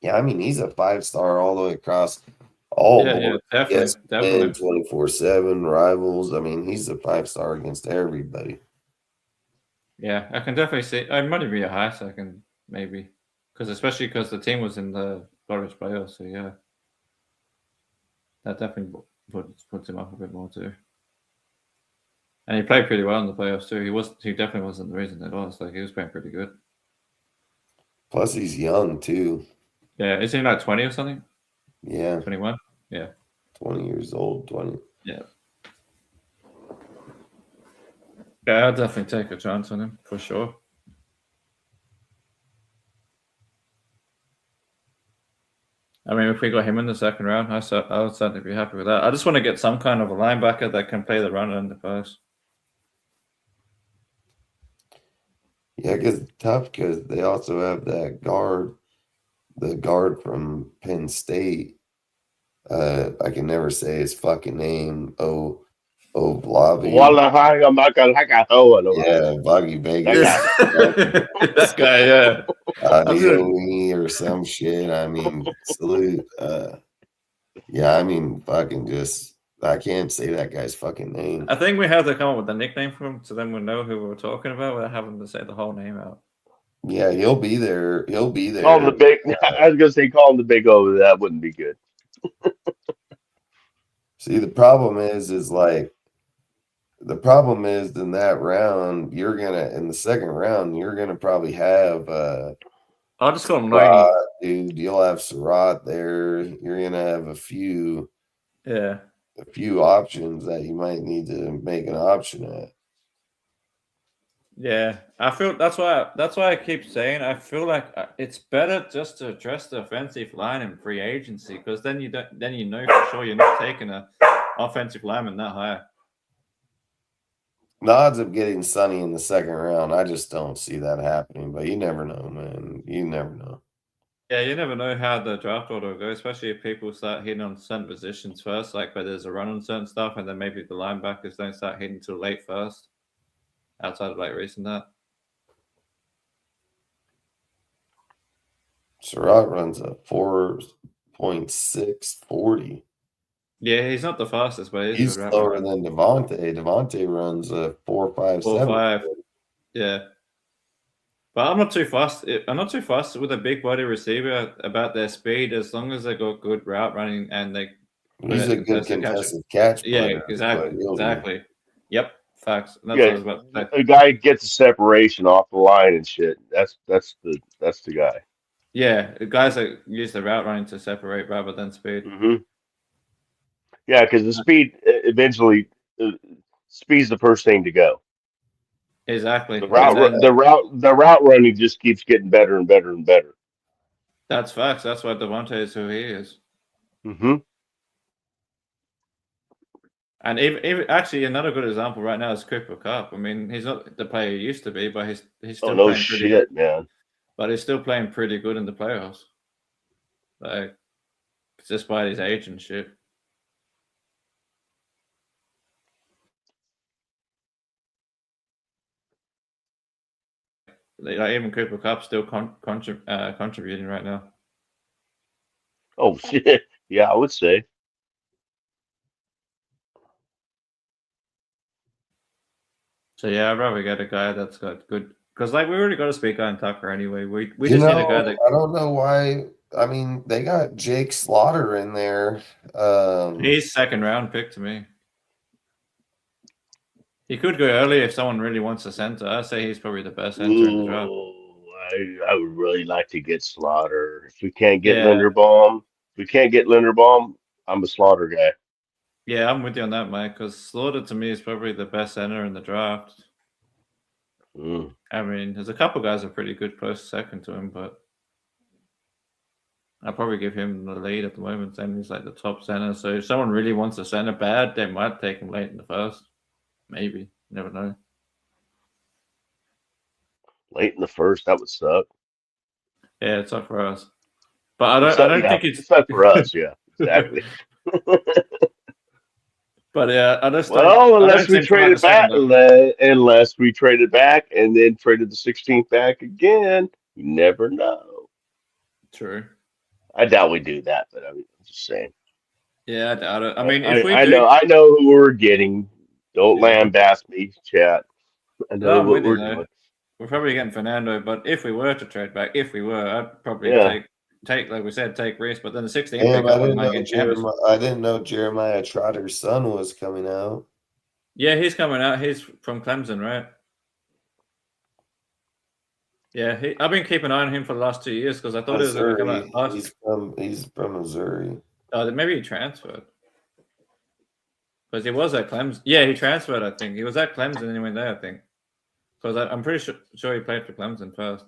Yeah, I mean, he's a 5-star all the way across all board. Yeah, definitely. 24/7 rivals. I mean, he's a 5-star against everybody. Yeah, I can definitely see. It might be a high second, maybe, especially because the team was in the college playoffs. So yeah, that definitely puts him up a bit more too. And he played pretty well in the playoffs too. He definitely wasn't the reason they lost. Like, he was playing pretty good. Plus, he's young too. Yeah, is he like 20 or something? Yeah, 21. Yeah, 20 years old. 20. Yeah. Yeah, I'll definitely take a chance on him for sure. I mean, if we got him in the second round, I would certainly be happy with that. I just want to get some kind of a linebacker that can play the run and the pass. Yeah, because it's tough because they also have that guard, the guard from Penn State. I can never say his fucking name. Vlavi. Yeah, Vlagi Vegas. That guy, yeah. or some shit. I mean, salute. Yeah, I mean, fucking just, I can't say that guy's fucking name. I think we have to come up with a nickname for him so then we'll know who we're talking about without having to say the whole name out. Yeah, he'll be there. He'll be there. Call him the big. I was gonna say call him the big O. That wouldn't be good. See, the problem is in that round, in the second round, you're gonna probably have I'll just call him Surratt, dude. You'll have Surratt there. You're gonna have a few options that you might need to make an option at. Yeah, I feel that's why I keep saying I feel like it's better just to address the offensive line in free agency, because then you know for sure you're not taking an offensive lineman that high. The odds of getting Sonny in the second round, I just don't see that happening. But you never know, man. You never know. Yeah, you never know how the draft order will go, especially if people start hitting on certain positions first, like where there's a run on certain stuff, and then maybe the linebackers don't start hitting too late first. Outside of like racing that. Surratt runs a 4.6 40. Yeah, he's not the fastest, but he's slower than Devontae. Devontae runs a 4.57. 4.5. Yeah. But I'm not too fast. I'm not too fast with a big body receiver about their speed, as long as they got good route running and they He's a good contested catch player. Exactly. Yep, facts. That's what I Yeah, was about to say. a guy gets a separation off the line and shit. That's the guy. Yeah, the guys that use the route running to separate rather than speed. Hmm. Yeah, because the speed eventually speed's the first thing to go. Exactly. The And then the route running just keeps getting better and better and better. that's facts. That's why Devontae is who he is. Hmm. And even actually another good example right now is Cooper Cup. I mean, he's not the player he used to be, but he's Oh still no playing pretty. shit, man. But he's still playing pretty good in the playoffs. Like, despite his age and shit. Like even Cooper Cup still contributing right now. Oh shit. Yeah, I would say. So yeah, I'd rather get a guy that's got good because like we already got a speed guy in Tucker anyway. We just need a guy that I don't know why. I mean, they got Jake Slaughter in there. he's second round pick to me. He could go early if someone really wants a center. I say he's probably the best center in the draft. I would really like to get Slaughter. If we can't get Linderbaum, I'm a Slaughter guy. Yeah, I'm with you on that, Mike. Because Slaughter to me is probably the best center in the draft. Mm. I mean, there's a couple guys that are pretty good close second to him, but I'll probably give him the lead at the moment. And he's like the top center. So if someone really wants a center bad, they might take him late in the first. Maybe. Never know. Late in the first, that would suck. Yeah, it's up for us. But I don't think it's it's not for us. Yeah, exactly. But yeah, unless we traded back, unless we traded back and then traded the 16th back again, you never know. True. I doubt we do that, but I'm just saying. Yeah, I doubt it. I mean, if we I do, I know who we're getting. Don't lambaste me, chat. I know no, I'm what with we're you, doing. we're probably getting Fernando. But if we were to trade back, I'd probably take like we said, take risk. But then the 16th pick, I wouldn't mind getting Chambers. I didn't know Jeremiah Trotter's son was coming out. Yeah, he's coming out. He's from Clemson, right? Yeah, I've been keeping an eye on him for the last 2 years because I thought he was going to come out last. He's from Missouri. Oh, maybe he transferred. Because he was at Clemson. Yeah, he transferred, I think. He was at Clemson and he went there, I think. Because I'm pretty sure he played for Clemson first.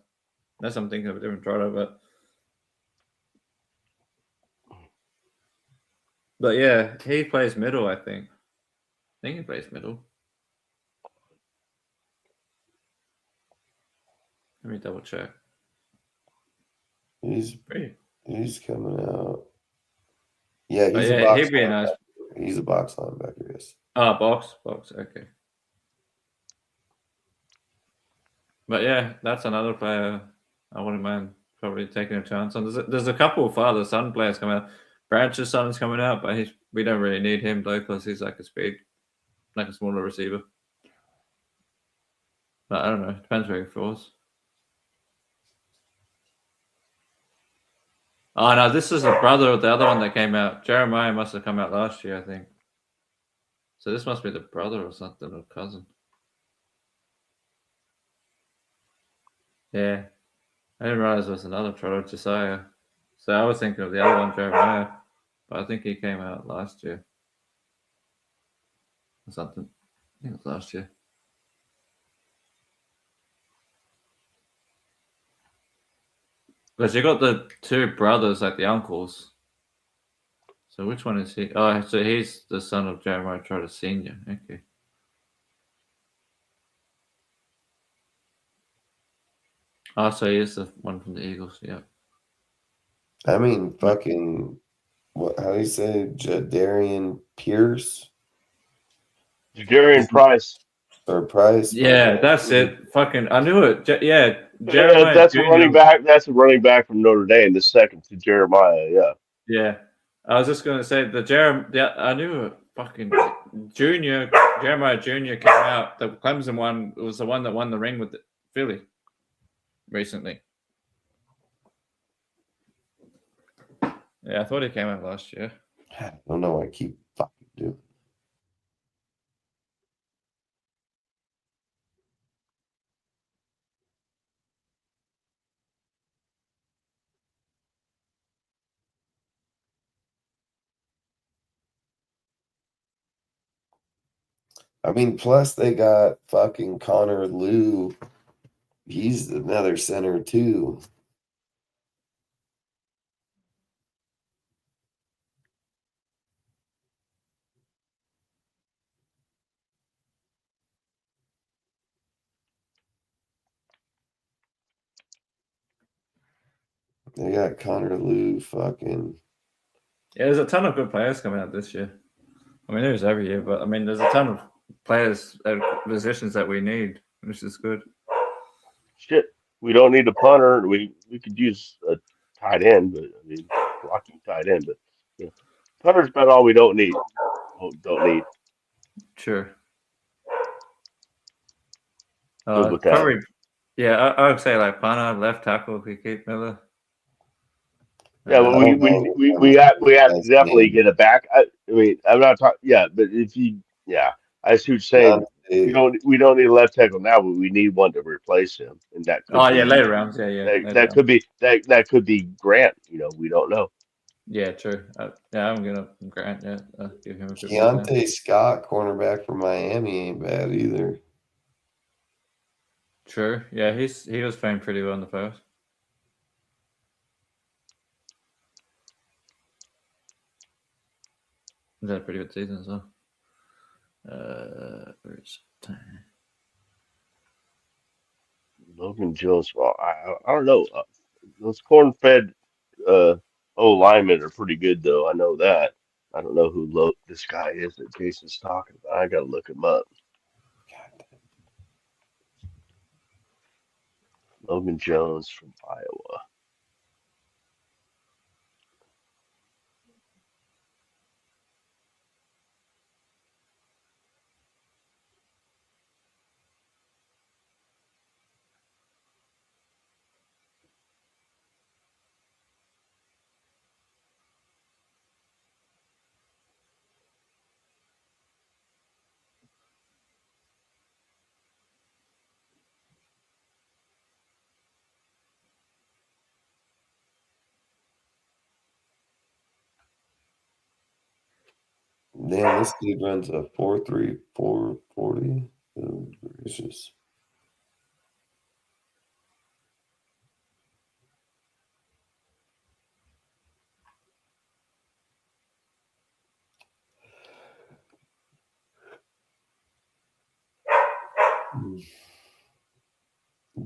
Unless I'm thinking of a different Trotter, but yeah, he plays middle, I think. I think he plays middle. Let me double check. He's coming out. Yeah, he'd be a nice. He's a box linebacker, yes. Box, okay. But yeah, that's another player I wouldn't mind probably taking a chance on. There's a couple of father-son players coming out. Branch's son is coming out, but we don't really need him though because he's like a smaller receiver. But I don't know. It depends where he falls. Oh no, this is the brother of the other one that came out. Jeremiah must have come out last year, I think. So this must be the brother or something, or cousin. Yeah. I didn't realize there was another Trotter, Josiah. So I was thinking of the other one, Jeremiah. But I think he came out last year. Or something. I think it was last year. Because you got the two brothers, like the uncles. So which one is he? Oh, so he's the son of Jeremiah Trotter Sr. Okay. Oh, so he is the one from the Eagles, yeah. I mean, fucking, how do you say, Jadarian Pierce? Jadarian Price. Or Price? Yeah, that's it. Fucking, I knew it. Jeremiah that's Jr. a running back. That's a running back from Notre Dame. The second to Jeremiah. Yeah. Yeah, I was just gonna say I knew it. Fucking Jeremiah Jr. came out. The Clemson one was the one that won the ring with Philly recently. Yeah, I thought he came out last year. I don't know why I keep fucking doing. I mean, plus they got fucking Connor Liu. He's another center too. They got Connor Liu fucking. Yeah, there's a ton of good players coming out this year. I mean, there's every year, but I mean, there's a ton of players at positions that we need, which is good. Shit, we don't need a punter. We could use a tight end, but I mean, blocking tight end. But you know, punter's about all we don't need. Don't need. Sure. Good with that. Probably, yeah, I would say like punter, left tackle, if we keep Miller. Yeah, I well, don't know. we have to That's definitely name. get it back. I mean, I'm not talking. Yeah, but if you, yeah, I see what you're saying. Deontay, We don't need a left tackle now, but we need one to replace him, and that Oh could yeah, be later rounds. Yeah, later that could rounds. be that could be Grant. You know, we don't know. Yeah, true. Yeah, I'm gonna Grant. Yeah, give him a good read there. Keontae Scott, cornerback from Miami, ain't bad either. True. Yeah, he was playing pretty well in the first. He's had a pretty good season as well. Where's Logan Jones. Well, I don't know. Those corn-fed O linemen are pretty good, though. I know that. I don't know who this guy is that Jason's talking about. I gotta look him up. Logan Jones from Iowa. Damn, this dude runs a 4.34 40. Oh, gracious.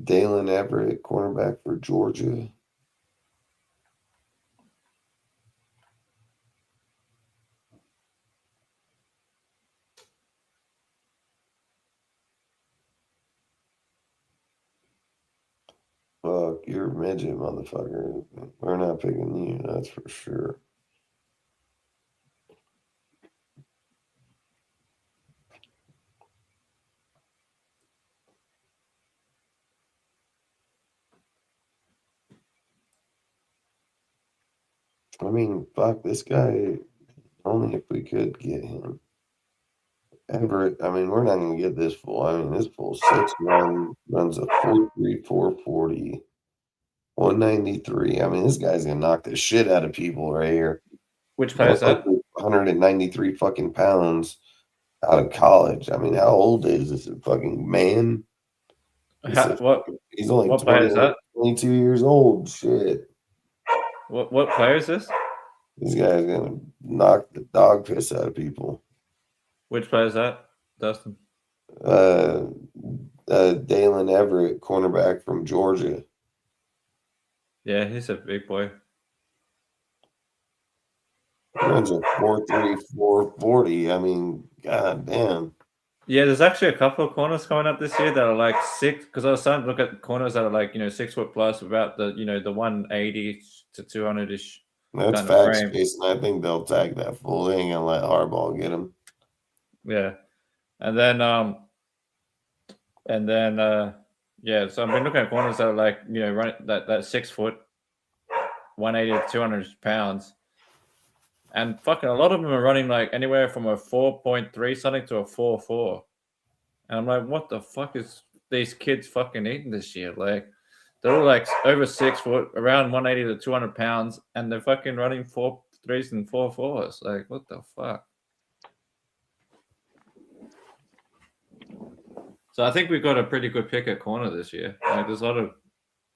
Dalen Everett, cornerback for Georgia. Fuck, you're a midget, motherfucker. We're not picking you, that's for sure. I mean, fuck, this guy, only if we could get him. Everett, I mean, we're not going to get this fool. I mean, this fool 6'1", runs a 4.34 40, 193. I mean, this guy's going to knock the shit out of people right here. which player is that? 193 fucking pounds out of college. I mean, how old is this fucking man? He's only what player is that? 22 years old. Shit. What player is this? This guy's gonna knock the dog piss out of people. Which player is that, Dustin? Dalen Everett, cornerback from Georgia. Yeah, he's a big boy. Runs a 4.34 40. I mean, god damn. Yeah, there's actually a couple of corners coming up this year that are like 6. Because I was starting to look at corners that are like 6 foot plus, about the the 180 to 200 ish. That's kind of facts, frame. Jason. I think they'll tag that fool. They ain't gonna let Harbaugh get him. Yeah, and then yeah. So I've been looking at corners that are like run that 6 foot, 180 to 200 pounds, And fucking a lot of them are running like anywhere from a 4.3 something to a 4.4. And I'm like, what the fuck is these kids fucking eating this year? Like, they're all like over 6 foot, around 180 to 200 pounds, and they're fucking running 4.3s and 4.4s. Like, what the fuck? So I think we've got a pretty good pick at corner this year. Like, there's a lot of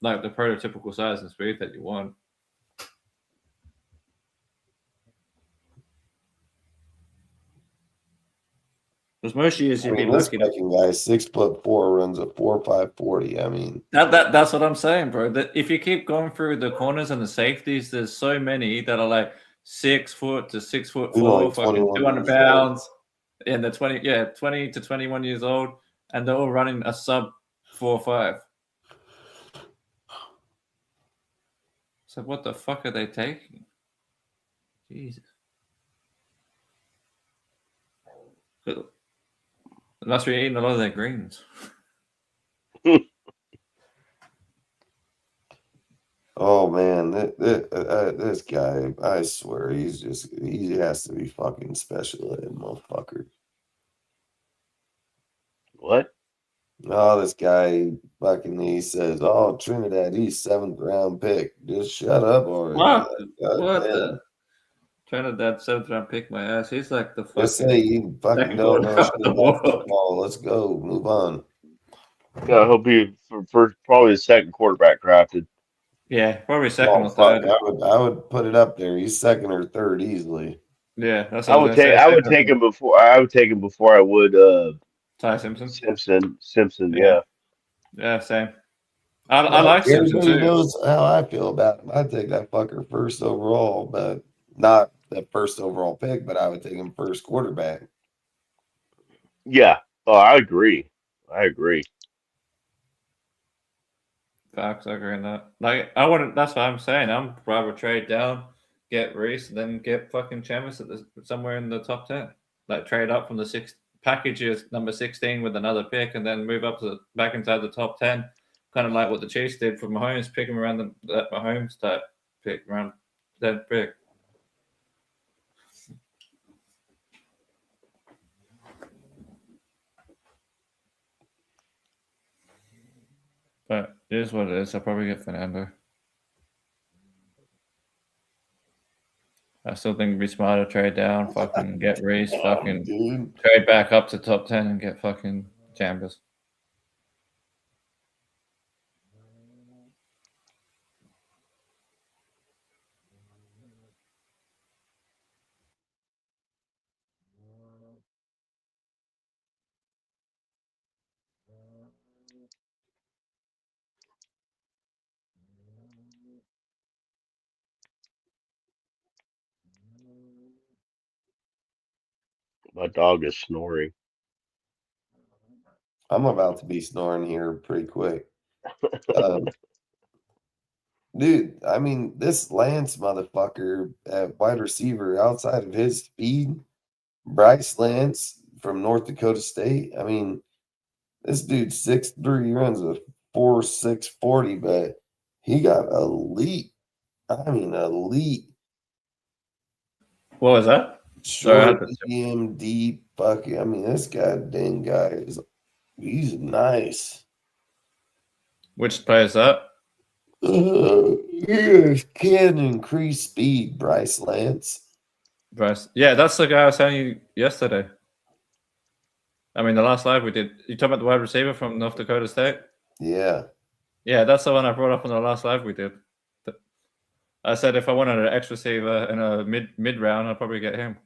like the prototypical size and speed that you want. Because most years you'd be this lucky to. fucking guy, 6'4", runs a 4.5 40. I mean, That's what I'm saying, bro. That if you keep going through the corners and the safeties, there's so many that are like 6 foot to 6'4", like fucking 21 200 years pounds, and they're 20 to 21 years old, and they're all running a sub 4.5. So what the fuck are they taking? Jesus. They must be eating a lot of their greens. Oh man, this guy, I swear, he has to be fucking special ed, motherfucker. What? Oh, this guy fucking, he says, oh, Trinidad, he's 7th round pick. Just shut up already. What? Like, What the? Trinidad 7th round pick my ass. He's like the Just fucking. say you fucking second don't know quarterback shit of the about world. football. Let's go. Move on. Yeah, he'll be for probably the second quarterback drafted. Yeah, probably second Oh or fuck, third. I would put it up there. He's 2nd or 3rd easily. Yeah, that's I what I would was gonna take say. I would take him before I would Ty Simpson. Simpson. Yeah. Yeah. Yeah, same. I Well, like Simpson everybody too. knows how I feel about him. I'd take that fucker 1st overall, but not the 1st overall pick, but I would take him 1st quarterback. Yeah. Oh, I agree. Facts, I agree on that. Like, I wouldn't. That's what I'm saying. I'm rather trade down, get Reese, and then get fucking Chamis somewhere in the top 10. Like trade up from the sixth package is number 16 with another pick, and then move up to back inside the top 10. Kind of like what the Chiefs did for Mahomes, pick him around the Mahomes type pick, around that pick. But it is what it is. I'll probably get Fernando. I still think it'd be smarter trade down, fucking get Reese, fucking Dude. trade back up to top 10 and get fucking Chambers. My dog is snoring. I'm about to be snoring here pretty quick. Dude, I mean, this Lance motherfucker at wide receiver, outside of his speed, Bryce Lance from North Dakota State. I mean, this dude's 6'3", runs a 4.6 40, but he got elite. I mean, elite. What was that? Short, medium, deep, fucking. I mean, this goddamn guy he's nice. Which player is that? He can increase speed, Bryce Lance. Bryce. Yeah, that's the guy I was telling you yesterday. I mean, the last live we did. You talking about the wide receiver from North Dakota State? Yeah. Yeah, that's the one I brought up on the last live we did. I said if I wanted an X receiver in a mid round, I'd probably get him.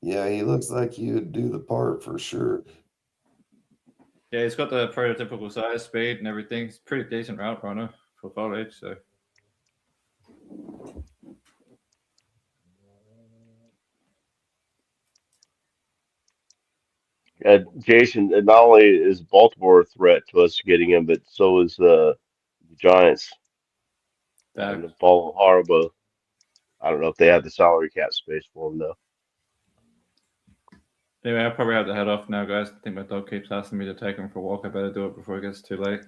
Yeah, he looks like he would do the part for sure. Yeah, he's got the prototypical size, speed, and everything. He's a pretty decent route runner for college, so. Jason, not only is Baltimore a threat to us getting him, but so is the Giants. And Paul Harbaugh. I don't know if they have the salary cap space for him though. Anyway, I probably have to head off now, guys. I think my dog keeps asking me to take him for a walk. I better do it before it gets too late.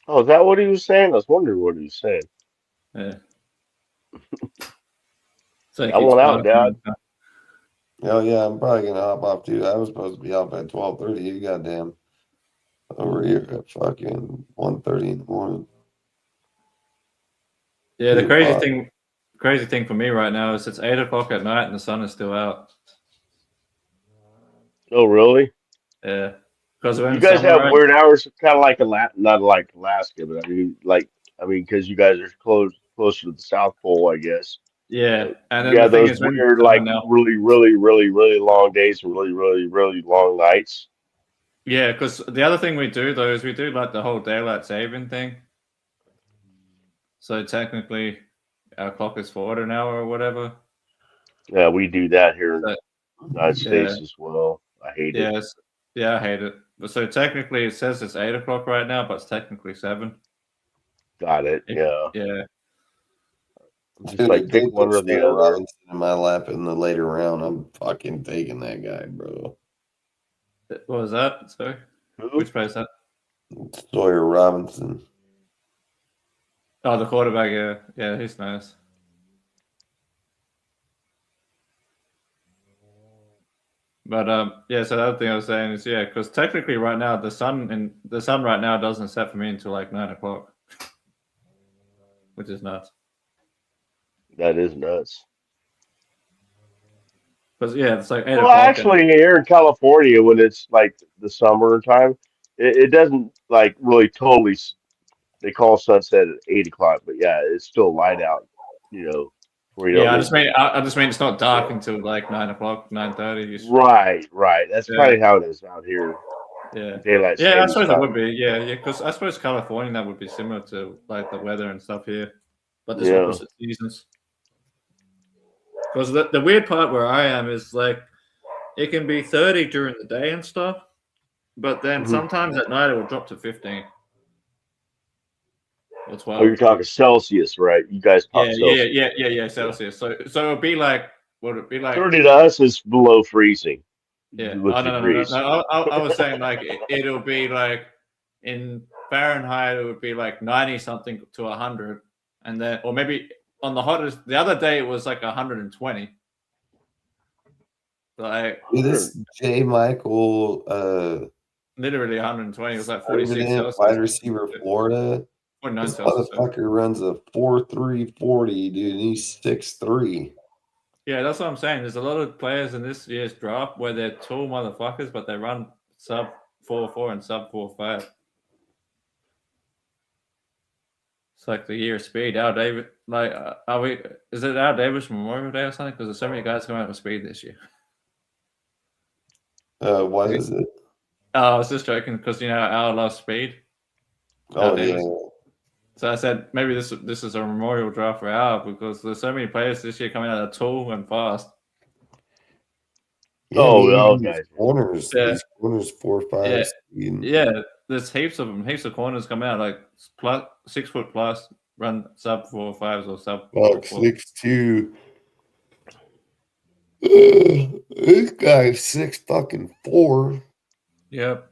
Oh, is that what he was saying? I was wondering what he was saying. Yeah. So it I keeps want out, Dad. Oh yeah, I'm probably gonna hop off too. I was supposed to be off at 12:30. You goddamn over here at fucking 1:30 in the morning. Yeah, the 2 crazy thing for me right now is it's 8 o'clock at night and the sun is still out. Oh, really? Yeah, because we're You in guys summer, have right? weird hours, kind of like not like Alaska, but I mean, because you guys are closer to the South Pole, I guess. Yeah, and then You the have thing those is, we're in weird, summer like now. really, really, really, really long days and really, really, really long nights. Yeah, because the other thing we do though is we do like the whole daylight saving thing. So technically, our clock is forward an hour or whatever. Yeah, we do that here in So, the United yeah, States as well. I hate it. yes, yeah, I hate it. But so technically, it says it's 8 o'clock right now, but it's technically 7. Got it. Yeah. Yeah. Just Dude, like if pick they one put or the Sawyer other. Robinson in my lap in the later round, I'm fucking taking that guy, bro. What was that? Sorry, Who? which player is that? Sawyer Robinson. Oh, the quarterback. Yeah, yeah, he's nice. But yeah. So the other thing I was saying is, yeah, because technically right now the sun right now doesn't set for me until like 9 o'clock, which is nuts. That is nuts. Because yeah, it's like eight Well, o'clock, and actually, here in California, when it's like the summer time, it doesn't like really totally. They call sunset at 8 o'clock, but yeah, it's still light out. Where you don't yeah, need. I just mean it's not dark until like 9 o'clock, 9:30. Right, right. That's Yeah, probably how it is out here. yeah, Daylight yeah. I savings suppose it time. would be. Yeah, yeah. Because I suppose California that would be similar to like the weather and stuff here, but this Yeah. opposite seasons. Because the weird part where I am is like it can be 30 during the day and stuff, but then Mhm. sometimes at night it will drop to 15 or Oh, 12. you're talking Celsius, right? You guys talk Celsius. Yeah. Yeah. Celsius. So it'll be like, would it be like? 30 to us is below freezing Yeah. with Oh no. degrees. I was saying like it'll be like in Fahrenheit it would be like 90 something to 100, and then or maybe on the hottest the other day it was like 120. Like Dude, this J. Michael literally 120. It was like 46 President, wide Celsius. receiver, Florida. 49 This Celsius. motherfucker runs a 4.340, dude, and he's 6'3". Yeah, that's what I'm saying. There's a lot of players in this year's draft where they're tall motherfuckers, but they run sub 4.4 and sub 4.5. It's like the year of speed. Al Davis, like, is it Al Davis Memorial Day or something? Because there's so many guys coming out with speed this year. What is it? Oh, I was just joking because Al loves speed. Oh, Al Davis. yeah. So I said maybe this is a memorial draft for Al because there's so many players this year coming out that are tall and fast. Yeah, Oh, these guys. corners, Yeah. these corners 4.5 Yeah. speed. Yeah, there's heaps of them. Heaps of corners come out like 6 foot plus, run sub 4.5s or sub 4.4. 6'2". This guy's 6'4". Yep.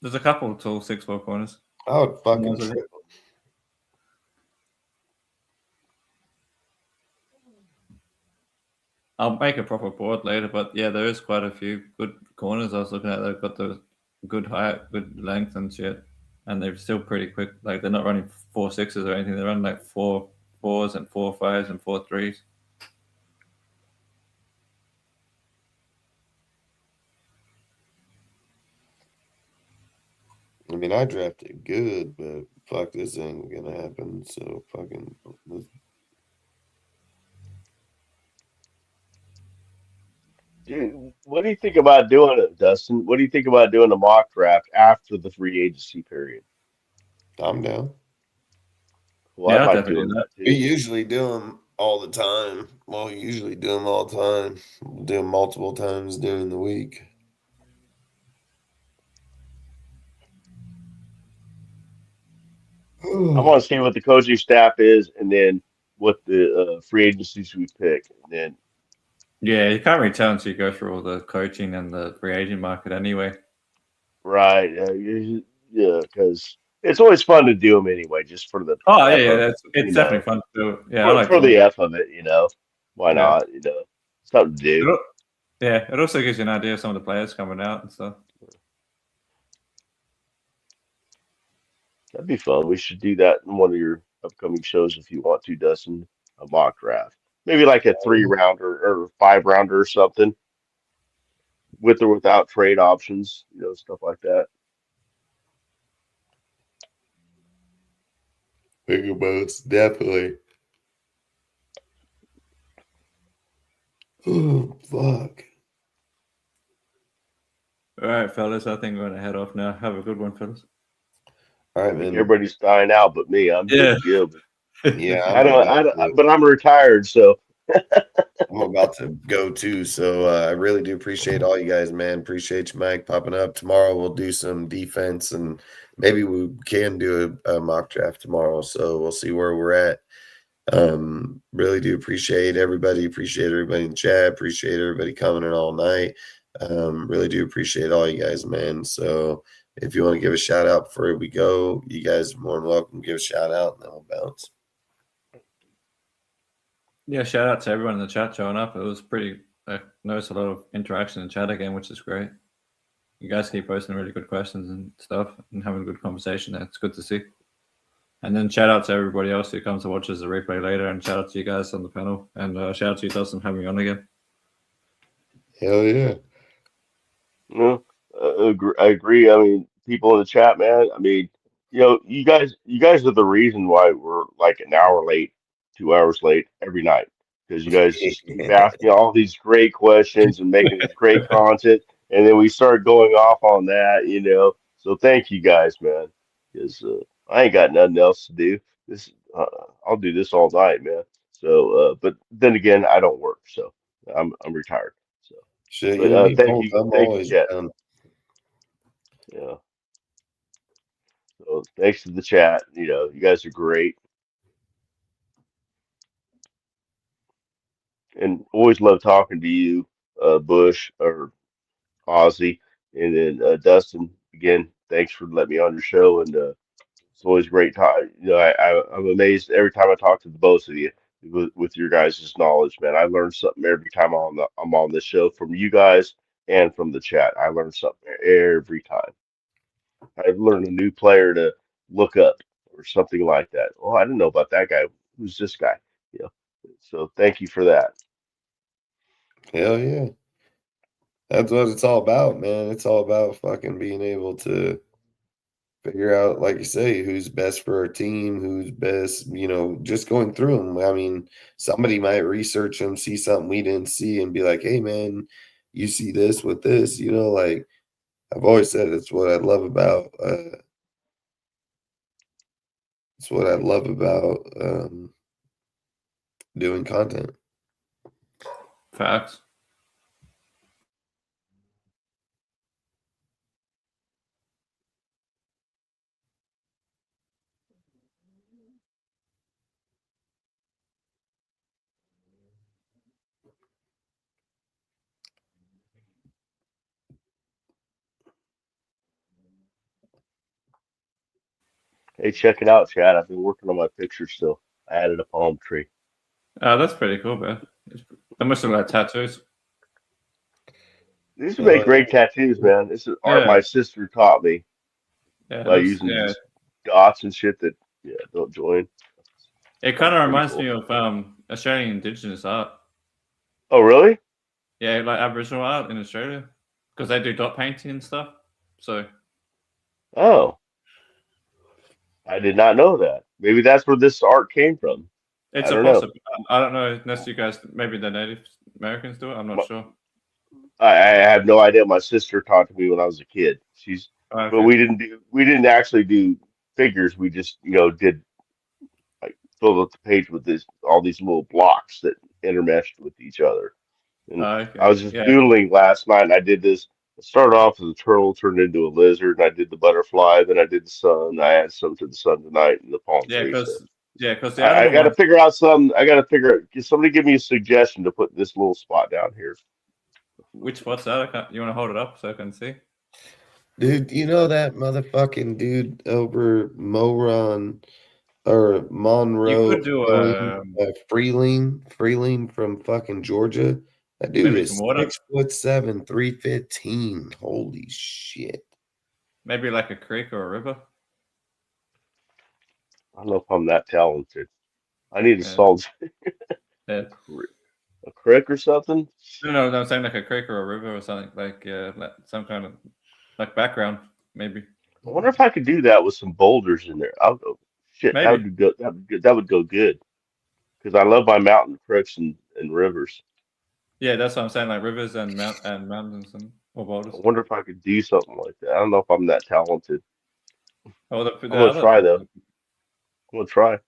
There's a couple of tall 6'4" corners. I would fucking Ones with trip. I'll make a proper board later, but yeah, there is quite a few good corners I was looking at. They've got the good height, good length and shit, and they're still pretty quick. Like they're not running 4.6s or anything. They're running like 4.4s and 4.5s and 4.3s. I mean, I drafted good, but fuck, this ain't gonna happen. So fucking. Dude, what do you think about doing it, Dustin? What do you think about doing a mock draft after the free agency period? I'm down. Well, Yeah, I'd I'll like definitely doing do that We too. usually do them all the time. Well, we usually do them all the time. We'll do them multiple times during the week. I want to see what the coaching staff is, and then what the free agencies we pick, and then Yeah, you can't really tell until you go through all the coaching and the free agent market anyway. right, yeah, because it's always fun to do them anyway, just for the Oh F yeah, of it, it's you definitely know, fun to do. Yeah, I like for doing the it. F of it, you know. Why Yeah. not? Something to do. Yeah, it also gives you an idea of some of the players coming out and stuff. That'd be fun. We should do that in one of your upcoming shows if you want to, Dustin. A mock draft, maybe like a 3-rounder or 5-rounder or something, with or without trade options, stuff like that. Think about definitely. Oh fuck. All right, fellas. I think we're gonna head off now. Have a good one, fellas. All right, I think man. everybody's dying out, but me. I'm good to go. Yeah, But I'm retired, so. I'm about to go too. So I really do appreciate all you guys, man. Appreciate you, Mike, popping up. Tomorrow we'll do some defense and maybe we can do a mock draft tomorrow. So we'll see where we're at. Really do appreciate everybody. Appreciate everybody in the chat. Appreciate everybody coming in all night. Really do appreciate all you guys, man. So if you want to give a shout out before we go, you guys are more than welcome to give a shout out and then we'll bounce. Yeah, shout out to everyone in the chat showing up. It was pretty. I noticed a lot of interaction in chat again, which is great. You guys keep posting really good questions and stuff and having a good conversation there. It's good to see. And then shout out to everybody else who comes to watch as a replay later, and shout out to you guys on the panel, and shout out to you, Dustin, having me on again. Hell yeah. No, I agree. I mean, people in the chat, man. I mean, you guys are the reason why we're like an hour late, 2 hours late every night, because you guys just keep asking all these great questions and making this great content, and then we start going off on that. So thank you guys, man, because I ain't got nothing else to do. This I'll do this all night, man. So, but then again, I don't work, so I'm retired. So. Shit, But you and me thank both. you, I'm always Chet. down. Yeah. So thanks to the chat. You guys are great, and always love talking to you, Bush or Ozzy, and then Dustin. Again, thanks for letting me on your show, and it's always great time. I'm amazed every time I talk to the both of you with your guys' knowledge, man. I learn something every time I'm on this show from you guys and from the chat. I learn something every time. I've learned a new player to look up or something like that. Oh, I didn't know about that guy. Who's this guy? You know. So thank you for that. Hell yeah. That's what it's all about, man. It's all about fucking being able to figure out, like you say, who's best for our team, who's best, just going through them. I mean, somebody might research them, see something we didn't see, and be like, hey, man, you see this with this, like I've always said, it's what I love about, doing content. Facts. Hey, check it out, Chad. I've been working on my picture still. I added a palm tree. That's pretty cool, man. They must have got tattoos. These would make great tattoos, man. This is art my sister taught me by using just dots and shit that don't join. It kind of reminds me of Australian Indigenous art. Oh, really? Yeah, like Aboriginal art in Australia, because they do dot painting and stuff. So. Oh. I did not know that. Maybe that's where this art came from. It's a possibility. I don't know unless you guys, maybe the Native Americans do it. I'm not sure. I have no idea. My sister taught to me when I was a kid. But we didn't actually do figures. We just did like fill up the page with all these little blocks that intermeshed with each other. And I was just doodling last night, and I did this. I started off as a turtle, turned into a lizard, and I did the butterfly. Then I did the sun. I added some to the sun tonight and the palm tree. Because I got to figure out some. I got to figure out. Can somebody give me a suggestion to put this little spot down here? Which spot's that? You want to hold it up so I can see? Dude, that motherfucking dude over Moron or Monroe. You could do Freeling from fucking Georgia. That dude maybe is some water. 6'7", 315. Holy shit! Maybe like a creek or a river. I don't know if I'm that talented. I need to Yeah. solve Yeah. a crick or something. No, I'm saying like a creek or a river or something like some kind of like background maybe. I wonder if I could do that with some boulders in there. I'll go. Shit, that Maybe. would go. That would, that would go good because I love my mountain creeks and rivers. Yeah, that's what I'm saying. Like rivers and mountains and or I boulders. wonder if I could do something like that. I don't know if I'm that talented. Oh, the I'm gonna other. try though. I'm gonna try.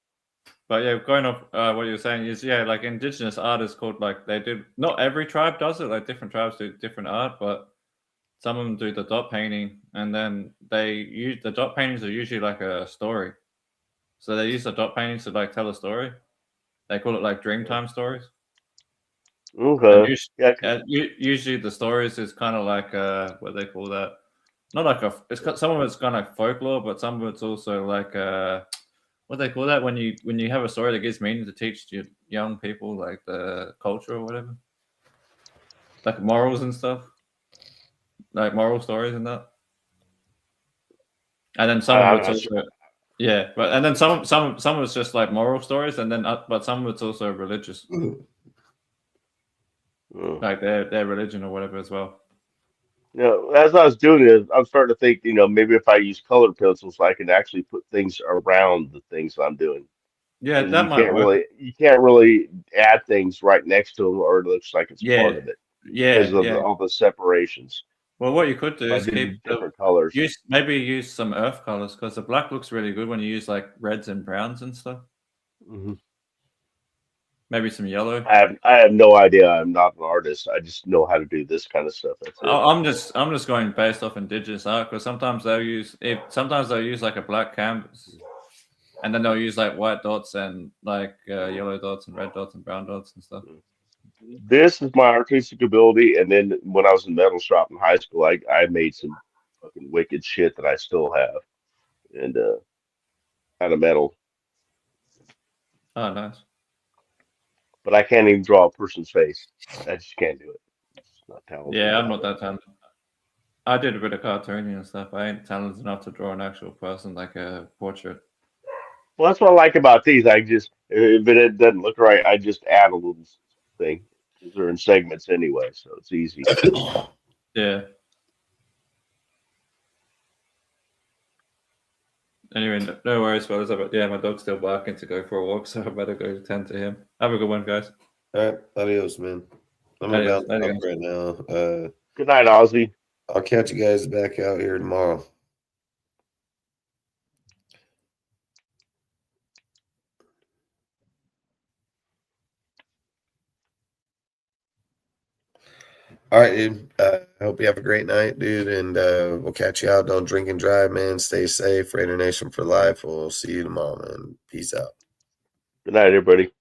But yeah, going off what you were saying is like indigenous art is called like they do. Not every tribe does it. Like different tribes do different art, but some of them do the dot painting, and then they use the dot paintings are usually like a story. So they use the dot paintings to like tell a story. They call it like Dreamtime stories. And Okay. Yeah. usually the stories is kind of like what they call that. Not like some of it's kind of like folklore, but some of it's also like what they call that when you have a story that gives meaning to teach your young people like the culture or whatever, like morals and stuff, like moral stories and that. And then some of I'm it's not also sure. but and then some of it's just like moral stories, and then but some of it's also religious, like their religion or whatever as well. You know, as I was doing it, I'm starting to think, maybe if I use colored pencils, I can actually put things around the things I'm doing. Yeah, Because that might work. you can't really add things right next to them, or it looks like it's part Yeah, of it because of yeah. all the separations. Well, what you could do If I is do keep different colors. use some earth colors because the black looks really good when you use like reds and browns and stuff. Hmm. Maybe some yellow. I have no idea. I'm not an artist. I just know how to do this kind of stuff. That's it. I'm just going based off indigenous art because sometimes they'll use like a black canvas, and then they'll use like white dots and like yellow dots and red dots and brown dots and stuff. This is my artistic ability, and then when I was in metal shop in high school, I made some fucking wicked shit that I still have, and out of metal. Oh, nice. But I can't even draw a person's face. I just can't do it. It's not talented Yeah, I'm enough. not that talented. I did a bit of cartooning and stuff. I ain't talented enough to draw an actual person like a portrait. Well, that's what I like about these. I just if it doesn't look right, I just add a little thing because they're in segments anyway, so it's easy. Yeah. Anyway, no worries, fellas. Yeah, my dog's still barking to go for a walk, so I better go tend to him. Have a good one, guys. All right, adios, man. I'm Adios, about adios. right now. Good night, Ozzy. I'll catch you guys back out here tomorrow. All right, dude. I hope you have a great night, dude, and we'll catch you out. Don't drink and drive, man. Stay safe. Raider Nation for life. We'll see you tomorrow, man. Peace out. Good night, everybody.